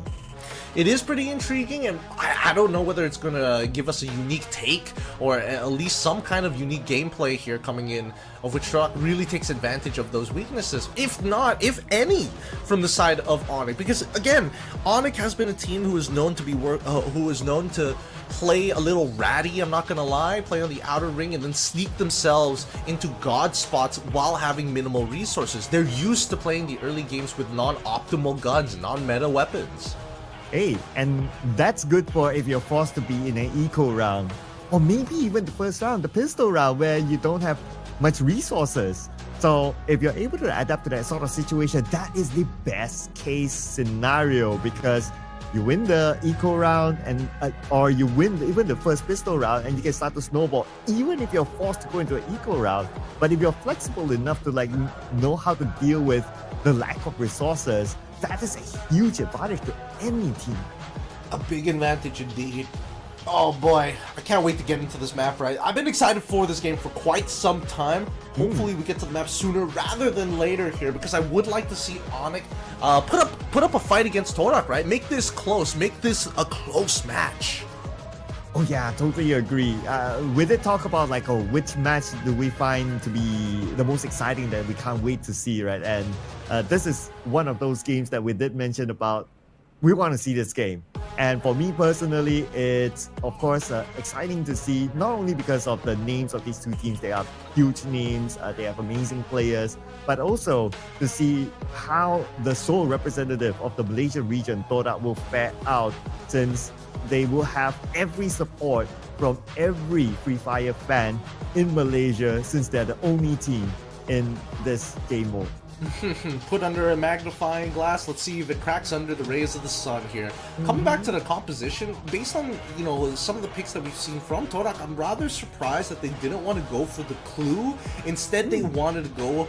It is pretty intriguing, and I don't know whether it's going to give us a unique take or at least some kind of unique gameplay here coming in, of which Rock really takes advantage of those weaknesses, if not, if any, from the side of Onyx. Because again, Onyx has been a team who is known to be play a little ratty, I'm not gonna lie, play on the outer ring and then sneak themselves into god spots while having minimal resources. They're used to playing the early games with non-optimal guns, non-meta weapons. Hey, and that's good for if you're forced to be in an eco round, or maybe even the first round, the pistol round, where you don't have much resources. So if you're able to adapt to that sort of situation, that is the best case scenario, because you win the eco round and or you win even the first pistol round, and you can start to snowball even if you're forced to go into an eco round. But if you're flexible enough to like know how to deal with the lack of resources, that is a huge advantage to any team. A big advantage indeed. Oh boy, I can't wait to get into this map, right? I've been excited for this game for quite some time. Hopefully we get to the map sooner rather than later here, because I would like to see Onyx put up a fight against Torak, right? Make this close, make this a close match. Oh yeah, totally agree. We did talk about like, which match do we find to be the most exciting that we can't wait to see, right? And this is one of those games that we did mention about. We want to see this game. And for me personally, it's of course exciting to see, not only because of the names of these two teams, they are huge names, they have amazing players, but also to see how the sole representative of the Malaysian region, Todak, will fare out, since they will have every support from every Free Fire fan in Malaysia since they're the only team in this game mode. Put under a magnifying glass. Let's see if it cracks under the rays of the sun here. Coming back to the composition, based on some of the picks that we've seen from Todak, I'm rather surprised that they didn't want to go for the clue. Instead, they wanted to go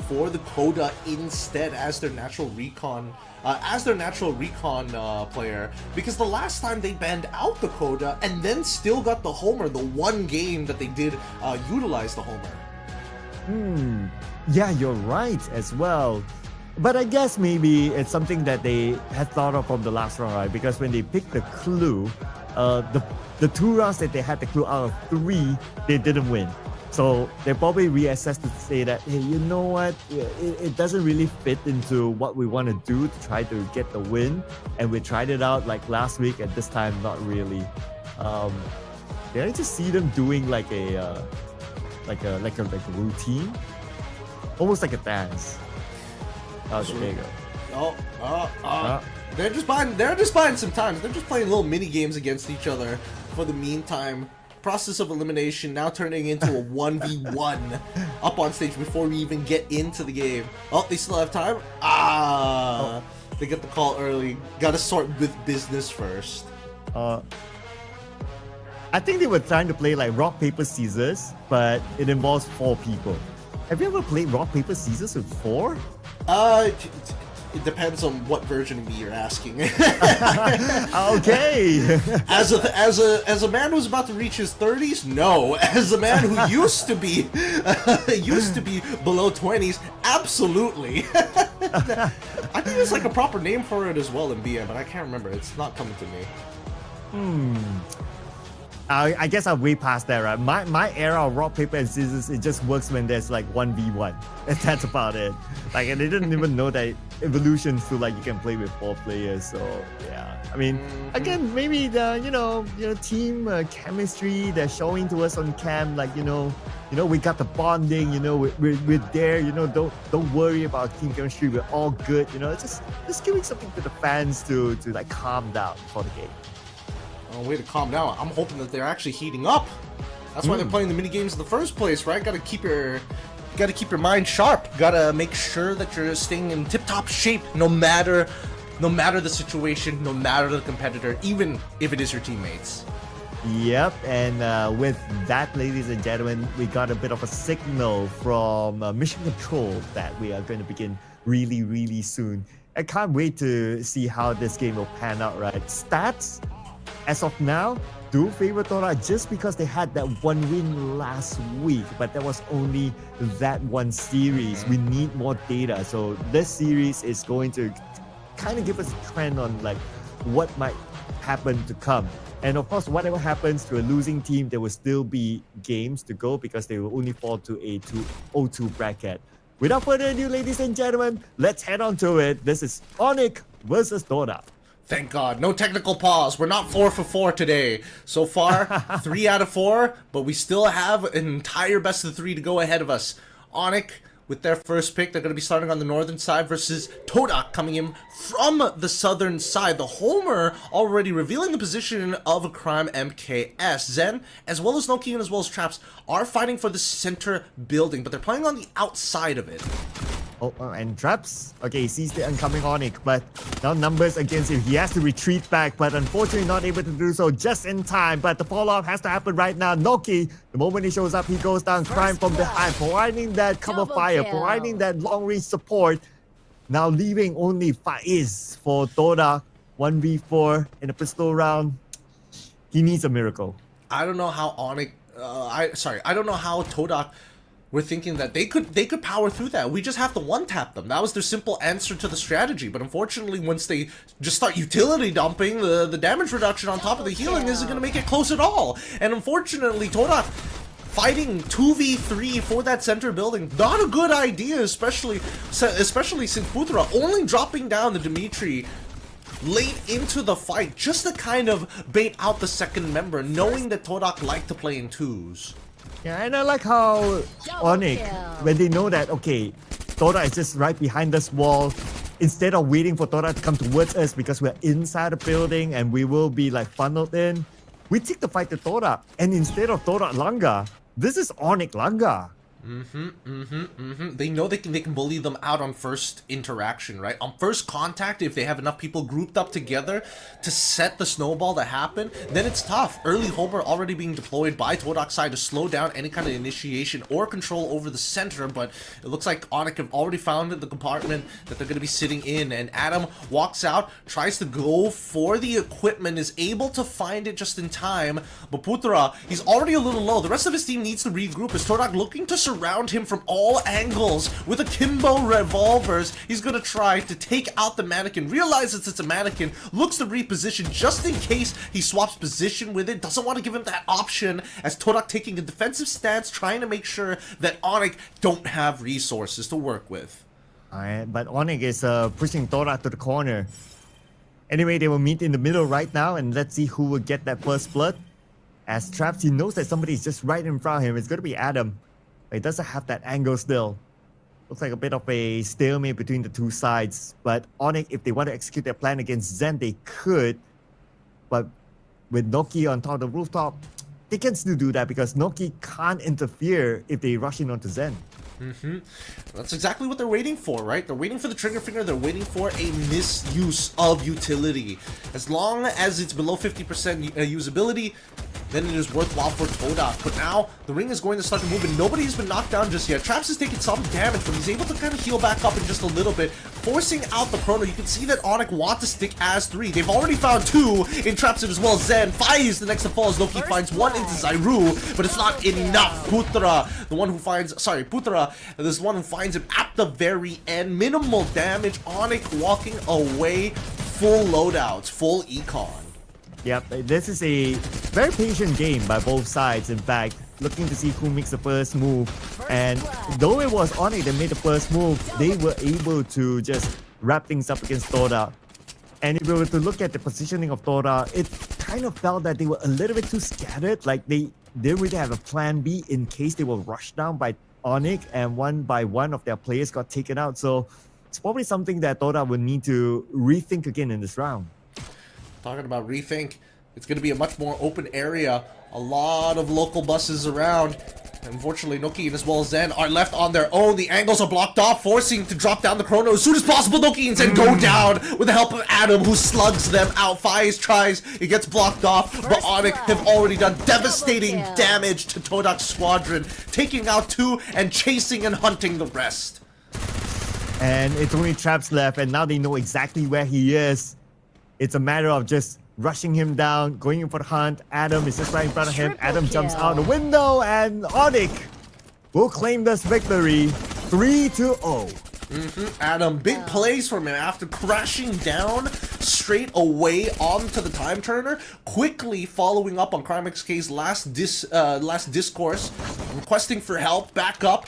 for the Coda instead as their natural recon. Player, because the last time they banned out the Coda and then still got the Homer, the one game that they did utilize the Homer. Yeah, you're right as well. But I guess maybe it's something that they had thought of from the last round, right? Because when they picked the clue, the 2 rounds that they had the clue out of 3, they didn't win. So they probably reassessed to say that, hey, you know what? It doesn't really fit into what we want to do to try to get the win. And we tried it out like last week, and this time not really. Did I just see them doing like a routine? Almost like a dance. Okay, there you go. They're just buying some time. They're just playing little mini games against each other for the meantime. Process of elimination now turning into a 1v1 up on stage before we even get into the game. Oh, they still have time? They get the call early. Gotta sort with business first. I think they were trying to play like rock, paper, scissors, but it involves 4 people. Have you ever played rock, paper, scissors with 4? It depends on what version of me you're asking. Okay. As a man who's about to reach his 30s, no. As a man who used to be below 20s, absolutely. I think there's like a proper name for it as well in BM, but I can't remember. It's not coming to me. I guess I'm way past that, right? My era of rock, paper, and scissors, it just works when there's like 1v1. And that's about it. Like, and they didn't even know that evolutions to like you can play with 4 players. So yeah, I mean, again, maybe the team chemistry they're showing to us on cam, like we got the bonding. We're there. Don't worry about team chemistry. We're all good. Just giving something to the fans to like calm down for the game. Way to calm down. I'm hoping that they're actually heating up. That's why they're playing the mini games in the first place, right? Gotta keep your mind sharp. Gotta make sure that you're staying in tip-top shape no matter the situation, no matter the competitor, even if it is your teammates. Yep, and with that, ladies and gentlemen, we got a bit of a signal from Mission Control that we are going to begin really, really soon. I can't wait to see how this game will pan out, right? Stats, as of now, do favor Tora just because they had that one win last week, but that was only that one series. We need more data. So this series is going to kind of give us a trend on like what might happen to come. And of course, whatever happens to a losing team, there will still be games to go because they will only fall to a 0-2 bracket. Without further ado, ladies and gentlemen, let's head on to it. This is Onyx versus Tora. Thank God, no technical pause. We're not 4 for 4 today. So far, 3 out of 4, but we still have an entire best of 3 to go ahead of us. Onyx, with their first pick, they're going to be starting on the northern side versus Todak coming in from the southern side. The Homer already revealing the position of a Crime MKS. Zen, as well as Noki and as well as Traps, are fighting for the center building, but they're playing on the outside of it. Oh, and Traps, okay, he sees the incoming Onyx, but now numbers against him. He has to retreat back, but unfortunately not able to do so just in time. But the fall-off has to happen right now. Noki, the moment he shows up, he goes down, Crime from behind, providing that cover fire, providing that long-range support. Now leaving only Faiz for Todak, 1v4 in a pistol round. He needs a miracle. I don't know how Onyx, I don't know how Todak were thinking that they could power through that. We just have to one-tap them. That was their simple answer to the strategy. But unfortunately, once they just start utility dumping, the damage reduction on top of the healing isn't going to make it close at all. And unfortunately, Todak fighting 2v3 for that center building, not a good idea, especially since Putra only dropping down the Dimitri late into the fight, just to kind of bait out the second member, knowing that Todak like to play in 2s. Yeah, and I like how Onyx, when they know that, okay, Todak is just right behind this wall, instead of waiting for Tora to come towards us because we're inside the building and we will be like funneled in, we take the fight to Tora. And instead of Tora Langa, this is Onyx Langa. They know they can bully them out on first interaction, right? On first contact, if they have enough people grouped up together to set the snowball to happen, then it's tough. Early Homer already being deployed by Todok's side to slow down any kind of initiation or control over the center, but it looks like Onyx have already found the compartment that they're going to be sitting in, and Adam walks out, tries to go for the equipment, is able to find it just in time, but Putra, he's already a little low. The rest of his team needs to regroup as Todok looking to surround him from all angles with akimbo revolvers. He's gonna try to take out the mannequin, realizes it's a mannequin, looks to reposition just in case he swaps position with it, doesn't want to give him that option, as Todok taking a defensive stance, trying to make sure that Onyx don't have resources to work with. Alright, but Onyx is pushing Tora to the corner. Anyway, they will meet in the middle right now, and let's see who will get that first blood. As Traps, he knows that somebody is just right in front of him. It's going to be Adam. But he doesn't have that angle still. Looks like a bit of a stalemate between the two sides. But Onyx, if they want to execute their plan against Zen, they could. But with Noki on top of the rooftop, they can still do that because Noki can't interfere if they rush in onto Zen. That's exactly what they're waiting for, right? They're waiting for the trigger finger. They're waiting for a misuse of utility. As long as it's below 50% usability, then it is worthwhile for Todok. But now the ring is going to start to move, and nobody's been knocked down just yet. Traps is taking some damage, but he's able to kind of heal back up in just a little bit, forcing out the chrono. You can see that Onyx wants to stick as 3. They've already found 2 in Traps as well. Zen 5 is the next to fall as Loki finds 1 into Zairu, but it's not enough. Putra, the one who finds, Putra, this one who finds him at the very end. Minimal damage. Onyx walking away. Full loadouts, full econ. Yep, this is a very patient game by both sides. In fact, looking to see who makes the first move. And though it was Onyx that made the first move, they were able to just wrap things up against Tora. And if we were to look at the positioning of Tora, it kind of felt that they were a little bit too scattered. Like they didn't really have a plan B in case they were rushed down by Onyx and one by one of their players got taken out. So it's probably something that Tora would need to rethink again in this round. Talking about rethink, it's going to be a much more open area. A lot of local buses around. Unfortunately, Noki as well as Zen are left on their own. The angles are blocked off, forcing to drop down the chrono as soon as possible. Noki and Zen go down with the help of Adam, who slugs them out. Faiz tries, it gets blocked off, but Onyx have already done devastating damage to Todok's squadron, taking out 2 and chasing and hunting the rest. And it's only Traps left, and now they know exactly where he is. It's a matter of just rushing him down, going in for the hunt. Adam is just right in front of him. Adam jumps out the window, and Onyx will claim this victory 3-0. Adam, big plays from him after crashing down straight away onto the time turner, quickly following up on CrimeXK's last discourse, requesting for help, back up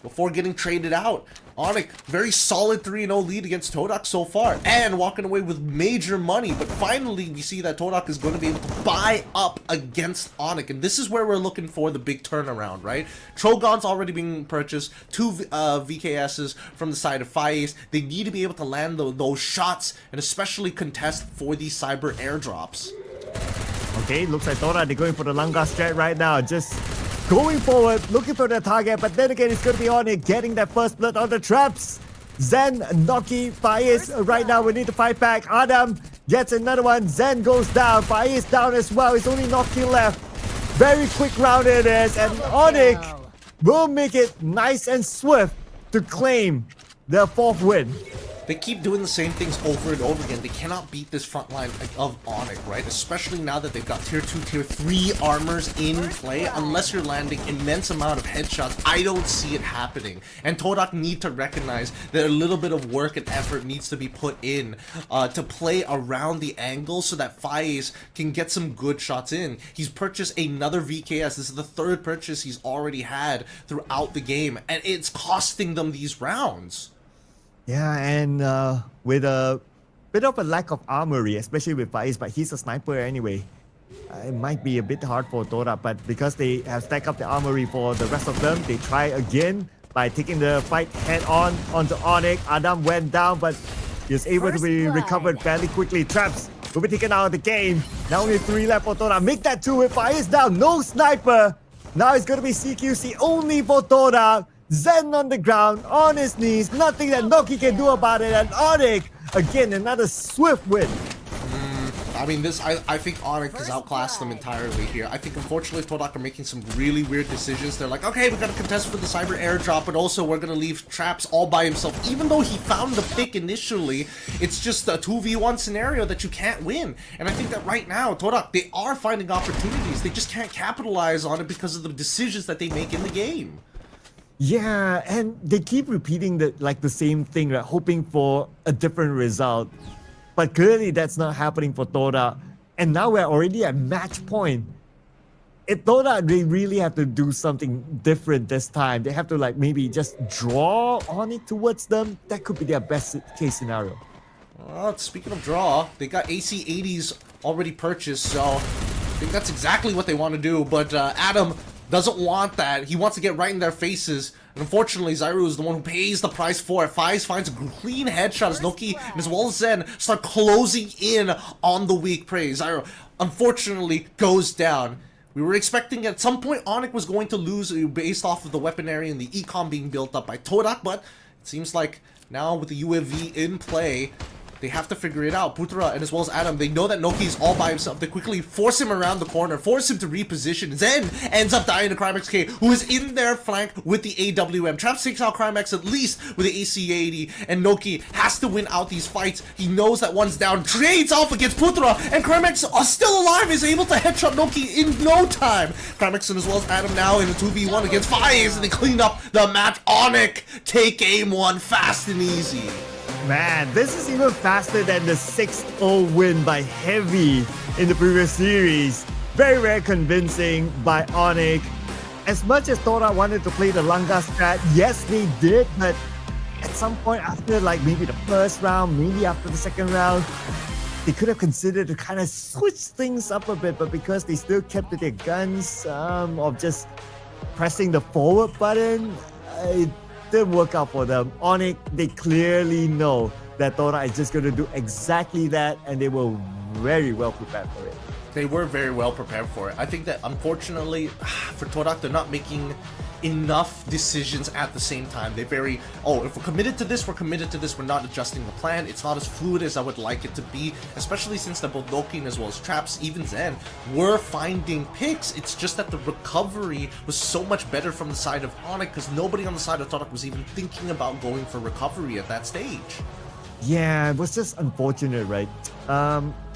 before getting traded out. Onyx, very solid 3-0 lead against Todok so far, and walking away with major money. But finally, we see that Todok is going to be able to buy up against Onyx, and this is where we're looking for the big turnaround, right? Trogon's already being purchased, 2 VKSs from the side of Faiz. They need to be able to land those shots, and especially contest for these cyber airdrops. Okay, looks like Tora, they're going for the Langa strat right now. Just going forward, looking for the target, but then again, it's going to be Onyx getting that first blood on the Traps. Zen, Noki, Faiz, right now we need to fight back. Adam gets another one. Zen goes down. Faiz down as well. It's only Noki left. Very quick round it is, and Onyx will make it nice and swift to claim their 4th win. They keep doing the same things over and over again. They cannot beat this front line of Onyx, right? Especially now that they've got tier 2, tier 3 armors in play. Unless you're landing immense amount of headshots, I don't see it happening. And Todok need to recognize that a little bit of work and effort needs to be put in to play around the angle so that Faiz can get some good shots in. He's purchased another VKS. This is the 3rd purchase he's already had throughout the game, and it's costing them these rounds. Yeah, and with a bit of a lack of armory, especially with Faiz, but he's a sniper anyway. It might be a bit hard for Tora, but because they have stacked up the armory for the rest of them, they try again. by taking the fight head on onto Onyx. Adam went down, but he was able to be recovered fairly quickly. Traps will be taken out of the game. Now only 3 left for Toda. Make that 2 with fires down. No sniper. Now it's going to be CQC only for Toda. Zen on the ground, on his knees. Nothing that Noki can do about it. And Onyx, again, another swift win. I mean, I think Onyx has outclassed them entirely here. I think, unfortunately, Todak are making some really weird decisions. They're like, okay, we're going to contest for the cyber airdrop, but also we're going to leave Traps all by himself. Even though he found the pick initially, it's just a 2v1 scenario that you can't win. And I think that right now, Todak, they are finding opportunities. They just can't capitalize on it because of the decisions that they make in the game. Yeah, and they keep repeating the same thing, right? Hoping for a different result. But clearly that's not happening for Toda. And now we're already at match point. If Toda, they really have to do something different this time. They have to maybe just draw on it towards them. That could be their best case scenario. Well, speaking of draw, they got AC-80s already purchased, so I think that's exactly what they want to do. But Adam doesn't want that. He wants to get right in their faces. And unfortunately, Zyro is the one who pays the price for it. Fives finds a clean headshot as Noki and as well as Zen start closing in on the weak prey. Zyro, unfortunately, goes down. We were expecting at some point Onyx was going to lose based off of the weaponry and the econ being built up by Todak, but it seems like now with the UAV in play, they have to figure it out. Putra and as well as Adam, they know that Noki is all by himself. They quickly force him around the corner, force him to reposition. Zen ends up dying to Crimex K, who is in their flank with the AWM. Traps takes out Crimex at least with the AC-80, and Noki has to win out these fights. He knows that one's down, trades off against Putra, and Crimex, still alive, is able to headshot Noki in no time. Crimex and as well as Adam now in a 2v1 against Fires, and they clean up the match. Onyx take game 1 fast and easy. Man, this is even faster than the 6-0 win by Heavy in the previous series. Very, very convincing by Onyx. As much as Toda wanted to play the Langa strat, yes, they did, but at some point after maybe the first round, maybe after the second round, they could have considered to kind of switch things up a bit, but because they still kept to their guns of just pressing the forward button, it didn't work out for them. Onyx, they clearly know that Toda is just going to do exactly that, and they were very well prepared for it. They were very well prepared for it. I think that unfortunately for Todak, they're not making enough decisions at the same time. They're very, if we're committed to this, we're committed to this. We're not adjusting the plan. It's not as fluid as I would like it to be, especially since both Noki as well as Traps, even Zen, were finding picks. It's just that the recovery was so much better from the side of Onyx because nobody on the side of Todak was even thinking about going for recovery at that stage. Yeah, it was just unfortunate, right?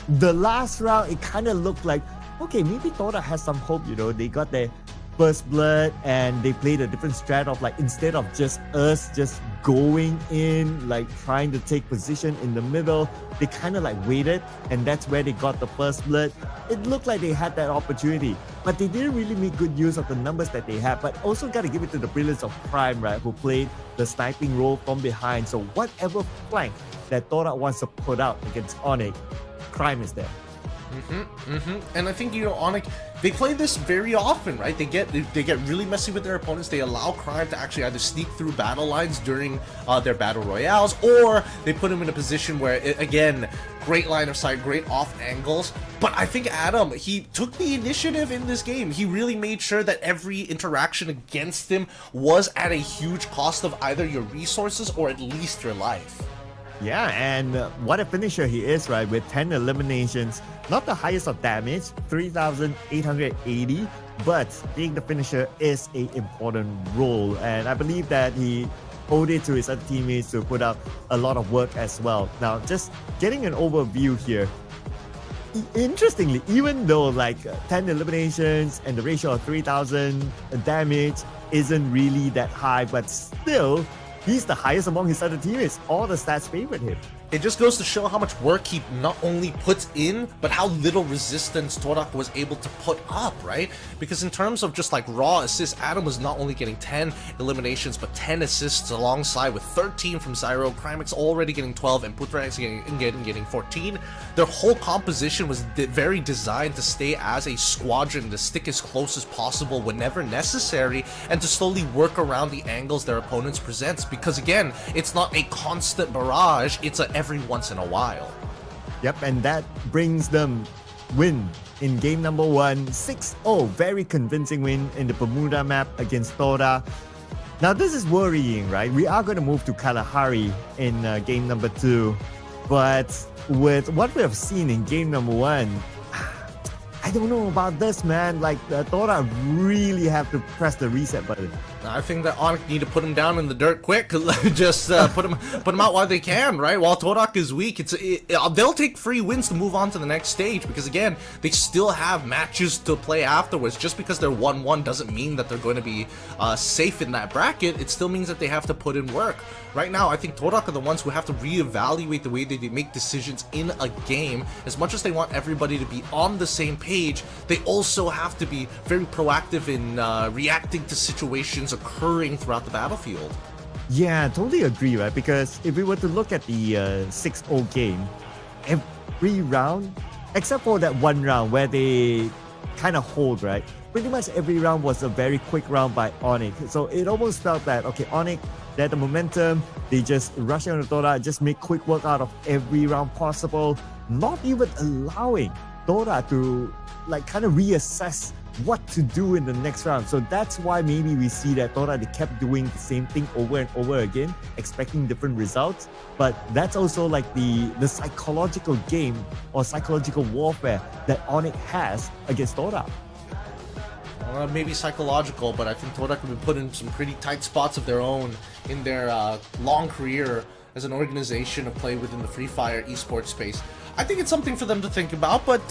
The last round, it kind of looked like, okay, maybe Toda has some hope, they got their first blood and they played a different strat of instead of just us just going in, trying to take position in the middle, they kind of waited, and that's where they got the first blood. It looked like they had that opportunity, but they didn't really make good use of the numbers that they had. But also got to give it to the brilliance of Prime, right, who played the sniping role from behind. So whatever flank that Toda wants to put out against Onyx, Prime is there. And I think Onyx, they play this very often, right? They get really messy with their opponents. They allow Crime to actually either sneak through battle lines during their battle royales, or they put him in a position where, again, great line of sight, great off angles. But I think Adam, he took the initiative in this game. He really made sure that every interaction against him was at a huge cost of either your resources or at least your life. Yeah, and what a finisher he is, right? With 10 eliminations, not the highest of damage, 3,880, but being the finisher is an important role. And I believe that he owed it to his other teammates to put out a lot of work as well. Now, just getting an overview here. Interestingly, even though 10 eliminations and the ratio of 3,000 damage isn't really that high, but still, he's the highest among his other teammates. All the stats favored him. It just goes to show how much work he not only puts in, but how little resistance Todak was able to put up, right? Because in terms of just raw assists, Adam was not only getting 10 eliminations, but 10 assists alongside with 13 from Zyro. Crimex already getting 12, and Putra getting 14. their whole composition was very designed to stay as a squadron, to stick as close as possible whenever necessary, and to slowly work around the angles their opponents presents, because again, it's not a constant barrage, it's a every once in a while. Yep, and that brings them win in game number 1, 6-0. Very convincing win in the Bermuda map against Tora. Now this is worrying, right? We are going to move to Kalahari in game number 2. But with what we have seen in game number 1, I don't know about this, man. Like, Tora really have to press the reset button. I think that Onyx need to put him down in the dirt quick. Just put him out while they can, right? While Torak is weak, they'll take free wins to move on to the next stage, because again, they still have matches to play afterwards. Just because they're 1-1 doesn't mean that they're going to be safe in that bracket. It still means that they have to put in work. Right now, I think Torak are the ones who have to reevaluate the way they make decisions in a game. As much as they want everybody to be on the same page, they also have to be very proactive in reacting to situations occurring throughout the battlefield. Yeah, totally agree, right? Because if we were to look at the 6-0 game, every round, except for that one round where they kind of hold, right? Pretty much every round was a very quick round by Onyx. So it almost felt that, okay, Onyx, they had the momentum, they just rush on the Tora, just make quick work out of every round possible, not even allowing Tora to like kind of reassess what to do in the next round. So that's why maybe we see that Tora, they kept doing the same thing over and over again, expecting different results. But that's also like the psychological game or psychological warfare that Onyx has against Tora. Maybe psychological, but I think Torak have been put in some pretty tight spots of their own in their long career as an organization of play within the Free Fire esports space. I think it's something for them to think about, but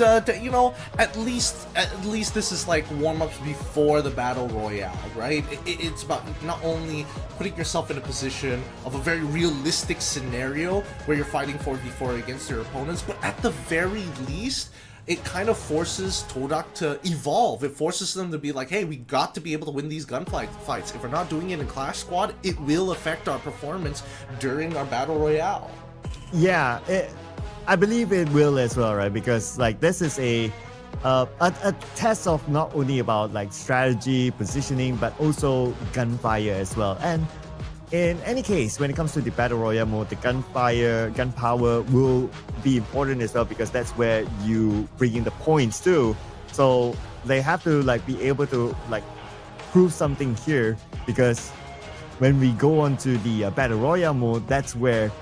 you know, at least this is like warm-ups before the Battle Royale, right? It's about not only putting yourself in a position of a very realistic scenario where you're fighting 4v4 against your opponents, but at the very least, it kind of forces Torak to evolve. It forces them to be like, hey, we got to be able to win these gunfights. If we're not doing it in Clash Squad, it will affect our performance during our Battle Royale. Yeah, I believe it will as well, right? Because like this is a test of not only about like strategy, positioning, but also gunfire as well. And in any case, when it comes to the Battle Royale mode, the gunpower will be important as well, because that's where you bring in the points too. So they have to like be able to like prove something here, because when we go on to the Battle Royale mode, that's where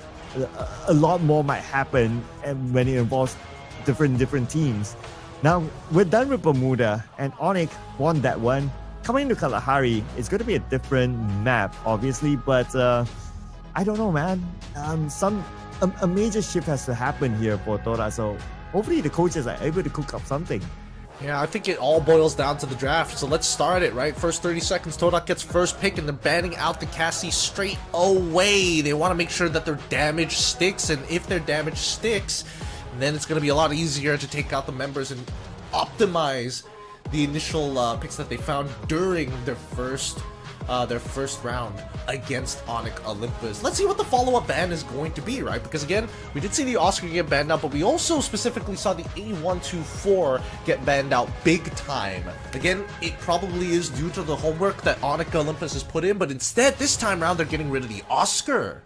a lot more might happen, and when it involves different teams. Now we're done with Bermuda, and Onyx won that one. Coming to Kalahari, it's going to be a different map, obviously, but I don't know, man. A major shift has to happen here for Tora, so hopefully the coaches are able to cook up something. Yeah, I think it all boils down to the draft, so let's start it, right? First 30 seconds, Torak gets first pick, and they're banning out the Cassie straight away. They want to make sure that their damage sticks, and if their damage sticks, then it's going to be a lot easier to take out the members and optimize the initial picks that they found during their first round against Onyx Olympus. Let's see what the follow-up ban is going to be, right? Because again, we did see the Oscar get banned out, but we also specifically saw the A124 get banned out big time. Again, it probably is due to the homework that Onyx Olympus has put in, but instead, this time around, they're getting rid of the Oscar.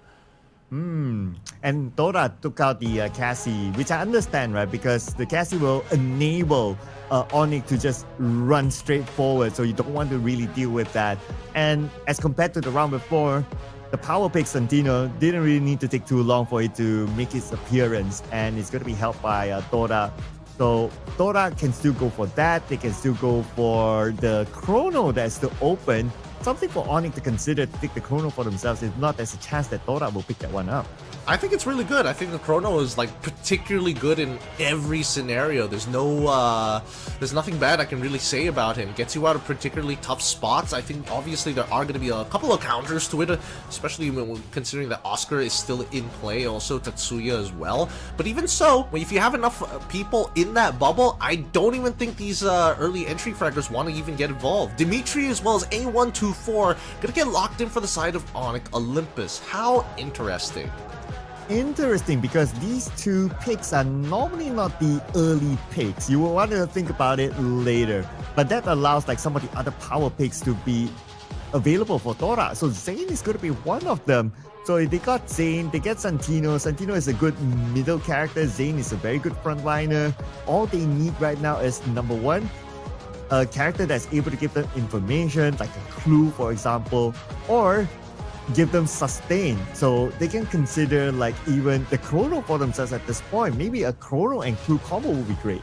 And Tora took out the Cassie, which I understand, right? Because the Cassie will enable Onyx to just run straight forward, so you don't want to really deal with that. And as compared to the round before, the power pick Santino didn't really need to take too long for it to make its appearance, and it's going to be helped by Tora. So Tora can still go for that. They can still go for the chrono that's still open. Something for Onyx to consider to take the chrono for themselves. If not, there's a chance that Tora will pick that one up. I think it's really good. I think the chrono is like particularly good in every scenario. There's nothing bad I can really say about him. Gets you out of particularly tough spots. I think obviously there are going to be a couple of counters to it, especially when considering that Oscar is still in play, also Tatsuya as well. But even so, if you have enough people in that bubble, I don't even think these early entry fraggers want to even get involved. Dimitri as well as A124 gonna get locked in for the side of Onyx Olympus. How interesting. interesting because these two picks are normally not the early picks. You will want to think about it later. But that allows like some of the other power picks to be available for Tora. So Zane is going to be one of them. So if they got Zane, they get Santino. Santino is a good middle character. Zane is a very good frontliner. All they need right now is number one, a character that's able to give them information, like a clue, for example, or give them sustain. So they can consider like even the chrono for themselves at this point. Maybe a chrono and clue combo would be great.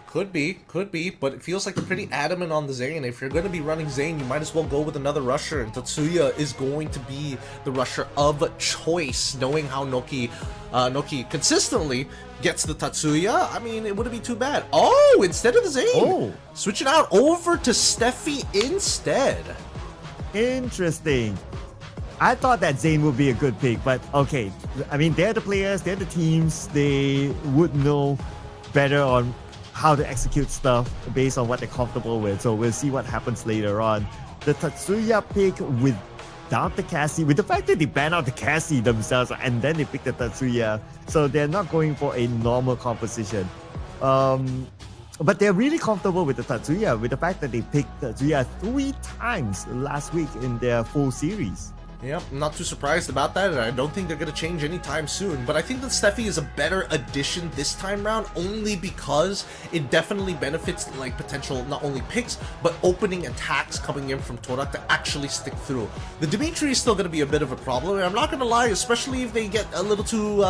Could be, but it feels like they're pretty adamant on the Zane. If you're going to be running Zane, you might as well go with another rusher, and Tatsuya is going to be the rusher of choice, knowing how Noki consistently gets the Tatsuya. I mean, it wouldn't be too bad. Oh, instead of the Zane, switch it out over to Steffi instead. Interesting. I thought that Zane would be a good pick, but okay. I mean, they're the players, they're the teams, they would know better on how to execute stuff based on what they're comfortable with. So we'll see what happens later on. The Tatsuya pick without the Cassie, with the fact that they ban out the Cassie themselves and then they pick the Tatsuya, so they're not going for a normal composition. But they're really comfortable with the Tatsuya, with the fact that they picked Tatsuya 3 times last week in their full series. Yep, I'm not too surprised about that, and I don't think they're going to change anytime soon. But I think that Steffi is a better addition this time round, only because it definitely benefits like potential not only picks, but opening attacks coming in from Torak to actually stick through. The Dimitri is still going to be a bit of a problem, and I'm not going to lie, especially if they get a little too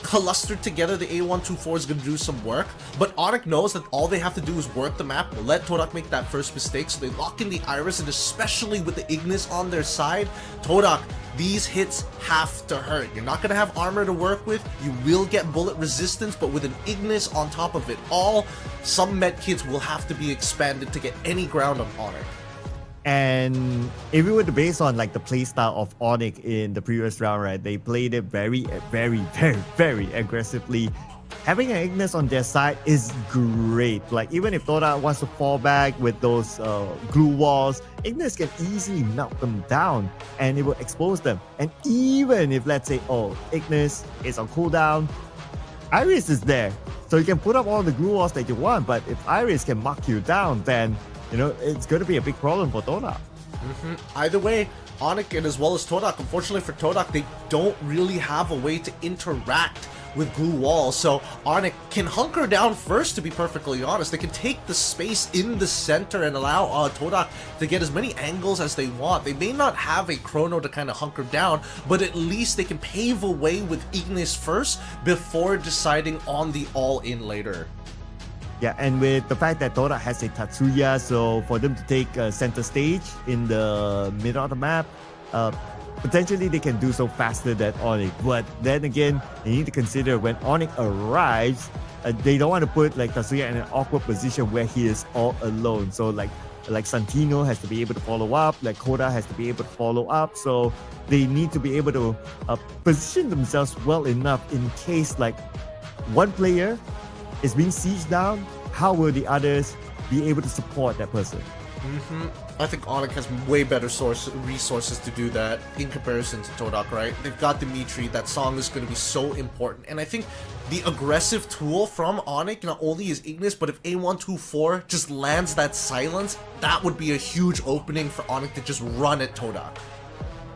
clustered together, the A124 is going to do some work, but Onyx knows that all they have to do is work the map, let Torak make that first mistake, so they lock in the Iris, and especially with the Ignis on their side, Torak, these hits have to hurt. You're not going to have armor to work with, you will get bullet resistance, but with an Ignis on top of it all, some medkits will have to be expanded to get any ground on Onyx. And if we were to base on like the playstyle of Onyx in the previous round, right, they played it very aggressively. Having an Ignis on their side is great. Like even if Tora wants to fall back with those glue walls, Ignis can easily melt them down and it will expose them. And even if, let's say, Ignis is on cooldown, Iris is there. So you can put up all the glue walls that you want, but if Iris can mark you down, then it's going to be a big problem for Torak. Either way, Onyx and as well as Torak, unfortunately for Torak, they don't really have a way to interact with glue walls. So Onyx can hunker down first, to be perfectly honest. They can take the space in the center and allow Torak to get as many angles as they want. They may not have a chrono to kind of hunker down, but at least they can pave a way with Ignis first before deciding on the all-in later. Yeah, and with the fact that Tora has a Tatsuya, so for them to take center stage in the middle of the map, potentially they can do so faster than Onyx. But then again, you need to consider when Onyx arrives, they don't want to put like Tatsuya in an awkward position where he is all alone. So like Santino has to be able to follow up, like Koda has to be able to follow up. So they need to be able to position themselves well enough in case like one player is being sieged down, how will the others be able to support that person? I think Onyx has way better resources to do that in comparison to Torak, right? They've got Dimitri, that song is going to be so important. And I think the aggressive tool from Onyx not only is Ignis, but if A124 just lands that silence, that would be a huge opening for Onyx to just run at Torak.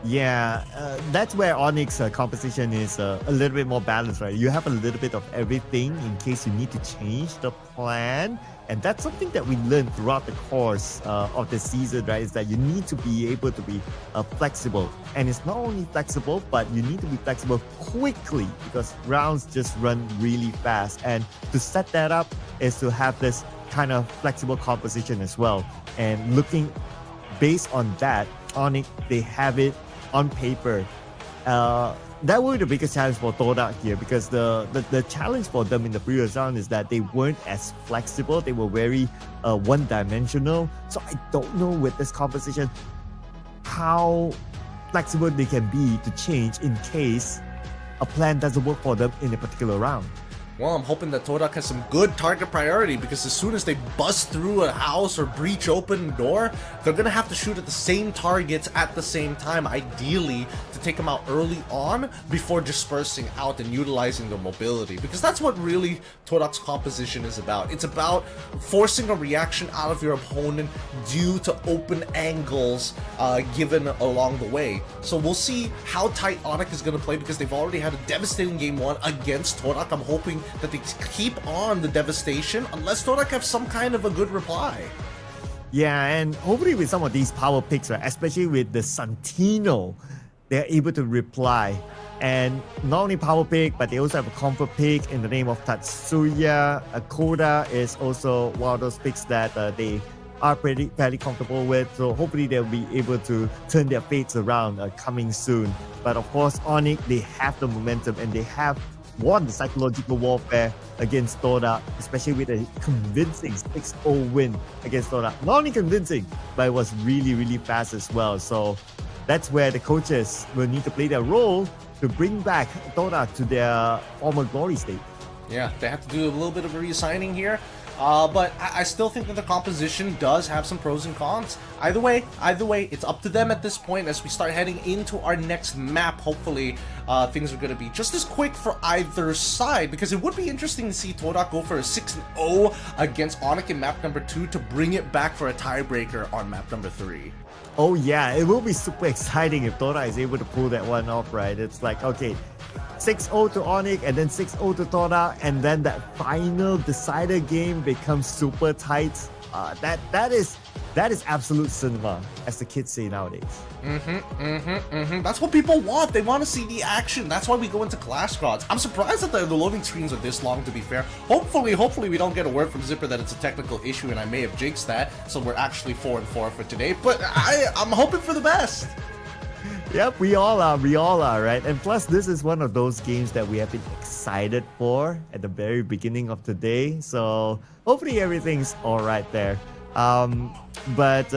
Yeah, that's where Onyx composition is a little bit more balanced, right? You have a little bit of everything in case you need to change the plan. And that's something that we learned throughout the course of the season, right? Is that you need to be able to be flexible. And it's not only flexible, but you need to be flexible quickly because rounds just run really fast. And to set that up is to have this kind of flexible composition as well. And looking based on that, Onyx, they have it on paper. That will be the biggest challenge for Torak here because the challenge for them in the previous round is that they weren't as flexible. They were very one-dimensional. So I don't know with this composition how flexible they can be to change in case a plan doesn't work for them in a particular round. Well, I'm hoping that Torak has some good target priority because as soon as they bust through a house or breach open door, they're going to have to shoot at the same targets at the same time, ideally, to take them out early on before dispersing out and utilizing their mobility, because that's what really Todak's composition is about. It's about forcing a reaction out of your opponent due to open angles given along the way. So we'll see how tight Onyx is going to play, because they've already had a devastating game 1 against Todak. I'm hoping that they keep on the devastation unless Todak have some kind of a good reply. Yeah, and hopefully with some of these power picks, right, especially with the Santino, they're able to reply. And not only power pick, but they also have a comfort pick in the name of Tatsuya. Koda is also one of those picks that they are fairly comfortable with. So hopefully they'll be able to turn their fates around coming soon. But of course, Onyx, they have the momentum and they have won the psychological warfare against Todak, especially with a convincing 6-0 win against Todak. Not only convincing, but it was really, really fast as well. So that's where the coaches will need to play their role to bring back Todak to their former glory state. Yeah, they have to do a little bit of a reassigning here. But I still think that the composition does have some pros and cons. Either way, it's up to them at this point as we start heading into our next map. Hopefully, things are going to be just as quick for either side, because it would be interesting to see Todak go for a 6-0 against Onyx in map number 2 to bring it back for a tiebreaker on map number 3. Oh yeah, it will be super exciting if Todak is able to pull that one off, right? It's like, okay, 6-0 to Onyx and then 6-0 to Todak, and then that final decider game becomes super tight. That is absolute cinema, as the kids say nowadays. That's what people want. They want to see the action. That's why we go into Clash Squads. I'm surprised that the loading screens are this long, to be fair. Hopefully we don't get a word from Zipper that it's a technical issue, and I may have jinxed that, so we're actually 4-4 for today. But I'm hoping for the best. Yep, we all are, right? And plus, this is one of those games that we have been excited for at the very beginning of the day. So hopefully everything's all right there. But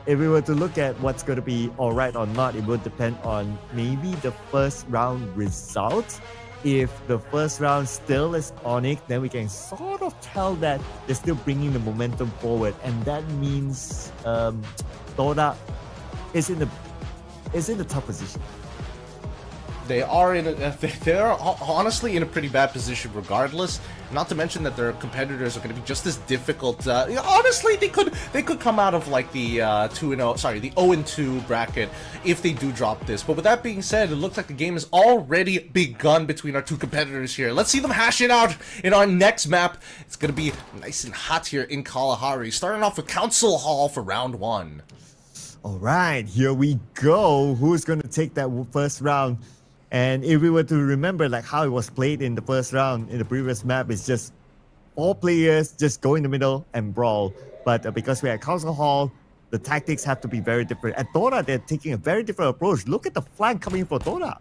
if we were to look at what's going to be all right or not, it will depend on maybe the first round result. If the first round still is Onyx, then we can sort of tell that they're still bringing the momentum forward. And that means Todak is in the top position. They are they're honestly in a pretty bad position regardless. Not to mention that their competitors are going to be just as difficult. Honestly, they could come out of like the 0-2 bracket if they do drop this. But with that being said, it looks like the game has already begun between our two competitors here. Let's see them hash it out in our next map. It's going to be nice and hot here in Kalahari. Starting off with Council Hall for round 1. All right, here we go. Who's going to take that first round? And if we were to remember like how it was played in the first round in the previous map, it's just all players just go in the middle and brawl. But because we're at Council Hall, the tactics have to be very different. At Todak, they're taking a very different approach. Look at the flank coming for Todak.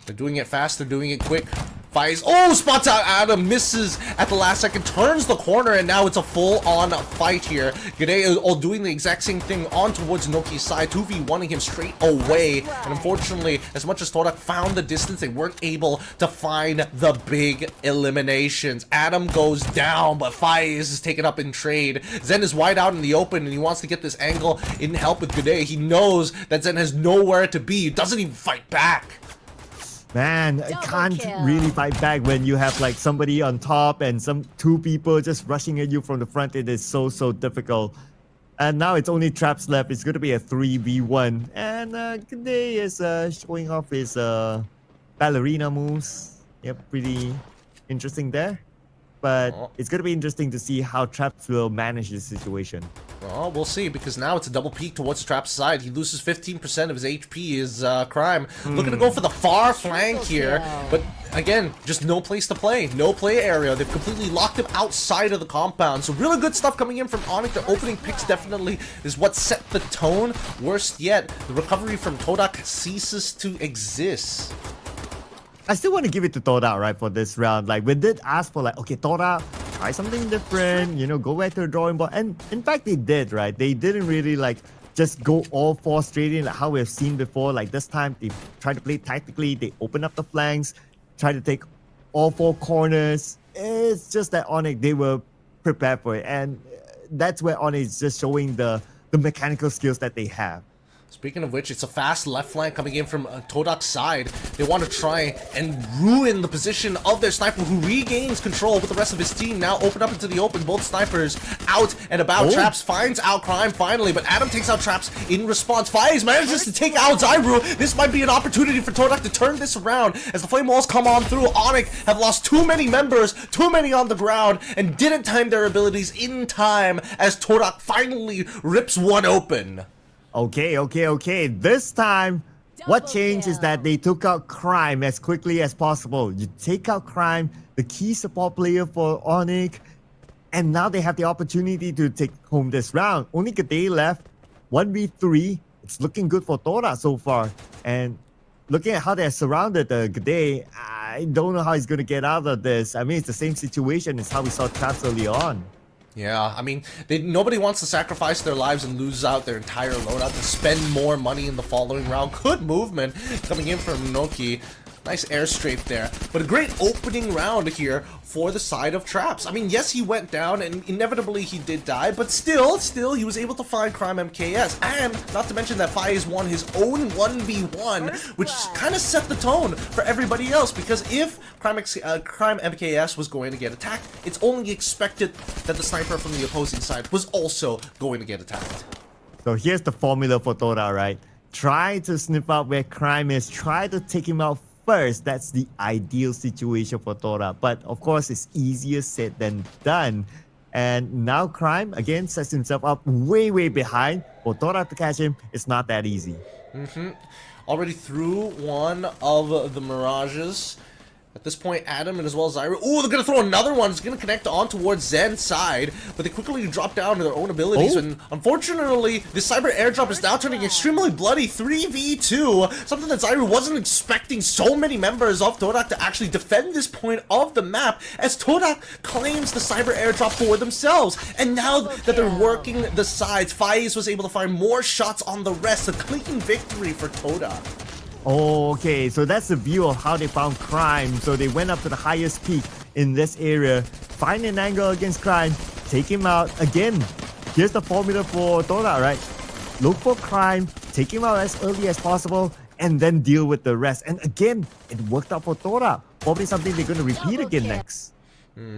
They're doing it fast, they're doing it quick. Fires, oh, spots out Adam, misses at the last second, turns the corner, and now it's a full-on fight here. G'day is all doing the exact same thing on towards Noki's side, 2v1ing him straight away. And unfortunately, as much as Todak found the distance, they weren't able to find the big eliminations. Adam goes down, but Faiz is taken up in trade. Zen is wide out in the open, and he wants to get this angle in help with G'day. He knows that Zen has nowhere to be. He doesn't even fight back. Man, I can't really fight back when you have like somebody on top and two people just rushing at you from the front. It is so difficult. And now it's only traps left. It's going to be a 3v1. And G'day is showing off his ballerina moves. Yep, pretty interesting there. But it's going to be interesting to see how Traps will manage this situation. Well, we'll see, because now it's a double peek towards Traps' side. He loses 15% of his HP, is Crime. Looking to go for the far flank here, but again, just no place to play. No play area. They've completely locked him outside of the compound. So really good stuff coming in from Onyx. The opening picks definitely is what set the tone. Worst yet, the recovery from Todak ceases to exist. I still want to give it to Todak, right, for this round. Like, we did ask for, like, okay, Todak, try something different, you know, go back to the drawing board. And in fact, they did, right? They didn't really, like, just go all four straight in, like how we've seen before. Like, this time, they tried to play tactically. They open up the flanks, try to take all four corners. It's just that Onyx, they were prepared for it. And that's where Onyx is just showing the mechanical skills that they have. Speaking of which, it's a fast left flank coming in from Todak's side. They want to try and ruin the position of their sniper, who regains control with the rest of his team. Now open up into the open. Both snipers out and about. Traps finds out Crime finally, but Adam takes out Traps in response. Faiz manages to take out Zyru. This might be an opportunity for Todak to turn this around as the flame walls come on through. Onyx have lost too many members, too many on the ground, and didn't time their abilities in time as Todak finally rips one open. Okay. This time, what changed is that they took out Crime as quickly as possible. You take out Crime, the key support player for Onyx, and now they have the opportunity to take home this round. Only Gade left, 1v3. It's looking good for Tora so far. And looking at how they're surrounded, Gade, I don't know how he's going to get out of this. I mean, it's the same situation as how we saw Traps early on. Yeah, I mean, nobody wants to sacrifice their lives and lose out their entire loadout to spend more money in the following round. Good movement coming in from Noki. Nice airstrafe there. But a great opening round here for the side of Traps. I mean, yes, he went down and inevitably he did die, but still, he was able to find Crime MKS. And not to mention that Faiz won his own 1v1, which kind of set the tone for everybody else, because if Crime MKS was going to get attacked, it's only expected that the sniper from the opposing side was also going to get attacked. So here's the formula for Tora, right? Try to sniff out where Crime is, try to take him out first. That's the ideal situation for Tora. But of course, it's easier said than done. And now Crime, again, sets himself up way behind. For Tora to catch him, it's not that easy. Already through one of the Mirages. At this point, Adam and as well as Zyra. Ooh, they're going to throw another one. It's going to connect on towards Zen's side, but they quickly drop down to their own abilities. And unfortunately, this cyber airdrop is now turning extremely bloody. 3v2. Something that Zyra wasn't expecting so many members of Todak to actually defend this point of the map, as Todak claims the cyber airdrop for themselves. And now that they're working the sides, Faiz was able to find more shots on the rest. A clean victory for Todak. Okay, so that's the view of how they found Crime. So they went up to the highest peak in this area, find an angle against Crime, take him out. Again, here's the formula for Tora, right? Look for Crime, take him out as early as possible, and then deal with the rest. And again, it worked out for Tora. Probably something they're going to repeat again next.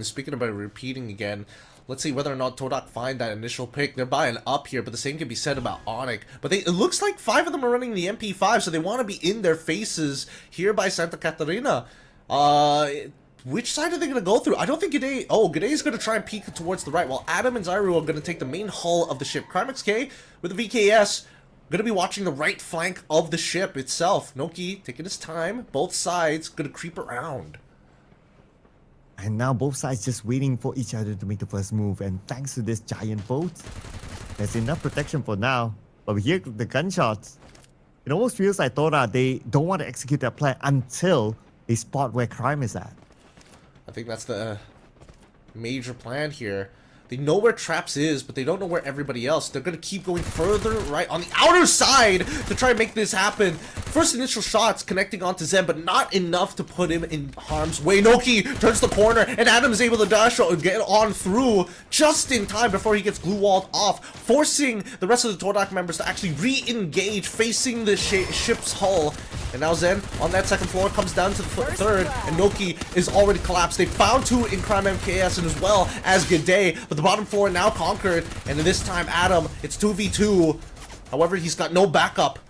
Speaking about repeating again, let's see whether or not Todak find that initial pick. They're buying up here, but the same can be said about Onyx. But it looks like 5 of them are running the MP5, so they want to be in their faces here by Santa Catarina. Which side are they going to go through? I don't think Gade... Oh, Gade is going to try and peek towards the right, while Adam and Zyru are going to take the main hull of the ship. CrimeXK with the VKS going to be watching the right flank of the ship itself. Noki taking his time. Both sides going to creep around. And now both sides just waiting for each other to make the first move. And thanks to this giant boat, there's enough protection for now. But we hear the gunshots. It almost feels like Tora, they don't want to execute their plan until they spot where Crime is at. I think that's the major plan here. They know where Traps is, but they don't know where everybody else. They're going to keep going further right on the outer side to try and make this happen. First initial shots connecting onto Zen, but not enough to put him in harm's way. Noki turns the corner, and Adam is able to dash and get on through just in time before he gets glue-walled off, forcing the rest of the Todak members to actually re-engage facing the ship's hull. And now Zen on that second floor comes down to the third, and Noki is already collapsed. They found 2 in Crime MKS and as well as Gade, but the bottom floor now conquered, and this time Adam, it's 2v2. However, he's got no backup.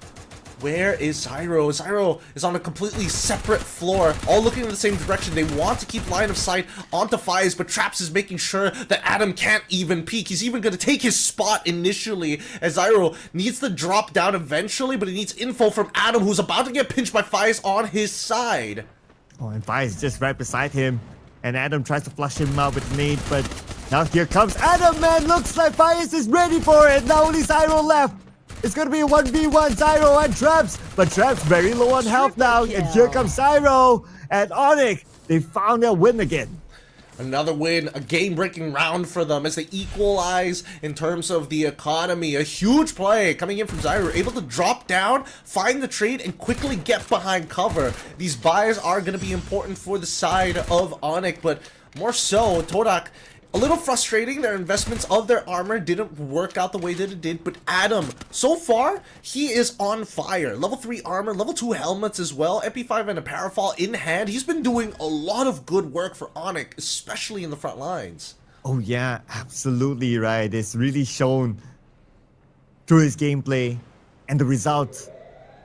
Where is Zyro? Zyro is on a completely separate floor, all looking in the same direction. They want to keep line of sight onto Faiz, but Traps is making sure that Adam can't even peek. He's even going to take his spot initially, as Zyro needs to drop down eventually, but he needs info from Adam, who's about to get pinched by Faiz on his side. Oh, and Faiz is just right beside him, and Adam tries to flush him out with nade, but now here comes Adam, man. Looks like Faiz is ready for it. Now only Zyro left. It's gonna be a 1v1, Zyro and Traps, but Traps very low on health now, and here comes Zyro and Onyx. They found their win again. Another win, a game-breaking round for them as they equalize in terms of the economy. A huge play coming in from Zyro, able to drop down, find the trade, and quickly get behind cover. These buys are going to be important for the side of Onyx, but more so, Todak A little frustrating, their investments of their armor didn't work out the way that it did, but Adam, so far, he is on fire. Level 3 armor, level 2 helmets as well, MP5 and a parafall in hand. He's been doing a lot of good work for Onyx, especially in the front lines. Oh yeah, absolutely right. It's really shown through his gameplay and the results.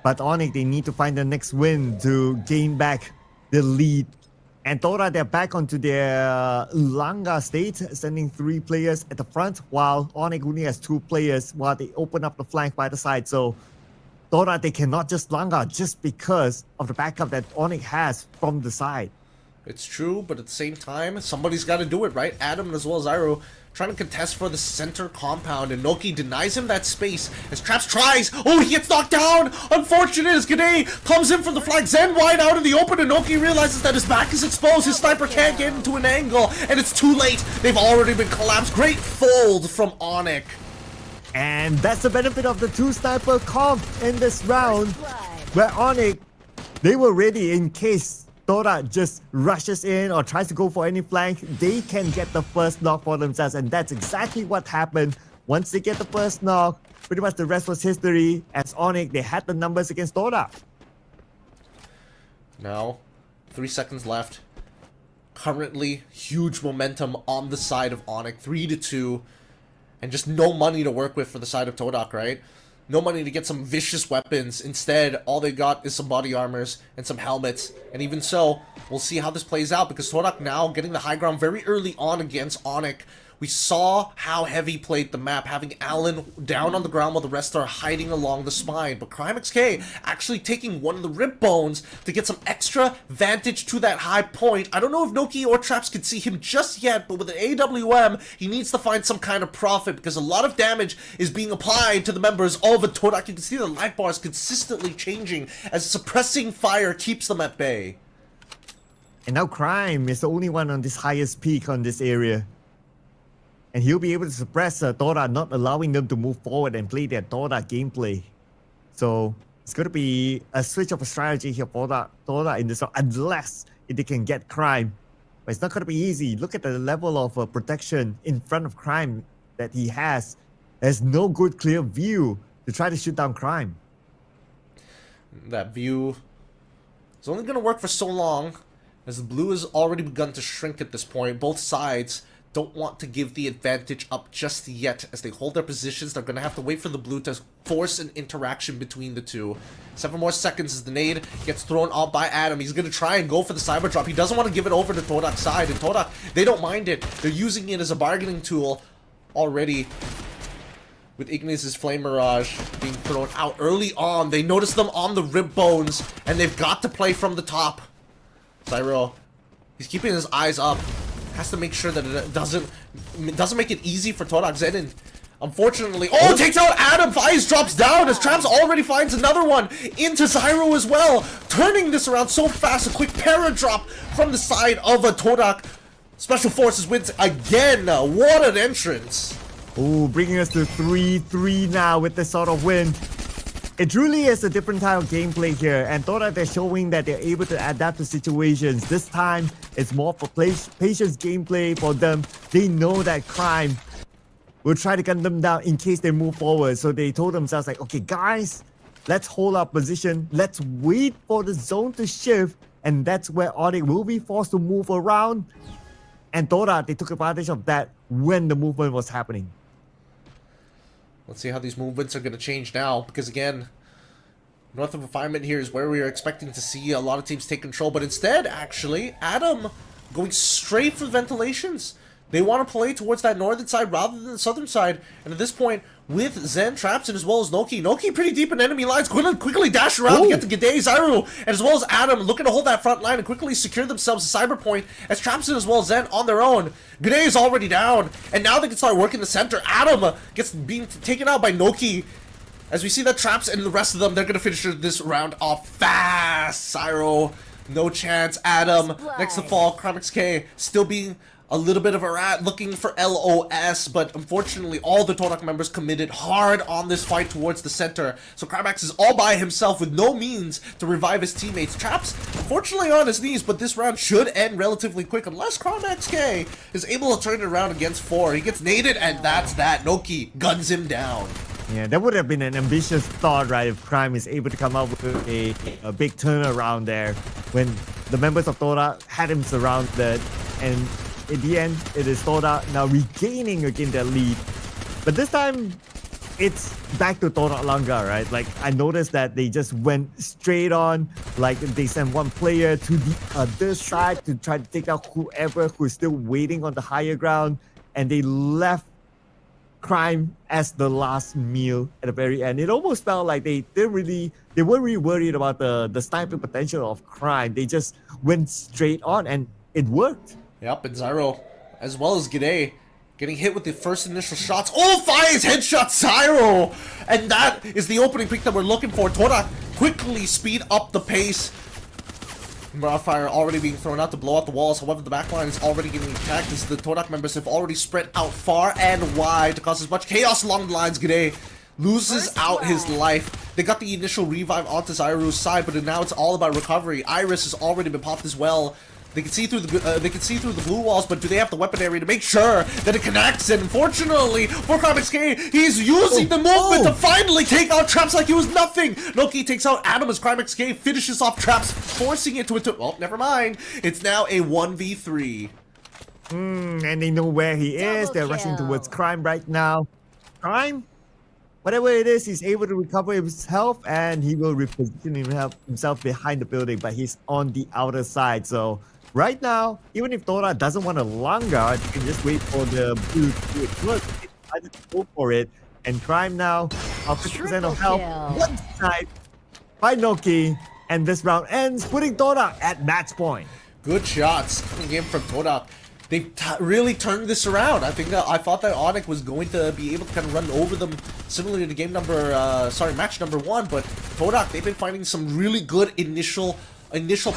But Onyx, they need to find the next win to gain back the lead. And Tora, they're back onto their Langa state, sending 3 players at the front, while Onyx only has 2 players while they open up the flank by the side. So Tora, they cannot just Langa just because of the backup that Onyx has from the side. It's true, but at the same time, somebody's got to do it, right? Adam as well as Zyro trying to contest for the center compound, and Noki denies him that space as Traps tries. Oh, he gets knocked down! Unfortunate as G'day comes in from the flag. Zen wide out in the open, and Noki realizes that his back is exposed. His sniper can't get into an angle, and it's too late. They've already been collapsed. Great fold from Onyx. And that's the benefit of the 2 sniper comp in this round, where Onyx, they were ready in case Tora just rushes in or tries to go for any flank. They can get the first knock for themselves, and that's exactly what happened. Once they get the first knock, pretty much the rest was history. As Onyx, they had the numbers against Tora. Now, 3 seconds left. Currently, huge momentum on the side of Onyx, 3-2, and just no money to work with for the side of Todak, right? No money to get some vicious weapons. Instead, all they got is some body armors and some helmets. And even so, we'll see how this plays out, because Todak now getting the high ground very early on against Onyx. We saw how Heavy played the map, having Alan down on the ground while the rest are hiding along the spine. But CrimeXK actually taking one of the rib bones to get some extra vantage to that high point. I don't know if Noki or Traps can see him just yet, but with an AWM, he needs to find some kind of profit, because a lot of damage is being applied to the members of a Todak. You can see the life bars consistently changing as suppressing fire keeps them at bay. And now Crime is the only one on this highest peak on this area. And he'll be able to suppress Tora, not allowing them to move forward and play their Tora gameplay. So it's going to be a switch of a strategy here for Tora in this round, unless they can get Crime. But it's not going to be easy. Look at the level of protection in front of Crime that he has. There's no good clear view to try to shoot down Crime. That view is only going to work for so long, as the blue has already begun to shrink at this point. Both sides don't want to give the advantage up just yet. As they hold their positions, they're going to have to wait for the blue to force an interaction between the two. 7 more seconds as the nade gets thrown out by Adam. He's going to try and go for the cyber drop. He doesn't want to give it over to Todak's side, and Todak, they don't mind it. They're using it as a bargaining tool already. With Ignis' Flame Mirage being thrown out early on, they notice them on the rib bones, and they've got to play from the top. Zyro, he's keeping his eyes up. Has to make sure that it doesn't make it easy for Todak Zenin. Unfortunately, oh, takes out Adam. Faiz drops down as Traps already finds another one into Zyro as well. Turning this around so fast, a quick para drop from the side of a Todak. Special Forces wins again. What an entrance. Oh, bringing us to 3-3 now with this sort of win. It truly is a different type of gameplay here, and Todak, they're showing that they're able to adapt to situations. This time, it's more for patience gameplay for them. They know that Crime will try to gun them down in case they move forward. So they told themselves like, okay guys, let's hold our position. Let's wait for the zone to shift, and that's where Onyx will be forced to move around. And Todak, they took advantage of that when the movement was happening. Let's see how these movements are going to change now, because again, North of Refinement here is where we are expecting to see a lot of teams take control, but instead, actually, Adam going straight for the ventilations. They want to play towards that northern side rather than the southern side, and at this point, with Zen, Traps, and as well as Noki pretty deep in enemy lines, quickly dash around to get to G'day, Zyro, and as well as Adam looking to hold that front line and quickly secure themselves a cyber point as Traps and as well as Zen on their own. G'day is already down, and now they can start working the center. Adam gets being taken out by Noki. As we see that Traps and the rest of them, they're going to finish this round off fast. Zyro, no chance. Adam, next to fall. CrimeXK still being a little bit of a rat looking for LOS, but unfortunately all the Todak members committed hard on this fight towards the center. So Crimax is all by himself with no means to revive his teammates. Traps, unfortunately, on his knees, but this round should end relatively quick unless Crimax K is able to turn it around against 4. He gets naded, and that's that. Noki guns him down. Yeah, that would have been an ambitious thought, right, if Crime is able to come up with a big turnaround there when the members of Todak had him surrounded, and in the end, it is Todak now regaining again their lead. But this time, it's back to Todak Langa, right? Like, I noticed that they just went straight on, like they sent one player to the other side to try to take out whoever who's still waiting on the higher ground, and they left Crime as the last meal at the very end. It almost felt like they weren't really worried about the sniping potential of Crime. They just went straight on, and it worked. Yep, and Zyro, as well as G'day, getting hit with the first initial shots. Oh, fires headshot Zyro! And that is the opening pick that we're looking for. Todak quickly speed up the pace. Mirage Fire already being thrown out to blow out the walls. However, the backline is already getting attacked as the Todak members have already spread out far and wide to cause as much chaos along the lines. G'day loses out his life. They got the initial revive onto Zyro's side, but now it's all about recovery. Iris has already been popped as well. They can see through the blue walls, but do they have the weapon area to make sure that it connects? And unfortunately for Crimex K, he's using the movement to finally take out Traps like it was nothing. Noki takes out Adam as Crimex K finishes off Traps, forcing it to it. Oh, never mind. It's now a 1v3. And they know where he is. They're rushing towards Crime right now. Crime, whatever it is, he's able to recover his health, and he will reposition himself behind the building, but he's on the outer side. So right now, even if Todak doesn't want a long guard, you can just wait for the blue to work. They decided to go for it. And Crime now, 50% of health, one snipe by Noki, and this round ends, putting Todak at match point. Good shots coming in from Todak. They really turned this around. I thought that Onyx was going to be able to kind of run over them, similarly to match number 1. But Todak, they've been finding some really good initial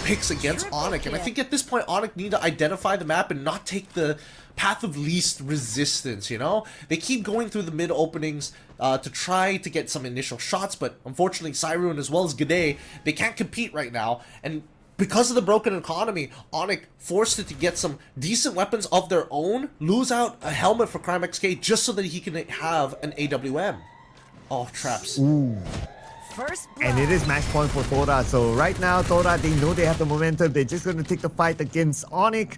picks against Onyx, and I think at this point Onyx need to identify the map and not take the path of least resistance. You know, they keep going through the mid openings to try to get some initial shots, but unfortunately Cyrune as well as G'day, they can't compete right now, and because of the broken economy, Onyx forced it to get some decent weapons of their own, lose out a helmet for Crimex K just so that he can have an AWM. Oh, Traps. Ooh. And it is match point for Todak. So right now, Todak, they know they have the momentum. They're just going to take the fight against Onyx,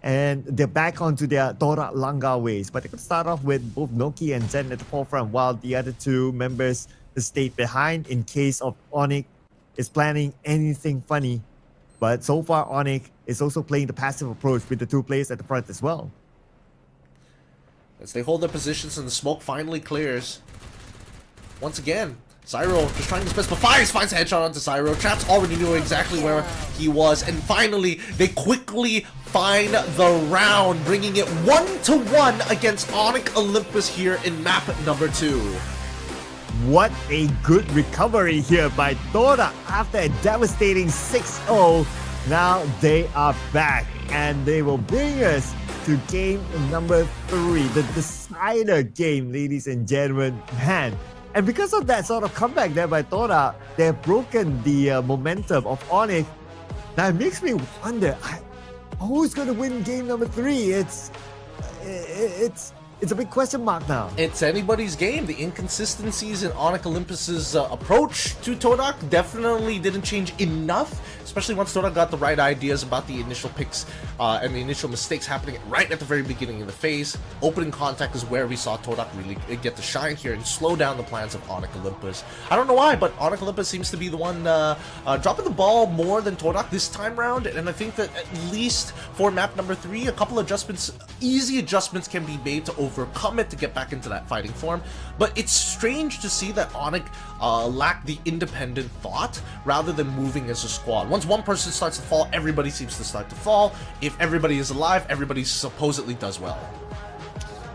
and they're back onto their Todak Langa ways. But they could start off with both Noki and Zen at the forefront, while the other two members stayed behind in case of Onyx is planning anything funny. But so far, Onyx is also playing the passive approach with the two players at the front as well. As they hold their positions and the smoke finally clears. Once again, Zyro just trying his best, but finds a headshot onto Zyro. Traps already knew exactly where he was, and finally, they quickly find the round, bringing it 1-1 against Onyx Olympus here in map number 2. What a good recovery here by Todak after a devastating 6-0. Now they are back, and they will bring us to game number 3, the decider game, ladies and gentlemen. Man, and because of that sort of comeback there by Todak, they've broken the momentum of Onyx. Now it makes me wonder, who's going to win game number 3? It's a big question mark now. It's anybody's game. The inconsistencies in Onyx Olympus's approach to Todak definitely didn't change enough, especially once Todak got the right ideas about the initial picks and the initial mistakes happening right at the very beginning of the phase. Opening contact is where we saw Todak really get to shine here and slow down the plans of Onyx Olympus. I don't know why, but Onyx Olympus seems to be the one dropping the ball more than Todak this time round, and I think that at least for map number 3, a couple adjustments, easy adjustments can be made to overcome it to get back into that fighting form. But it's strange to see that Onyx lack the independent thought rather than moving as a squad. Once one person starts to fall, everybody seems to start to fall. If everybody is alive, everybody supposedly does well.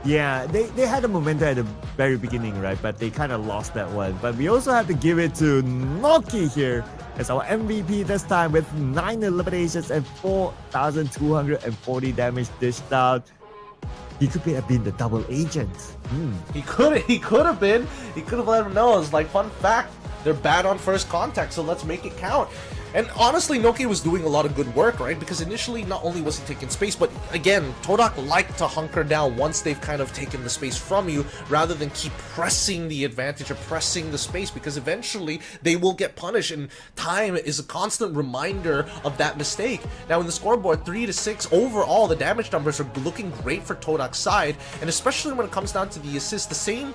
Yeah, they had a momentum at the very beginning, right? But they kind of lost that one. But we also have to give it to Noki here as our MVP this time with 9 eliminations and 4,240 damage dished out. He could have been the double agent. He could have been. He could have let him know. It's like, fun fact, they're bad on first contact, so let's make it count. And honestly, Noki was doing a lot of good work, right? Because initially, not only was he taking space, but again, Todak like to hunker down once they've kind of taken the space from you, rather than keep pressing the advantage or pressing the space, because eventually they will get punished, and time is a constant reminder of that mistake. Now in the scoreboard, 3-6, overall, the damage numbers are looking great for Todak's side, and especially when it comes down to the assists, the same,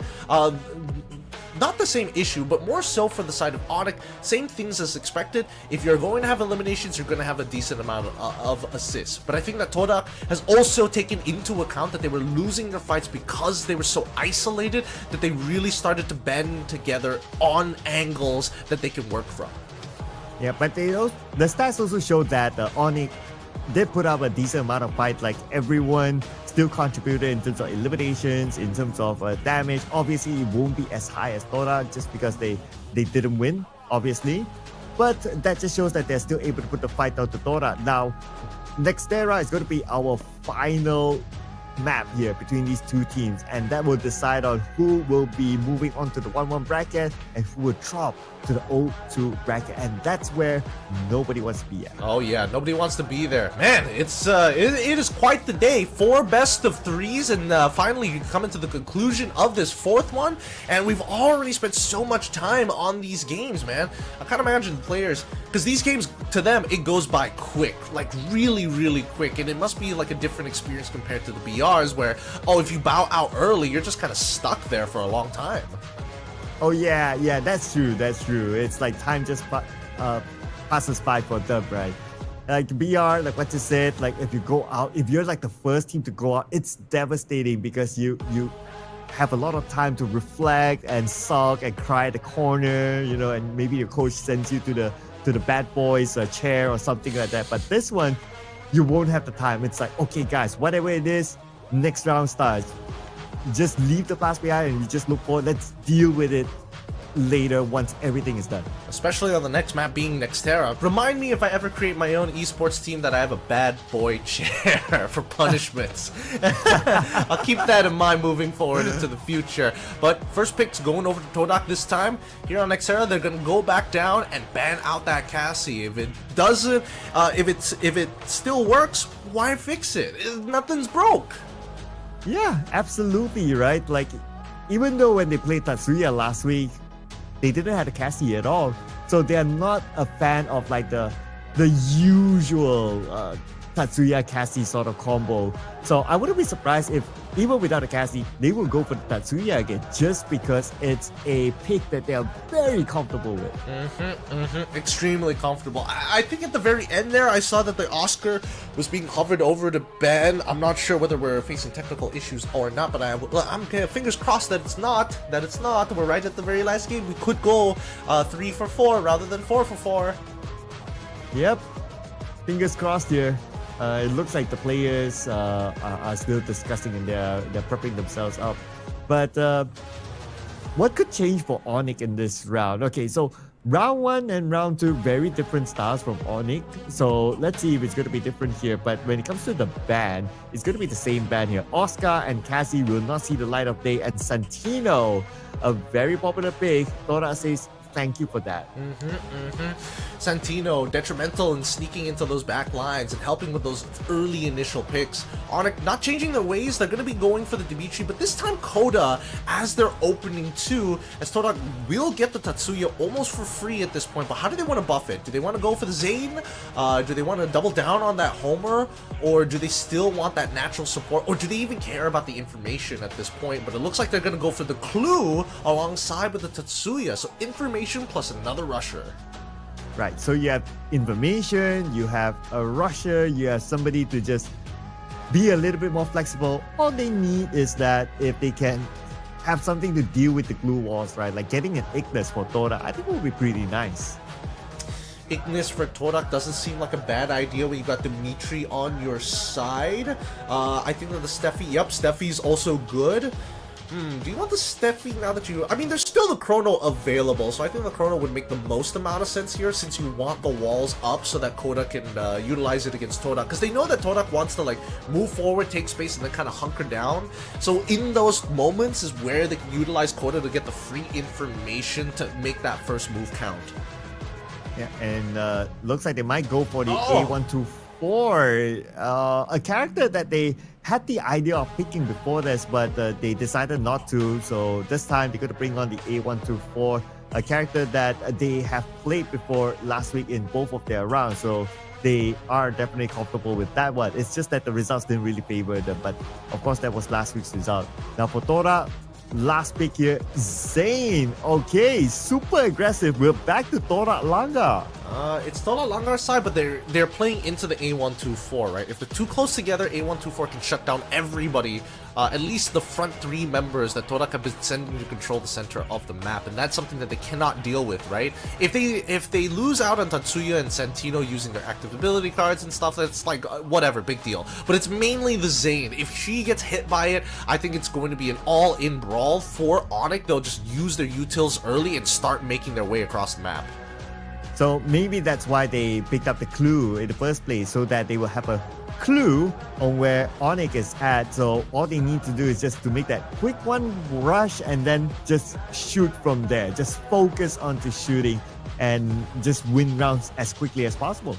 not the same issue, but more so for the side of Onyx, same things as expected. If you're going to have eliminations, you're going to have a decent amount of assists. But I think that Todak has also taken into account that they were losing their fights because they were so isolated that they really started to band together on angles that they can work from. Yeah, but the stats also show that Onyx did put up a decent amount of fight. Like, everyone still contributed in terms of eliminations, in terms of damage. Obviously, it won't be as high as Todak just because they didn't win, obviously. But that just shows that they're still able to put the fight out to Todak. Now, Nextera is going to be our final map here between these two teams, and that will decide on who will be moving on to the 1-1 bracket and who will drop to the 0-2 bracket, and that's where nobody wants to be at. Oh yeah, nobody wants to be there. Man, it is quite the day. 4 best of 3s, and finally coming to the conclusion of this 4th one, and we've already spent so much time on these games, man. I can't imagine players, because these games, to them, it goes by quick, like really, really quick, and it must be like a different experience compared to the BRs where, oh, if you bow out early, you're just kind of stuck there for a long time. Oh yeah, that's true. It's like time just passes by for them, right? Like the BR, like what you said, like if you go out, if you're like the first team to go out, it's devastating because you have a lot of time to reflect and sulk and cry at the corner, you know, and maybe your coach sends you to the bad boys chair or something like that. But this one, you won't have the time. It's like, okay guys, whatever it is, next round starts. Just leave the past behind and you just look forward. Let's deal with it later once everything is done. Especially on the next map being Nextera. Remind me if I ever create my own esports team that I have a bad boy chair for punishments. I'll keep that in mind moving forward into the future. But first pick's going over to Todak this time. Here on Nextera, they're gonna go back down and ban out that Cassie. If it doesn't, if it still works, why fix it? Nothing's broke. Yeah, absolutely, right? Like, even though when they played Tatsuya last week, they didn't have a Cassie at all. So they're not a fan of like the usual Tatsuya Cassie sort of combo. So I wouldn't be surprised if even without a Cassie, they will go for the Tatsuya again just because it's a pick that they are very comfortable with. Extremely comfortable. I think at the very end there, I saw that the Oscar was being hovered over to Ben. I'm not sure whether we're facing technical issues or not, but I'm fingers crossed that it's not. We're right at the very last game. We could go 3 for 4 rather than 4 for 4. Yep. Fingers crossed here. It looks like the players are still discussing and they're prepping themselves up. But what could change for Onyx in this round? Okay, so round 1 and round 2, very different styles from Onyx. So let's see if it's going to be different here. But when it comes to the ban, it's going to be the same ban here. Oscar and Cassie will not see the light of day. And Santino, a very popular pick, Tora says, thank you for that. Santino, detrimental in sneaking into those back lines and helping with those early initial picks. Onyx not changing their ways. They're going to be going for the Dimitri, but this time Coda as their opening 2, as Todak will get the Tatsuya almost for free at this point. But how do they want to buff it? Do they want to go for the Zane? Do they want to double down on that Homer? Or do they still want that natural support? Or do they even care about the information at this point? But it looks like they're going to go for the Clue alongside with the Tatsuya. So information plus another rusher. Right, so you have information, you have a rusher, you have somebody to just be a little bit more flexible. All they need is that if they can have something to deal with the glue walls, right? Like getting an Ignis for Tora, I think will be pretty nice. Ignis for Torak doesn't seem like a bad idea when you got Dimitri on your side. I think that the Steffi's also good. Do you want the Steffi now that you... I mean, there's still the Chrono available, so I think the Chrono would make the most amount of sense here since you want the walls up so that Koda can utilize it against Torak. Because they know that Torak wants to, like, move forward, take space, and then kind of hunker down. So in those moments is where they can utilize Koda to get the free information to make that first move count. Yeah, and looks like they might go for the A124, a character that they had the idea of picking before this, but they decided not to. So this time they're going to bring on the A124, a character that they have played before last week in both of their rounds. So they are definitely comfortable with that one. It's just that the results didn't really favor them, but of course that was last week's result. Now for Tora, last pick here, Zane. Okay, super aggressive. We're back to Tora Langa. It's Tora Langar's side, but they're playing into the A124, right? If they're too close together, A124 can shut down everybody. At least the front three members that Torak have been sending to control the center of the map, and that's something that they cannot deal with, right? If they lose out on Tatsuya and Santino using their active ability cards and stuff, that's like whatever, big deal. But it's mainly the Zane. If she gets hit by it, I think it's going to be an all-in brawl for Onyx. They'll just use their utils early and start making their way across the map. So maybe that's why they picked up the clue in the first place, so that they will have a clue on where Onyx is at. So all they need to do is just to make that quick one rush and then just shoot from there. Just focus onto shooting and just win rounds as quickly as possible.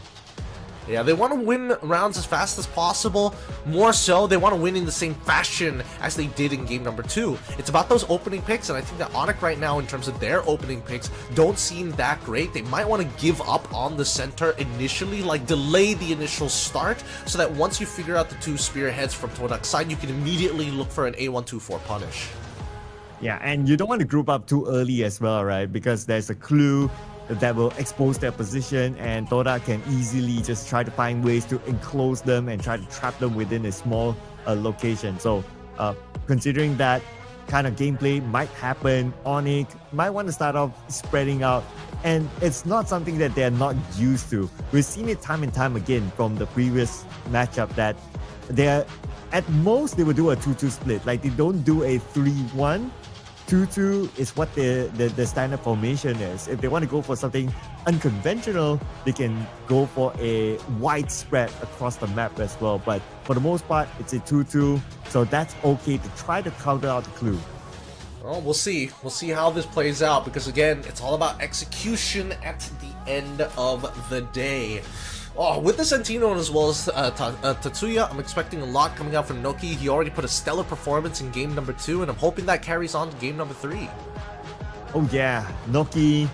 Yeah, they want to win rounds as fast as possible. More so, they want to win in the same fashion as they did in game number 2. It's about those opening picks, and I think that Onyx right now, in terms of their opening picks, don't seem that great. They might want to give up on the center initially, like delay the initial start, so that once you figure out the two spearheads from Torak's side, you can immediately look for an A124 punish. Yeah, and you don't want to group up too early as well, right? Because there's a clue that will expose their position, and Tora can easily just try to find ways to enclose them and try to trap them within a small location. So considering that kind of gameplay might happen, Onyx might want to start off spreading out, and it's not something that they're not used to. We've seen it time and time again from the previous matchup that they're, at most they will do a 2-2 split. Like they don't do a 3-1. 2-2 is what the standard formation is. If they want to go for something unconventional, they can go for a wide spread across the map as well. But for the most part, it's a 2-2, so that's okay to try to counter out the clue. Well, we'll see. We'll see how this plays out, because again, it's all about execution at the end of the day. Oh, with the Santino as well as Tatsuya, I'm expecting a lot coming out from Noki. He already put a stellar performance in game number 2, and I'm hoping that carries on to game number 3. Oh yeah, Noki,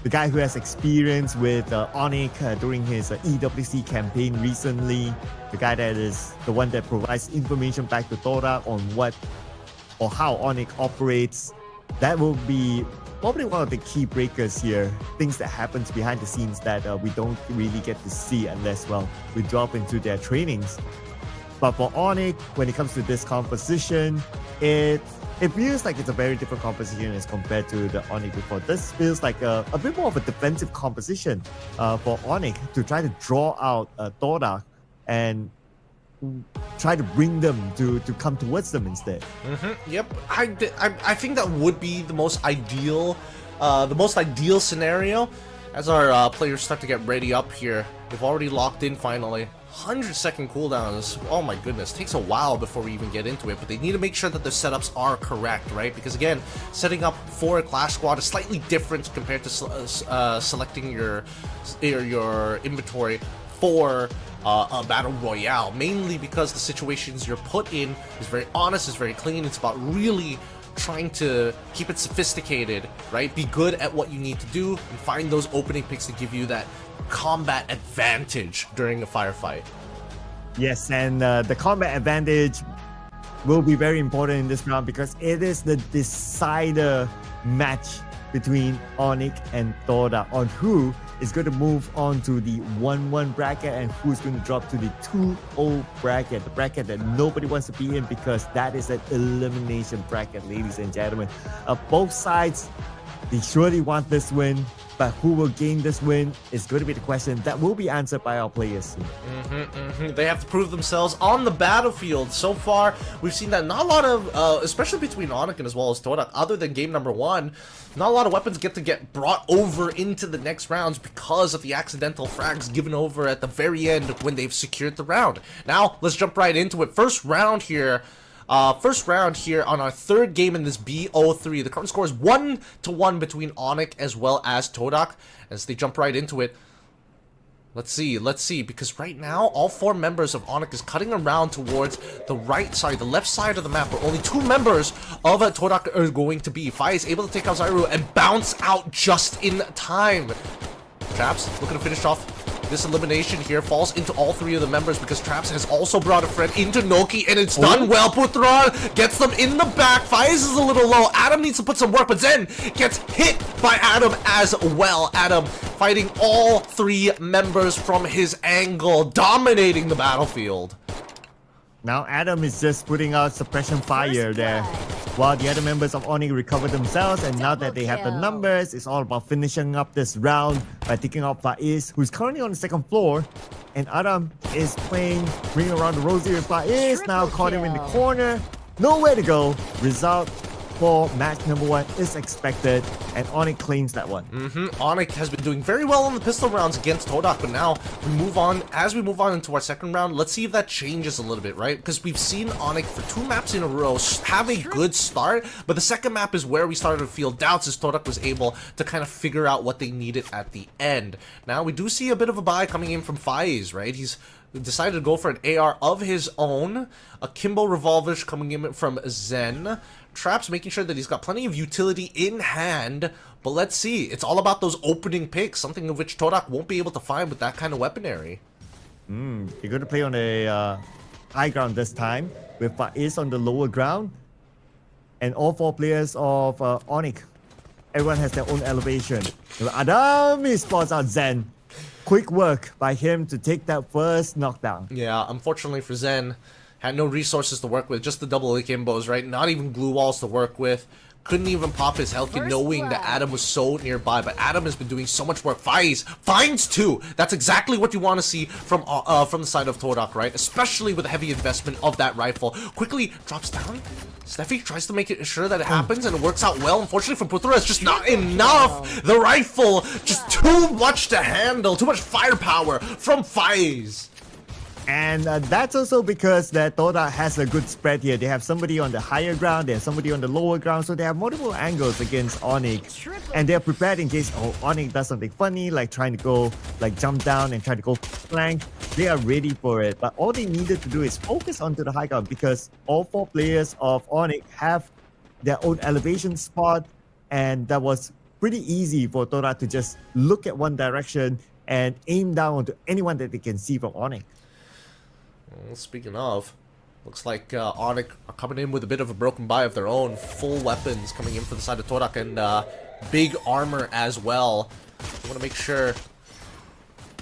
the guy who has experience with Onyx during his EWC campaign recently, the guy that is the one that provides information back to Tora on what or how Onyx operates. That will be probably one of the key breakers here, things that happens behind the scenes that we don't really get to see unless, well, we drop into their trainings. But for Onyx, when it comes to this composition, it feels like it's a very different composition as compared to the Onyx before. This feels like a bit more of a defensive composition for Onyx to try to draw out Tora and try to bring them to come towards them instead. Yep, I think that would be the most ideal scenario. As our players start to get ready up here, they've already locked in finally. 100-second cooldowns. Oh my goodness, takes a while before we even get into it, but they need to make sure that the setups are correct, right? Because again, setting up for a Clash Squad is slightly different compared to selecting your inventory for a battle royale, mainly because the situations you're put in is very honest, is very clean. It's about really trying to keep it sophisticated, right? Be good at what you need to do and find those opening picks to give you that combat advantage during a firefight. Yes, and the combat advantage will be very important in this round because it is the decider match between Onyx and Tora on who is going to move on to the 1-1 bracket and who's going to drop to the 2-0 bracket, the bracket that nobody wants to be in because that is an elimination bracket, ladies and gentlemen. Both sides They surely want this win, but who will gain this win is going to be the question that will be answered by our players soon. They have to prove themselves on the battlefield. So far, we've seen that not a lot of, especially between Onic and as well as Todak, other than game number 1, not a lot of weapons get brought over into the next rounds because of the accidental frags given over at the very end when they've secured the round. Now, let's jump right into it. First round here on our third game in this BO3. The current score is 1-1 between Onic as well as Todak. As they jump right into it. Let's see, because right now, all 4 members of Onic is cutting around towards the left side of the map, where only 2 members of Todak are going to be. Fai is able to take out Zyro and bounce out just in time. Traps looking to finish off this elimination here, falls into all 3 of the members because Traps has also brought a friend into Noki, and it's done well. Putra gets them in the back. Faiz is a little low. Adam needs to put some work, but Zen gets hit by Adam as well. Adam fighting all 3 members from his angle, dominating the battlefield. Now Adam is just putting out suppression fire there, while the other members of Onic recover themselves, and now that they have the numbers, it's all about finishing up this round by taking out Faiz, who's currently on the 2nd floor, and Adam is playing Ring Around the Rosie with Faiz, now caught him in the corner, nowhere to go. Result for match number 1 is expected, and Onic claims that one. Onic has been doing very well in the pistol rounds against Todak, but now as we move on into our second round, let's see if that changes a little bit, right? Because we've seen Onic for 2 maps in a row have a good start, but the second map is where we started to feel doubts as Todak was able to kind of figure out what they needed at the end. Now we do see a bit of a buy coming in from Faiz, right? He's decided to go for an AR of his own, a Kimbo revolver coming in from Zen. Traps making sure that he's got plenty of utility in hand, but let's see. It's all about those opening picks, something of which Todak won't be able to find with that kind of weaponry. You're going to play on a high ground this time, with Faiz on the lower ground, and all 4 players of Onic, everyone has their own elevation. Adam spots out Zen. Quick work by him to take that first knockdown. Yeah, unfortunately for Zen, had no resources to work with, just the double akimbos, right? Not even glue walls to work with. Couldn't even pop his health kit knowing that Adam was so nearby, but Adam has been doing so much work. Faiz finds 2. That's exactly what you want to see from the side of Todak, right? Especially with the heavy investment of that rifle. Quickly drops down. Steffi tries to make sure that it happens, and it works out well. Unfortunately for Putra, it's just not enough. The rifle, just too much to handle. Too much firepower from Faiz. And that's also because that Todak has a good spread here. They have somebody on the higher ground, they have somebody on the lower ground, so they have multiple angles against Onic. And they're prepared in case Onic does something funny, like trying to go, like jump down and try to go flank. They are ready for it. But all they needed to do is focus onto the high ground, because all 4 players of Onic have their own elevation spot, and that was pretty easy for Todak to just look at one direction and aim down onto anyone that they can see from Onic. Well, speaking of, looks like Onic are coming in with a bit of a broken buy of their own. Full weapons coming in for the side of Todak, and big armor as well. I want to make sure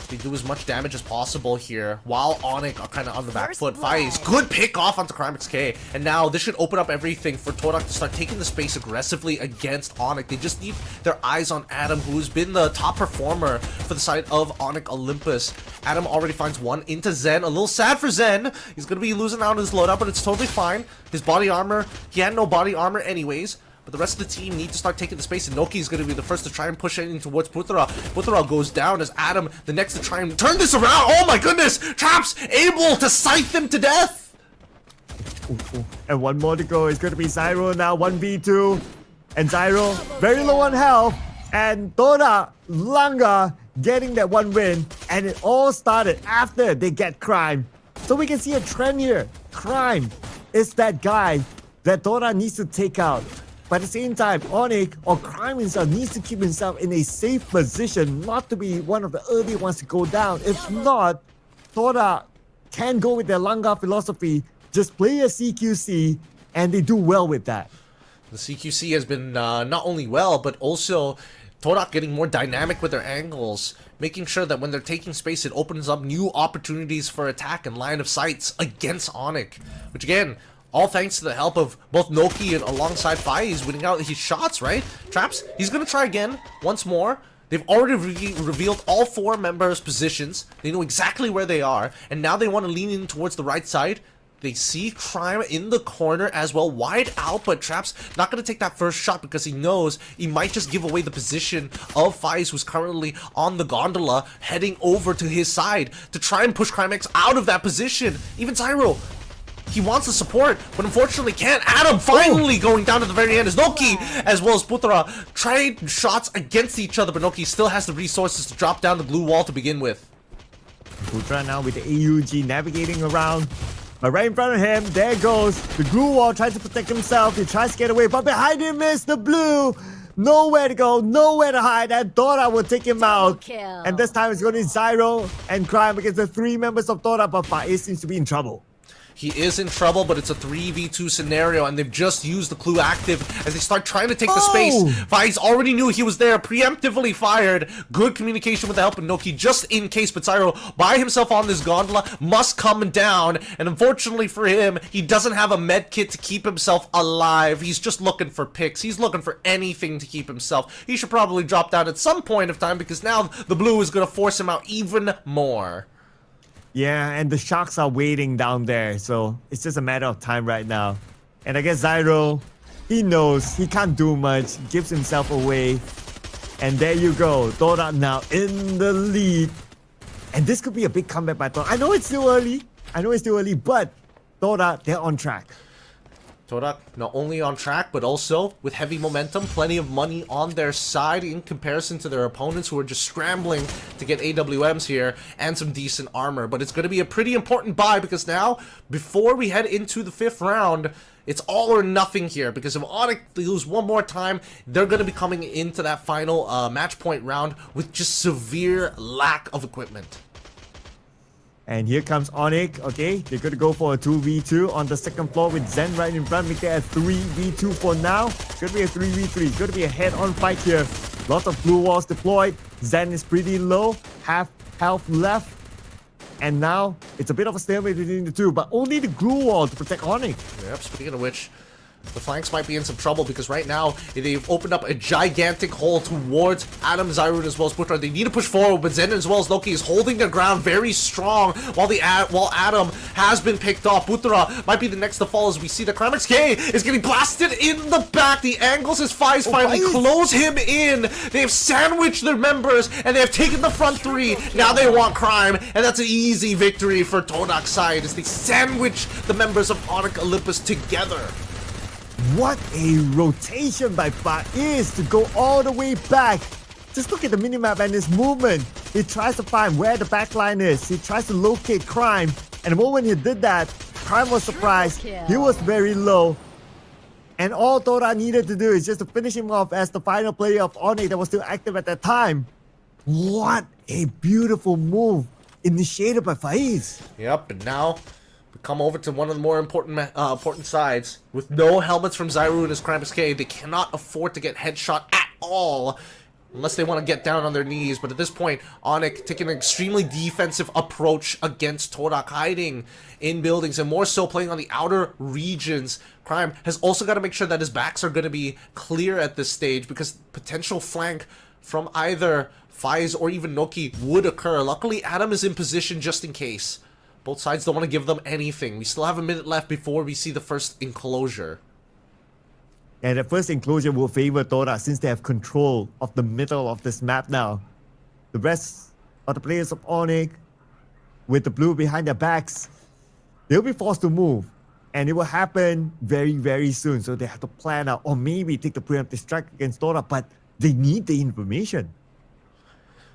they do as much damage as possible here, while Onic are kind of on the back foot. Faiz, good pick off onto CrimeXK, and now this should open up everything for Todak to start taking the space aggressively against Onic. They just need their eyes on Adam, who's been the top performer for the side of Onic Olympus. Adam already finds 1 into Zen. A little sad for Zen. He's going to be losing out on his loadout, but it's totally fine. His body armor, he had no body armor anyways. But the rest of the team need to start taking the space, and Noki is going to be the first to try and push in towards Putra. Putra goes down as Adam, the next to try and turn this around. Oh my goodness! Traps able to scythe them to death! And 1 more to go. It's going to be Zyro now, 1v2. And Zyro, very low on health. And Todak, Langa, getting that 1 win. And it all started after they get Crime. So we can see a trend here. Crime is that guy that Todak needs to take out. But at the same time, Onic or Crime himself needs to keep himself in a safe position, not to be one of the early ones to go down. If not, Todak can go with their Langa philosophy, just play a CQC, and they do well with that. The CQC has been not only well, but also Todak getting more dynamic with their angles, making sure that when they're taking space, it opens up new opportunities for attack and line of sights against Onic, which again, All thanks to the help of both Noki and alongside Faiz winning out his shots, right? Traps, he's gonna try again, once more. They've already revealed all 4 members' positions. They know exactly where they are, and now they want to lean in towards the right side. They see Crime in the corner as well, wide out, but Traps not going to take that first shot because he knows he might just give away the position of Faiz, who's currently on the gondola, heading over to his side to try and push Crimex out of that position. Even Zyro, he wants the support, but unfortunately can't. Adam finally going down to the very end as Noki as well as Putra trade shots against each other, but Noki still has the resources to drop down the blue wall to begin with. Putra now with the AUG navigating around. But right in front of him, there goes the glue wall, tries to protect himself. He tries to get away, but behind him is the blue. Nowhere to go, nowhere to hide. And Dora will take him out. And this time it's going to be Zyro and Crime against the 3 members of Dora, but Faiz seems to be in trouble. He is in trouble, but it's a 3v2 scenario, and they've just used the clue active as they start trying to take the space. Faiz already knew he was there, preemptively fired. Good communication with the help of Noki, just in case, but Zyro, by himself on this gondola, must come down, and unfortunately for him, he doesn't have a med kit to keep himself alive. He's just looking for picks. He's looking for anything to keep himself. He should probably drop down at some point of time, because now the blue is going to force him out even more. Yeah, and the Sharks are waiting down there, so it's just a matter of time right now. And I guess Zyro, he knows he can't do much, gives himself away. And there you go, Dora now in the lead. And this could be a big comeback by Dora. I know it's still early, but Dora, they're on track. Torak not only on track, but also with heavy momentum, plenty of money on their side in comparison to their opponents who are just scrambling to get AWMs here and some decent armor. But it's going to be a pretty important buy because now, before we head into the 5th round, it's all or nothing here because if Onyx lose one more time, they're going to be coming into that final match point round with just severe lack of equipment. And here comes Onyx, okay? They're going to go for a 2v2 on the 2nd floor with Zen right in front, make it a 3v2 for now. It's going to be a 3v3, it's going to be a head-on fight here. Lots of blue walls deployed. Zen is pretty low, half health left. And now, it's a bit of a stalemate between the two, but only the glue wall to protect Onyx. Yep, speaking of which, the flanks might be in some trouble because right now they've opened up a gigantic hole towards Adam, Zyrun as well as Putra. They need to push forward, but Zen as well as Loki is holding their ground very strong while Adam has been picked off. Putra might be the next to fall as we see the Crimex K is getting blasted in the back. The angles as Faiz finally close him in. They have sandwiched their members and they have taken the front 3. Now they want Crime, and that's an easy victory for Todak's side as they sandwich the members of Onyx Olympus together. What a rotation by Faiz to go all the way back. Just look at the minimap and his movement. He tries to find where the backline is. He tries to locate Crime. And the moment he did that, Crime was surprised. He was very low. And all Dora needed to do is just to finish him off as the final player of Onyx that was still active at that time. What a beautiful move initiated by Faiz. Yep, and now come over to one of the more important sides. With no helmets from Zyru and his Krampus K, they cannot afford to get headshot at all unless they want to get down on their knees. But at this point, Onyx taking an extremely defensive approach against Todak, hiding in buildings and more so playing on the outer regions. Crime has also got to make sure that his backs are going to be clear at this stage because potential flank from either Faiz or even Noki would occur. Luckily, Adam is in position just in case. Both sides don't want to give them anything. We still have a minute left before we see the first enclosure. And the first enclosure will favor Dora since they have control of the middle of this map now. The rest of the players of Onyx, with the blue behind their backs, they'll be forced to move. And it will happen very, very soon. So they have to plan out or maybe take the preemptive strike against Dora, but they need the information.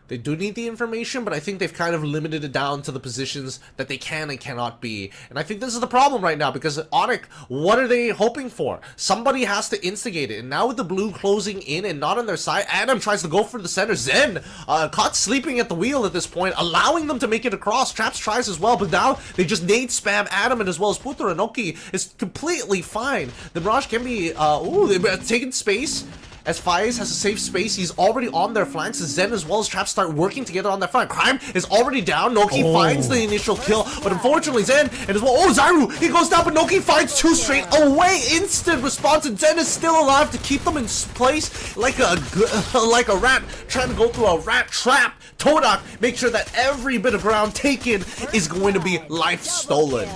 They do need the information, but I think they've kind of limited it down to the positions that they can and cannot be. And I think this is the problem right now, because Onyx, what are they hoping for? Somebody has to instigate it. And now with the blue closing in and not on their side, Adam tries to go for the center. Zen, caught sleeping at the wheel at this point, allowing them to make it across. Traps tries as well, but now they just nade spam Adam and as well as Putra. Noki is completely fine. The Mirage can be, they've taken space. as Faiz has a safe space. He's already on their flanks. Zen as well as Trap start working together on their flank. Crime is already down. Noki finds the initial kill, but unfortunately Zen and as well, oh, Zyru, he goes down, but Noki finds 2 straight away. Instant response, and Zen is still alive to keep them in place like a rat trying to go through a rat trap. Todak makes sure that every bit of ground taken is going to be life stolen.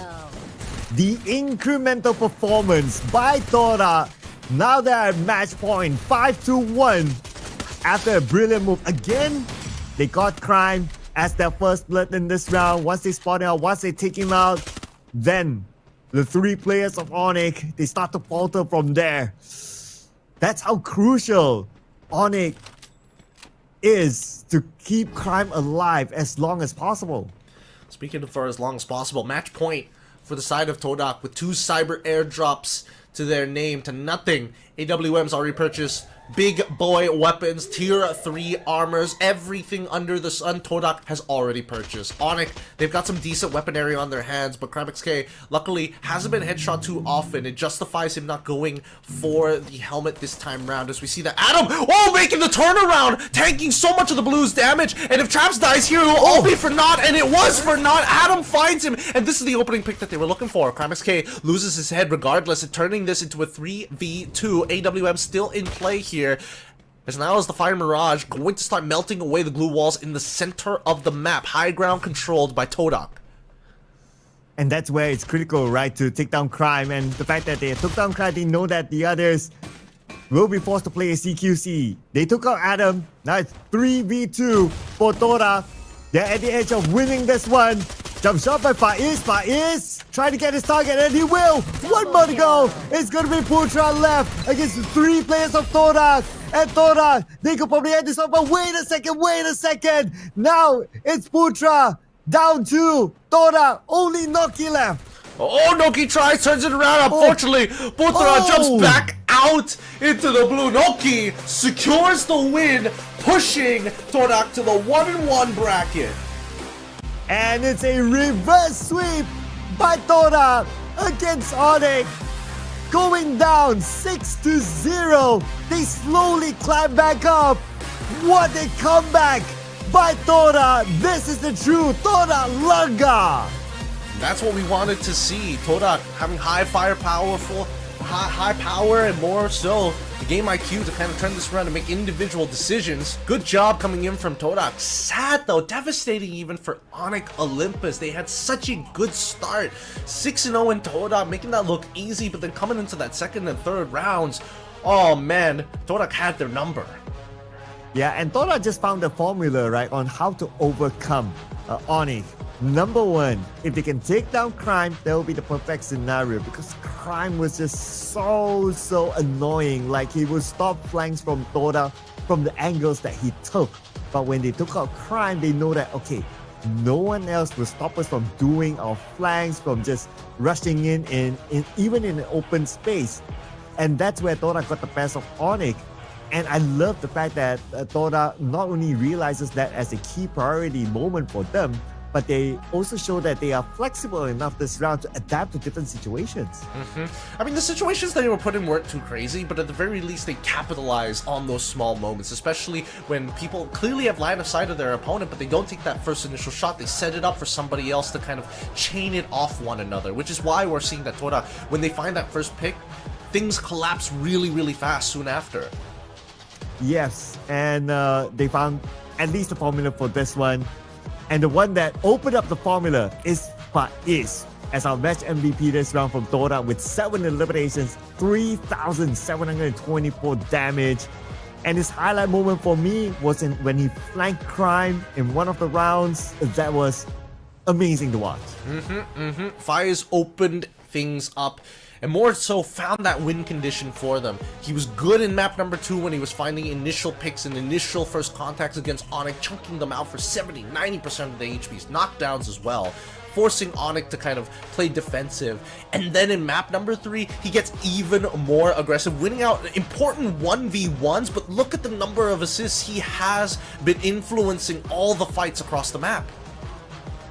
The incremental performance by Todak. Now they're at match point 5-1. After a brilliant move again, they got Crime as their first blood in this round. Once they spot him out, once they take him out, then the 3 players of Onyx, they start to falter from there. That's how crucial Onyx is to keep Crime alive as long as possible. Speaking of for as long as possible, match point for the side of Todak with 2 cyber airdrops to their name to nothing. AWM's already purchased big boy weapons, tier 3 armors, everything under the sun Todak has already purchased. Onyx, they've got some decent weaponry on their hands, but CrimeXK luckily hasn't been headshot too often. It justifies him not going for the helmet this time round, as we see that Adam, oh, making the turnaround, tanking so much of the Blues damage, and if Traps dies here, it will all be for naught, and it was for naught. Adam finds him, and this is the opening pick that they were looking for. CrimeXK loses his head regardless, and turning this into a 3v2. AWM still in play here. As now as the Fire Mirage going to start melting away the glue walls in the center of the map. High ground controlled by Todak. And that's where it's critical, right, to take down Crime. And the fact that they took down Crime, they know that the others will be forced to play a CQC. They took out Adam. Now it's 3v2 for Todak. They're at the edge of winning this one. Jump shot by Faiz. Faiz trying to get his target, and he will. 1 more to go. It's going to be Putra left against the 3 players of Todak. And Todak, they could probably end this one, but wait a second. Now it's Putra down to Todak. Only Noki left. Oh, Noki tries, turns it around. Unfortunately, Putra jumps back out into the blue. Noki secures the win, pushing Todak to the 1-1 bracket. And it's a reverse sweep by Todak against Onyx. Going down 6-0. They slowly climb back up. What a comeback by Todak. This is the true Todak Lunga. That's what we wanted to see. Todak having high firepower, high power, and more so the game IQ to kind of turn this around and make individual decisions. Good job coming in from Todak. Sad though, devastating even for Onyx Olympus. They had such a good start. 6-0 in Todak, making that look easy, but then coming into that second and third rounds, oh man, Todak had their number. Yeah, and Todak just found the formula, right, on how to overcome Onyx. Number 1, if they can take down Crime, that will be the perfect scenario, because Crime was just so annoying. Like, he would stop flanks from Todak from the angles that he took. But when they took out Crime, they know that, okay, no one else will stop us from doing our flanks, from just rushing in even in an open space. And that's where Todak got the best of Onyx. And I love the fact that Todak not only realizes that as a key priority moment for them, but they also show that they are flexible enough this round to adapt to different situations. I mean, the situations that they were put in weren't too crazy, but at the very least they capitalize on those small moments, especially when people clearly have line of sight of their opponent, but they don't take that first initial shot. They set it up for somebody else to kind of chain it off one another, which is why we're seeing that Todak, when they find that first pick, things collapse really fast soon after. Yes, and they found at least a formula for this one. And the one that opened up the formula is Faiz as our match MVP this round from Todak with 7 eliminations, 3,724 damage. And his highlight moment for me was when he flanked Crime in one of the rounds. That was amazing to watch. Faiz opened things up, and more so found that win condition for them. He was good in map number 2 when he was finding initial picks and initial first contacts against Onyx, chunking them out for 70-90% of the HPs, knockdowns as well, forcing Onyx to kind of play defensive. And then in map number 3, he gets even more aggressive, winning out important 1v1s, but look at the number of assists he has been influencing all the fights across the map.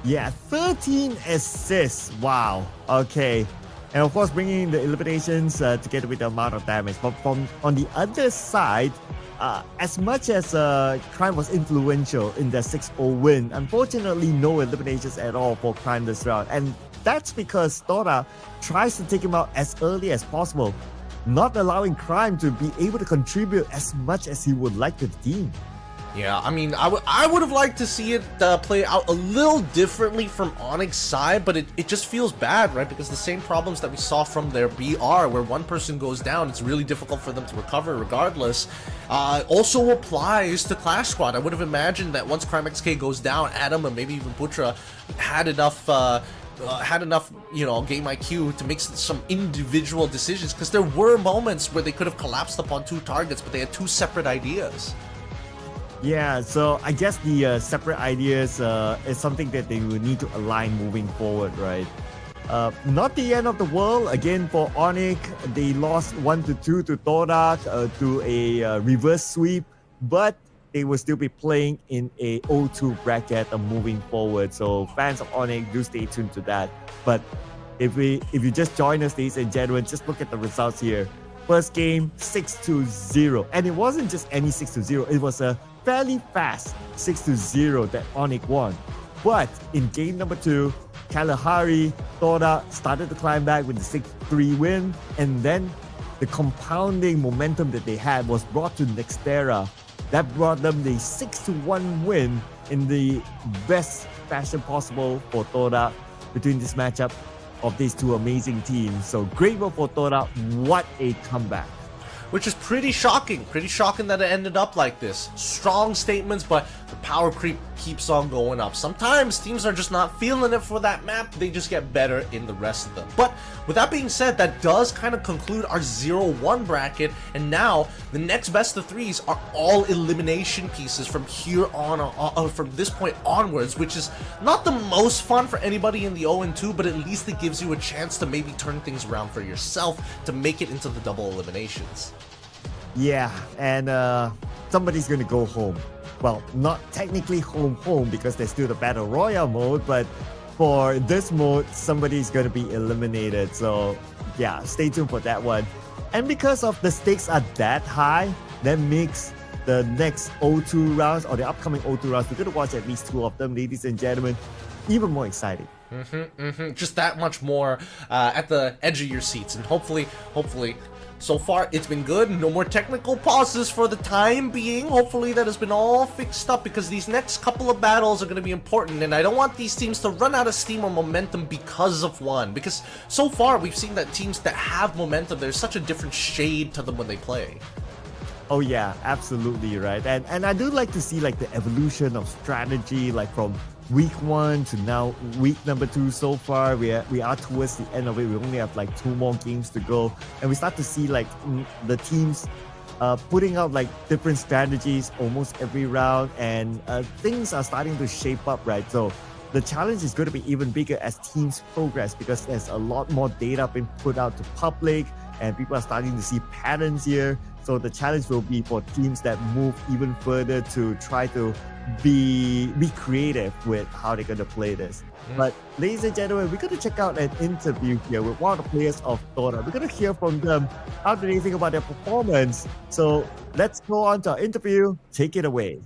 Yeah, 13 assists. Wow. Okay. and of course bringing the eliminations together with the amount of damage. But on the other side, as much as Crime was influential in their 6-0 win, unfortunately no eliminations at all for Crime this round. And that's because Tora tries to take him out as early as possible, not allowing Crime to be able to contribute as much as he would like to the team. Yeah, I mean, I would have liked to see it play out a little differently from Onyx's side, but it just feels bad, right? Because the same problems that we saw from their BR, where one person goes down, it's really difficult for them to recover regardless, also applies to Clash Squad. I would have imagined that once Crime XK goes down, Adam and maybe even Putra had enough, game IQ to make some individual decisions, because there were moments where they could have collapsed upon 2 targets, but they had 2 separate ideas. Yeah, so I guess the separate ideas is something that they will need to align moving forward, right? Not the end of the world. Again, for Onyx, they lost 1-2 to Torak to a reverse sweep, but they will still be playing in a 0-2 bracket moving forward. So fans of Onyx, do stay tuned to that. But if you just join us, ladies and gentlemen, just look at the results here. First game, 6-0. And it wasn't just any 6-0. It was a fairly fast 6-0 that Onyx won. But in game number 2, Kalahari, Tora started to climb back with the 6-3 win. And then the compounding momentum that they had was brought to Nextera. That brought them the 6-1 win in the best fashion possible for Tora between this matchup of these 2 amazing teams. So great work for Tora. What a comeback. Which is pretty shocking that it ended up like this. Strong statements, but the power creep keeps on going up. Sometimes teams are just not feeling it for that map, they just get better in the rest of them. But with that being said, that does kind of conclude our 0-1 bracket, and now the next best of 3s are all elimination pieces from here on, from this point onwards, which is not the most fun for anybody in the 0-2, but at least it gives you a chance to maybe turn things around for yourself to make it into the double eliminations. Yeah, and somebody's going to go home. Well, not technically home because there's still the Battle Royale mode, but for this mode, somebody's going to be eliminated. So yeah, stay tuned for that one. And because of the stakes are that high, that makes the next 0-2 rounds or the upcoming 0-2 rounds, we're going to watch at least 2 of them, ladies and gentlemen, even more exciting. Just that much more at the edge of your seats, and hopefully so far it's been good. No more technical pauses for the time being. Hopefully that has been all fixed up, because these next couple of battles are going to be important, and I don't want these teams to run out of steam or momentum because of one, because so far we've seen that teams that have momentum, there's such a different shade to them when they play. Oh yeah, absolutely right. And I do like to see like the evolution of strategy, like from week 1 to now week number 2 so far. We are towards the end of it. We only have like 2 more games to go, and we start to see like the teams putting out like different strategies almost every round, and things are starting to shape up, right? So the challenge is going to be even bigger as teams progress, because there's a lot more data being put out to public, and people are starting to see patterns here. So the challenge will be for teams that move even further to try to be creative with how they're going to play this. But ladies and gentlemen, we're going to check out an interview here with one of the players of Tora. We're going to hear from them. How do they think about their performance? So let's go on to our interview. Take it away.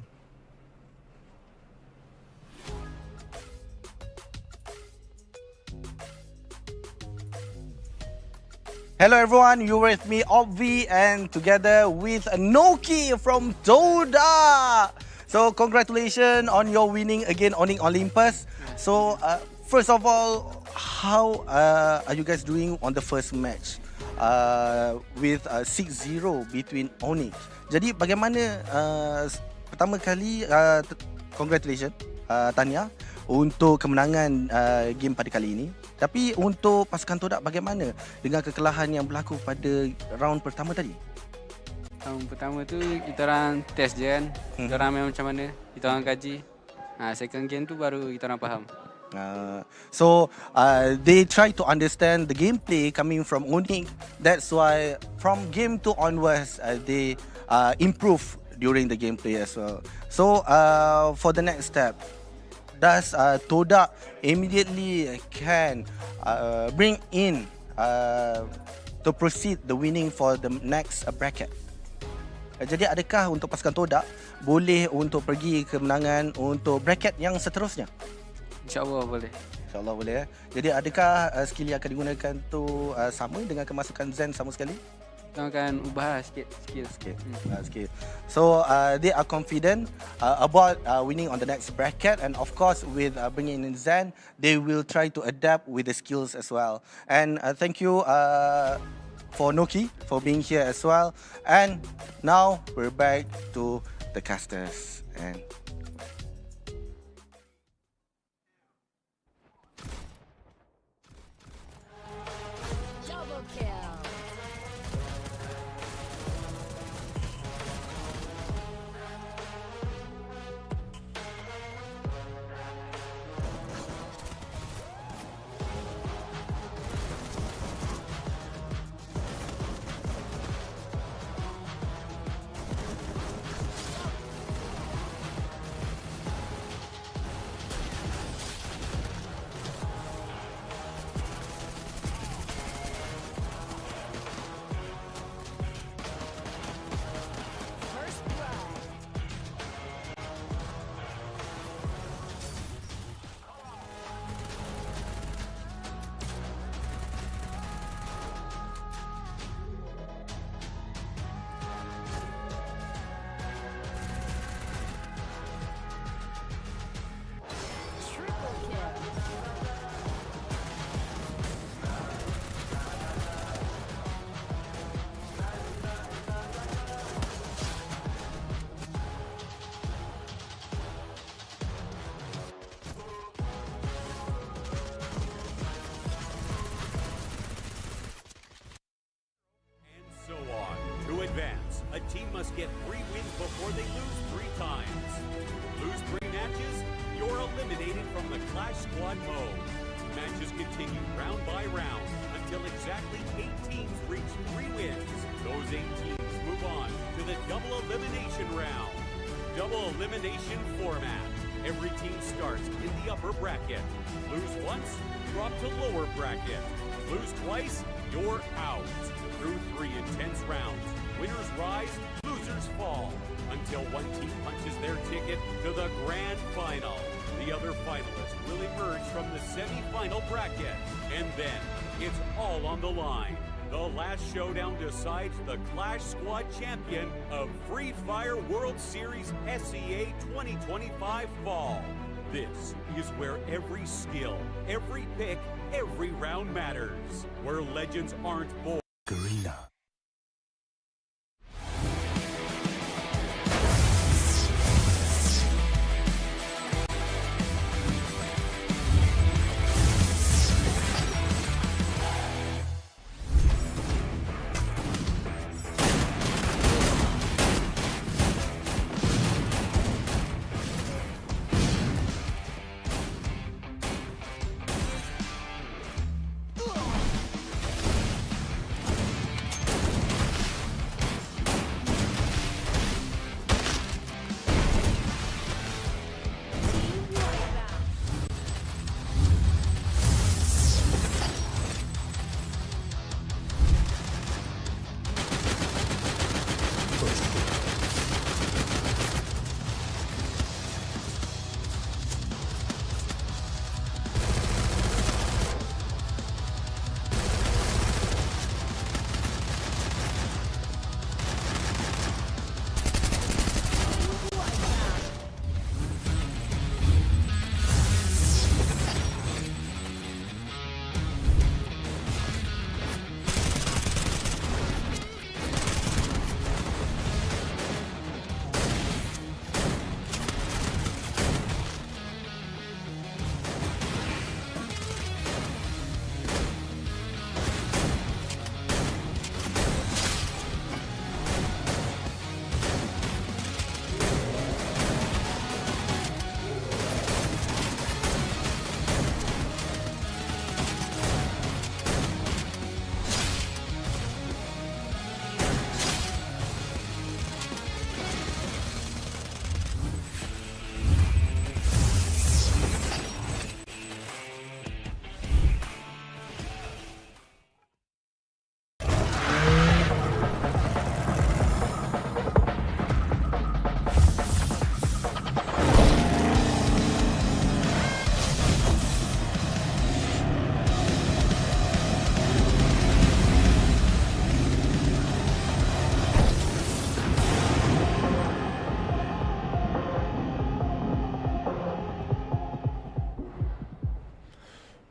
Hello everyone, you're with me, Obvi, and together with Noki from Toda. So congratulations on your winning again on Olympus. So first of all, how are you guys doing on the first match with 6-0 between Onyx? Jadi bagaimana pertama kali congratulations Tanya untuk kemenangan game pada kali ini. Tapi untuk pasukan Todak bagaimana dengan kekalahan yang berlaku pada round pertama tadi? Round pertama tu kita orang test je kan. Kita orang main macam mana, kita orang kaji. Second game tu baru kita orang faham. So they try to understand the gameplay coming from Onyx. That's why from game 2 onwards they improve during the gameplay as well. So for the next step, does Todak immediately can bring in to proceed the winning for the next bracket. Jadi adakah untuk pasukan Todak boleh untuk pergi kemenangan untuk bracket yang seterusnya? InsyaAllah boleh. InsyaAllah boleh ya. Jadi adakah skill yang akan digunakan tu sama dengan kemasukan Zen sama sekali? Kita akan ubah sikit. Sikit. So they are confident about winning on the next bracket, and of course with bringing in Zen, they will try to adapt with the skills as well. And thank you for Noki for being here as well. And now we're back to the casters. And Double kill. First blood. Triple kill. And so on. To advance, a team must get 3 wins before they lose 3 times. Lose 3 matches, you're eliminated from the Clash Squad mode. Matches continue round by round until exactly 8 teams reach 3 wins. Those 8 teams move on to the double elimination round. Double elimination format. Every team starts in the upper bracket. Lose once, drop to lower bracket. Lose twice, you're out. Through 3 intense rounds, winners rise, losers fall, until one team punches their ticket to the grand final. The other finalists will emerge from the semi-final bracket, and then it's all on the line. The last showdown decides the Clash Squad champion of Free Fire World Series SEA 2025 Fall. This is where every skill, every pick, every round matters. Where legends aren't born. Garena.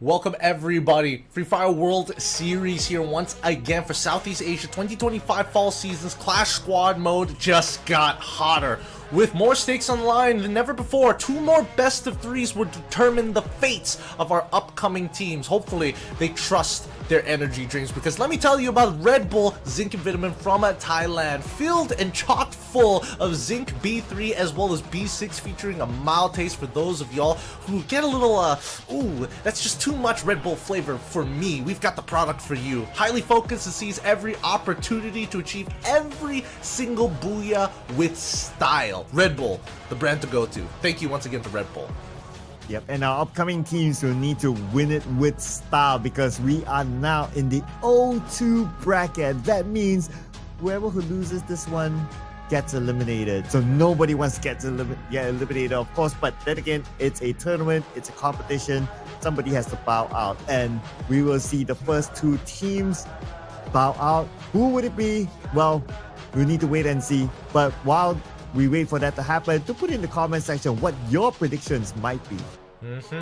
Welcome everybody. Free Fire World Series here once again for Southeast Asia 2025 Fall Season's Clash Squad mode just got hotter. With more stakes on the line than ever before, 2 more best of 3s will determine the fates of our upcoming teams. Hopefully, they trust their energy drinks, because let me tell you about Red Bull Zinc and Vitamin from Thailand, filled and chock full of zinc B3 as well as B6, featuring a mild taste for those of y'all who get a little, ooh, that's just too much Red Bull flavor for me. We've got the product for you. Highly focused and sees every opportunity to achieve every single booyah with style. Red Bull, the brand to go to. Thank you once again to Red Bull. Yep, and our upcoming teams will need to win it with style, because we are now in the O2 bracket. That means whoever who loses this one gets eliminated. So nobody wants to get eliminated, of course, but then again, it's a tournament, it's a competition. Somebody has to bow out, and we will see the first 2 teams bow out. Who would it be? Well, we need to wait and see. But while we wait for that to happen, to put in the comment section what your predictions might be.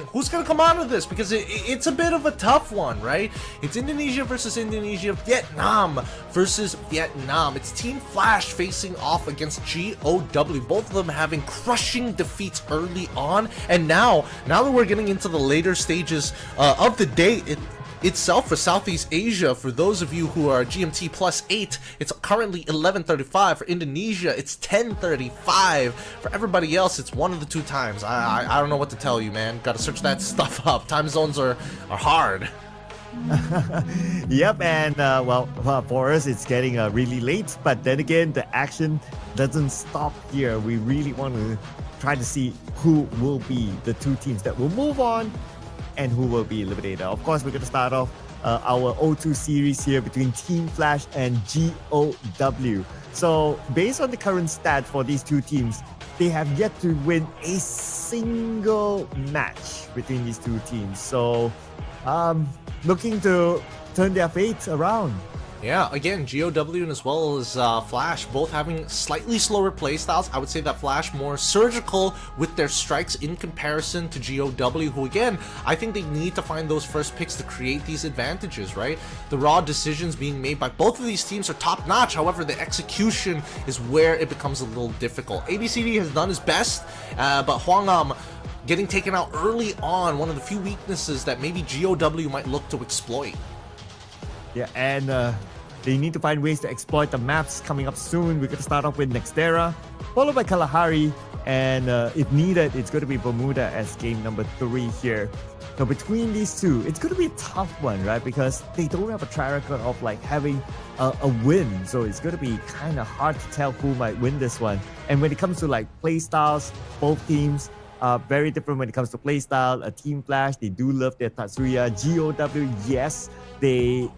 Who's gonna come out of this? Because it's a bit of a tough one, right? It's Indonesia versus Indonesia, Vietnam versus Vietnam. It's Team Flash facing off against GOW, both of them having crushing defeats early on, and now that we're getting into the later stages of the day itself for Southeast Asia, for those of you who are GMT +8, it's currently 11:35. For Indonesia, it's 10:35. For everybody else, it's one of the 2 times. I don't know what to tell you, man. Gotta search that stuff up. Time zones are hard. Yep, and well, for us, it's getting really late. But then again, the action doesn't stop here. We really want to try to see who will be the 2 teams that will move on and who will be eliminated. Of course, we're going to start off our O2 series here between Team Flash and GOW. So, based on the current stats for these 2 teams, they have yet to win a single match between these 2 teams. So, looking to turn their fate around. Yeah, again, GOW and as well as Flash both having slightly slower playstyles. I would say that Flash more surgical with their strikes in comparison to GOW, who again, I think they need to find those first picks to create these advantages, right? The raw decisions being made by both of these teams are top-notch. However, the execution is where it becomes a little difficult. ABCD has done his best, but Hwangam getting taken out early on, one of the few weaknesses that maybe GOW might look to exploit. Yeah, and they need to find ways to exploit the maps coming up soon. We're going to start off with Nextera, followed by Kalahari, and if needed, it's going to be Bermuda as game number 3 here. So between these 2, it's going to be a tough one, right? Because they don't have a track record of like having a win. So it's going to be kind of hard to tell who might win this one. And when it comes to like play styles, both teams are very different when it comes to play style. Team Flash, they do love their Tatsuya. GOW, yes, they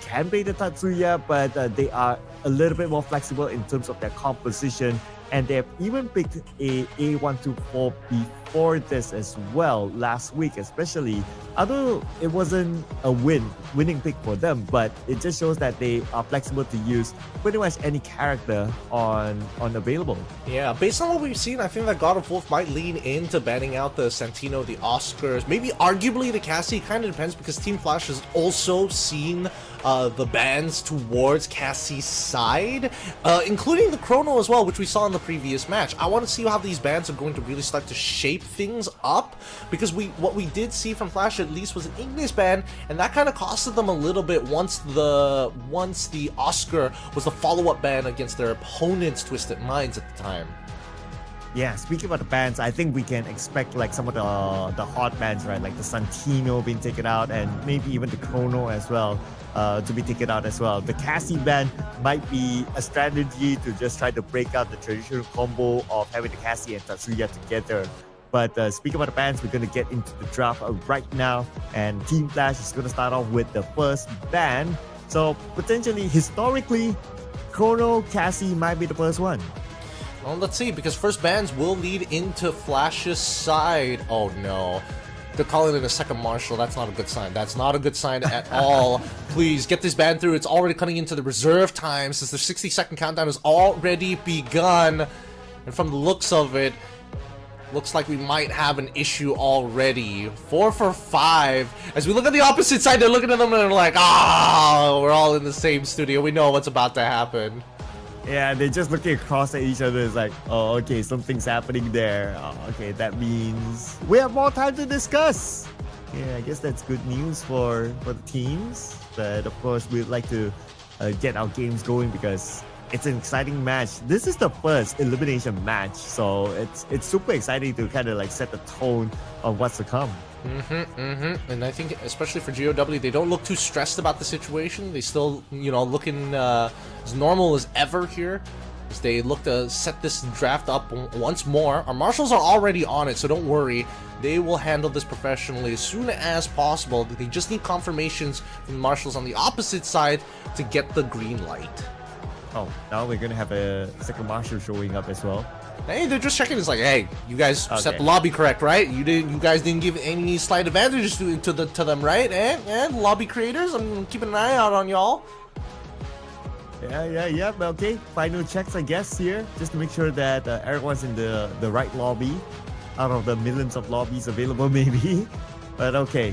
can play the Tatsuya, but they are a little bit more flexible in terms of their composition. And they have even picked a A124 before this as well last week, especially. Although it wasn't a winning pick for them, but it just shows that they are flexible to use pretty much any character on available. Yeah, based on what we've seen, I think that God of Wolf might lean into banning out the Santino, the Oscars, maybe arguably the Cassie. Kind of depends, because Team Flash has also seen the bans towards Cassie's side, including the Chrono as well, which we saw in the previous match. I want to see how these bans are going to really start to shape things up, because what we did see from Flash at least was an Ignis ban, and that kind of costed them a little bit once the Oscar was the follow-up ban against their opponent's Twisted Minds at the time. Yeah, speaking about the bans, I think we can expect like some of the hot bans, right? Like the Santino being taken out, and maybe even the Chrono as well to be taken out as well. The Cassie ban might be a strategy to just try to break out the traditional combo of having the Cassie and Tatsuya together. But speaking about the bans, we're going to get into the draft right now, and Team Flash is going to start off with the first ban. So potentially, historically, Chrono, Cassie might be the first one. Well, let's see, because first bans will lead into Flash's side. Oh no. They're calling it a second martial. That's not a good sign. That's not a good sign at all. Please get this ban through. It's already cutting into the reserve time since the 60-second countdown has already begun. And from the looks of it, looks like we might have an issue already. 4 for 5. As we look at the opposite side, they're looking at them and they're like, we're all in the same studio. We know what's about to happen. Yeah, they're just looking across at each other. It's like, oh, okay, something's happening there. Oh, okay, that means we have more time to discuss. Yeah, I guess that's good news for the teams. But of course, we'd like to get our games going because it's an exciting match. This is the first elimination match, so it's super exciting to kind of like set the tone of what's to come. And I think especially for GOW, they don't look too stressed about the situation. They still, looking as normal as ever here. As they look to set this draft up once more. Our marshals are already on it, so don't worry. They will handle this professionally as soon as possible. They just need confirmations from the marshals on the opposite side to get the green light. Oh, now we're gonna have a second marshal showing up as well. Hey, they're just checking. It's like, hey, you guys set Okay. the lobby correct, right? You guys didn't give any slight advantages to them, right? And lobby creators, I'm keeping an eye out on y'all. Yeah. Okay, final checks, I guess, here, just to make sure that everyone's in the right lobby, out of the millions of lobbies available, maybe. But okay.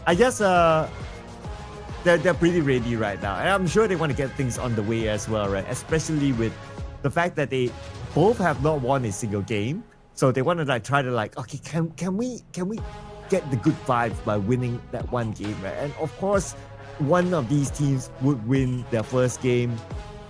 I guess they're pretty ready right now, and I'm sure they want to get things on the way as well, right? Especially with the fact that they both have not won a single game, so they want to try to okay, can we get the good vibes by winning that one game, right? And of course, one of these teams would win their first game,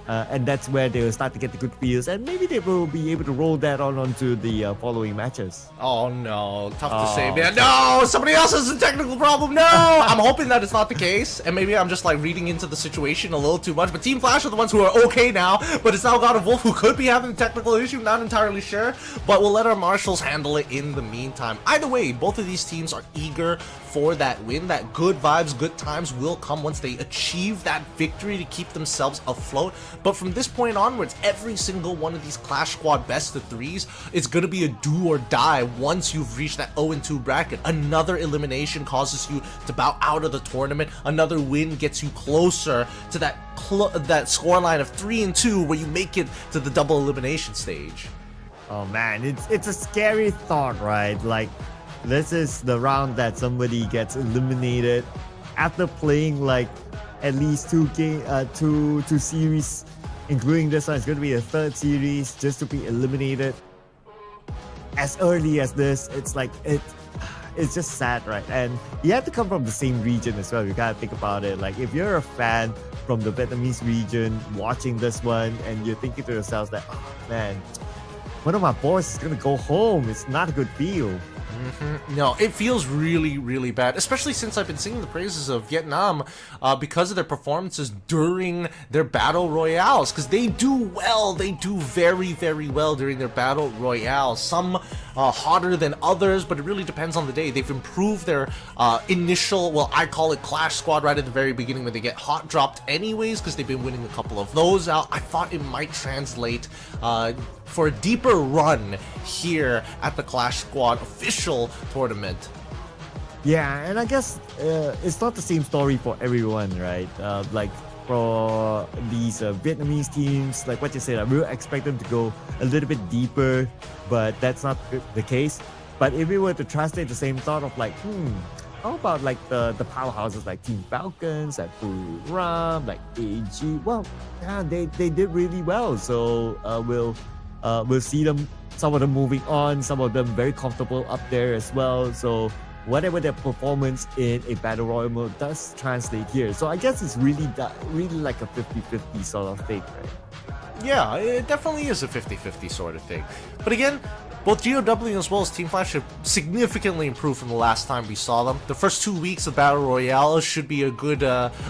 and that's where they will start to get the good feels, and maybe they will be able to roll that onto the following matches. Oh no, tough to say, man. No, somebody else has a technical problem. No, I'm hoping that it's not the case, and maybe I'm just reading into the situation a little too much. But Team Flash are the ones who are okay now, but it's now God of Wolf who could be having a technical issue. Not entirely sure, but we'll let our marshals handle it in the meantime. Either way, both of these teams are eager for that win. That good vibes, good times will come once they achieve that victory to keep themselves afloat. But from this point onwards, every single one of these Clash Squad best of threes is going to be a do or die once you've reached that 0-2 bracket. Another elimination causes you to bow out of the tournament. Another win gets you closer to that scoreline of 3-2 where you make it to the double elimination stage. Oh man, it's a scary thought, right? Like, this is the round that somebody gets eliminated after playing at least two series, including this one. It's going to be a third series, just to be eliminated as early as this. It's just sad, right? And you have to come from the same region as well. You gotta think about it. If you're a fan from the Vietnamese region watching this one, and you're thinking to yourselves that, oh man, one of my boys is gonna go home. It's not a good feel. No, it feels really, really bad, especially since I've been singing the praises of Vietnam because of their performances during their battle royales, because they do well. They do very, very well during their battle royales. Some hotter than others, but it really depends on the day. They've improved their initial, well, I call it Clash Squad right at the very beginning when they get hot dropped anyways, because they've been winning a couple of those out. I thought it might translate for a deeper run here at the Clash Squad official tournament. Yeah, and I guess it's not the same story for everyone, right? For these Vietnamese teams, like what you said, we expect them to go a little bit deeper, but that's not the case. But if we were to translate the same thought of how about the powerhouses like Team Falcons, like Blue Ram, like AG? Well, yeah, they did really well. So we'll see them. Some of them moving on, some of them very comfortable up there as well. So whatever their performance in a battle royal mode does translate here. So I guess it's really like a 50-50 sort of thing, right? Yeah, it definitely is a 50-50 sort of thing. But again, both GOW as well as Team Flash have significantly improved from the last time we saw them. The first 2 weeks of Battle Royale should be a good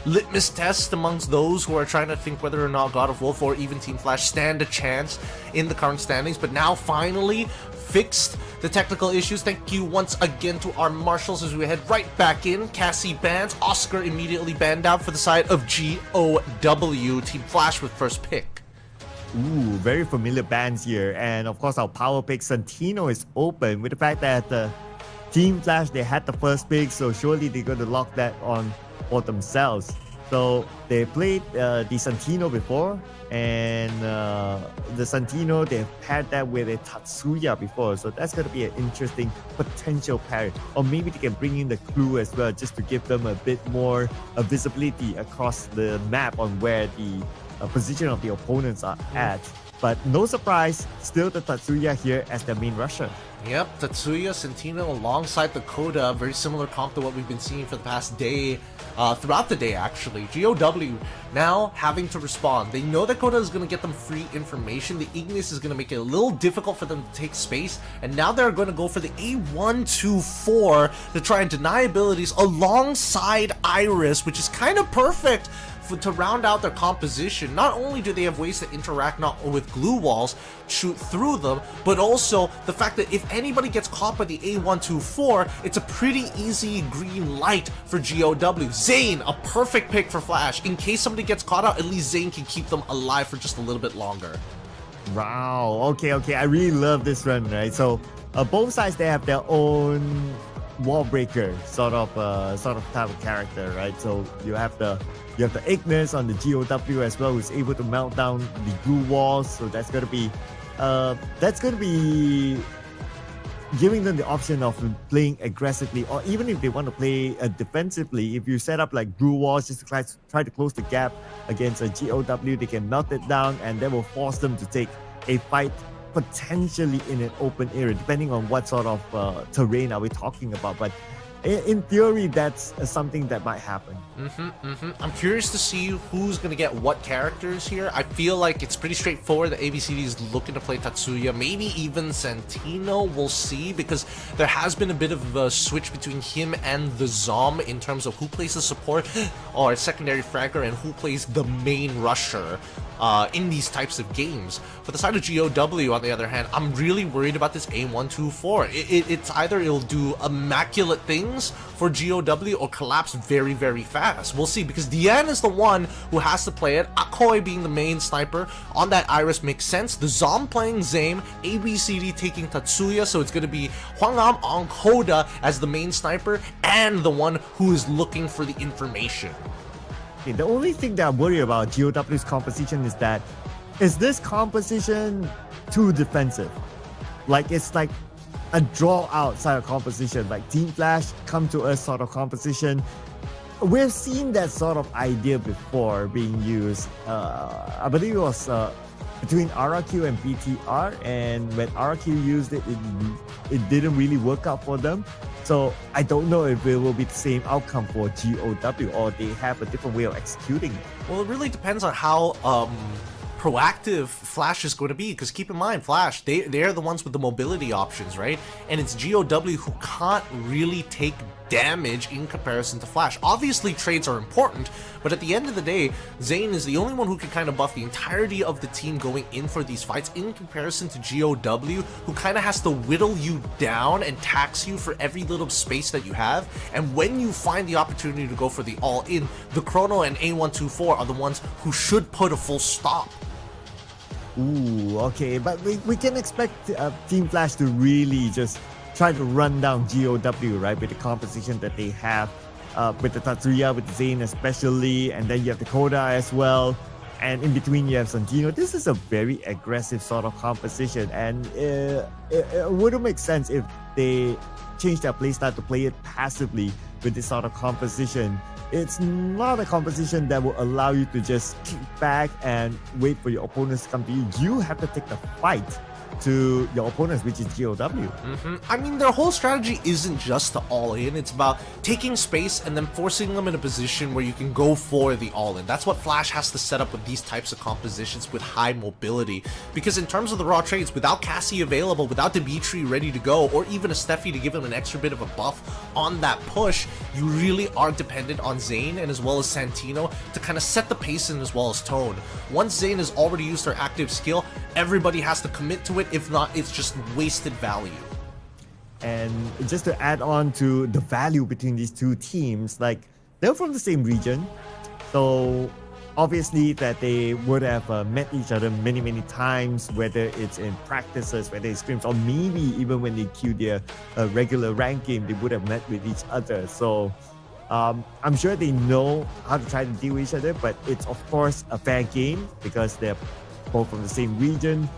litmus test amongst those who are trying to think whether or not God of Wolf or even Team Flash stand a chance in the current standings. But now finally fixed the technical issues. Thank you once again to our marshals as we head right back in. Cassie bans, Oscar immediately banned out for the side of GOW. Team Flash with first pick. Ooh, very familiar bands here. And of course, our power pick Santino is open with the fact that Team Flash, they had the first pick, so surely they're going to lock that on for themselves. So they played the Santino before, and the Santino, they've paired that with a Tatsuya before. So that's going to be an interesting potential pair. Or maybe they can bring in the Clue as well, just to give them a bit more visibility across the map on where the position of the opponents are at. But no surprise, still the Tatsuya here as the main rusher. Yep, Tatsuya, Santino alongside the Koda, very similar comp to what we've been seeing for the past day, throughout the day actually. GOW now having to respond. They know that Koda is going to get them free information. The Ignis is going to make it a little difficult for them to take space, and now they're going to go for the A124 to try and deny abilities alongside Iris, which is kind of perfect to round out their composition. Not only do they have ways to interact not with glue walls, shoot through them, but also the fact that if anybody gets caught by the A124, it's a pretty easy green light for GOW. Zane, a perfect pick for Flash. In case somebody gets caught out, at least Zane can keep them alive for just a little bit longer. Wow, okay, I really love this run, right? So both sides, they have their own wall breaker sort of type of character, right? So you have the Ignis on the GOW as well, who's able to melt down the glue walls. So that's gonna be giving them the option of playing aggressively, or even if they want to play defensively. If you set up like glue walls just to try to close the gap against a GOW, they can melt it down, and that will force them to take a fight potentially in an open area, depending on what sort of terrain are we talking about. But in theory, that's something that might happen. I'm curious to see who's going to get what characters here. I feel like it's pretty straightforward that ABCD is looking to play Tatsuya, maybe even Santino. We'll see, because there has been a bit of a switch between him and the Zom in terms of who plays the support or secondary fragger and who plays the main rusher in these types of games. For the side of GOW, on the other hand, I'm really worried about this A124. It's either it'll do immaculate things for GOW or collapse very, very fast. We'll see, because Diane is the one who has to play it. Akoy being the main sniper on that Iris makes sense. The Zom playing Zame, ABCD taking Tatsuya, so it's going to be Hwangam on Koda as the main sniper and the one who is looking for the information. Okay, the only thing that I worry about GOW's composition is this composition too defensive? Like, it's like a draw outside of composition, like Team Flash come to us sort of composition. We've seen that sort of idea before being used. I believe it was between RRQ and BTR, and when RRQ used it, it didn't really work out for them. So I don't know if it will be the same outcome for GOW, or they have a different way of executing it. Well, it really depends on how proactive Flash is going to be, because keep in mind, Flash, they're the ones with the mobility options, right? And it's GOW who can't really take damage in comparison to Flash. Obviously, trades are important, but at the end of the day, Zane is the only one who can kind of buff the entirety of the team going in for these fights, in comparison to GOW, who kind of has to whittle you down and tax you for every little space that you have. And when you find the opportunity to go for the all-in, the Chrono and A124 are the ones who should put a full stop. Ooh, okay, but we can expect Team Flash to really just try to run down GOW, right, with the composition that they have, with the Tatsuya, with Zane especially, and then you have the Koda as well, and in between you have Santino. This is a very aggressive sort of composition, and it wouldn't make sense if they change their playstyle to play it passively with this sort of composition. It's not a composition that will allow you to just kick back and wait for your opponents to come to you. You have to take the fight to your opponents, which is GOW. I mean, their whole strategy isn't just to all-in, it's about taking space and then forcing them in a position where you can go for the all-in. That's what Flash has to set up with these types of compositions with high mobility, because in terms of the raw trades, without Cassie available, without Dimitri ready to go, or even a Steffi to give him an extra bit of a buff on that push, you really are dependent on Zane and as well as Santino to kind of set the pace and as well as tone. Once Zane has already used their active skill, everybody has to commit to it. If not, it's just wasted value. And just to add on to the value between these two teams, like, they're from the same region, so obviously that they would have met each other many times, whether it's in practices, whether it's scrims, or maybe even when they queue their regular rank game, they would have met with each other. So I'm sure they know how to try to deal with each other, but it's of course a fair game because they're both from the same region,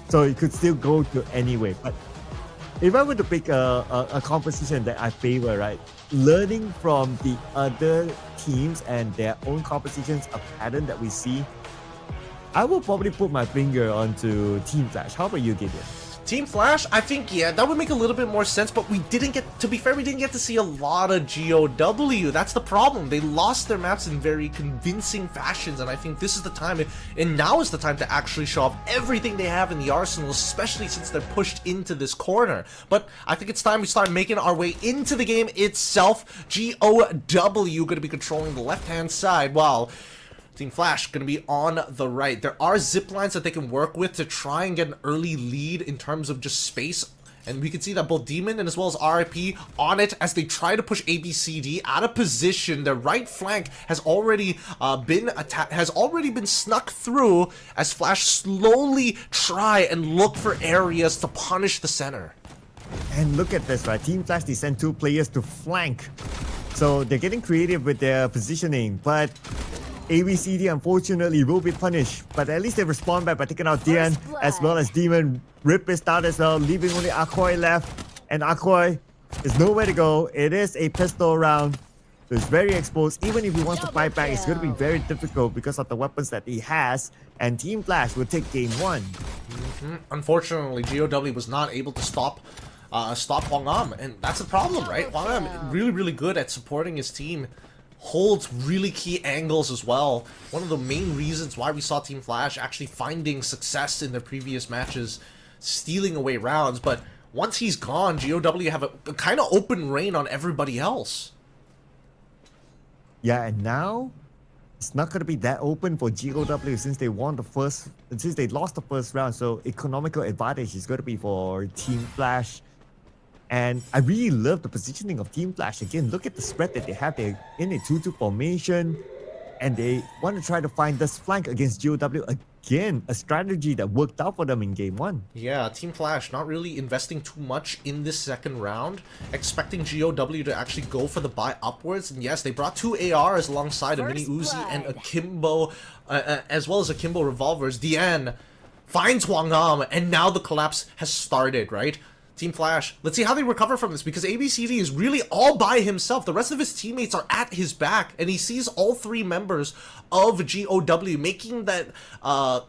so it could still go to anyway. But if I were to pick a composition that I favor, right, learning from the other teams and their own compositions, a pattern that we see, I will probably put my finger onto Team Flash. How about you, Gideon? Team Flash, I think, yeah, that would make a little bit more sense, but we didn't get to see a lot of GOW. That's the problem. They lost their maps in very convincing fashions, and I think this is the time, and now is the time to actually show off everything they have in the arsenal, especially since they're pushed into this corner. But I think it's time we start making our way into the game itself. GOW going to be controlling the left-hand side, while Team Flash going to be on the right. There are zip lines that they can work with to try and get an early lead in terms of just space. And we can see that both Demon and as well as RIP on it as they try to push ABCD out of position. Their right flank has already been snuck through as Flash slowly try and look for areas to punish the center. And look at this, right? Team Flash, they send 2 players to flank. So they're getting creative with their positioning, but ABCD unfortunately will be punished, but at least they respond back by taking out Dian as well as Demon. Rip is out as well, leaving only Akoy left, and Akoy is nowhere to go. It is a pistol round, so it's very exposed. Even if he wants to fight back, it's going to be very difficult because of the weapons that he has, and Team Flash will take game 1. Unfortunately, GOW was not able to stop Hwang Am, and that's the problem, right? Hwang Am really good at supporting his team. Holds really key angles as well. One of the main reasons why we saw Team Flash actually finding success in their previous matches, stealing away rounds. But once he's gone, GOW have a kind of open reign on everybody else. Yeah, and now it's not going to be that open for GOW since they lost the first round. So economical advantage is going to be for Team Flash. And I really love the positioning of Team Flash. Again, look at the spread that they have. They're in a 2-2 formation, and they want to try to find this flank against GOW. Again, a strategy that worked out for them in game 1. Yeah, Team Flash not really investing too much in this second round, expecting GOW to actually go for the buy upwards. And yes, they brought 2 ARs alongside a Mini Uzi and Akimbo, as well as Akimbo revolvers. Dian finds Hwang Am, and now the collapse has started, right? Team Flash, let's see how they recover from this, because ABCD is really all by himself. The rest of his teammates are at his back, and he sees all 3 members of GOW making that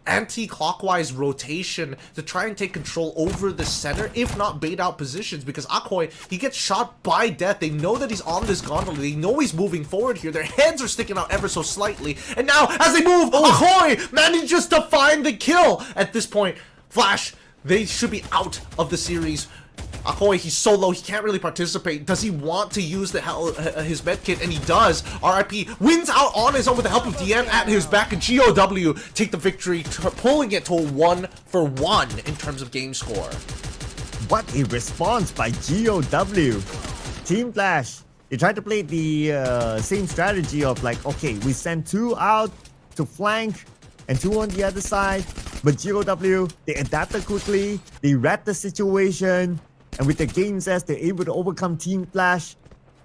anti-clockwise rotation to try and take control over the center, if not bait out positions, because Akoy, he gets shot by death. They know that he's on this gondola. They know he's moving forward here. Their heads are sticking out ever so slightly, and now, as they move, Akoy manages to find the kill. At this point, Flash, they should be out of the series. Akoy, he's so low, he can't really participate. Does he want to use his medkit? And he does. RIP wins out on his own with the help of Dian at his back, and GOW take the victory, pulling it to a 1-for-1 in terms of game score. What a response by GOW. Team Flash, they tried to play the same strategy of like, okay, we send 2 out to flank and 2 on the other side. But GOW, they adapted quickly, they read the situation, and with the game sets, they're able to overcome Team Flash.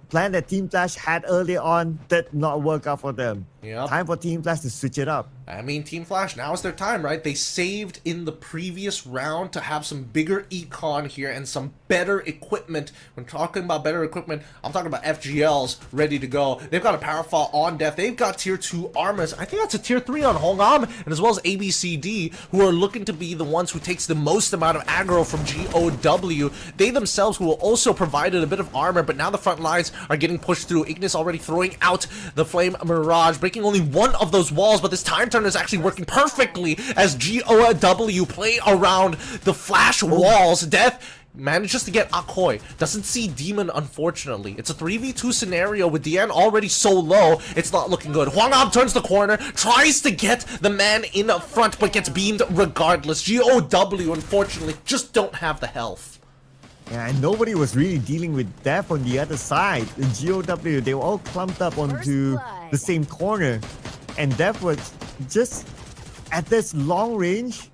Plan that Team Flash had earlier on did not work out for them. Yep. Time for Team Flash to switch it up. I mean, Team Flash, now is their time, right? They saved in the previous round to have some bigger econ here and some better equipment. When talking about better equipment, I'm talking about FGLs ready to go. They've got a Powerful on death. They've got tier 2 armors. I think that's a tier 3 on Hwang Am, and as well as ABCD, who are looking to be the ones who takes the most amount of aggro from GOW. They themselves who will also provided a bit of armor, but now the front lines are getting pushed through. Ignis already throwing out the Flame Mirage, breaking only one of those walls, but this time turner is actually working perfectly as GOW play around the Flash walls. Death manages to get Akoy. Doesn't see Demon, unfortunately. It's a 3v2 scenario with Dian already so low. It's not looking good. Hwang Am turns the corner, tries to get the man in front, but gets beamed regardless. GOW, unfortunately, just don't have the health. Yeah, and nobody was really dealing with death on the other side. The GOW, they were all clumped up onto the same corner. And Death was just at this long range,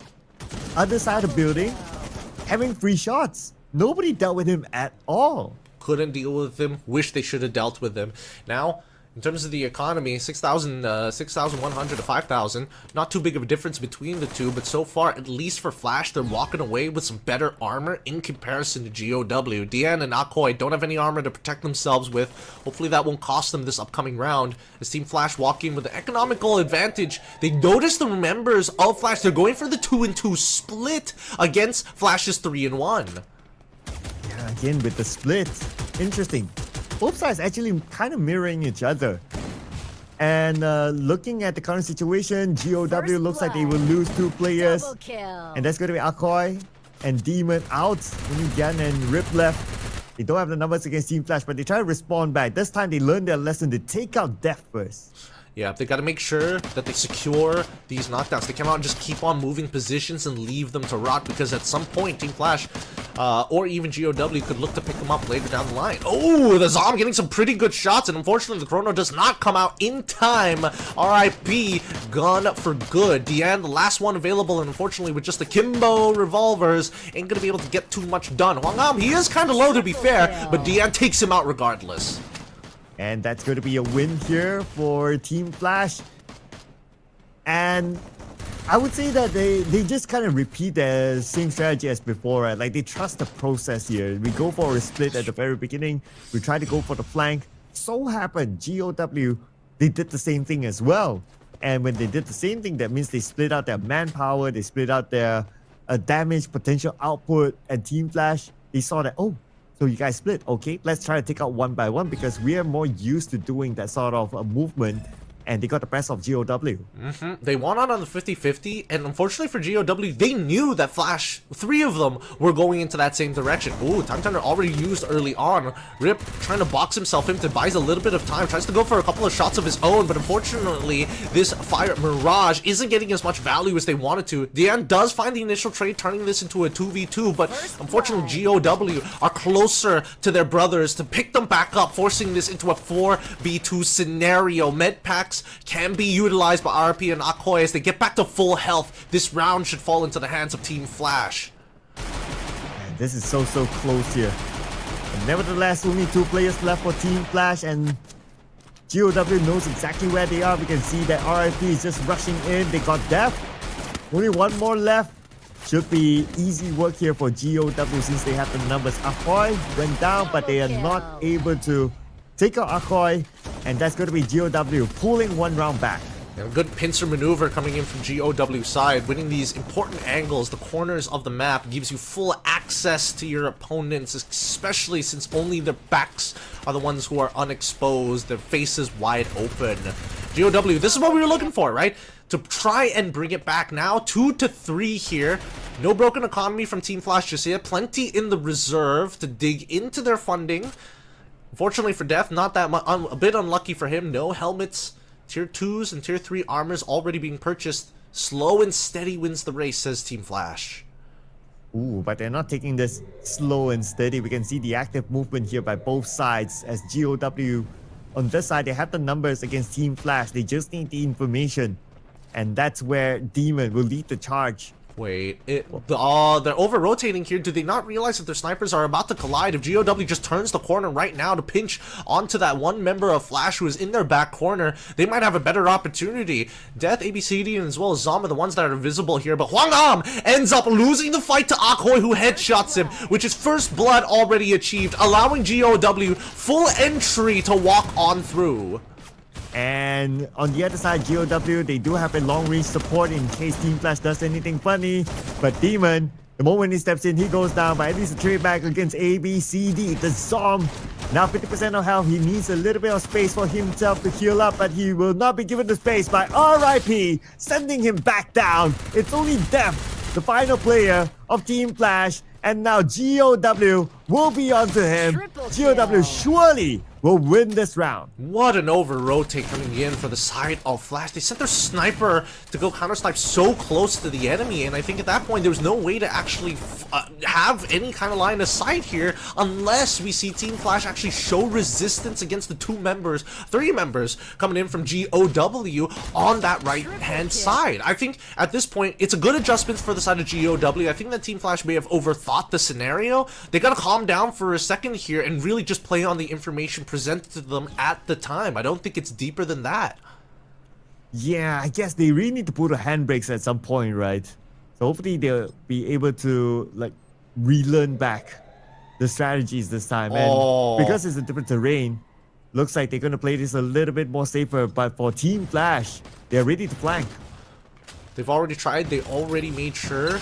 other side of the building, having free shots. Nobody dealt with him at all. couldn't deal with him. Wish they should have dealt with him. Now, in terms of the economy, 6,100 to 5,000. Not too big of a difference between the two, but so far, at least for Flash, they're walking away with some better armor in comparison to GOW. Dian and Akoy don't have any armor to protect themselves with. Hopefully that won't cost them this upcoming round. As Team Flash walk in with an economical advantage, they notice the members of Flash. They're going for the 2-2 split against Flash's 3-1. Yeah, again with the split. Interesting. Both sides actually kind of mirroring each other. And looking at the current situation, GOW looks like they will lose 2 players. Double kill. And that's going to be Akoy and Demon out. Only Gan and Rip left. They don't have the numbers against Team Flash, but they try to respond back. This time they learn their lesson. They take out Death first. Yeah, they got to make sure that they secure these knockdowns. They come out and just keep on moving positions and leave them to rot, because at some point, Team Flash or even GOW could look to pick them up later down the line. Oh, the Zom getting some pretty good shots, and unfortunately, the Chrono does not come out in time. RIP, gone for good. Dian, the last one available, and unfortunately, with just the Kimbo revolvers, ain't gonna be able to get too much done. Hwangam, he is kind of low to be fair, but Dian takes him out regardless. And that's going to be a win here for Team Flash. And I would say that they just kind of repeat the same strategy as before, right? Like, they trust the process here. We go for a split at the very beginning. We try to go for the flank. So happened, GOW, they did the same thing as well. And when they did the same thing, that means they split out their manpower, they split out their damage potential output. And Team Flash, they saw that, oh, so you guys split. Okay, let's try to take out one by one, because we are more used to doing that sort of movement. And they got the best of GOW. They won out on the 50-50, and unfortunately for GOW, they knew that Flash, 3 of them, were going into that same direction. Ooh, Time Thunder already used early on. Rip trying to box himself in to buys a little bit of time, tries to go for a couple of shots of his own, but unfortunately, this Fire Mirage isn't getting as much value as they wanted to. Dian does find the initial trade, turning this into a 2v2, but unfortunately, GOW are closer to their brothers to pick them back up, forcing this into a 4v2 scenario. Med packs can be utilized by RP and Akoy as they get back to full health. This round should fall into the hands of Team Flash. And this is so close here. But nevertheless, only 2 players left for Team Flash, and GOW knows exactly where they are. We can see that RIP is just rushing in. They got Death. Only 1 more left. Should be easy work here for GOW since they have the numbers. Akoy went down, but they are not able to take out Akoy. And that's going to be GOW pulling 1 round back. And a good pincer maneuver coming in from GOW side, winning these important angles. The corners of the map gives you full access to your opponents, especially since only their backs are the ones who are unexposed, their faces wide open. GOW, this is what we were looking for, right? To try and bring it back now, 2-3 here. No broken economy from Team Flash just yet. Plenty in the reserve to dig into their funding. Unfortunately for Death, not that much, a bit unlucky for him. No helmets, tier 2s and tier 3 armors already being purchased. Slow and steady wins the race, says Team Flash. Ooh, but they're not taking this slow and steady. We can see the active movement here by both sides, as GOW on this side, they have the numbers against Team Flash. They just need the information. And that's where Demon will lead the charge. Wait, they're over-rotating here. Do they not realize that their snipers are about to collide? If GOW just turns the corner right now to pinch onto that one member of Flash who is in their back corner, they might have a better opportunity. Death, ABCD, and as well as Zom are the ones that are visible here, but Hwangam ends up losing the fight to Akoy, who headshots him, which is first blood already achieved, allowing GOW full entry to walk on through. And on the other side, GOW, they do have a long-range support in case Team Flash does anything funny. But Demon, the moment he steps in, he goes down, but at least a trade back against ABCD. The Zom, now 50% of health. He needs a little bit of space for himself to heal up, but he will not be given the space by RIP, sending him back down. It's only Death, the final player of Team Flash, and now GOW will be onto him. GOW surely will win this round. What an over-rotate coming in for the side of Flash. They sent their sniper to go counter-snipe so close to the enemy, and I think at that point there was no way to actually have any kind of line of sight here unless we see Team Flash actually show resistance against the three members coming in from GOW on that right-hand side. I think at this point it's a good adjustment for the side of GOW. I think that Team Flash may have overthought the scenario. They gotta calm down for a second here and really just play on the information presented to them at the time. I don't think it's deeper than that. Yeah, I guess they really need to put a handbrakes at some point, right? So hopefully they'll be able to like relearn back the strategies this time. And because it's a different terrain, looks like they're gonna play this a little bit more safer. But for Team Flash, they're ready to flank. They've already tried. They already made sure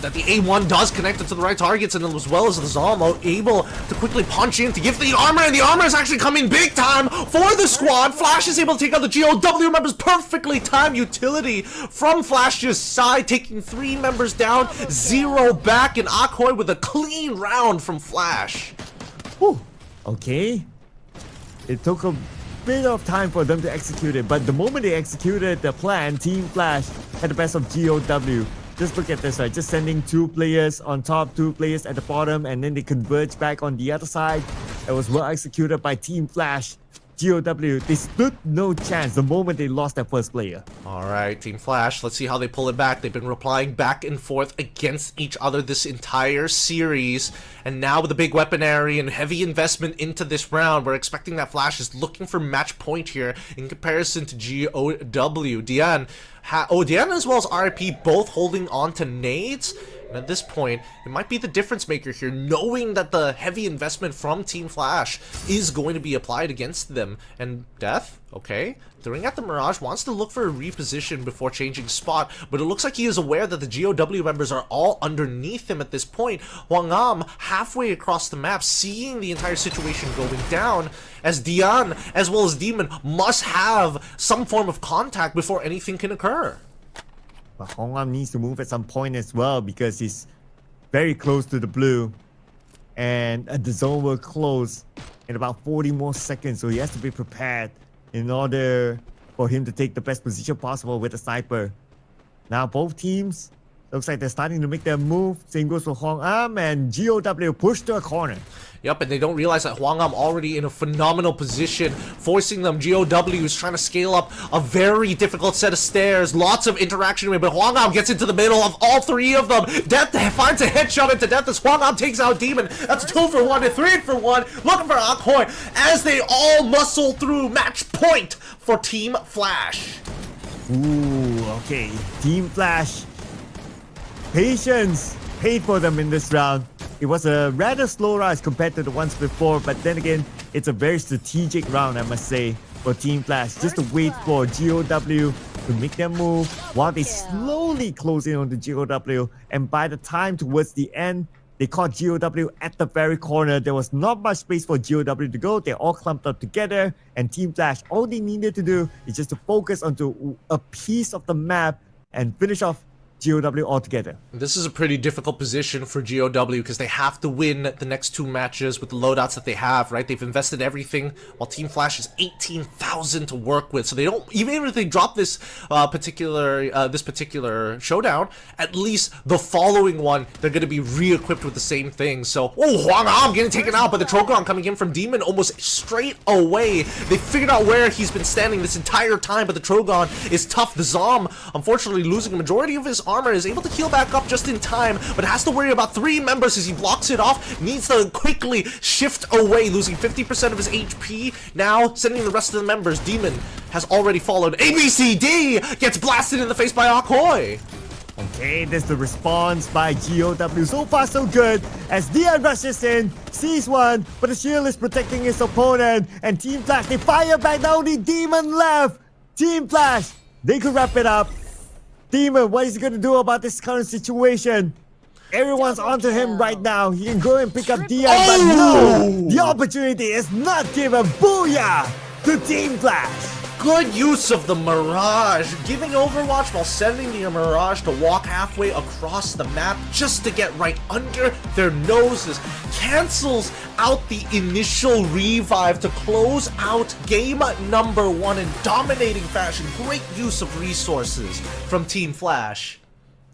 that the A1 does connect it to the right targets, and as well as the Zalmo able to quickly punch in to give the armor, and the armor is actually coming big time for the squad. Flash is able to take out the GOW members. Perfectly timed utility from Flash's side, taking 3 members down, 0 back, and Akoy with a clean round from Flash. Whew. Okay. It took a bit of time for them to execute it, but the moment they executed the plan, Team Flash had the best of GOW. Just look at this, right? Just sending 2 players on top, 2 players at the bottom, and then they converge back on the other side. It was well executed by Team Flash. GOW, they stood no chance the moment they lost their first player. Alright, Team Flash, let's see how they pull it back. They've been replying back and forth against each other this entire series. And now with a big weaponry and heavy investment into this round, we're expecting that Flash is looking for match point here in comparison to GOW. Dian as well as RIP both holding on to nades. And at this point, it might be the difference maker here, knowing that the heavy investment from Team Flash is going to be applied against them. And Death, okay, throwing at the Mirage, wants to look for a reposition before changing spot, but it looks like he is aware that the GOW members are all underneath him at this point. Hwangam halfway across the map, seeing the entire situation going down, as Dian as well as Demon must have some form of contact before anything can occur. But Hongam needs to move at some point as well because he's very close to the blue. And the zone will close in about 40 more seconds. So he has to be prepared in order for him to take the best position possible with the sniper. Now both teams, looks like they're starting to make their move. Same goes for Hwangam, and GOW push to a corner. Yep, and they don't realize that Hwangam already in a phenomenal position, forcing them. GOW is trying to scale up a very difficult set of stairs. Lots of interaction, but Hwangam gets into the middle of all 3 of them. Death finds a headshot into Death as Hwangam takes out Demon. That's 2 for 1 and 3 for 1. Looking for Akoy as they all muscle through. Match point for Team Flash. Ooh, okay. Team Flash. Patience paid for them in this round. It was a rather slow rise compared to the ones before, but then again, it's a very strategic round, I must say, for Team Flash. Just to wait for GOW to make their move while they slowly close in on the GOW. And by the time towards the end, they caught GOW at the very corner. There was not much space for GOW to go. They're all clumped up together. And Team Flash, all they needed to do is just to focus onto a piece of the map and finish off GOW altogether. This is a pretty difficult position for GOW because they have to win the next 2 matches with the loadouts that they have, right? They've invested everything while Team Flash has 18,000 to work with. So they don't, even if they drop this particular showdown, at least the following one, they're going to be re-equipped with the same thing. So, Hwangam getting taken out, but the Trogon coming in from Demon almost straight away. They figured out where he's been standing this entire time, but the Trogon is tough. The Zom, unfortunately, losing a majority of his armor, is able to heal back up just in time, but has to worry about 3 members as he blocks it off. Needs to quickly shift away, losing 50% of his HP. Now sending the rest of the members. Demon has already followed. ABCD gets blasted in the face by Akoy. Okay, there's the response by GOW. So far so good as Dian rushes in, sees one, but the shield is protecting his opponent, and Team Flash, they fire back. The only Demon left. Team Flash, they could wrap it up. Demon, what is he going to do about this current situation? Everyone's onto him right now. He can go and pick up Dian, but no! The opportunity is not given. Booyah to Team Flash. Good use of the Mirage, giving Overwatch while sending the Mirage to walk halfway across the map just to get right under their noses. Cancels out the initial revive to close out game number 1 in dominating fashion. Great use of resources from Team Flash.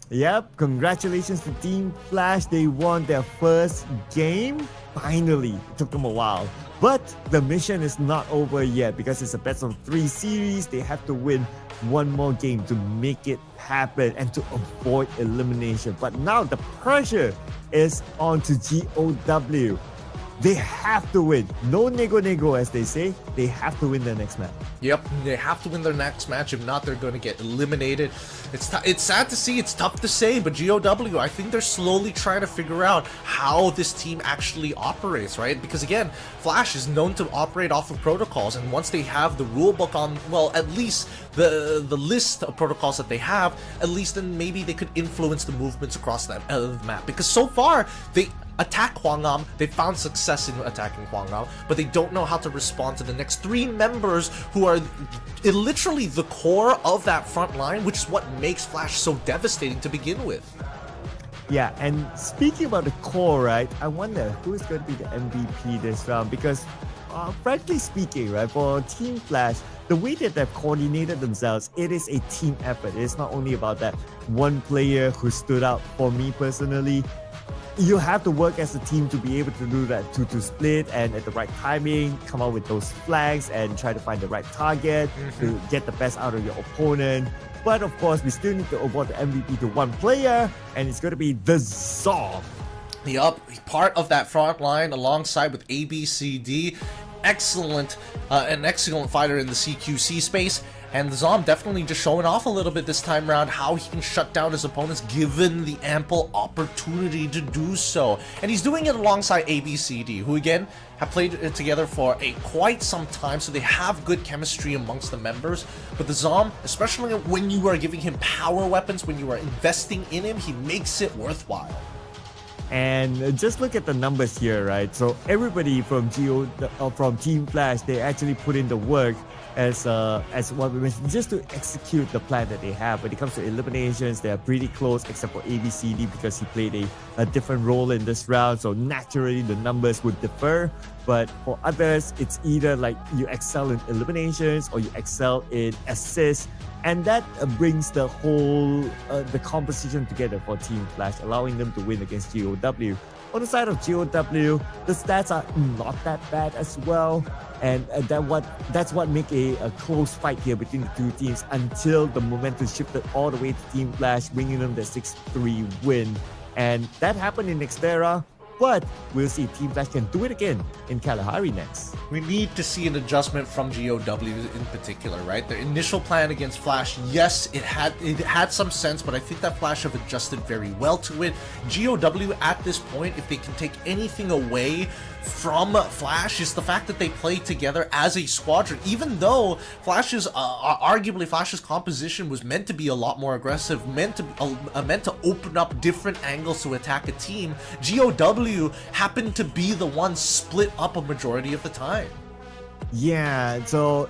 Yep, congratulations to Team Flash. They won their first game. Finally, it took them a while. But the mission is not over yet because it's a best of 3 series. They have to win one more game to make it happen and to avoid elimination. But now the pressure is on to GOW. They have to win. No nego as they say. They have to win their next match. Yep, they have to win their next match. If not, they're going to get eliminated. It's sad to see. It's tough to say, but GOW, I think they're slowly trying to figure out how this team actually operates, right? Because again, Flash is known to operate off of protocols, and once they have the rulebook on, well, at least the list of protocols that they have, at least then maybe they could influence the movements across the map. Because so far, they attack Hwangam, they found success in attacking Hwangam, but they don't know how to respond to the next 3 members who are literally the core of that front line, which is what makes Flash so devastating to begin with. Yeah, and speaking about the core, right, I wonder who's going to be the MVP this round because frankly speaking, right, for Team Flash, the way that they've coordinated themselves, it is a team effort. It's not only about that one player who stood out. For me personally, you have to work as a team to be able to do that 2-2 split and at the right timing, come out with those flags and try to find the right target to get the best out of your opponent. But of course, we still need to award the MVP to one player, and it's going to be the Zom. Yup, part of that front line alongside with ABCD. Excellent, an excellent fighter in the CQC space. And the Zom definitely just showing off a little bit this time around how he can shut down his opponents given the ample opportunity to do so. And he's doing it alongside ABCD, who again have played together for quite some time, so they have good chemistry amongst the members. But the Zom, especially when you are giving him power weapons, when you are investing in him, he makes it worthwhile. And just look at the numbers here, right? So everybody from from Team Flash, they actually put in the work as what we mentioned, just to execute the plan that they have. When it comes to eliminations, they are pretty close, except for ABCD because he played a different role in this round. So naturally, the numbers would differ. But for others, it's either like you excel in eliminations or you excel in assists. And that brings the whole the composition together for Team Flash, allowing them to win against GOW. On the side of GOW, the stats are not that bad as well. And that's what make a close fight here between the two teams until the momentum shifted all the way to Team Flash, bringing them the 6-3 win. And that happened in Nextera. But we'll see if Team Flash can do it again in Kalahari next. We need to see an adjustment from GOW in particular, right? Their initial plan against Flash, yes, it had some sense, but I think that Flash have adjusted very well to it. GOW at this point, if they can take anything away from Flash, is the fact that they play together as a squadron. Even though arguably Flash's composition was meant to be a lot more aggressive, meant to open up different angles to attack a team, GOW happened to be the one split up a majority of the time. Yeah, so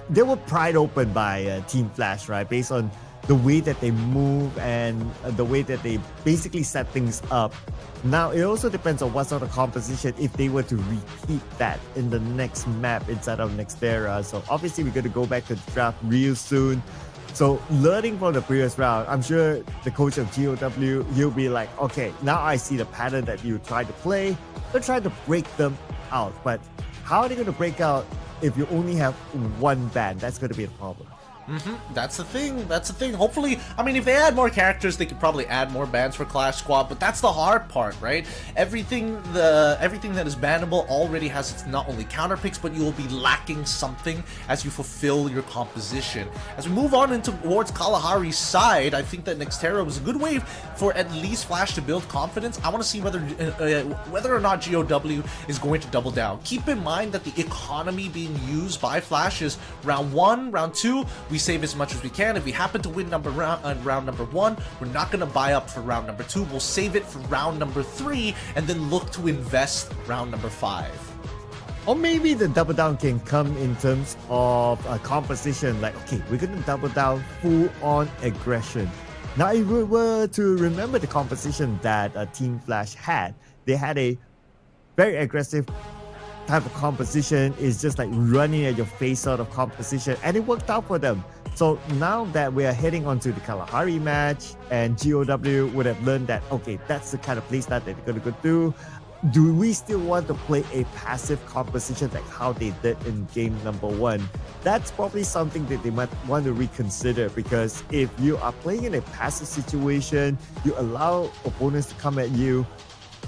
they were pried open by Team Flash, right? Based on the way that they move and the way that they basically set things up. Now, it also depends on what sort of composition if they were to repeat that in the next map inside of Nextera. So obviously, we're going to go back to the draft real soon. So learning from the previous round, I'm sure the coach of GOW, he'll be like, okay, now I see the pattern that you try to play. They're trying to break them out. But how are they going to break out if you only have one ban? That's going to be a problem. That's the thing. Hopefully, I mean, if they add more characters, they could probably add more bans for Clash Squad, but that's the hard part, right? Everything that is bannable already has its not only counter picks, but you will be lacking something as you fulfill your composition. As we move on towards Kalahari's side, I think that Nextera was a good way for at least Flash to build confidence. I want to see whether or not GOW is going to double down. Keep in mind that the economy being used by Flash is round 1, round 2, we save as much as we can. If we happen to win round number 1, we're not going to buy up for round number 2. We'll save it for round number 3 and then look to invest round number 5. Or maybe the double down can come in terms of a composition, like, okay, we're going to double down full on aggression. Now, if we were to remember the composition that Team Flash had, they had a very aggressive type of composition. It's just like running at your face sort of composition, and it worked out for them. So now that we are heading on to the Kalahari match, and GOW would have learned that, okay, that's the kind of playstyle that they're going to go through. Do we still want to play a passive composition like how they did in game number 1? That's probably something that they might want to reconsider, because if you are playing in a passive situation, you allow opponents to come at you.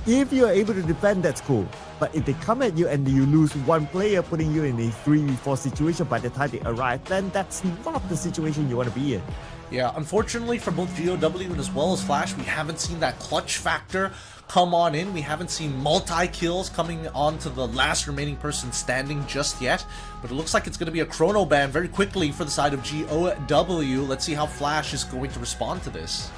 If you are able to defend, that's cool. But if they come at you and you lose one player, putting you in a 3v4 situation by the time they arrive, then that's not the situation you want to be in. Yeah, unfortunately for both GOW and as well as Flash, we haven't seen that clutch factor come on in. We haven't seen multi-kills coming on to the last remaining person standing just yet. But it looks like it's going to be a chrono ban very quickly for the side of GOW. Let's see how Flash is going to respond to this.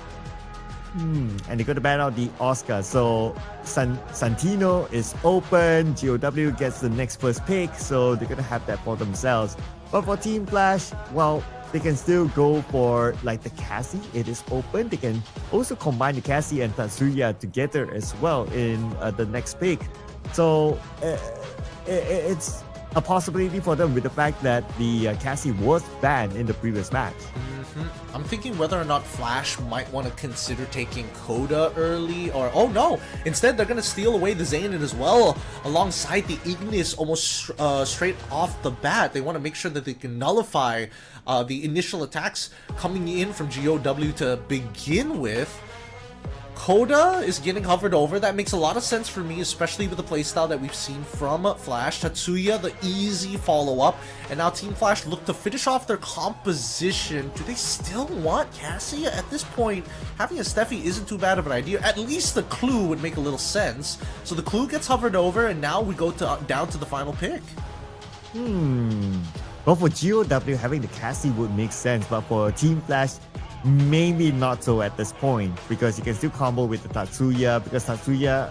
And they're going to ban out the Oscar. So Santino is open. GOW gets the next first pick. So they're going to have that for themselves. But for Team Flash, well, they can still go for like the Cassie. It is open. They can also combine the Cassie and Tatsuya together as well in the next pick. So it's a possibility for them with the fact that the Cassie was banned in the previous match. I'm thinking whether or not Flash might want to consider taking Coda early, or oh no, instead they're going to steal away the Zanin as well alongside the Ignis almost straight off the bat. They want to make sure that they can nullify the initial attacks coming in from GOW to begin with. Coda is getting hovered over. That makes a lot of sense for me, especially with the playstyle that we've seen from Flash. Tatsuya, the easy follow-up. And now Team Flash look to finish off their composition. Do they still want Cassie? At this point, having a Steffi isn't too bad of an idea. At least the clue would make a little sense. So the clue gets hovered over, and now we go down to the final pick. Well, for GOW, having the Cassie would make sense, but for Team Flash, maybe not so at this point, because you can still combo with the Tatsuya, because Tatsuya,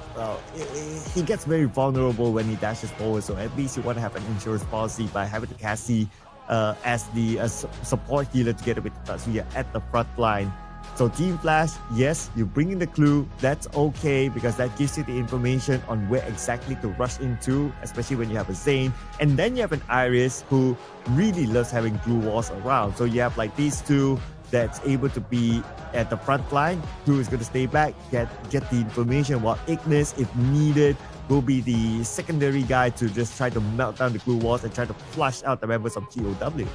he gets very vulnerable when he dashes forward, so at least you want to have an insurance policy by having the Cassie as the support healer together with the Tatsuya at the front line. So Team Flash, yes, you bring in the clue, that's okay, because that gives you the information on where exactly to rush into, especially when you have a Zane, and then you have an Iris who really loves having glue walls around. So you have like these two that's able to be at the front line. Who is going to stay back, get the information, while Ignis, if needed, will be the secondary guy to just try to melt down the glue walls and try to flush out the members of GOW.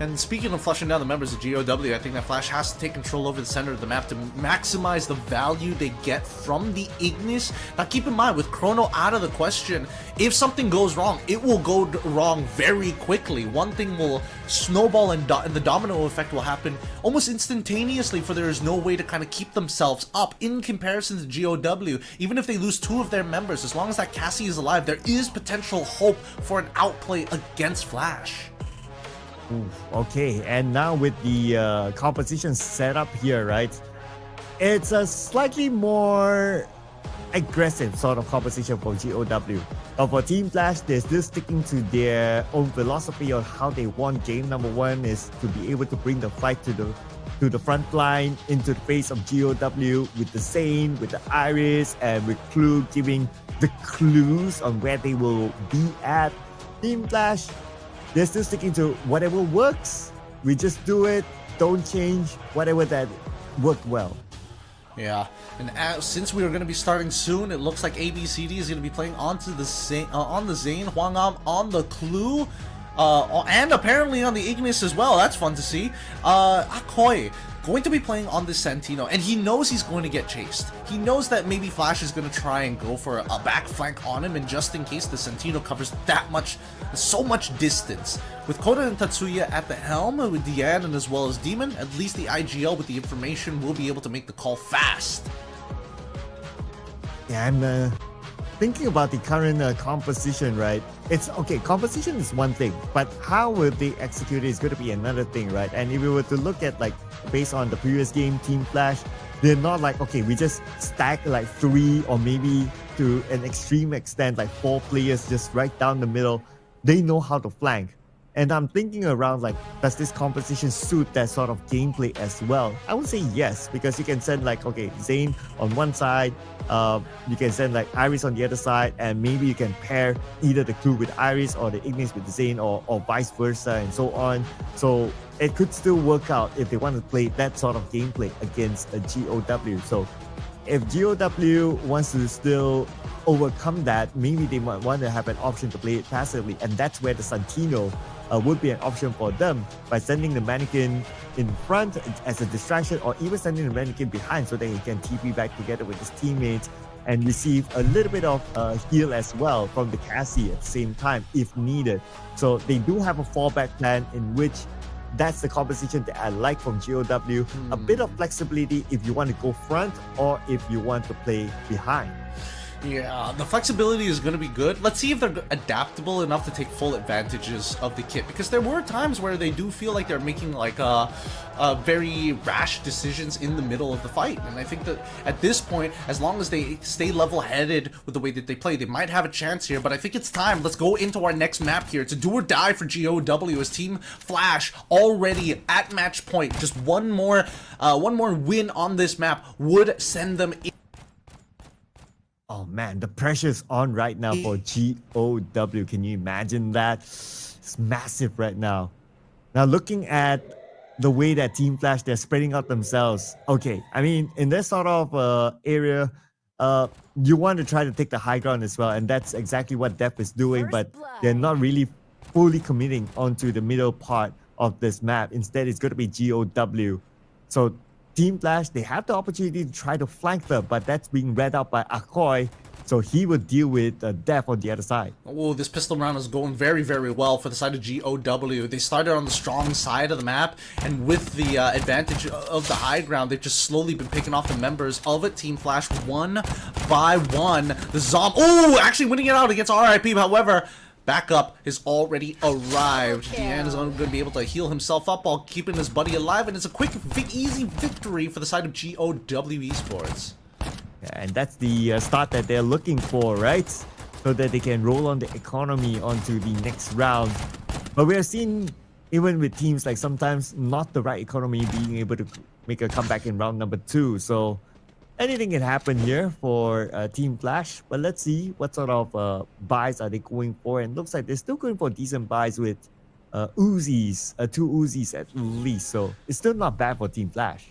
And speaking of flushing down the members of GOW, I think that Flash has to take control over the center of the map to maximize the value they get from the Ignis. Now keep in mind, with Chrono out of the question, if something goes wrong, it will go wrong very quickly. One thing will snowball and the domino effect will happen almost instantaneously, for there is no way to kind of keep themselves up in comparison to GOW. Even if they lose 2 of their members, as long as that Cassie is alive, there is potential hope for an outplay against Flash. Okay, and now with the composition set up here, right? It's a slightly more aggressive sort of composition for GOW. But for Team Flash, they're still sticking to their own philosophy on how they want game number 1 is to be able to bring the fight to the front line, into the face of GOW with the Zane, with the Iris, and with Clue giving the clues on where they will be at. Team Flash, they're still sticking to whatever works. We just do it, don't change whatever that worked well. Yeah, and since we are going to be starting soon, it looks like ABCD is going to be playing onto the Zane, on the Zane, Hwangam on the Clue, and apparently on the Ignis as well. That's fun to see. Akoi going to be playing on this Santino, and he knows he's going to get chased. He knows that maybe Flash is going to try and go for a back flank on him, and just in case the Santino covers so much distance. With Koda and Tatsuya at the helm, with Diane and as well as Demon, at least the IGL with the information will be able to make the call fast. Yeah, I'm thinking about the current composition, right? It's okay, composition is one thing, but how will they execute it is going to be another thing, right? And if we were to look at, like, based on the previous game, Team Flash, they're not like, okay, we just stack like 3 or maybe to an extreme extent, like 4 players just right down the middle. They know how to flank. And I'm thinking around like, does this composition suit that sort of gameplay as well? I would say yes, because you can send like, okay, Zane on one side, you can send like Iris on the other side, and maybe you can pair either the crew with Iris or the Ignis with Zane or vice versa and so on. So it could still work out if they want to play that sort of gameplay against a GOW. So if GOW wants to still overcome that, maybe they might want to have an option to play it passively, and that's where the Santino would be an option for them, by sending the mannequin in front as a distraction, or even sending the mannequin behind so that he can TP back together with his teammates and receive a little bit of heal as well from the Cassie at the same time if needed. So they do have a fallback plan in which that's the composition that I like from GOW. A bit of flexibility if you want to go front or if you want to play behind. Yeah, the flexibility is going to be good. Let's see if they're adaptable enough to take full advantages of the kit, because there were times where they do feel like they're making like very rash decisions in the middle of the fight. And I think that at this point, as long as they stay level-headed with the way that they play, they might have a chance here. But I think it's time. Let's go into our next map here. It's a do or die for GOW as Team Flash already at match point. Just one more win on this map would send them in. Oh man, the pressure's on right now for GOW. Can you imagine that? It's massive right now. Now looking at the way that Team Flash, they're spreading out themselves. Okay, I mean, in this sort of area, you want to try to take the high ground as well, and that's exactly what Def is doing, but they're not really fully committing onto the middle part of this map. Instead, it's going to be GOW. So Team Flash, they have the opportunity to try to flank them, but that's being read out by Akoy, so he would deal with Def on the other side. Oh, this pistol round is going very, very well for the side of GOW. They started on the strong side of the map, and with the advantage of the high ground, they've just slowly been picking off the members of it. Team Flash one by one. The Zombie, oh, actually winning it out against RIP, however, backup has already arrived. Deanne is going to be able to heal himself up while keeping his buddy alive, and it's a quick, easy victory for the side of GOW Esports. Yeah, and that's the start that they're looking for, right? So that they can roll on the economy onto the next round. But we are seeing, even with teams like sometimes not the right economy, being able to make a comeback in round number 2. So anything can happen here for Team Flash, but let's see what sort of buys are they going for. And looks like they're still going for decent buys with Uzis, 2 Uzis at least. So it's still not bad for Team Flash.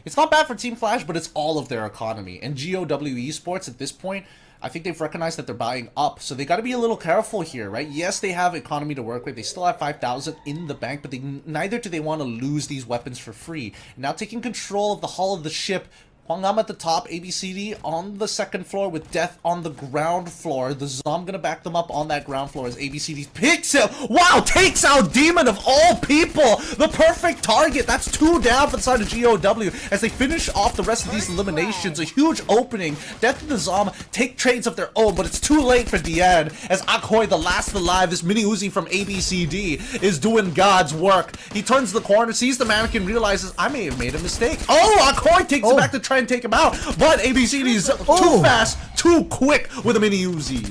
It's not bad for Team Flash, but it's all of their economy. And GOW Esports at this point, I think they've recognized that they're buying up, so they got to be a little careful here, right? Yes, they have economy to work with. They still have 5,000 in the bank, but neither do they want to lose these weapons for free. Now taking control of the hull of the ship, Hwangam at the top, ABCD on the second floor with Death on the ground floor. The Zom gonna back them up on that ground floor as ABCD picks him. Wow, takes out Demon of all people. The perfect target. That's 2 down for the side of GOW as they finish off the rest of these eliminations. A huge opening. Death and the Zom take trades of their own, but it's too late for Dian as Akoy, the last alive, this mini Uzi from ABCD, is doing God's work. He turns the corner, sees the mannequin, realizes, I may have made a mistake. Oh, Akoy takes it back to try and take him out, but ABCD is too fast, too quick with a mini Uzi.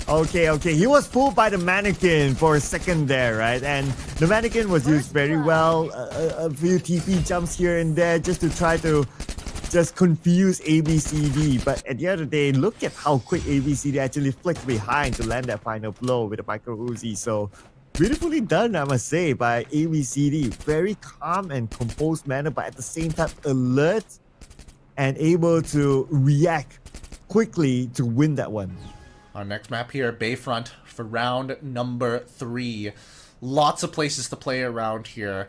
Okay, he was fooled by the mannequin for a second there, right? And the mannequin was used very well. A few TP jumps here and there just to try to just confuse ABCD. But at the end of the day, look at how quick ABCD actually flicked behind to land that final blow with a micro Uzi. So beautifully done, I must say, by ABCD. Very calm and composed manner, but at the same time alert and able to react quickly to win that one. Our next map here, Bayfront, for round number 3. Lots of places to play around here.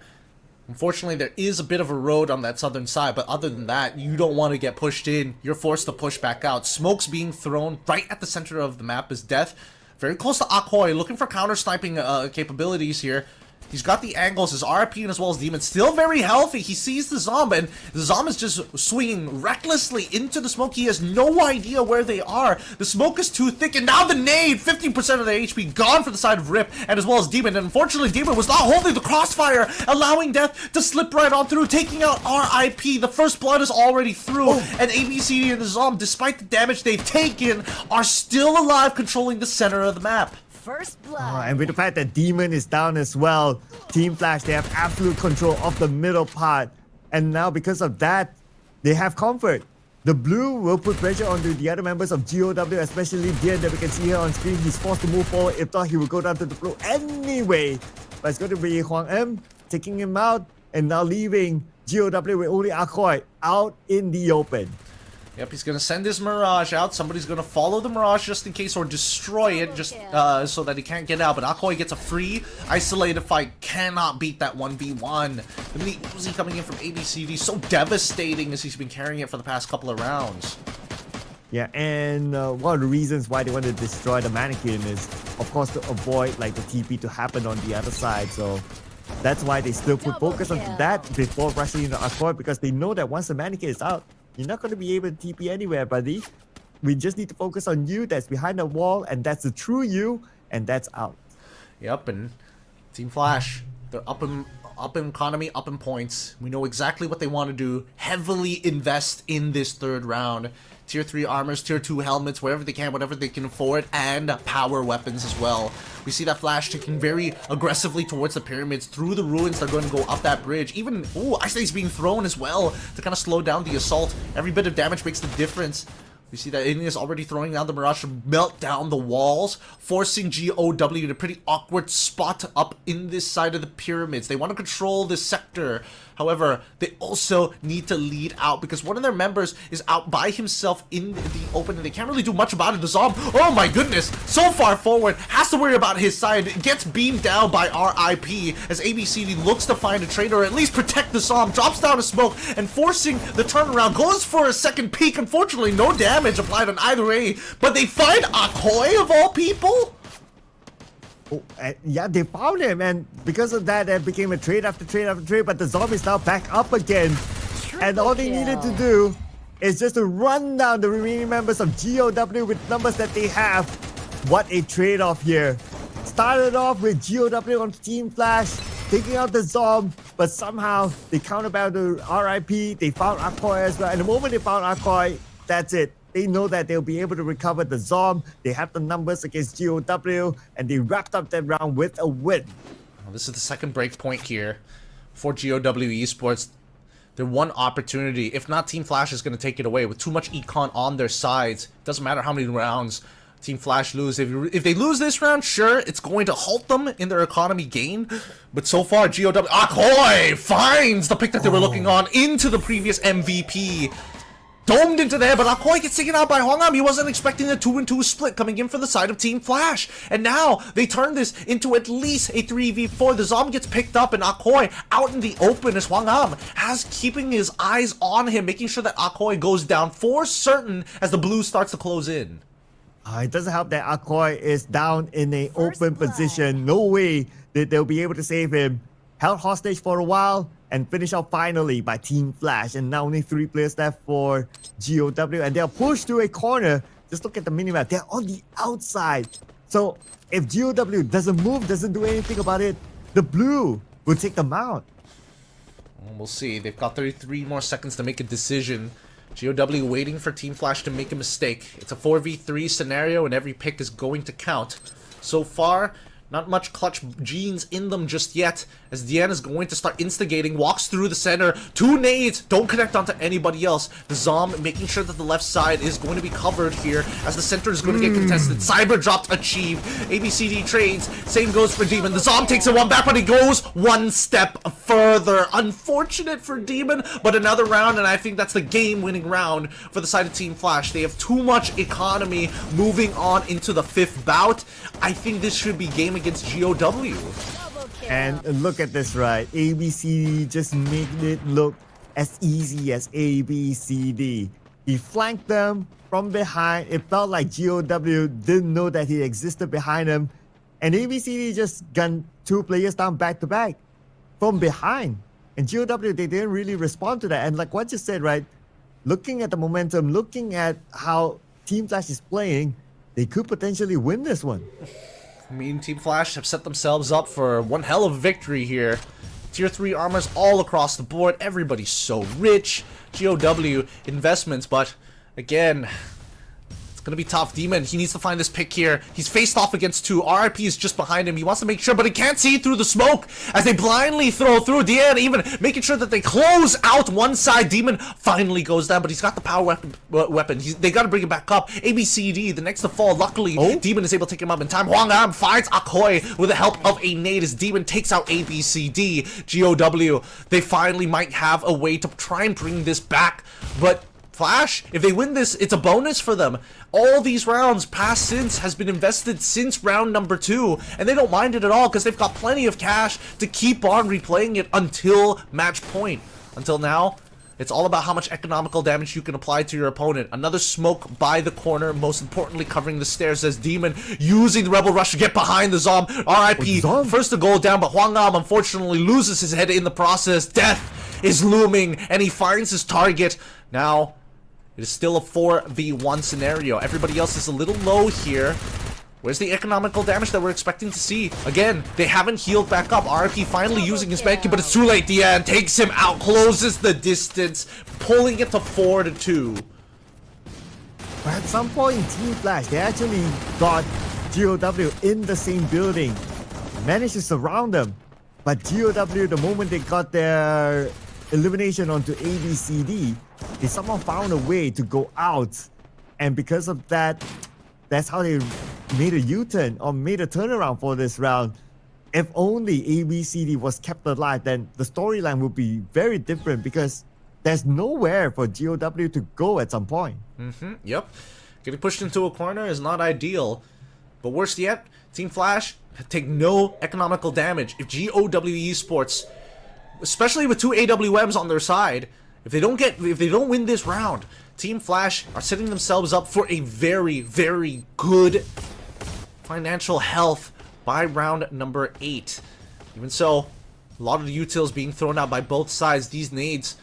Unfortunately, there is a bit of a road on that southern side, but other than that, you don't want to get pushed in. You're forced to push back out. Smoke's being thrown right at the center of the map is Death. Very close to Akoy, looking for counter-sniping capabilities here. He's got the angles, his RP and as well as Demon still very healthy. He sees the Zom, and the Zom is just swinging recklessly into the smoke. He has no idea where they are. The smoke is too thick, and now the nade, 15% of their HP gone for the side of Rip, and as well as Demon. And unfortunately, Demon was not holding the crossfire, allowing Death to slip right on through, taking out RIP. The first blood is already through, and ABCD and the Zom, despite the damage they've taken, are still alive, controlling the center of the map. First blood. And with the fact that Demon is down as well, Team Flash, they have absolute control of the middle part. And now because of that, they have comfort. The blue will put pressure onto the other members of GOW, especially Dian that we can see here on screen. He's forced to move forward. If not, he will go down to the floor anyway. But it's going to be Huang Em taking him out and now leaving GOW with only Akoy out in the open. Yep, he's going to send his Mirage out. Somebody's going to follow the Mirage just in case or destroy it just so that he can't get out. But Akoy gets a free isolated fight. Cannot beat that 1v1. The mini Uzi coming in from ABCD. So devastating as he's been carrying it for the past couple of rounds. Yeah, and one of the reasons why they want to destroy the mannequin is, of course, to avoid like the TP to happen on the other side. So that's why they still put focus on that before rushing into Akoy, because they know that once the mannequin is out, you're not going to be able to TP anywhere, buddy. We just need to focus on you that's behind the wall, and that's the true you, and that's out. Yep, and Team Flash, they're up in economy, up in points. We know exactly what they want to do. Heavily invest in this third round. Tier 3 armors, Tier 2 helmets, wherever they can, whatever they can afford, and power weapons as well. We see that Flash taking very aggressively towards the pyramids. Through the ruins, they're going to go up that bridge. Even, Ice Ace being thrown as well to kind of slow down the assault. Every bit of damage makes the difference. We see that Indian is already throwing down the Mirage to melt down the walls, forcing GOW in a pretty awkward spot up in this side of the pyramids. They want to control this sector. However, they also need to lead out because one of their members is out by himself in the open and they can't really do much about it. The Zom, oh my goodness, so far forward, has to worry about his side, gets beamed down by RIP as ABCD looks to find a trade or at least protect the Zom, drops down a smoke and forcing the turnaround, goes for a second peek. Unfortunately, no damage applied on either way, but they find Akoy of all people? Yeah, they found him, and because of that, it became a trade after trade after trade, but the Zom is now back up again. And all they needed to do is just to run down the remaining members of GOW with numbers that they have. What a trade-off here. Started off with GOW on Team Flash, taking out the Zom, but somehow they counterbalance the RIP, they found Akoy as well, and the moment they found Akoy, that's it. They know that they'll be able to recover the Zom. They have the numbers against GOW, and they wrapped up that round with a win. This is the second break point here for GOW Esports. Their one opportunity, if not, Team Flash is going to take it away with too much econ on their sides. Doesn't matter how many rounds Team Flash lose. If they lose this round, sure, it's going to halt them in their economy gain. But so far, GOW, Akoy finds the pick that they were looking on into the previous MVP. Domed into there, but Akoy gets taken out by Huang Am. He wasn't expecting a 2-2 split coming in for the side of Team Flash. And now they turn this into at least a 3v4. The Zom gets picked up and Akoy out in the open as Huang Am has keeping his eyes on him, making sure that Akoy goes down for certain as the blue starts to close in. It doesn't help that Akoy is down in an open position. No way that they'll be able to save him. Held hostage for a while and finished off finally by Team Flash. And now only 3 players left for GOW. And they're pushed to a corner. Just look at the minimap. They're on the outside. So if GOW doesn't move, doesn't do anything about it, the blue will take them out. We'll see. They've got 33 more seconds to make a decision. GOW waiting for Team Flash to make a mistake. It's a 4v3 scenario and every pick is going to count. So far, not much clutch genes in them just yet, as Dian is going to start instigating, walks through the center, 2 nades, don't connect onto anybody else. The Zom making sure that the left side is going to be covered here, as the center is going to get contested. Cyber dropped achieved, ABCD trades, same goes for Demon. The Zom takes it one back, but he goes one step further. Unfortunate for Demon, but another round, and I think that's the game-winning round for the side of Team Flash. They have too much economy moving on into the 5th bout. I think this should be game against GOW. And look at this, right? ABCD just made it look as easy as ABCD. He flanked them from behind. It felt like GOW didn't know that he existed behind him. And ABCD just gunned 2 players down back to back from behind. And GOW, they didn't really respond to that. And like what you said, right? Looking at the momentum, looking at how Team Flash is playing, they could potentially win this one. I mean, Team Flash have set themselves up for one hell of a victory here. Tier 3 armors all across the board. Everybody's so rich. GOW investments, but again, it's gonna be tough. Demon, he needs to find this pick here. He's faced off against 2. RIP is just behind him. He wants to make sure, but he can't see through the smoke as they blindly throw through. Deanna even making sure that they close out one side. Demon finally goes down, but he's got the power weapon. They got to bring it back up. ABCD, the next to fall. Luckily, Demon is able to take him up in time. Hwang Am finds Akoy with the help of a nade as Demon takes out ABCD. GOW, they finally might have a way to try and bring this back, but Flash, if they win this, it's a bonus for them. All these rounds past since has been invested since round number 2, and they don't mind it at all because they've got plenty of cash to keep on replaying it until match point. Until now, it's all about how much economical damage you can apply to your opponent. Another smoke by the corner, most importantly covering the stairs as Demon using the Rebel Rush to get behind the Zom. RIP, first to go down, but Hwang Am unfortunately loses his head in the process. Death is looming, and he finds his target. Now, it is still a 4v1 scenario. Everybody else is a little low here. Where's the economical damage that we're expecting to see? Again, they haven't healed back up. RP finally using his medkit, but it's too late. Dian takes him out, closes the distance, pulling it to 4-2. But at some point in Team Flash, they actually got GOW in the same building. Managed to surround them. But GOW, the moment they got their elimination onto ABCD, they somehow found a way to go out, and because of that, that's how they made a U-turn or made a turnaround for this round. If only ABCD was kept alive, then the storyline would be very different because there's nowhere for GOW to go at some point. Yep. Getting pushed into a corner is not ideal, but worse yet, Team Flash take no economical damage. If GOW Esports, especially with 2 AWMs on their side, if they don't win this round, Team Flash are setting themselves up for a very, very good financial health by round number 8. Even so, a lot of the utils being thrown out by both sides. These nades,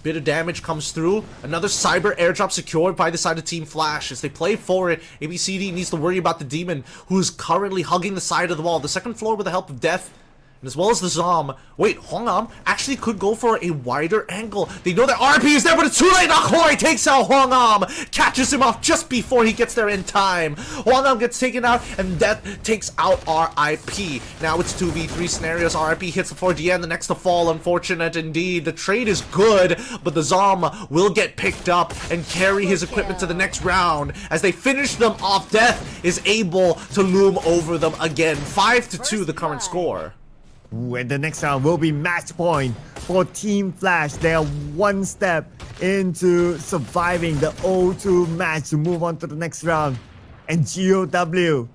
bit of damage comes through. Another cyber airdrop secured by the side of Team Flash. As they play for it, ABCD needs to worry about the Demon, who is currently hugging the side of the wall. The second floor with the help of Death, and as well as the Zom. Wait, Hwang Am actually could go for a wider angle. They know that RP is there, but it's too late. Akoy takes out Hwang Am, catches him off just before he gets there in time. Hwang Am gets taken out, and Death takes out RIP. Now it's 2v3 scenarios. RIP hits the floor. Deanne, the next to fall. Unfortunate indeed. The trade is good, but the Zom will get picked up and carry his equipment to the next round. As they finish them off, Death is able to loom over them again. 5-2 the current score. And the next round will be match point for Team Flash. They are one step into surviving the 0-2 match to move on to the next round. And GOW,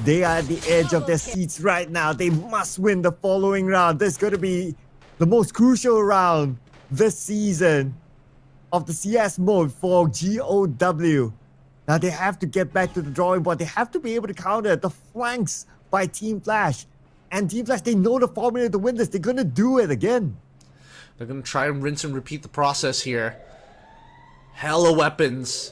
they are at the edge of their seats right now. They must win the following round. This is going to be the most crucial round this season of the CS mode for GOW. Now they have to get back to the drawing board. They have to be able to counter the flanks by Team Flash. And Team Flash, they know the formula to win this. They're going to do it again. They're going to try and rinse and repeat the process here. Hella weapons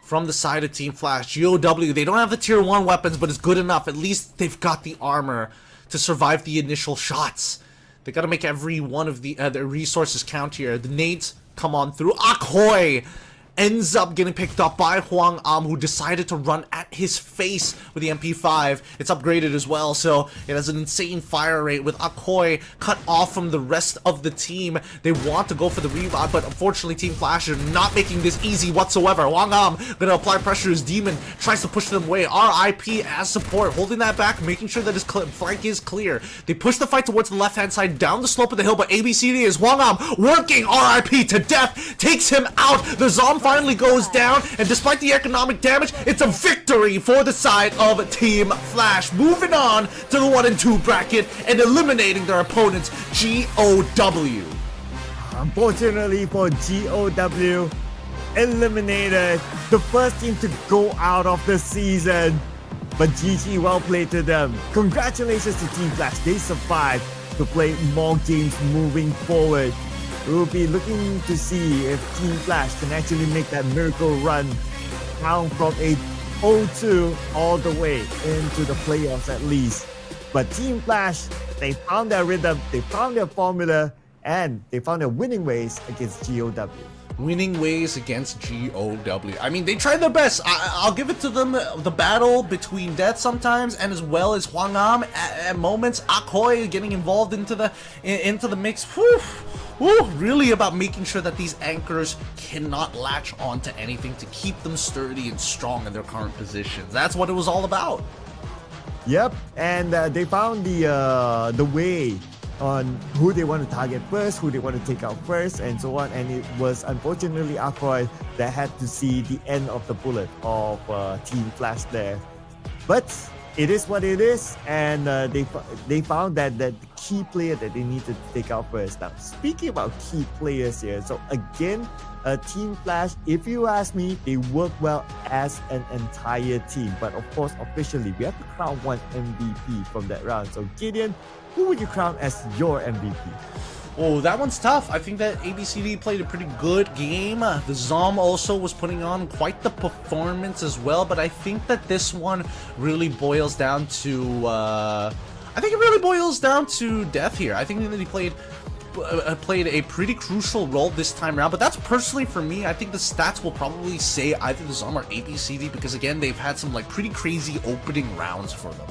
from the side of Team Flash. GOW, they don't have the tier 1 weapons, but it's good enough. At least they've got the armor to survive the initial shots. They got to make every one of their resources count here. The nades come on through. Akoy ends up getting picked up by Hwang Am, who decided to run at his face with the MP5. It's upgraded as well, so it has an insane fire rate. With Akoy cut off from the rest of the team, they want to go for the revive, but unfortunately Team Flash are not making this easy whatsoever. Hwang Am gonna apply pressure as Demon tries to push them away. RIP as support, holding that back, making sure that his flank is clear. They push the fight towards the left-hand side, down the slope of the hill, but ABCD is Hwang Am working RIP to death, takes him out. The Zom finally goes down, and despite the economic damage, it's a victory for the side of Team Flash, moving on to the 1 and 2 bracket and eliminating their opponents, GOW. Unfortunately for GOW, eliminated, the first team to go out of the season. But GG, well played to them. Congratulations to Team Flash. They survived to play more games moving forward. We'll be looking to see if Team Flash can actually make that miracle run down from a 0-2 all the way into the playoffs at least. But Team Flash, they found their rhythm, they found their formula, and they found their winning ways against GOW. Winning ways against GOW. I mean, they tried their best. I'll give it to them. The battle between Death sometimes, and as well as Hwangam at moments. Akoy getting involved into the mix. Whew, really about making sure that these anchors cannot latch onto anything to keep them sturdy and strong in their current positions. That's what it was all about. Yep, and they found the way on who they want to target first, who they want to take out first, and so on. And it was unfortunately Akoy that had to see the end of the bullet of Team Flash there. But it is what it is, and they found that the key player that they needed to take out first. Now, speaking about key players here, so again, Team Flash, if you ask me, they work well as an entire team. But of course, officially, we have to crown one MVP from that round. So Gideon, who would you crown as your MVP? Oh, that one's tough. I think that ABCD played a pretty good game. The Zom also was putting on quite the performance as well, but I think that this one really boils down to Death here. I think that he played a pretty crucial role this time around, but that's personally for me. I think the stats will probably say either the Zom or ABCD, because again, they've had some like pretty crazy opening rounds for them.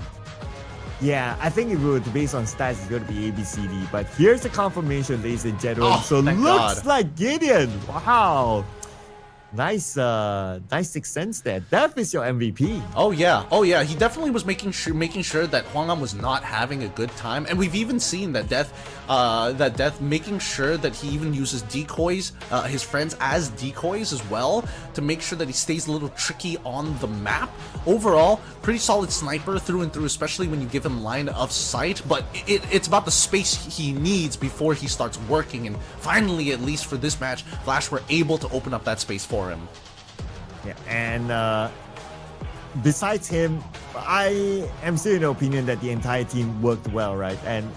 Yeah, I think it would, based on stats, it's going to be ABCD. But here's the confirmation, ladies and gentlemen. Oh, so thank looks God. like Gideon. Wow. Nice sixth sense there. Death is your MVP. Oh yeah. He definitely was making sure that Hwangam was not having a good time, and we've even seen that Death making sure that he even uses decoys, his friends as decoys as well, to make sure that he stays a little tricky on the map. Overall, pretty solid sniper through and through, especially when you give him line of sight. But it's about the space he needs before he starts working, and finally, at least for this match, Flash were able to open up that space for him. Yeah, and besides him, I am still in the opinion that the entire team worked well, right? And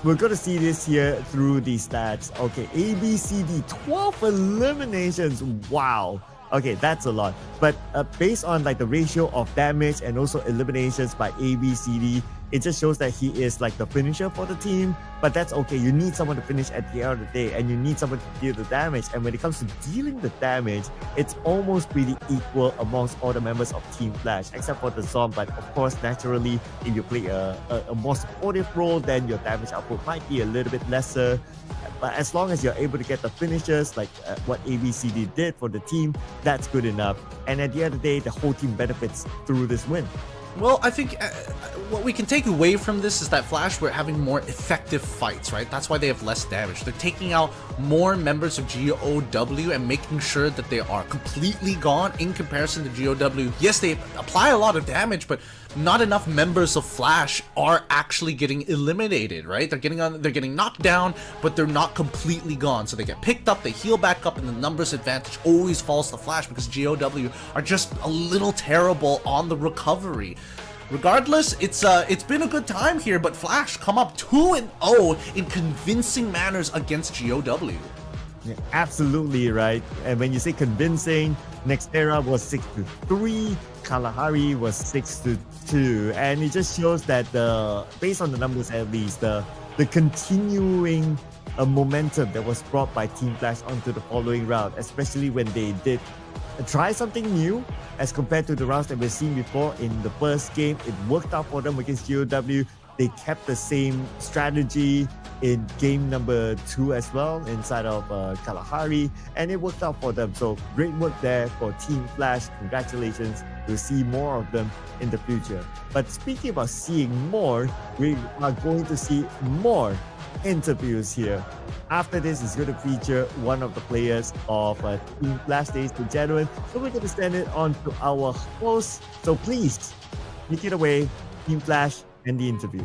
we're going to see this here through the stats. Okay, ABCD, 12 eliminations. Wow. Okay, that's a lot. But based on like the ratio of damage and also eliminations by ABCD, it just shows that he is like the finisher for the team. But that's okay. You need someone to finish at the end of the day, and you need someone to deal the damage. And when it comes to dealing the damage, it's almost pretty equal amongst all the members of Team Flash, except for the Zom. But of course, naturally, if you play a more supportive role, then your damage output might be a little bit lesser. But as long as you're able to get the finishers, like what ABCD did for the team, that's good enough. And at the end of the day, the whole team benefits through this win. Well, I think what we can take away from this is that Flash were having more effective fights, right? That's why they have less damage. They're taking out more members of GOW and making sure that they are completely gone in comparison to GOW. Yes, they apply a lot of damage, but not enough members of Flash are actually getting eliminated, right? They're getting knocked down, but they're not completely gone. So they get picked up, they heal back up, and the numbers advantage always falls to Flash because GOW are just a little terrible on the recovery. Regardless, it's been a good time here, but Flash come up 2-0 in convincing manners against GOW. Yeah, absolutely right. And when you say convincing, Nextera was 6-3, Kalahari was 6-2, and it just shows that based on the numbers at least, the continuing momentum that was brought by Team Flash onto the following round, especially when they did try something new as compared to the rounds that we've seen before. In the first game, it worked out for them against GOW. They kept the same strategy in game number 2 as well, inside of Kalahari, and it worked out for them. So great work there for Team Flash. Congratulations. We'll see more of them in the future. But speaking about seeing more, we are going to see more interviews here. After this, it's going to feature one of the players of Team Flash, ladies and gentlemen. So we're going to send it on to our host. So please, take it away, Team Flash and the interview.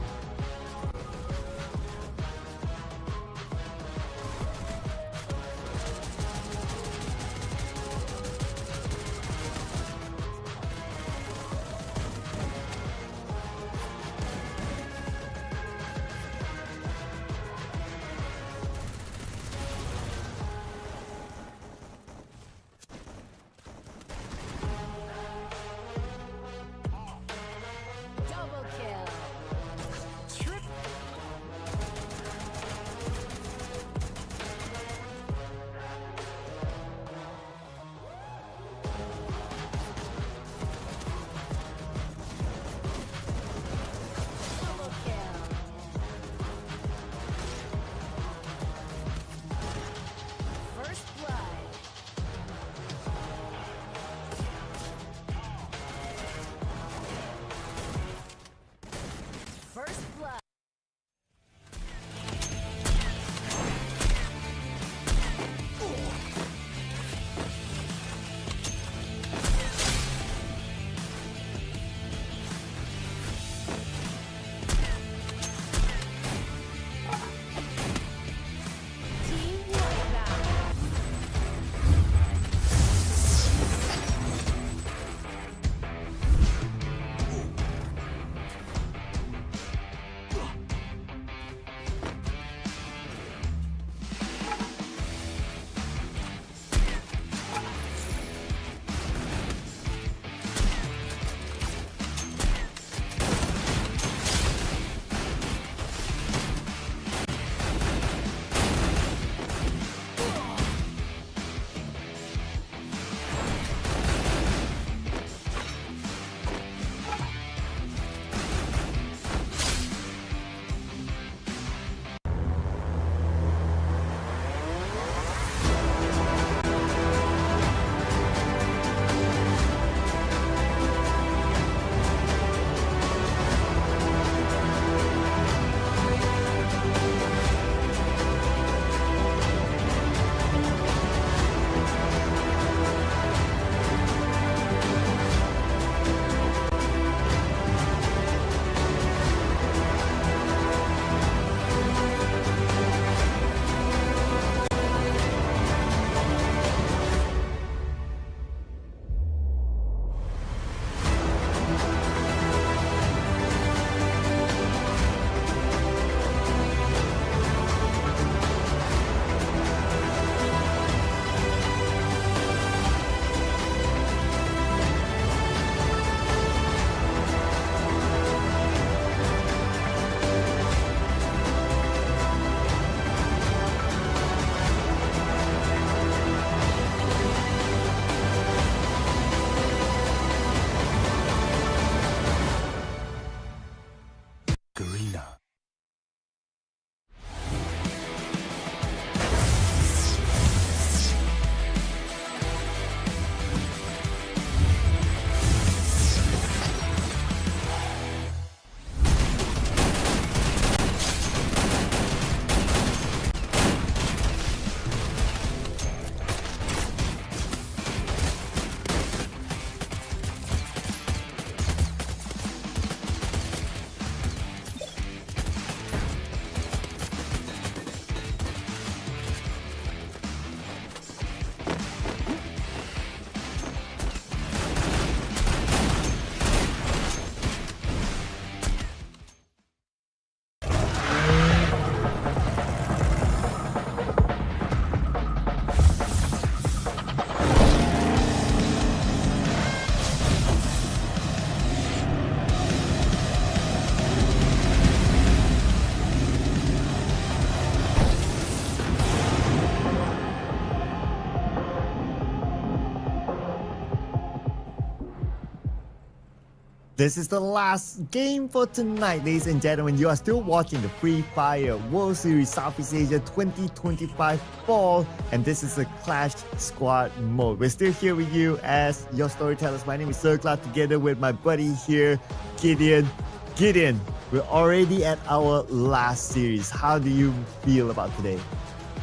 This is the last game for tonight, ladies and gentlemen. You are still watching the Free Fire World Series Southeast Asia 2025 Fall, and this is a Clash Squad mode. We're still here with you as your storytellers. My name is Sergla, together with my buddy here, Gideon. Gideon, we're already at our last series. How do you feel about today?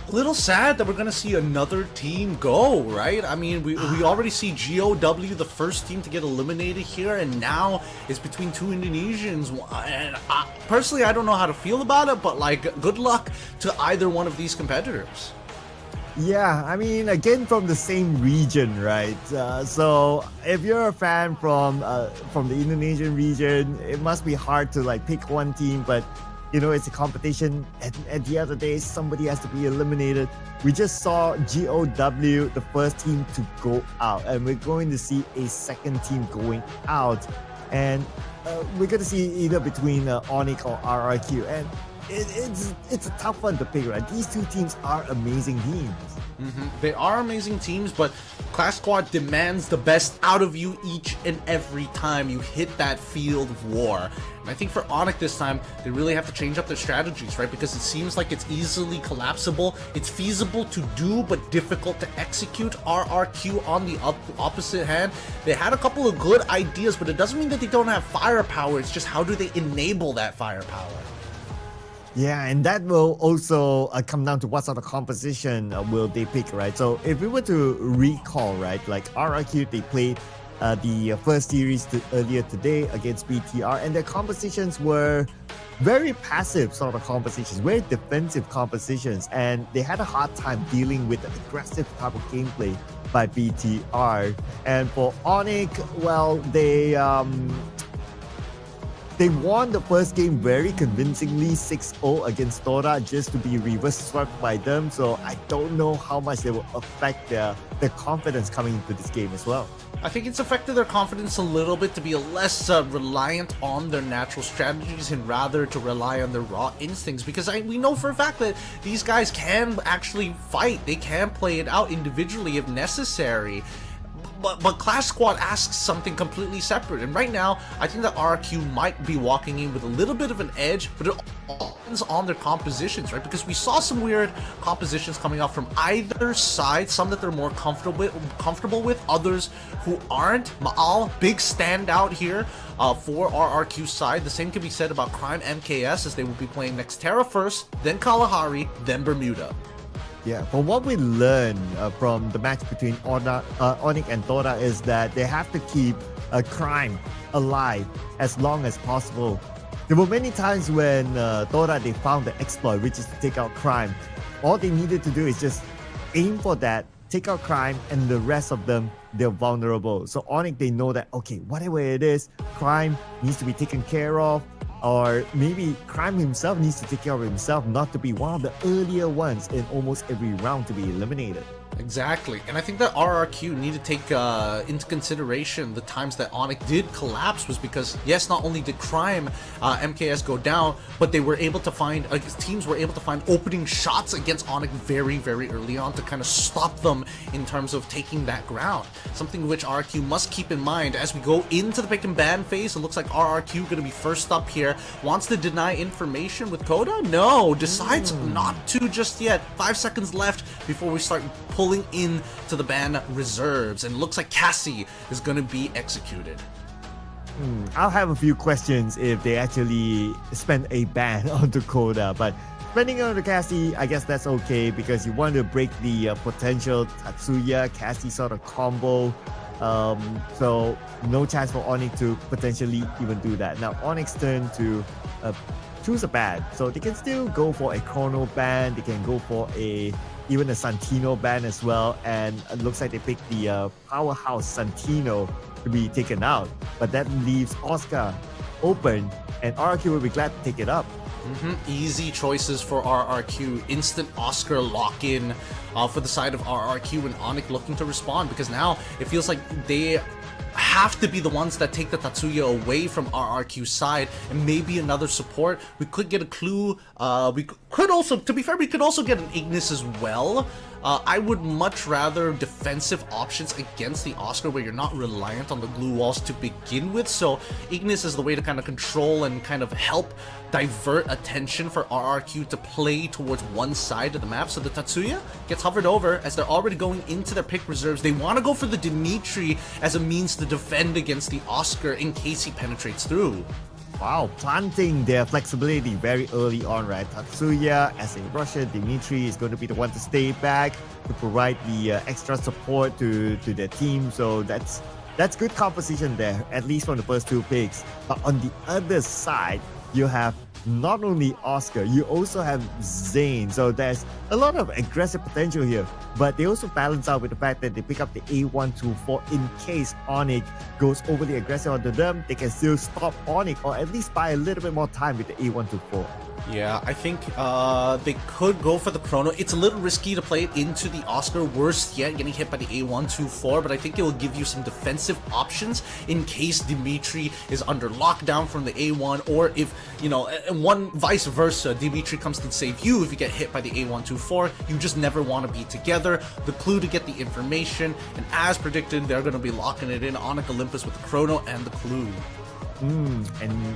A little sad that we're gonna see another team go, right? I mean, we already see GOW, the first team to get eliminated here, and now it's between two Indonesians. And personally, I don't know how to feel about it, but like, good luck to either one of these competitors. Yeah, I mean, again, from the same region, right? So if you're a fan from the Indonesian region, it must be hard to like pick one team, but you know, it's a competition. At the other day, somebody has to be eliminated. We just saw GOW, the first team to go out, and we're going to see a second team going out. And we're going to see either between Onyx or RRQ. And it's a tough one to pick, right? These two teams are amazing teams. They are amazing teams, but Clash Squad demands the best out of you each and every time you hit that field of war. And I think for Onyx this time, they really have to change up their strategies, right? Because it seems like it's easily collapsible. It's feasible to do, but difficult to execute. RRQ on the opposite hand, they had a couple of good ideas, but it doesn't mean that they don't have firepower. It's just how do they enable that firepower? Yeah, and that will also come down to what sort of composition will they pick, right? So if we were to recall, right, like RRQ, they played the first series earlier today against BTR, and their compositions were very passive sort of compositions, very defensive compositions, and they had a hard time dealing with the aggressive type of gameplay by BTR. And for Onyx, well, they won the first game very convincingly, 6-0 against Tora, just to be reverse swept by them. So I don't know how much they will affect their confidence coming into this game as well. I think it's affected their confidence a little bit to be less reliant on their natural strategies and rather to rely on their raw instincts, because we know for a fact that these guys can actually fight. They can play it out individually if necessary. But Clash Squad asks something completely separate, and right now I think that RRQ might be walking in with a little bit of an edge, but it all depends on their compositions, right? Because we saw some weird compositions coming out from either side, some that they're more comfortable with, others who aren't. Maal, big standout here for RRQ's side. The same can be said about Crime MKS, as they will be playing Nextera first, then Kalahari, then Bermuda. Yeah, from what we learned from the match between Onyx and Tora is that they have to keep Crime alive as long as possible. There were many times when Tora, they found the exploit, which is to take out Crime. All they needed to do is just aim for that, take out Crime, and the rest of them, they're vulnerable. So Onyx, they know that, okay, whatever it is, Crime needs to be taken care of, or maybe Crime himself needs to take care of himself, not to be one of the earlier ones in almost every round to be eliminated. Exactly, and I think that RRQ need to take into consideration the times that Onyx did collapse was because, yes, not only did Crime MKS go down, but they were able to find, teams were able to find opening shots against Onyx very, very early on to kind of stop them in terms of taking that ground. Something which RRQ must keep in mind as we go into the pick and ban phase. It looks like RRQ going to be first up here. Wants to deny information with Coda? No, decides not to just yet. 5 seconds left before we start pulling in to the ban reserves, and it looks like Cassie is going to be executed. I'll have a few questions if they actually spend a ban on Dakota, but spending on the Cassie, I guess that's okay because you want to break the potential Tatsuya Cassie sort of combo. So no chance for Onyx to potentially even do that. Now Onyx turn to choose a ban, so they can still go for a Chrono ban, they can go for even a Santino ban as well, and it looks like they picked the powerhouse Santino to be taken out, but that leaves Oscar open, and RRQ will be glad to take it up. Easy choices for RRQ. Instant Oscar lock-in for the side of RRQ, and Onyx looking to respond, because now it feels like they have to be the ones that take the Tatsuya away from RRQ's side, and maybe another support. We could get a clue. We could also, to be fair, we could also get an Ignis as well. I would much rather defensive options against the Oscar where you're not reliant on the glue walls to begin with. So Ignis is the way to kind of control and kind of help divert attention for RRQ to play towards one side of the map. So the Tatsuya gets hovered over as they're already going into their pick reserves. They want to go for the Dimitri as a means to defend against the Oscar in case he penetrates through. Wow, planting their flexibility very early on, right? Tatsuya, as a rusher, Dimitri is going to be the one to stay back to provide the extra support to their team. So that's good composition there, at least from the first two picks. But on the other side, you have not only Oscar, you also have Zane. So there's a lot of aggressive potential here. But they also balance out with the fact that they pick up the A124 in case Onyx goes overly aggressive onto them. They can still stop Onyx or at least buy a little bit more time with the A124. Yeah, I think they could go for the Chrono. It's a little risky to play it into the Oscar. Worst yet, getting hit by the A124, but I think it will give you some defensive options in case Dimitri is under lockdown from the A1, or if, you know, one vice versa, Dimitri comes to save you if you get hit by the A124. You just never want to be together. The clue to get the information, and as predicted, they're going to be locking it in. Onyx Olympus with the Chrono and the clue. And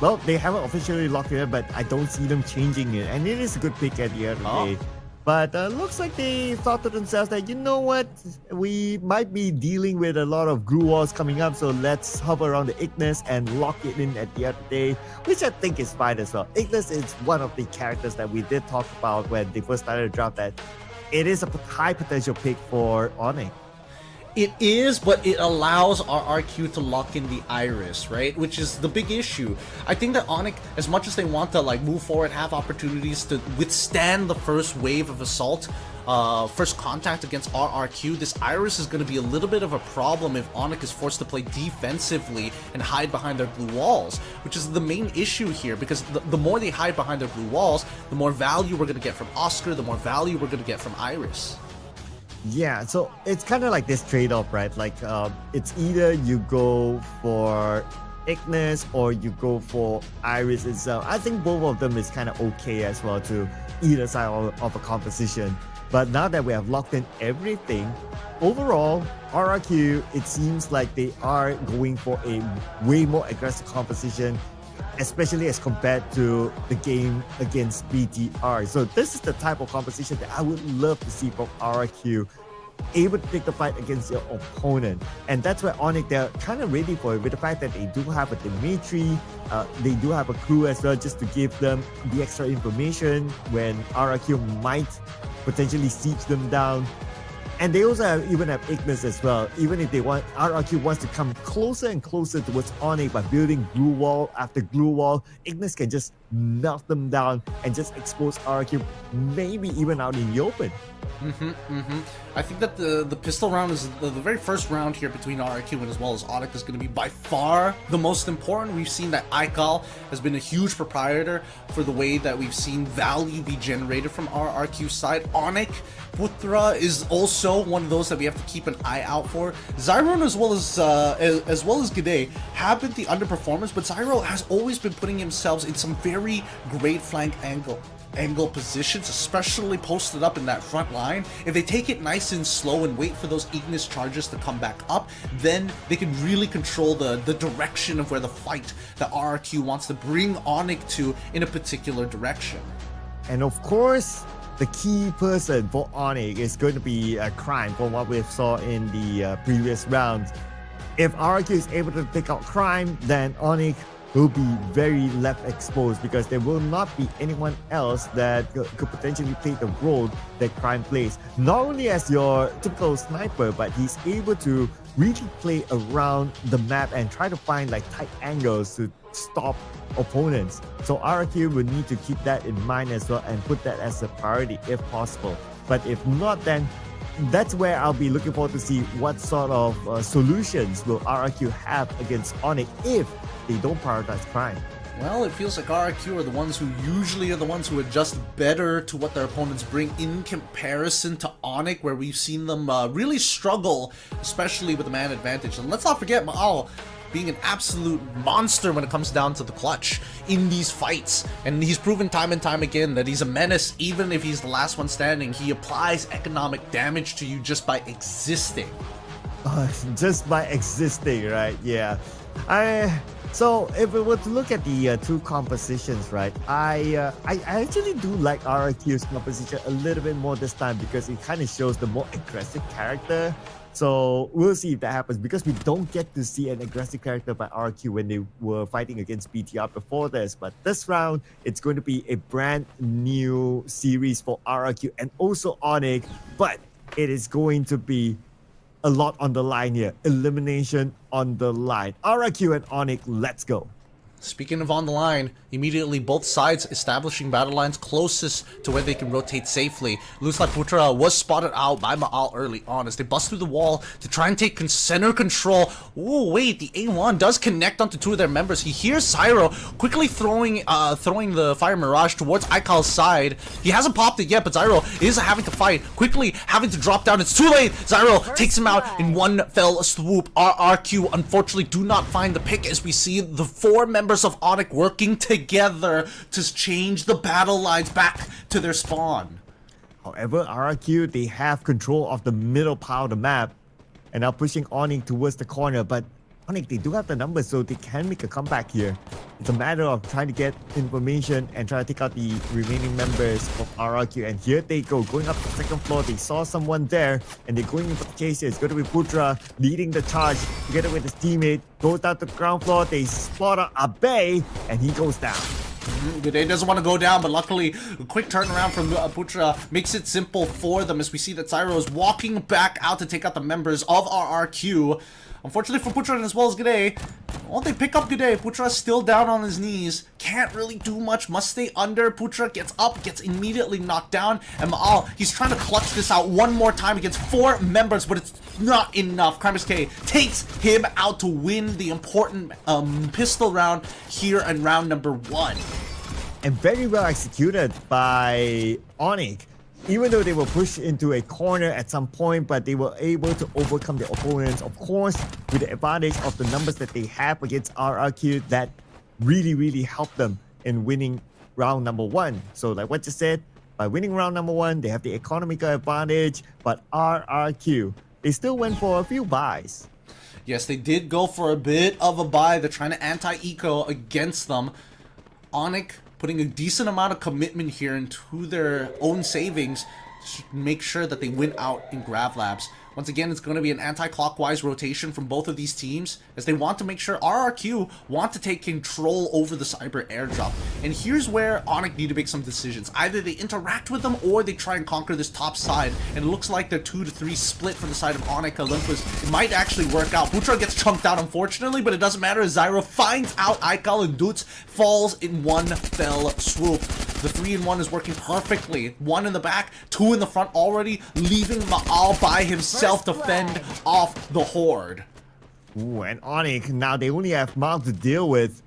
well, they haven't officially locked it up, but I don't see them changing it. And it is a good pick at the end of the day. But looks like they thought to themselves that, you know what, we might be dealing with a lot of glue walls coming up, so let's hover around the Ignis and lock it in at the end of the day, which I think is fine as well. Ignis is one of the characters that we did talk about when they first started the draft, that it is a high potential pick for Onyx. It is, but it allows RRQ to lock in the Iris, right? Which is the big issue. I think that Onyx, as much as they want to like move forward, have opportunities to withstand the first wave of assault, first contact against RRQ, this Iris is going to be a little bit of a problem if Onyx is forced to play defensively and hide behind their blue walls, which is the main issue here, because the more they hide behind their blue walls, the more value we're going to get from Oscar, the more value we're going to get from Iris. Yeah, so it's kind of like this trade-off, right? Like, it's either you go for Ignis or you go for Iris itself. I think both of them is kind of okay as well to either side of a composition. But now that we have locked in everything, overall, RRQ, it seems like they are going for a way more aggressive composition, especially as compared to the game against BTR. So this is the type of composition that I would love to see from RRQ, able to take the fight against your opponent. And that's where Onyx, they're kind of ready for it, with the fact that they do have a Dimitri, they do have a crew as well, just to give them the extra information when RRQ might potentially siege them down. And they also even have Ignis as well. Even if they want, RRQ wants to come closer and closer towards Onyx by building glue wall after glue wall, Ignis can just melt them down and just expose RRQ, maybe even out in the open. I think that the pistol round is the very first round here between RRQ and as well as Onyx is going to be by far the most important. We've seen that Aikal has been a huge proprietor for the way that we've seen value be generated from RRQ's side. Onyx Putra is also one of those that we have to keep an eye out for. Zyron as well as Gide have been the underperformers, but Zyro has always been putting himself in some very great flank angle positions, especially posted up in that front line. If they take it nice and slow and wait for those Ignis charges to come back up, then they can really control the direction of where the fight that RRQ wants to bring Onyx to in a particular direction. And of course, the key person for Onyx is going to be Crime, from what we saw in the previous rounds. If RRQ is able to pick out Crime, then Onyx will be very left exposed, because there will not be anyone else that could potentially play the role that Crime plays. Not only as your typical sniper, but he's able to really play around the map and try to find like tight angles to stop opponents. So RRQ will need to keep that in mind as well and put that as a priority if possible. But if not, then that's where I'll be looking forward to see what sort of solutions will RRQ have against Onyx if they don't prioritize Crime. Well, it feels like RRQ are the ones who usually are the ones who adjust better to what their opponents bring in comparison to Onyx, where we've seen them really struggle, especially with the man advantage. And let's not forget Maal being an absolute monster when it comes down to the clutch in these fights. And he's proven time and time again that he's a menace even if he's the last one standing. He applies economic damage to you just by existing. Just by existing, right? Yeah. So if we were to look at the two compositions, right, I actually do like RRQ's composition a little bit more this time because it kind of shows the more aggressive character. So we'll see if that happens because we don't get to see an aggressive character by RRQ when they were fighting against BTR before this. But this round, it's going to be a brand new series for RRQ and also Onyx, but it is going to be a lot on the line here. Elimination on the line. RRQ and Onyx, let's go. Speaking of on the line, immediately both sides establishing battle lines closest to where they can rotate safely. Looks like Putra was spotted out by Maal early on as they bust through the wall to try and take center control. Oh wait, the A1 does connect onto two of their members. He hears Zyro quickly throwing the Fire Mirage towards Aikal's side. He hasn't popped it yet, but Zyro is having to fight, quickly having to drop down. It's too late. Zyro takes him out in one fell swoop. RRQ unfortunately do not find the pick as we see the four members of Onyx working together to change the battle lines back to their spawn. However, RRQ, they have control of the middle part of the map and are pushing Onyx towards the corner, but Onyx, they do have the numbers, so they can make a comeback here. It's a matter of trying to get information and try to take out the remaining members of RRQ. And here they go, going up the second floor. They saw someone there, and they're going in for the chase here. It's going to be Putra leading the charge together with his teammate. Goes down to the ground floor. They spot Abe, and he goes down. G'day doesn't want to go down, but luckily a quick turnaround from Putra makes it simple for them as we see that Zyro is walking back out to take out the members of RRQ. Unfortunately for Putra as well as G'day, well, they pick up G'day. Putra is still down on his knees. Can't really do much. Must stay under. Putra gets up, gets immediately knocked down. And Maal, he's trying to clutch this out one more time against four members, but it's not enough. Crimus K takes him out to win the important pistol round here in round number 1. And very well executed by Onyx. Even though they were pushed into a corner at some point, but they were able to overcome their opponents, of course, with the advantage of the numbers that they have against RRQ that really helped them in winning round number 1. So like what you said, by winning round number 1, they have the economical advantage, but RRQ, they still went for a few buys. Yes, they did go for a bit of a buy. They're trying to anti-eco against them. Onyx putting a decent amount of commitment here into their own savings to make sure that they win out in Grav Labs. Once again, it's going to be an anti-clockwise rotation from both of these teams as they want to make sure RRQ want to take control over the cyber airdrop. And here's where Onyx need to make some decisions. Either they interact with them or they try and conquer this top side. And it looks like they're 2-3 split from the side of Onyx. Olympus, it might actually work out. Putra gets chunked out, unfortunately, but it doesn't matter as Zyro finds out Aikal and Dutz falls in one fell swoop. The 3-in-1 is working perfectly. 1 in the back, 2 in the front already, leaving Maal by himself to fend off the horde. Ooh, and Onyx, now they only have Miles to deal with.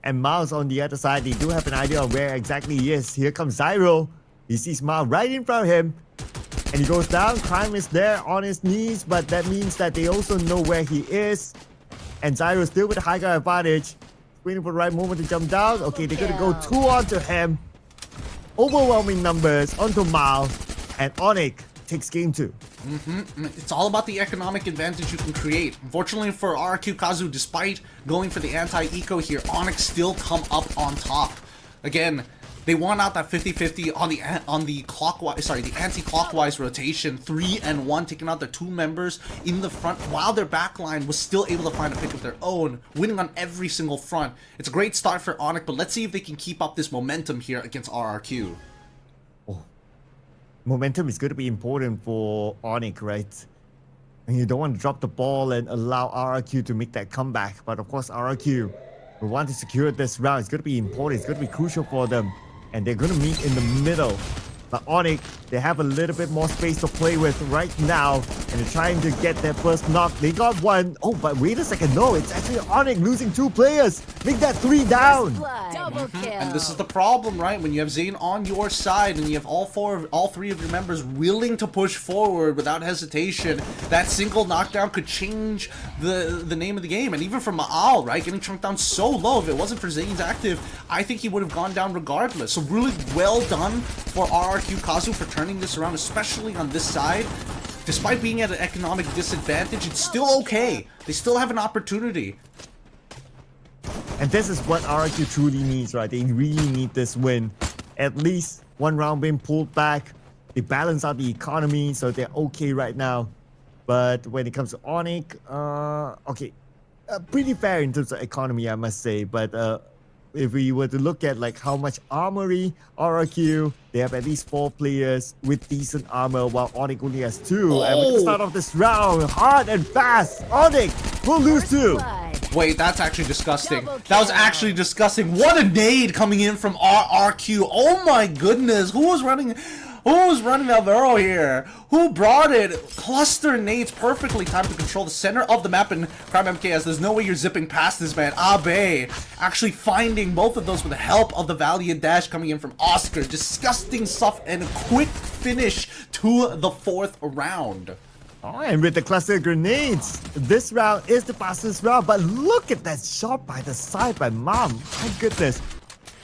And Miles on the other side, they do have an idea of where exactly he is. Here comes Zyro. He sees Miles right in front of him. And he goes down. Crime is there on his knees, but that means that they also know where he is. And Zyro still with a high ground advantage. Waiting for the right moment to jump down. Okay, they're going to go 2 onto him. Overwhelming numbers onto Miles. And Onyx takes game 2. It's all about the economic advantage you can create. Unfortunately for RRQ Kazu, despite going for the anti-eco here, Onyx still come up on top. Again, they won out that 50-50 on the clockwise, the anti-clockwise rotation. 3-1, taking out their 2 members in the front, while their backline was still able to find a pick of their own, winning on every single front. It's a great start for Onyx, but let's see if they can keep up this momentum here against RRQ. Momentum is going to be important for Onyx, right? And you don't want to drop the ball and allow RRQ to make that comeback. But of course, RRQ will want to secure this round. It's going to be important. It's going to be crucial for them. And they're going to meet in the middle But Onyx, they have a little bit more space to play with right now, and they're trying to get their first knock. They got one. Oh, but wait a second. No, it's actually Onyx losing 2 players. Make that 3 down. Double kill. And this is the problem, right? When you have Zayn on your side and you have all 3 of your members willing to push forward without hesitation, that single knockdown could change the name of the game. And even for Maal, right? Getting chunked down so low, if it wasn't for Zayn's active, I think he would have gone down regardless. So really well done for RRQ Kazu for turning this around, especially on this side. Despite being at an economic disadvantage, it's still okay. They still have an opportunity. And this is what RRQ truly needs, right? They really need this win. At least 1 round being pulled back. They balance out the economy, so they're okay right now. But when it comes to Onyx, okay, pretty fair in terms of economy, I must say. But if we were to look at like how much armory RRQ, they have at least 4 players with decent armor, while Onyx only has 2. And we're gonna start off this round hard and fast. Onyx will lose 2. Wait, that's actually disgusting. That was actually disgusting. What a nade coming in from RRQ. Oh my goodness. Who was running Alvaro here? Who brought it? Cluster nades perfectly timed to control the center of the map in Crime MKS. There's no way you're zipping past this, man. Abe actually finding both of those with the help of the Valiant Dash coming in from Oscar. Disgusting stuff and a quick finish to the 4th round. Oh, and with the cluster grenades, this round is the fastest round. But look at that shot by the side by Mom. My goodness.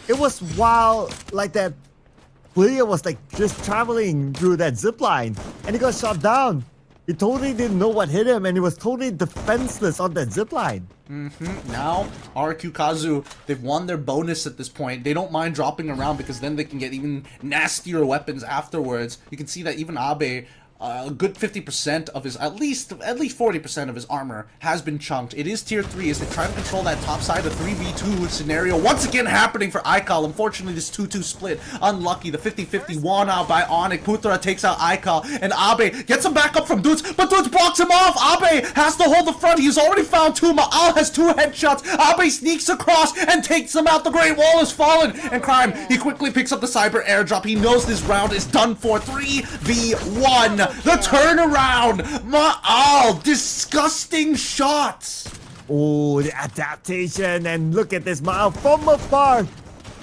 It was while like that player was like just traveling through that zip line and he got shot down. He totally didn't know what hit him and he was totally defenseless on that zip line. Now, RQ Kazu, they've won their bonus at this point. They don't mind dropping around because then they can get even nastier weapons afterwards. You can see that even Abe, a good 50% of his, at least 40% of his armor has been chunked. It is tier 3 as they try to control that top side of 3v2 scenario. Once again happening for Aikal. Unfortunately, this 2-2 split. Unlucky. The 50-50 won out by Onyx. Putra takes out Aikal and Abe gets him back up from Dudes, but Dudes blocks him off. Abe has to hold the front. He's already found 2. Maal has 2 headshots. Abe sneaks across and takes him out. The Great Wall is fallen. And Crime, he quickly picks up the cyber airdrop. He knows this round is done for. 3v1. The turnaround! Maal! Disgusting shots! Oh, the adaptation, and look at this Maal from afar.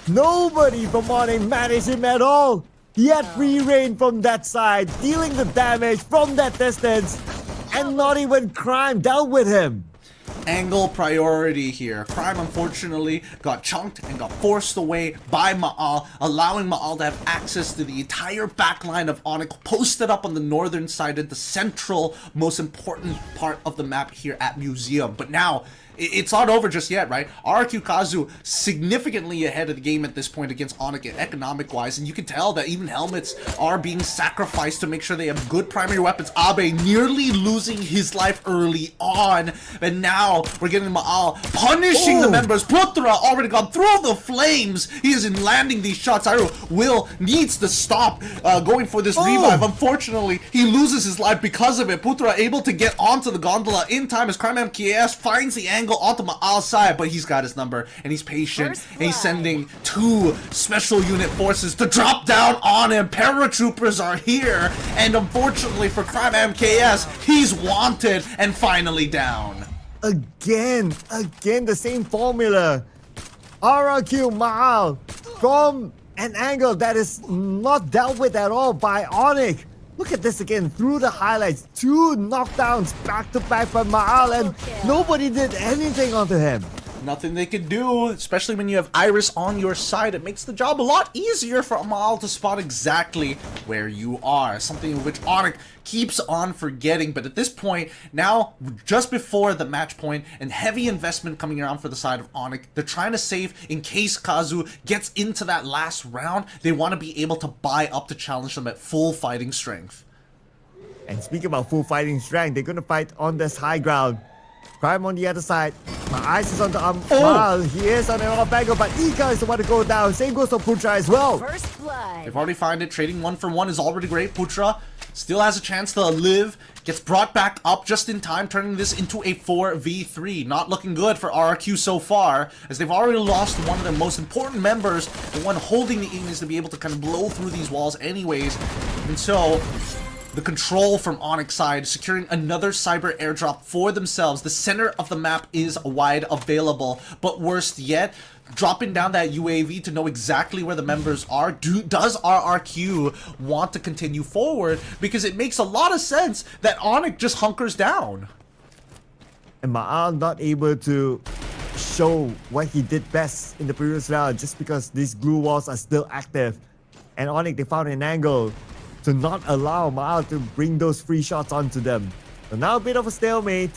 Nobody from Onyx managed him at all. He had free reign from that side, dealing the damage from that distance, and not even Crime dealt with him. Angle priority here. Crime unfortunately got chunked and got forced away by Maal, allowing Maal to have access to the entire backline of Onyx posted up on the northern side of the central, most important part of the map here at Museum. But now, it's not over just yet, right? RQ Kazu significantly ahead of the game at this point against Onyx economic-wise, and you can tell that even helmets are being sacrificed to make sure they have good primary weapons. Abe nearly losing his life early on, and now we're getting Maal punishing the members. Putra already gone through the flames. He is in landing these shots. Will needs to stop going for this revive. Unfortunately, he loses his life because of it. Putra able to get onto the gondola in time as Crime MKS finds the angle onto Maal's side, but he's got his number and he's patient and he's sending 2 special unit forces to drop down on him. Paratroopers are here, and unfortunately for Crime MKS, he's wanted and finally down. Again the same formula. RRQ Maal from an angle that is not dealt with at all by Onyx. Look at this again through the highlights. 2 knockdowns back to back by Maal, and nobody did anything onto him. Nothing they could do, especially when you have Iris on your side. It makes the job a lot easier for Maal to spot exactly where you are. Something which Onyx keeps on forgetting. But at this point, now just before the match point and heavy investment coming around for the side of Onyx, they're trying to save in case Kazu gets into that last round. They want to be able to buy up to challenge them at full fighting strength. And speaking about full fighting strength, they're going to fight on this high ground. Crime on the other side. My eyes is on the Maal. He is on an off angle, but Ika is the one to go down. Same goes for Putra as well. First blood. They've already found it. Trading 1 for 1 is already great. Putra Still has a chance to live. Gets brought back up just in time, turning this into a 4v3. Not looking good for RRQ so far, as they've already lost one of their most important members. The one holding the Ignis to be able to kind of blow through these walls anyways. And so, the control from Onyx side, securing another cyber airdrop for themselves. The center of the map is wide available. But worst yet, dropping down that UAV to know exactly where the members are. Does RRQ want to continue forward? Because it makes a lot of sense that Onyx just hunkers down. And Ma'al not able to show what he did best in the previous round just because these glue walls are still active. And Onyx, they found an angle to not allow Ma'al to bring those free shots onto them. So now a bit of a stalemate,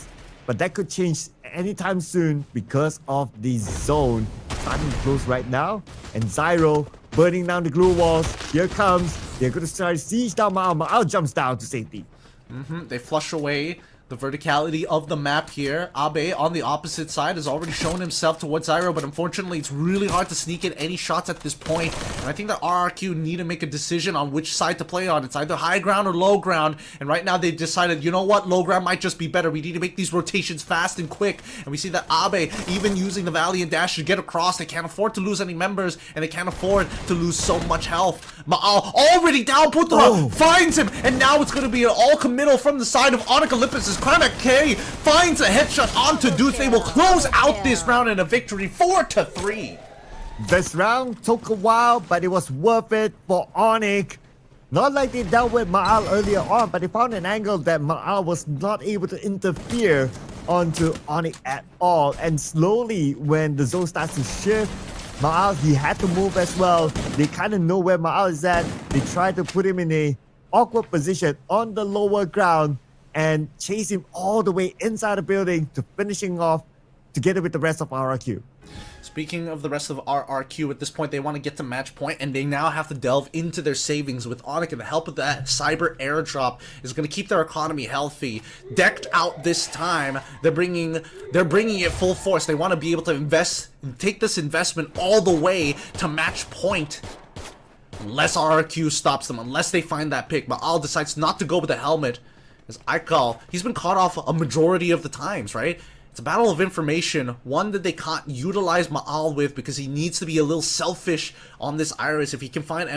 but that could change anytime soon because of the zone starting to close right now. And Zyro burning down the glue walls. Here comes. They're going to try to siege down Ma'al. Ma'al jumps down to safety. They flush away the verticality of the map here. Abe on the opposite side has already shown himself towards Zyro, but unfortunately it's really hard to sneak in any shots at this point. And I think that RRQ need to make a decision on which side to play on. It's either high ground or low ground. And right now they've decided, you know what, low ground might just be better. We need to make these rotations fast and quick. And we see that Abe even using the Valiant Dash to get across. They can't afford to lose any members, and they can't afford to lose so much health. Ma'al already down. Putra finds him, and now it's going to be an all committal from the side of Onyx Olympus as Crimac K finds a headshot onto Dudes. They will close out this round in a victory 4-3. This round took a while, but it was worth it for Onyx. Not like they dealt with Ma'al earlier on, but they found an angle that Ma'al was not able to interfere onto Onyx at all. And slowly, when the zone starts to shift, Ma'al, he had to move as well. They kind of know where Ma'al is at. They try to put him in a awkward position on the lower ground and chase him all the way inside the building to finishing off together with the rest of RRQ. Speaking of the rest of RRQ, at this point they want to get to match point, and they now have to delve into their savings with Onyx, and the help of that cyber airdrop is going to keep their economy healthy. Decked out this time, they're bringing it full force. They want to be able to take this investment all the way to match point. Unless RRQ stops them, unless they find that pick. But Al decides not to go with the helmet. As Aikal, he's been caught off a majority of the times, right? It's a battle of information, one that they can't utilize Ma'al with because he needs to be a little selfish on this Iris. If he can find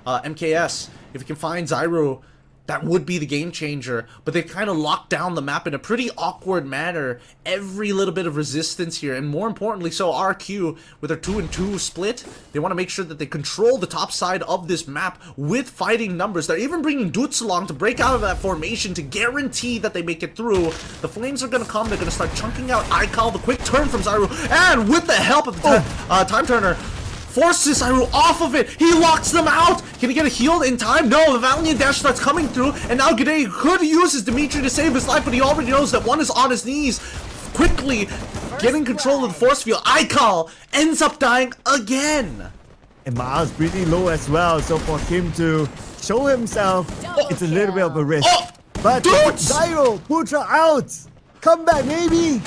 MKS, if he can find Zyro, that would be the game changer. But they kind of locked down the map in a pretty awkward manner. Every little bit of resistance here, and more importantly so RQ with their 2-2 split, they want to make sure that they control the top side of this map with fighting numbers. They're even bringing Dutz along to break out of that formation to guarantee that they make it through. The flames are going to come. They're going to start chunking out Aikal, the quick turn from Zyro, and with the help of the time turner, forces Zyro off of it. He locks them out. Can he get a heal in time? No, the Valiant Dash starts coming through, and now G'day could use his Dimitri to save his life, but he already knows that one is on his knees. Quickly getting control of the force field. Aikal ends up dying again. And Ma'al's pretty low as well, so for him to show himself, it's a little bit of a risk. But Zyro, Putra out. Come back, maybe.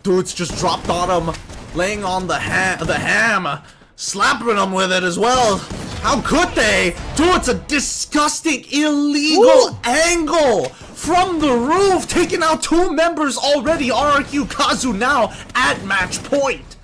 Dudes just dropped on him, laying on the ham. Slapping them with it as well. How could they? Dude, it's a disgusting, illegal angle from the roof, taking out 2 members already. RRQ Kazu now at match point.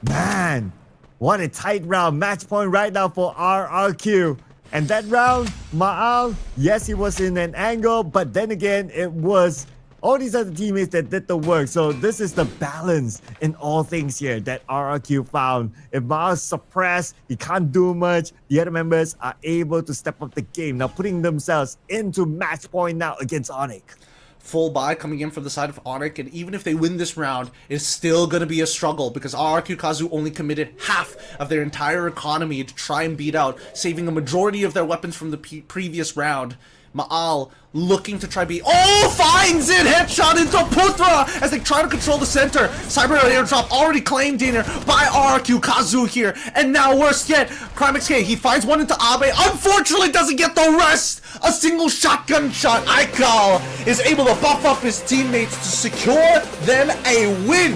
Man, what a tight round. Match point right now for RRQ. And that round, Ma'al, yes, he was in an angle, but then again, it was all these other teammates that did the work. So this is the balance in all things here that RRQ found. If Ma'al's suppressed, he can't do much. The other members are able to step up the game, now putting themselves into match point now against Onyx. Full buy coming in from the side of Onyx, and even if they win this round, it's still going to be a struggle because RRQ Kazu only committed half of their entire economy to try and beat out, saving a majority of their weapons from the previous round. Ma'al looking to try finds it! Headshot into Putra as they try to control the center. Cyber airdrop already claimed dinner by RRQ Kazu here. And now worse yet, Crimex K, he finds one into Abe. Unfortunately doesn't get the rest. A single shotgun shot. Aikal is able to buff up his teammates to secure them a win.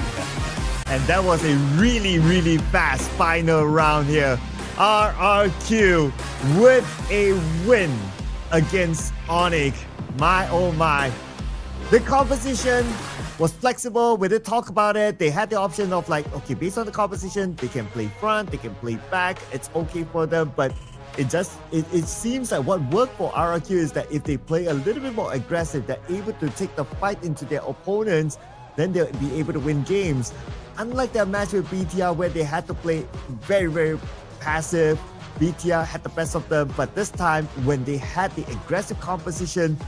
And that was a really, really fast final round here. RRQ with a win. against Onyx. My oh my. The composition was flexible. We did talk about it. They had the option of like, okay, based on the composition, they can play front, they can play back. It's okay for them, but it seems like what worked for RRQ is that if they play a little bit more aggressive, they're able to take the fight into their opponents, then they'll be able to win games. Unlike their match with BTR where they had to play very, very passive, BTR had the best of them, but this time when they had the aggressive composition,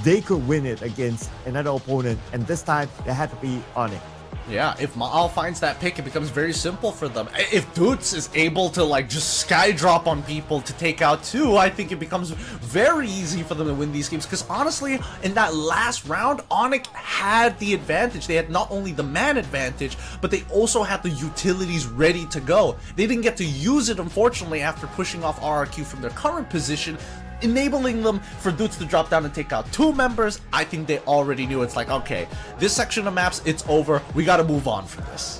they could win it against another opponent, and this time they had to be on it. Yeah, if Maal finds that pick, it becomes very simple for them. If Doots is able to like just sky drop on people to take out two, I think it becomes very easy for them to win these games. Because honestly, in that last round, Onyx had the advantage. They had not only the man advantage, but they also had the utilities ready to go. They didn't get to use it, unfortunately, after pushing off RRQ from their current position, enabling them for Doots to drop down and take out two members. I think they already knew. It's like, okay, this section of maps, it's over. We got to move on from this.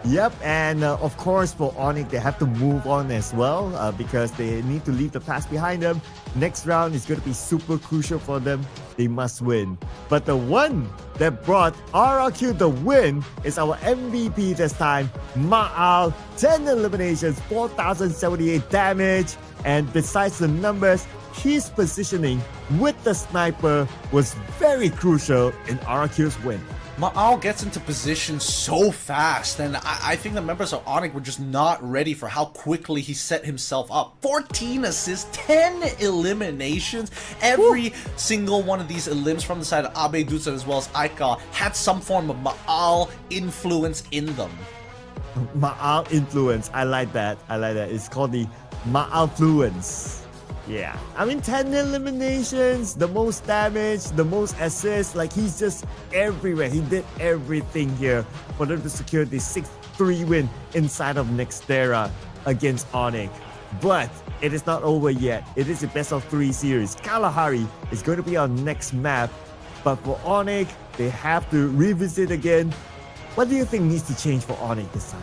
Yep, and of course for Onyx, they have to move on as well because they need to leave the past behind them. Next round is going to be super crucial for them. They must win. But the one that brought RRQ the win is our MVP this time, Maal. 10 eliminations, 4,078 damage. And besides the numbers, his positioning with the sniper was very crucial in RRQ's win. Maal gets into position so fast, and I think the members of Onyx were just not ready for how quickly he set himself up. 14 assists, 10 eliminations. Every single one of these elims from the side of Abe Dutsa as well as Aika had some form of Maal influence in them. Maal influence, I like that. It's called the Maal-fluence. Yeah, I mean 10 eliminations, the most damage, the most assists, like he's just everywhere. He did everything here for them to secure the 6-3 win inside of Nextera against Onyx. But it is not over yet. It is a best of 3 series. Kalahari is going to be our next map, but for Onyx, they have to revisit again. What do you think needs to change for Onyx this time?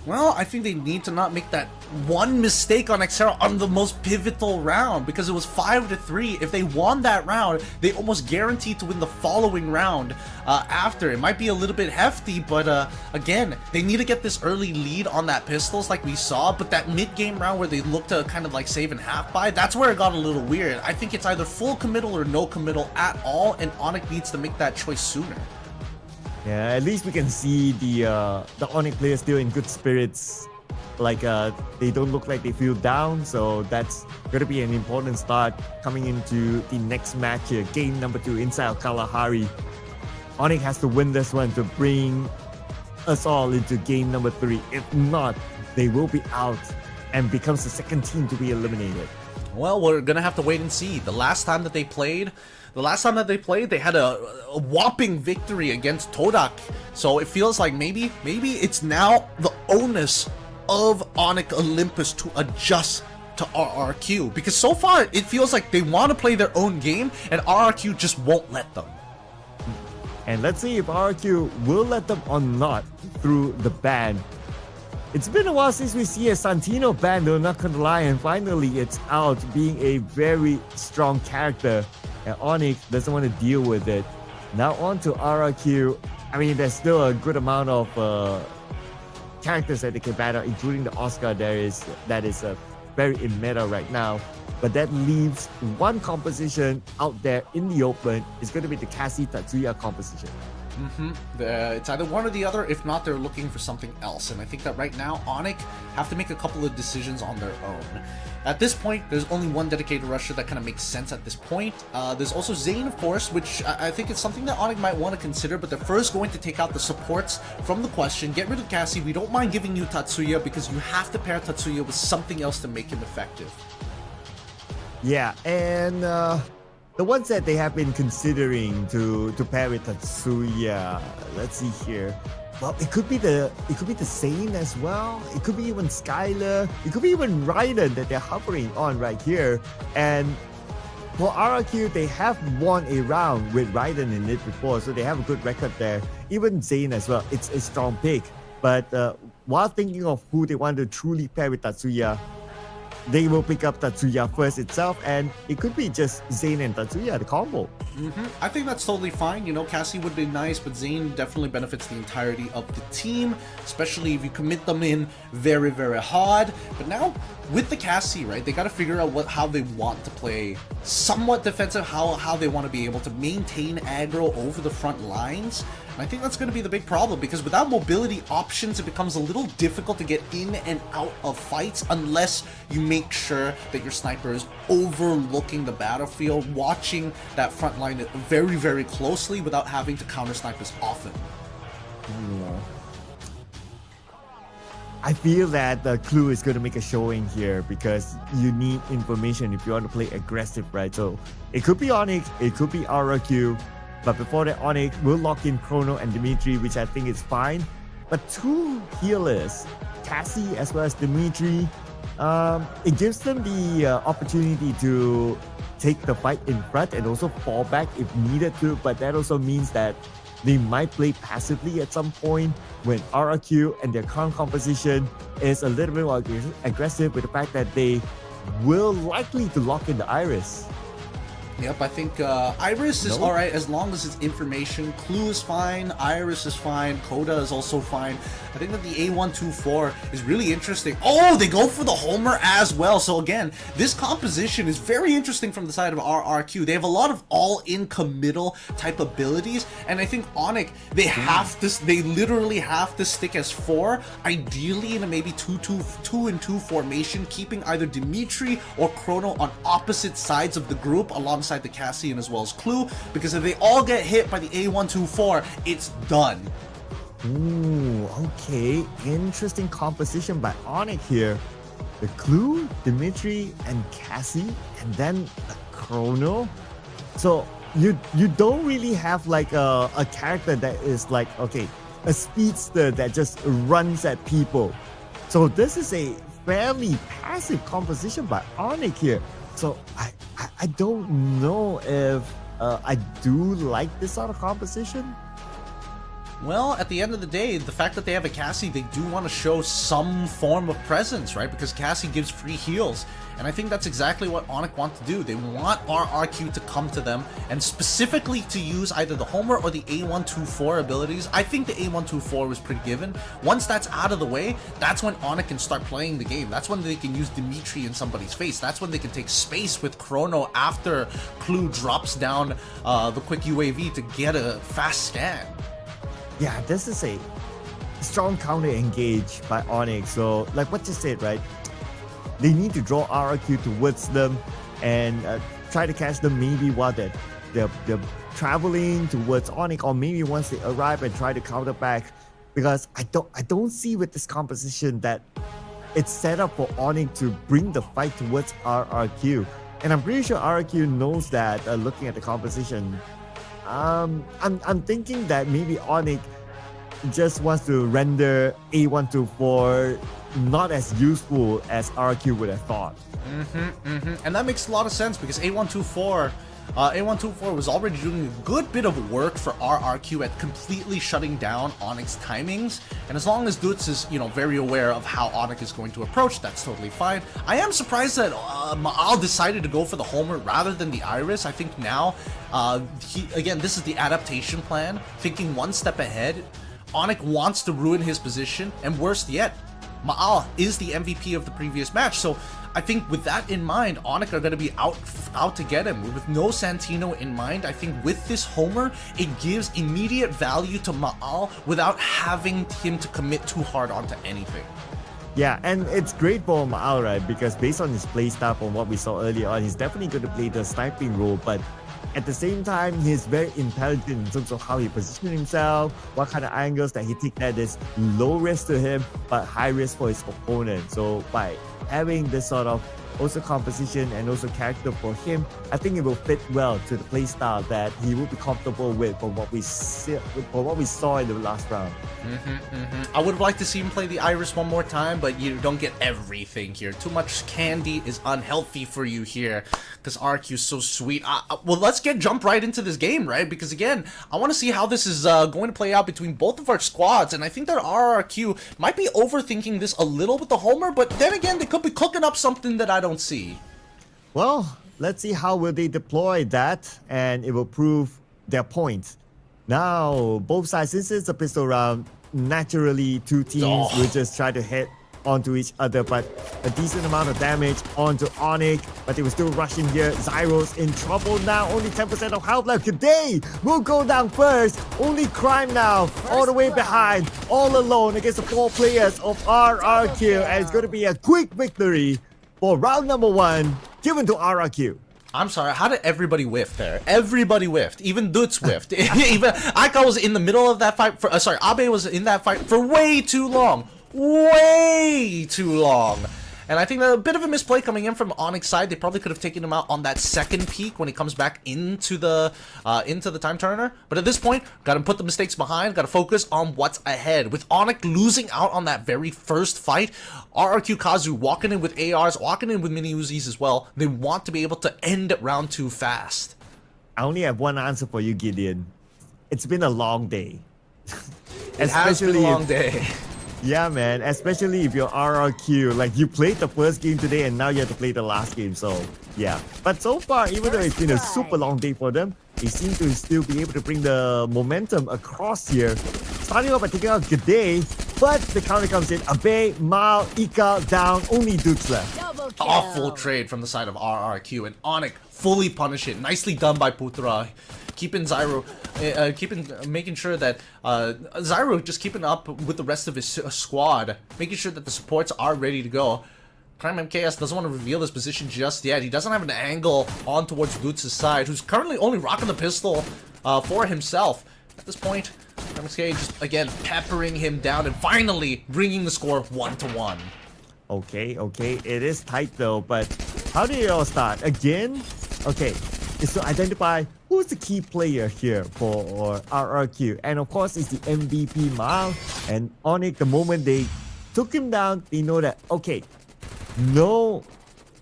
Well, I think they need to not make that one mistake on Xera on the most pivotal round, because it was 5-3. If they won that round, they almost guaranteed to win the following round after. It might be a little bit hefty, but again, they need to get this early lead on that pistols like we saw, but that mid-game round where they looked to kind of like save and half buy, that's where it got a little weird. I think it's either full committal or no committal at all, and Onyx needs to make that choice sooner. Yeah, at least we can see the Onyx players still in good spirits. Like they don't look like they feel down, so that's going to be an important start coming into the next match here. Game number 2 inside of Kalahari. Onyx has to win this one to bring us all into game number 3. If not, they will be out and becomes the second team to be eliminated. Well, we're gonna have to wait and see. The last time that they played, they had a whopping victory against Todak. So it feels like maybe it's now the onus of Onyx Olympus to adjust to RRQ. Because so far, it feels like they want to play their own game, and RRQ just won't let them. And let's see if RRQ will let them or not through the ban. It's been a while since we see a Santino ban, though, not gonna lie, and finally it's out, being a very strong character, and Onyx doesn't want to deal with it. Now on to RRQ. I mean, there's still a good amount of characters that they can battle, including the Oscar that is very in meta right now. But that leaves one composition out there in the open. It's going to be the Cassie Tatsuya composition. It's either one or the other. If not, they're looking for something else. And I think that right now, Onyx have to make a couple of decisions on their own. At this point, there's only one dedicated rusher that kind of makes sense at this point. There's also Zane, of course, which I think is something that Onyx might want to consider, but they're first going to take out the supports from the question. Get rid of Cassie. We don't mind giving you Tatsuya because you have to pair Tatsuya with something else to make him effective. Yeah, and the ones that they have been considering to pair with Tatsuya, let's see here. Well, it could be the Zane as well. It could be even Skylar. It could be even Raiden that they're hovering on right here. And for RRQ, they have won a round with Raiden in it before, so they have a good record there. Even Zane as well. It's a strong pick. But while thinking of who they want to truly pair with Tatsuya, they will pick up Tatsuya first itself, and it could be just Zane and Tatsuya, the combo. I think that's totally fine. You know, Cassie would be nice, but Zane definitely benefits the entirety of the team, especially if you commit them in very, very hard. But now, with the Cassie, right, they got to figure out how they want to play somewhat defensive, how they want to be able to maintain aggro over the front lines. And I think that's going to be the big problem, because without mobility options, it becomes a little difficult to get in and out of fights unless you make sure that your sniper is overlooking the battlefield, watching that front line very, very closely without having to counter snipe as often. I feel that the Clue is going to make a showing here, because you need information if you want to play aggressive, right? So it could be Onyx, it could be RRQ, but before that, Onyx will lock in Chrono and Dimitri, which I think is fine. But two healers, Cassie as well as Dimitri, it gives them the opportunity to take the fight in front and also fall back if needed to, but that also means that they might play passively at some point when RRQ and their current composition is a little bit more aggressive, with the fact that they will likely to lock in the Iris. Yep, I think Iris is alright as long as it's information. Clue is fine, Iris is fine, Coda is also fine. I think that the A124 is really interesting. Oh, they go for the Homer as well. So again, this composition is very interesting from the side of RRQ. They have a lot of all-in committal type abilities, and I think Onyx, they literally have to stick as 4, ideally in a maybe 2-2-2 formation, keeping either Dimitri or Chrono on opposite sides of the group alongside the Cassian as well as Clue, because if they all get hit by the A124, it's done. Ooh, okay. Interesting composition by Onyx here. The Clue, Dimitri, and Cassie, and then the Chrono. So you don't really have like a character that is like, okay, a speedster that just runs at people. So this is a fairly passive composition by Onyx here. So I don't know if I do like this sort of composition. Well, at the end of the day, the fact that they have a Cassie, they do want to show some form of presence, right? Because Cassie gives free heals. And I think that's exactly what Onyx want to do. They want RRQ to come to them, and specifically to use either the Homer or the A124 abilities. I think the A124 was pretty given. Once that's out of the way, that's when Onyx can start playing the game. That's when they can use Dimitri in somebody's face. That's when they can take space with Chrono after Clue drops down the quick UAV to get a fast scan. Yeah, this is a strong counter engage by Onyx. So, like what you said, right? They need to draw RRQ towards them and try to catch them maybe while they're traveling towards Onyx, or maybe once they arrive and try to counter back. Because I don't see with this composition that it's set up for Onyx to bring the fight towards RRQ. And I'm pretty sure RRQ knows that, looking at the composition. I'm thinking that maybe Onyx just wants to render A124 not as useful as RQ would have thought. And that makes a lot of sense, because A124 was already doing a good bit of work for RRQ at completely shutting down Onyx timings. And as long as Dutz is, very aware of how Onyx is going to approach, that's totally fine. I am surprised that Maal decided to go for the Homer rather than the Iris. I think now, again, this is the adaptation plan, thinking one step ahead. Onyx wants to ruin his position, and worse yet, Maal is the MVP of the previous match. So I think with that in mind, Onyx are going to be out to get him. With no Santino in mind, I think with this Homer, it gives immediate value to Maal without having him to commit too hard onto anything. Yeah, and it's great for Maal, right? Because based on his playstyle from what we saw earlier on, he's definitely going to play the sniping role, but at the same time, he's very intelligent in terms of how he positions himself, what kind of angles that he takes that is low risk to him, but high risk for his opponent. So by having this sort of also composition and also character for him, I think it will fit well to the playstyle that he will be comfortable with for what we saw in the last round. I would have liked to see him play the Iris one more time, but you don't get everything here. Too much candy is unhealthy for you here, because RRQ is so sweet. Well, let's jump right into this game, right? Because again, I want to see how this is going to play out between both of our squads, and I think that RRQ might be overthinking this a little with the Homer, but then again, they could be cooking up something that I don't see. Well, let's see how will they deploy that, and it will prove their point. Now, both sides, since it's a pistol round, naturally two teams will just try to hit onto each other, but a decent amount of damage onto Onyx, but they were still rushing here. Zyro's in trouble now, only 10% of health left. Today will go down first. Only Crime now, all the way behind, all alone against the 4 players of RRQ, and it's going to be a quick victory for round number 1, given to RRQ. I'm sorry, how did everybody whiff there? Everybody whiffed. Even Dutz whiffed. Even Aika was in the middle of that fight. Abe was in that fight for way too long. Way too long. And I think a bit of a misplay coming in from Onyx side. They probably could have taken him out on that second peak when he comes back into the time turner. But at this point, gotta put the mistakes behind, gotta focus on what's ahead. With Onyx losing out on that very first fight, RRQ Kazu walking in with ARs, walking in with mini Uzis as well. They want to be able to end round 2 fast. I only have one answer for you, Gideon. It's been a long day. It has been a long day. Yeah, man, especially if you're RRQ, like you played the first game today and now you have to play the last game, so yeah. But so far, even though it's been a super long day for them, they seem to still be able to bring the momentum across here. Starting off by taking out G'day, but the counter comes in. Abe, Mal, Ika down, only Dukes left. Awful trade from the side of RRQ, and Onyx fully punish it. Nicely done by Putra. Keeping Zyro, making sure that Zyro just keeping up with the rest of his squad, making sure that the supports are ready to go. Prime MKS doesn't want to reveal his position just yet. He doesn't have an angle on towards Dutz's side, who's currently only rocking the pistol for himself. At this point, Prime MKS just again peppering him down and finally bringing the score 1-1. Okay, it is tight though, but how do you all start? Again? Okay, is to identify who's the key player here for RRQ. And of course, it's the MVP Mal. And Onyx, the moment they took him down, they know that, okay, no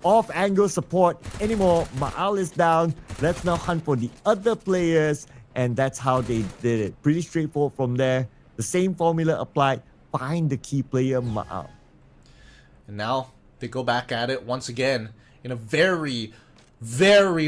off-angle support anymore. Mal is down. Let's now hunt for the other players. And that's how they did it. Pretty straightforward from there. The same formula applied. Find the key player, Mal. And now they go back at it once again in a very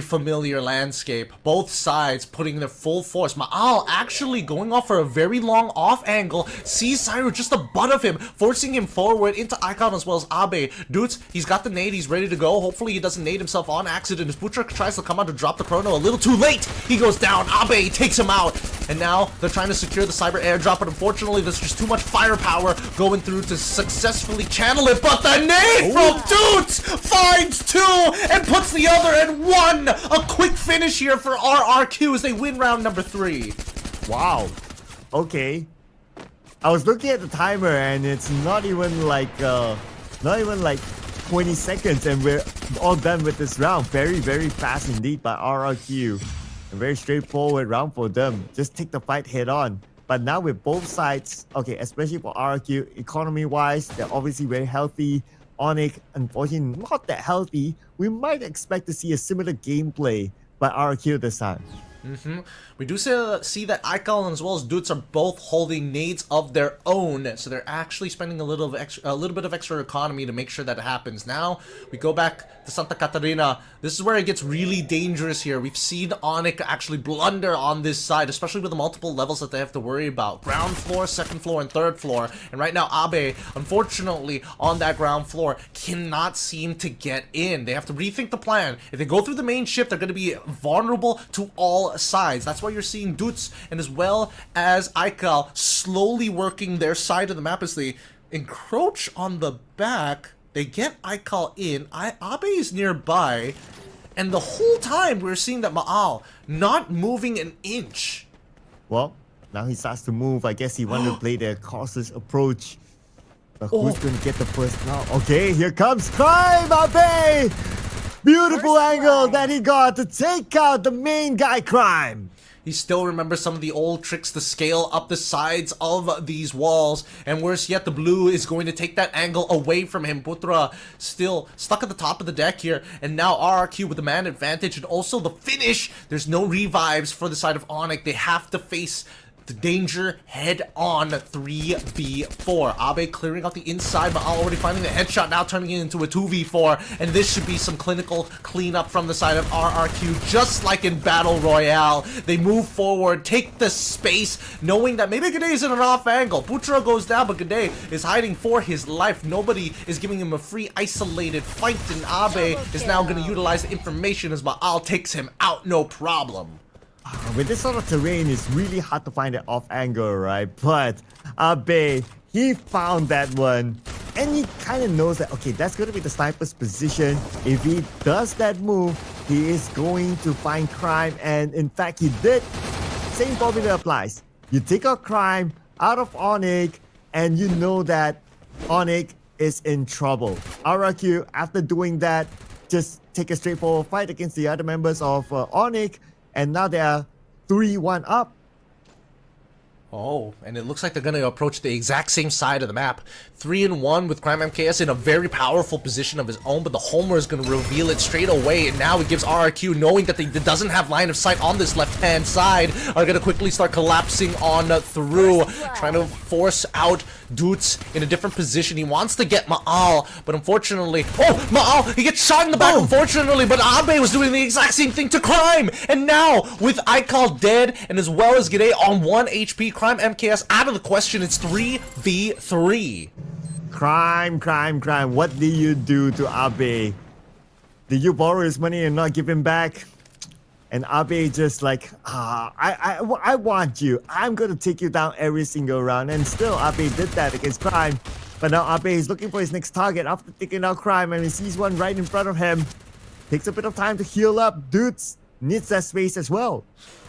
familiar landscape. Both sides putting their full force. Maal actually going off for a very long off angle. Sees Zyro just the butt of him, forcing him forward into Icon as well as Abe. Dudes, he's got the nade, he's ready to go. Hopefully he doesn't nade himself on accident. As Putra tries to come out to drop the chrono a little too late. He goes down. Abe takes him out. And now they're trying to secure the cyber airdrop, but unfortunately there's just too much firepower going through to successfully channel it. But the nade from Dudes finds 2 and puts the other and 1. A quick finish here for RRQ as they win round number 3. Wow. Okay. I was looking at the timer and it's not even like 20 seconds and we're all done with this round. Very fast indeed by RRQ. A very straightforward round for them. Just take the fight head on. But now with both sides, okay, especially for RRQ, economy-wise, they're obviously very healthy. Onyx, unfortunately, not that healthy. We might expect to see a similar gameplay by RRQ this time. We do see that Icon as well as Dudes are both holding nades of their own, so they're actually spending a little bit of extra economy to make sure that it happens. Now we go back to Santa Catarina. This is where it gets really dangerous here. We've seen Onyx actually blunder on this side, especially with the multiple levels that they have to worry about. Ground floor, second floor, and third floor. And right now Abe, unfortunately, on that ground floor, cannot seem to get in. They have to rethink the plan. If they go through the main ship, they're going to be vulnerable to all sides. That's why you're seeing Dudes and as well as Aikal slowly working their side of the map as they encroach on the back. They get Aikal in. Abe is nearby, and the whole time we're seeing that Maal not moving an inch. Well, now he starts to move. I guess he wanted to play the cautious approach. But who's going to get the first now? Okay, here comes Crime, Abe! Beautiful First angle blood. that he got to take out the main guy, Crime. He still remembers some of the old tricks to scale up the sides of these walls. And worse yet, the blue is going to take that angle away from him. Putra still stuck at the top of the deck here. And now RRQ with the man advantage and also the finish. There's no revives for the side of Onyx. They have to face the danger head on 3v4. Abe clearing out the inside, but already finding the headshot, now turning it into a 2v4. And this should be some clinical cleanup from the side of RRQ, just like in Battle Royale. They move forward, take the space, knowing that maybe Gade is in an off angle. Putra goes down, but Gade is hiding for his life. Nobody is giving him a free isolated fight, and Abe is now going to utilize the information as Maal takes him out, no problem. With this sort of terrain, it's really hard to find an off angle, right? But Abe, he found that one. And he kind of knows that, okay, that's going to be the sniper's position. If he does that move, he is going to find Crime. And in fact, he did. Same formula applies. You take out Crime out of Onyx, and you know that Onyx is in trouble. RRQ, after doing that, just take a straightforward fight against the other members of Onyx. And now they are 3-1 up. Oh, and it looks like they're going to approach the exact same side of the map. 3-1 with Crime MKS in a very powerful position of his own, but the Homer is going to reveal it straight away, and now it gives RRQ, knowing that they doesn't have line of sight on this left-hand side, are going to quickly start collapsing on through, trying to force out Doots in a different position. He wants to get Maal, but unfortunately... Oh, Maal! He gets shot in the back, unfortunately, but Abe was doing the exact same thing to Crime! And now, with Aikal dead, and as well as Gade on 1 HP, Crime MKS out of the question. It's 3v3. Crime. What did you do to Abe? Did you borrow his money and not give him back? And Abe just like, I want you. I'm going to take you down every single round. And still, Abe did that against Crime. But now Abe is looking for his next target after taking out Crime. And he sees one right in front of him. Takes a bit of time to heal up. Dudes needs that space as well.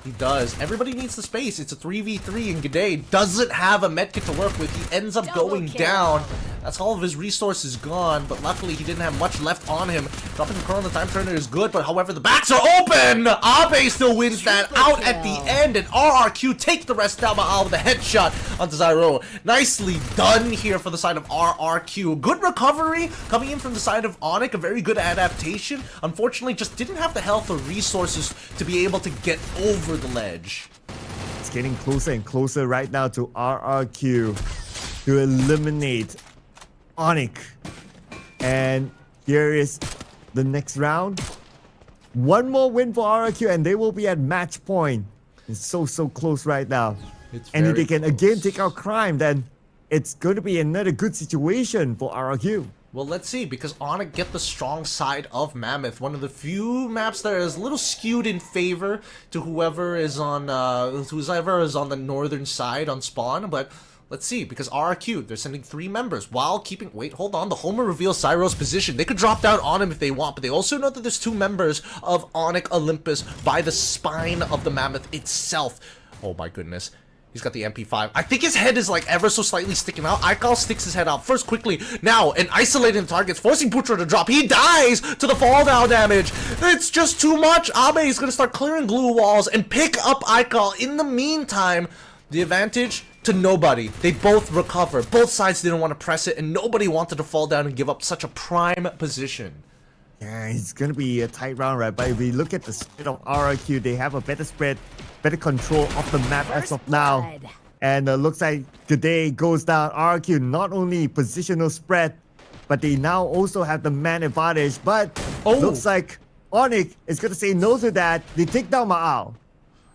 He does. Everybody needs the space. It's a 3v3 and Gade doesn't have a medkit to work with. He ends up going down. That's all of his resources gone, but luckily he didn't have much left on him. Dropping the Chrono, the time turner is good, but however the backs are open! Abe still wins that out at the end, and RRQ take the rest down Maal with a headshot onto Zyro. Nicely done here for the side of RRQ. Good recovery coming in from the side of Onyx, a very good adaptation. Unfortunately, just didn't have the health or resources to be able to get over the ledge. It's getting closer and closer right now to RRQ to eliminate Onyx. And here is the next round. One more win for RRQ and they will be at match point. It's so close right now. And if they can again take out Crime, then it's going to be another good situation for RRQ. Well, let's see, because Onyx get the strong side of Mammoth. One of the few maps that is a little skewed in favor to whoever is on the northern side on spawn, but let's see, because RRQ, they're sending 3 members while keeping... Wait, hold on. The Homer reveals Cyro's position. They could drop down on him if they want, but they also know that there's 2 members of Onyx Olympus by the spine of the Mammoth itself. Oh my goodness. He's got the MP5. I think his head is like ever so slightly sticking out. Aikal sticks his head out first quickly. Now, and isolating the targets, forcing Putra to drop. He dies to the fall down damage. It's just too much. Abe is going to start clearing glue walls and pick up Aikal. In the meantime, the advantage to nobody. They both recover. Both sides didn't want to press it, and nobody wanted to fall down and give up such a prime position. Yeah, it's going to be a tight round, right? But if we look at the spread of RRQ, they have a better spread, better control of the map as of now. And looks like Gade goes down. RRQ not only positional spread, but they now also have the man advantage. But looks like Onyx is going to say no to that. They take down Maal.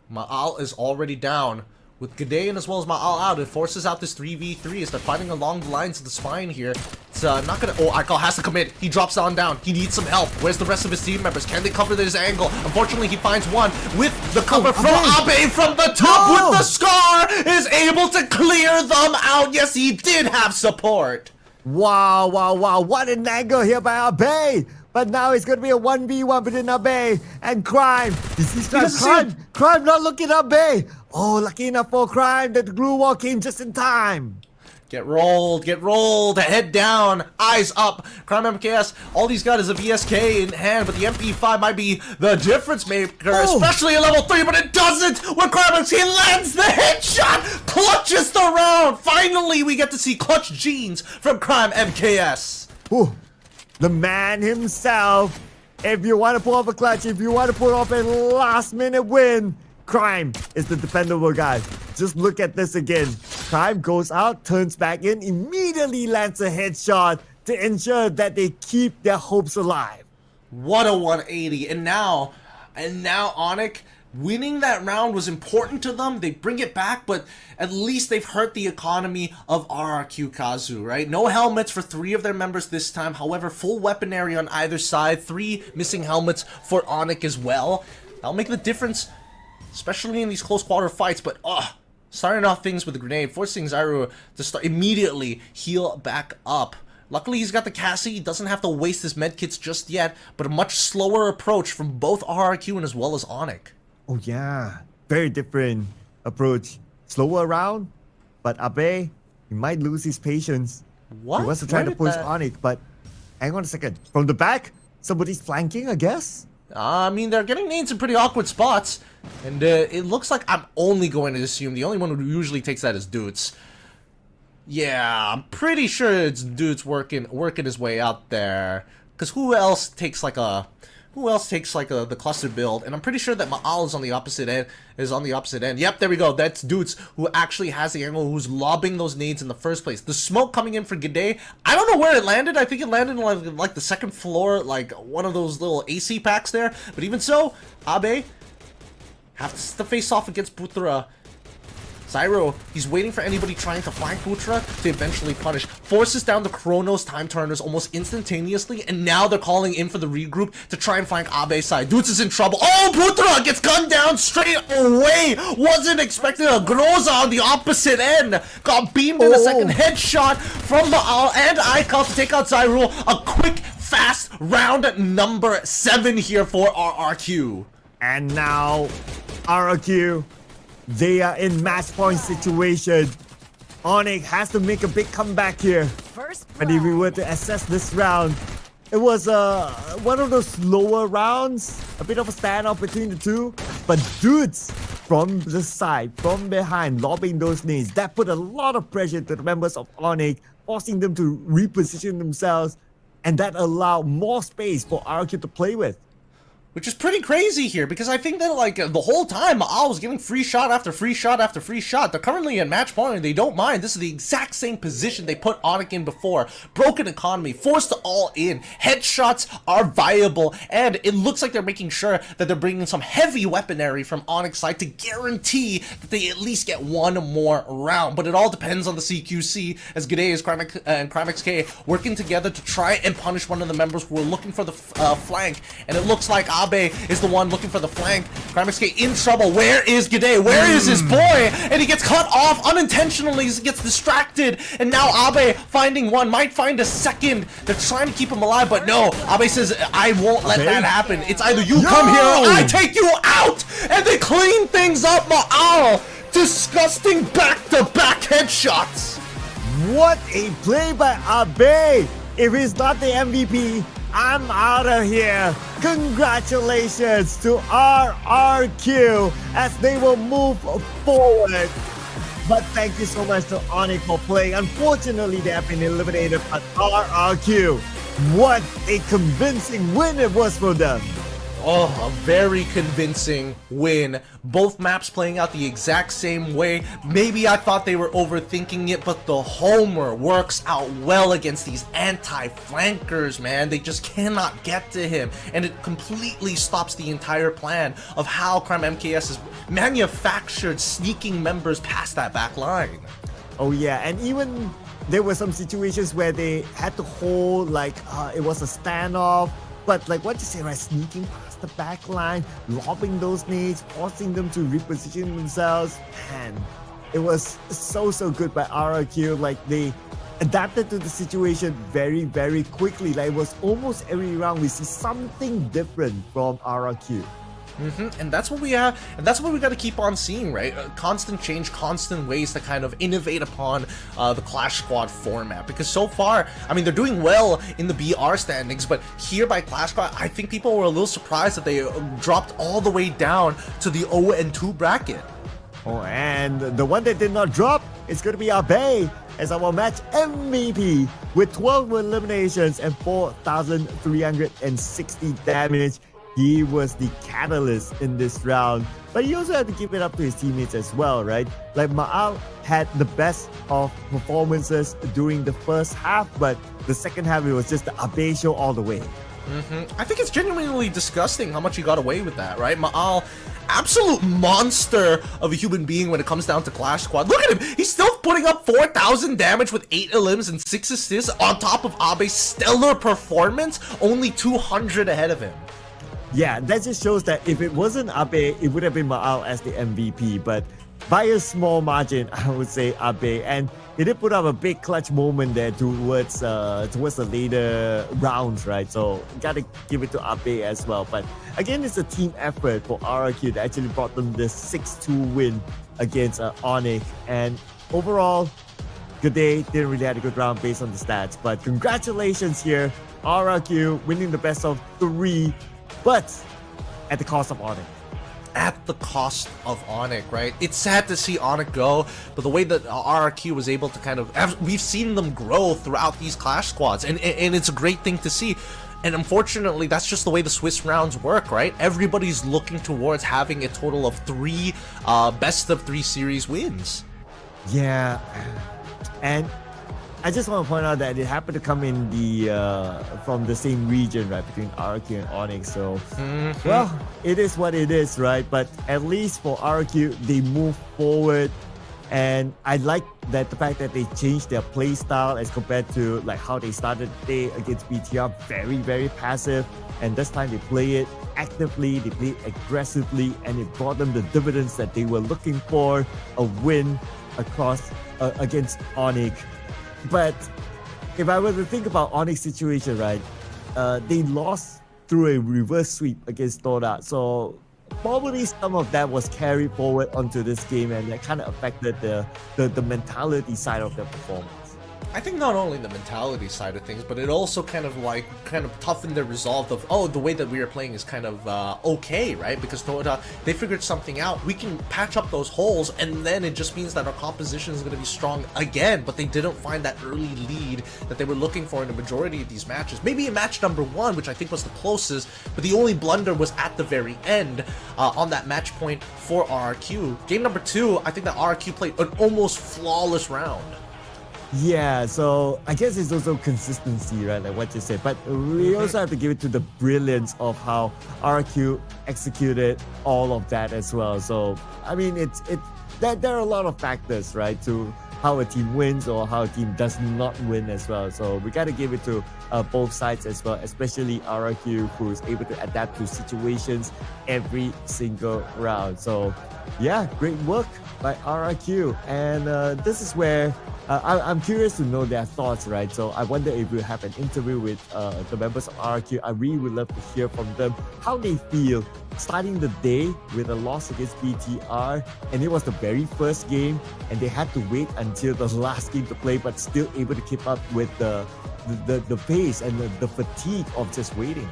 Maal is already down. With Gade and as well as Maal out, it forces out this 3v3 as they're fighting along the lines of the spine here. It's not gonna... Oh, Aikal has to commit. He drops down. He needs some help. Where's the rest of his team members? Can they cover this angle? Unfortunately, he finds one with the cover from Abe from the top with the scar, is able to clear them out. Yes, he did have support. Wow. What an angle here by Abe. But now it's going to be a 1v1 between Abe and Crime. You see Crime not looking at Abe. Oh, lucky enough for Crime that the glue wall came just in time. Get rolled, head down, eyes up. Crime MKS, all he's got is a VSK in hand, but the MP5 might be the difference maker, especially at level 3, but it doesn't! When Crime MKS lands the headshot, clutches the round! Finally, we get to see clutch genes from Crime MKS. Ooh, the man himself. If you want to pull off a clutch, if you want to pull off a last-minute win, Crime is the dependable guy. Just look at this again. Crime goes out, turns back in, immediately lands a headshot to ensure that they keep their hopes alive. What a 180. And now Onyx, winning that round was important to them. They bring it back, but at least they've hurt the economy of RRQ Kazu, right? No helmets for 3 of their members this time. However, full weaponry on either side. 3 missing helmets for Onyx as well. That'll make the difference, especially in these close quarter fights, but starting off things with a grenade, forcing Zyro to start immediately heal back up. Luckily, he's got the Cassie. He doesn't have to waste his medkits just yet, but a much slower approach from both RRQ and as well as Onyx. Oh yeah, very different approach. Slower around, but Abe, he might lose his patience. What? He wants to try to push Onyx, but hang on a second. From the back, somebody's flanking, I guess? I mean, they're getting nades in pretty awkward spots, and it looks like I'm only going to assume the only one who usually takes that is Doots. Yeah, I'm pretty sure it's Doots working his way out there, because who else takes like the cluster build? And I'm pretty sure that Ma'al is on the opposite end. Yep, there we go. That's Doots, who actually has the angle, who's lobbing those nades in the first place. The smoke coming in for G'day, I don't know where it landed. I think it landed on like the second floor, like one of those little AC packs there. But even so, Abe has to face off against Putra. Zyro, he's waiting for anybody trying to flank Putra to eventually punish. Forces down the Chronos time turners almost instantaneously, and now they're calling in for the regroup to try and flank Abe's side. Doots is in trouble. Oh, Putra gets gunned down straight away. Wasn't expecting a Groza on the opposite end. Got beamed in a second headshot from Ma'al and Aikal to take out Zyro. A quick, fast round number 7 here for RRQ. And now, RRQ, they are in match point situation. Onyx has to make a big comeback here. But if we were to assess this round, it was one of those slower rounds, a bit of a standoff between the two. But Dudes from the side, from behind, lobbing those nades, that put a lot of pressure to the members of Onyx, forcing them to reposition themselves, and that allowed more space for RRQ to play with. Which is pretty crazy here, because I think that, like, the whole time, Ma'al was getting free shot after free shot after free shot. They're currently at match point, and they don't mind. This is the exact same position they put Onyx in before. Broken economy, forced to all in. Headshots are viable, and it looks like they're making sure that they're bringing some heavy weaponry from Onyx side to guarantee that they at least get one more round. But it all depends on the CQC, as G'day and CrimeXK working together to try and punish one of the members who are looking for the flank. And it looks like Abe is the one looking for the flank. CrimeXK in trouble. Where is G'day? Where is his boy? And he gets cut off unintentionally. He gets distracted. And now Abe finding one, might find a second. They're trying to keep him alive, but no. Abe says, I won't let that happen. It's either you come here or I take you out. And they clean things up, Ma'al. Disgusting back-to-back headshots. What a play by Abe. If he's not the MVP, I'm out of here. Congratulations to RRQ as they will move forward. But thank you so much to Onyx for playing. Unfortunately, they have been eliminated, but RRQ, what a convincing win it was for them. Oh, a very convincing win. Both maps playing out the exact same way. Maybe I thought they were overthinking it, but the Homer works out well against these anti-flankers, man. They just cannot get to him. And it completely stops the entire plan of how Crime MKS has manufactured sneaking members past that back line. Oh yeah, and even there were some situations where they had to hold, like, it was a standoff. But like what you say, right, sneaking past the back line, lobbing those nades, forcing them to reposition themselves. Man, it was so good by RRQ. Like, they adapted to the situation very, very quickly. Like, it was almost every round we see something different from RRQ. And that's what we have, and that's what we got to keep on seeing, right? Constant change, constant ways to kind of innovate upon the Clash Squad format. Because so far, I mean, they're doing well in the BR standings, but here by Clash Squad, I think people were a little surprised that they dropped all the way down to the 0-2 bracket. Oh, and the one that did not drop is going to be Abe as our match MVP with 12 eliminations and 4,360 damage. He was the catalyst in this round, but he also had to give it up to his teammates as well, right? Like Ma'al had the best of performances during the first half, but the second half it was just the Abe show all the way. I think it's genuinely disgusting how much he got away with that, right? Ma'al, absolute monster of a human being when it comes down to Clash Squad. Look at him! He's still putting up 4,000 damage with 8 elims and 6 assists on top of Abe's stellar performance, only 200 ahead of him. Yeah, that just shows that if it wasn't Abe, it would have been Ma'al as the MVP, but by a small margin, I would say Abe, and he did put up a big clutch moment there towards the later rounds, right? So gotta give it to Abe as well. But again, it's a team effort for RRQ that actually brought them the 6-2 win against Onyx. And overall, good day. Didn't really have a good round based on the stats, but congratulations here, RRQ winning the best of 3, but at the cost of Onyx. At the cost of Onyx, right? It's sad to see Onyx go, but the way that RRQ was able to kind of we've seen them grow throughout these Clash Squads, and it's a great thing to see. And unfortunately, that's just the way the Swiss rounds work, right? Everybody's looking towards having a total of 3 best of 3 series wins. Yeah, and I just want to point out that it happened to come in the from the same region, right, between RRQ and Onyx. So, well, it is what it is, right? But at least for RRQ, they move forward, and I like that the fact that they changed their play style as compared to like how they started the day against BTR, very, very passive. And this time they play it actively, they play it aggressively, and it brought them the dividends that they were looking for, a win across against Onyx. But if I were to think about Onyx situation, right, they lost through a reverse sweep against Toda. So probably some of that was carried forward onto this game, and that kind of affected the mentality side of their performance. I think not only the mentality side of things, but it also kind of toughened their resolve of, oh, the way that we are playing is kind of okay, right? Because Toyota, they figured something out. We can patch up those holes, and then it just means that our composition is going to be strong again. But they didn't find that early lead that they were looking for in the majority of these matches. Maybe in match number 1, which I think was the closest, but the only blunder was at the very end on that match point for RRQ. Game number 2, I think that RRQ played an almost flawless round. Yeah, so I guess it's also consistency, right? Like what you said. But we also have to give it to the brilliance of how RQ executed all of that as well. So I mean, there are a lot of factors, right, to how a team wins or how a team does not win as well. So we got to give it to both sides as well, especially RQ, who is able to adapt to situations every single round. So yeah, great work by RQ. And this is where I'm curious to know their thoughts, right? So I wonder if we have an interview with the members of RQ. I really would love to hear from them how they feel starting the day with a loss against BTR, and it was the very first game, and they had to wait until the last game to play, but still able to keep up with the pace and the fatigue of just waiting.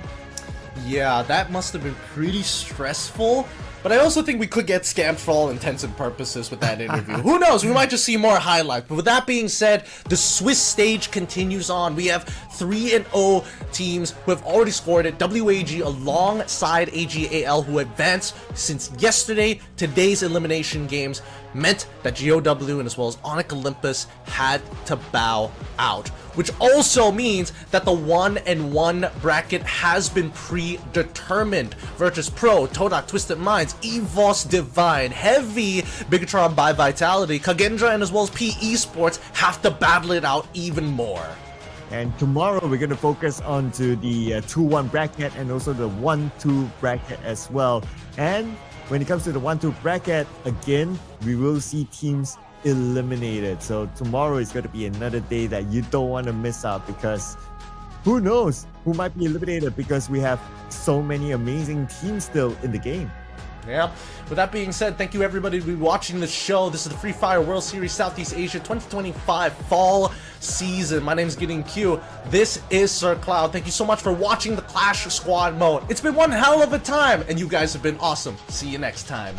Yeah, that must have been pretty stressful. But I also think we could get scammed for all intents and purposes with that interview. Who knows? We might just see more highlights. But with that being said, the Swiss stage continues on. We have 3-0 teams who have already scored it. WAG alongside AGAL, who advanced since yesterday. Today's elimination games meant that GOW and as well as Onyx Olympus had to bow out, which also means that the 1-1 bracket has been predetermined. Virtus Pro, Todak Twisted Minds, EVOS Divine, Heavy, Bigatron by Vitality, Kagendra, and as well as P Esports have to battle it out even more. And tomorrow we're going to focus on to the 2-1 bracket and also the 1-2 bracket as well. And when it comes to the 1-2 bracket, again, we will see teams eliminated. So tomorrow is going to be another day that you don't want to miss out, because who knows who might be eliminated because we have so many amazing teams still in the game. Yeah. With that being said, thank you everybody to be watching the show. This is the Free Fire World Series Southeast Asia 2025 fall season. My name is Gideon Q. This is Sir Cloud. Thank you so much for watching the Clash Squad mode. It's been one hell of a time, and you guys have been awesome. See you next time.